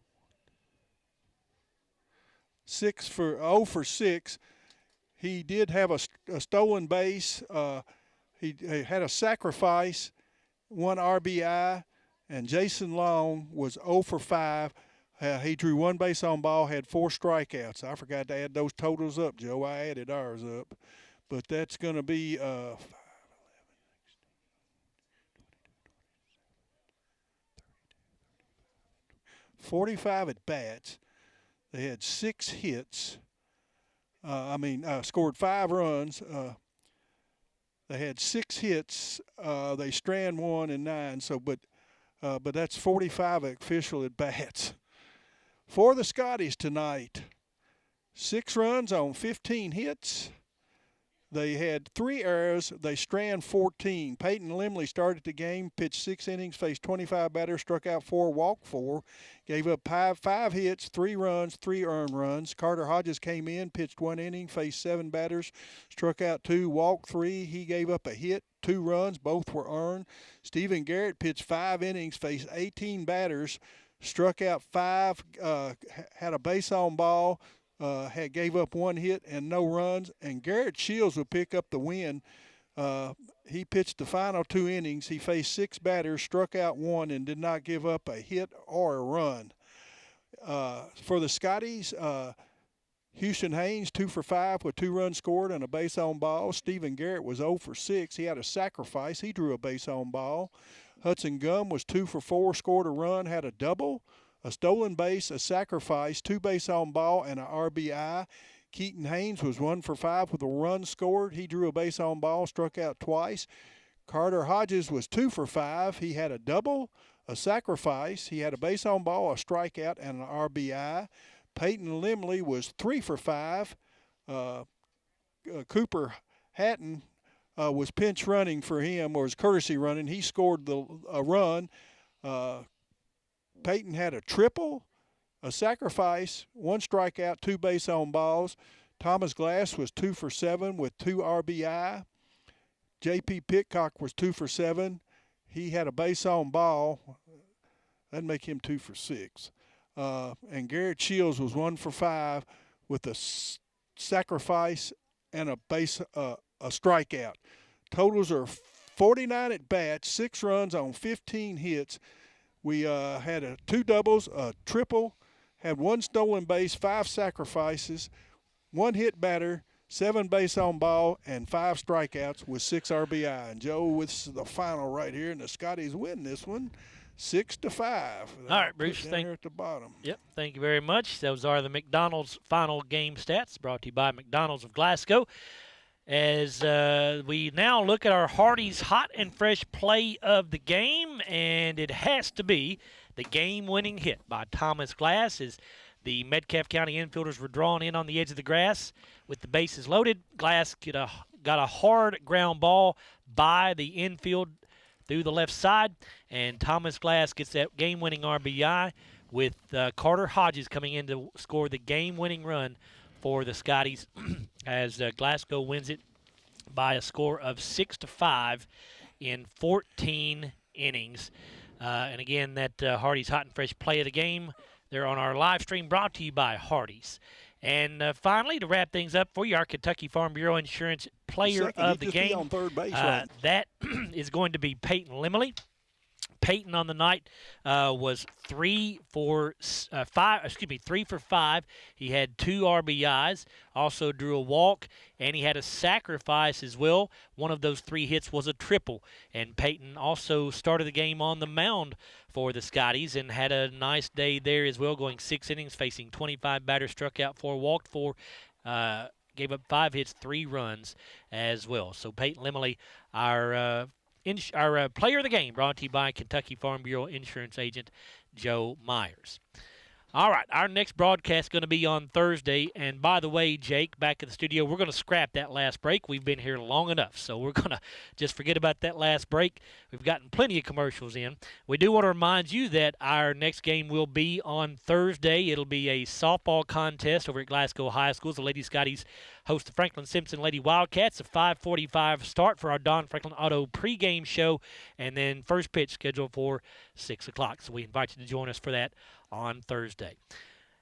0 for 6. He did have a stolen base. He had a sacrifice, 1 RBI, and Jason Long was 0 for 5. He drew 1 base on ball, had 4 strikeouts. I forgot to add those totals up, Joe. I added ours up. But that's going to be 45 at bats. They had 6 hits. Scored 5 runs. They had 6 hits. They strand 1 and 9. But that's 45 official at bats. For the Scotties tonight, 6 runs on 15 hits. They had 3 errors. They strand 14. Peyton Limley started the game, pitched 6 innings, faced 25 batters, struck out 4, walked 4, gave up 5 hits, 3 runs, 3 earned runs. Carter Hodges came in, pitched 1 inning, faced 7 batters, struck out 2, walked 3. He gave up a hit, 2 runs, both were earned. Stephen Garrett pitched 5 innings, faced 18 batters, struck out 5, had a base on ball. Gave up 1 hit and no runs, and Garrett Shields will pick up the win. He pitched the final 2 innings. He faced 6 batters, struck out 1, and did not give up a hit or a run. For the Scotties, Houston Haynes, 2 for 5 with 2 runs scored and a base on ball. Stephen Garrett was 0 for 6. He had a sacrifice. He drew a base on ball. Hudson Gum was 2 for 4, scored a run, had a double, a stolen base, a sacrifice, 2 base on ball, and an RBI. Keaton Haynes was 1 for 5 with a run scored. He drew a base on ball, struck out twice. Carter Hodges was 2 for 5. He had a double, a sacrifice. He had a base on ball, a strikeout, and an RBI. Peyton Limley was 3 for 5. Cooper Hatton was pinch running for him, or was courtesy running. He scored a run. Peyton had a triple, a sacrifice, 1 strikeout, 2 base on balls. Thomas Glass was 2 for 7 with 2 RBI. J.P. Pitcock was 2 for 7. He had a base on ball. That'd make him 2 for 6. And Garrett Shields was 1 for 5 with a sacrifice and a strikeout. Totals are 49 at bats, 6 runs on 15 hits. We had 2 doubles, a triple, had 1 stolen base, 5 sacrifices, 1 hit batter, 7 base on ball, and 5 strikeouts with 6 RBI. And Joe, with the final right here, and the Scotties win this one 6-5. All right, Bruce. Down here at the bottom. Yep, thank you very much. Those are the McDonald's final game stats brought to you by McDonald's of Glasgow. As we now look at our Hardy's hot and fresh play of the game, and it has to be the game-winning hit by Thomas Glass as the Metcalfe County infielders were drawn in on the edge of the grass with the bases loaded. Glass got a hard ground ball by the infield through the left side, and Thomas Glass gets that game-winning RBI with Carter Hodges coming in to score the game-winning run for the Scotties as Glasgow wins it by a score of 6-5 in 14 innings. And again, that Hardy's hot and fresh play of the game, they're on our live stream brought to you by Hardy's. And finally, to wrap things up for you, our Kentucky Farm Bureau Insurance player of the game. On third base, right? That is going to be Peyton Limley. Peyton on the night was 3 for 5. He had 2 RBIs, also drew a walk, and he had a sacrifice as well. One of those 3 hits was a triple. And Peyton also started the game on the mound for the Scotties and had a nice day there as well, going 6 innings, facing 25 batters, struck out 4, walked 4, gave up 5 hits, 3 runs as well. So Peyton Limley, our player of the game, brought to you by Kentucky Farm Bureau Insurance agent Joe Myers. All right, our next broadcast is going to be on Thursday. And by the way, Jake, back at the studio, we're going to scrap that last break. We've been here long enough, so we're going to just forget about that last break. We've gotten plenty of commercials in. We do want to remind you that our next game will be on Thursday. It'll be a softball contest over at Glasgow High School. The Lady Scotties host the Franklin Simpson Lady Wildcats. A 5:45 start for our Don Franklin Auto pregame show, and then first pitch scheduled for 6 o'clock. So we invite you to join us for that on Thursday.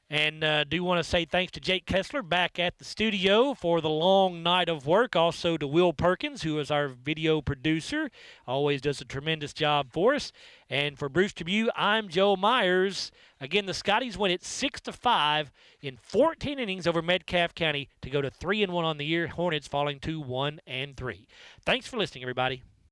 And do want to say thanks to Jake Kessler back at the studio for the long night of work. Also to Will Perkins, who is our video producer. Always does a tremendous job for us. And for Bruce Tribune, I'm Joe Myers. Again, the Scotties win it 6-5 in 14 innings over Metcalfe County to go to 3-1 on the year. Hornets falling to 1-3. Thanks for listening, everybody.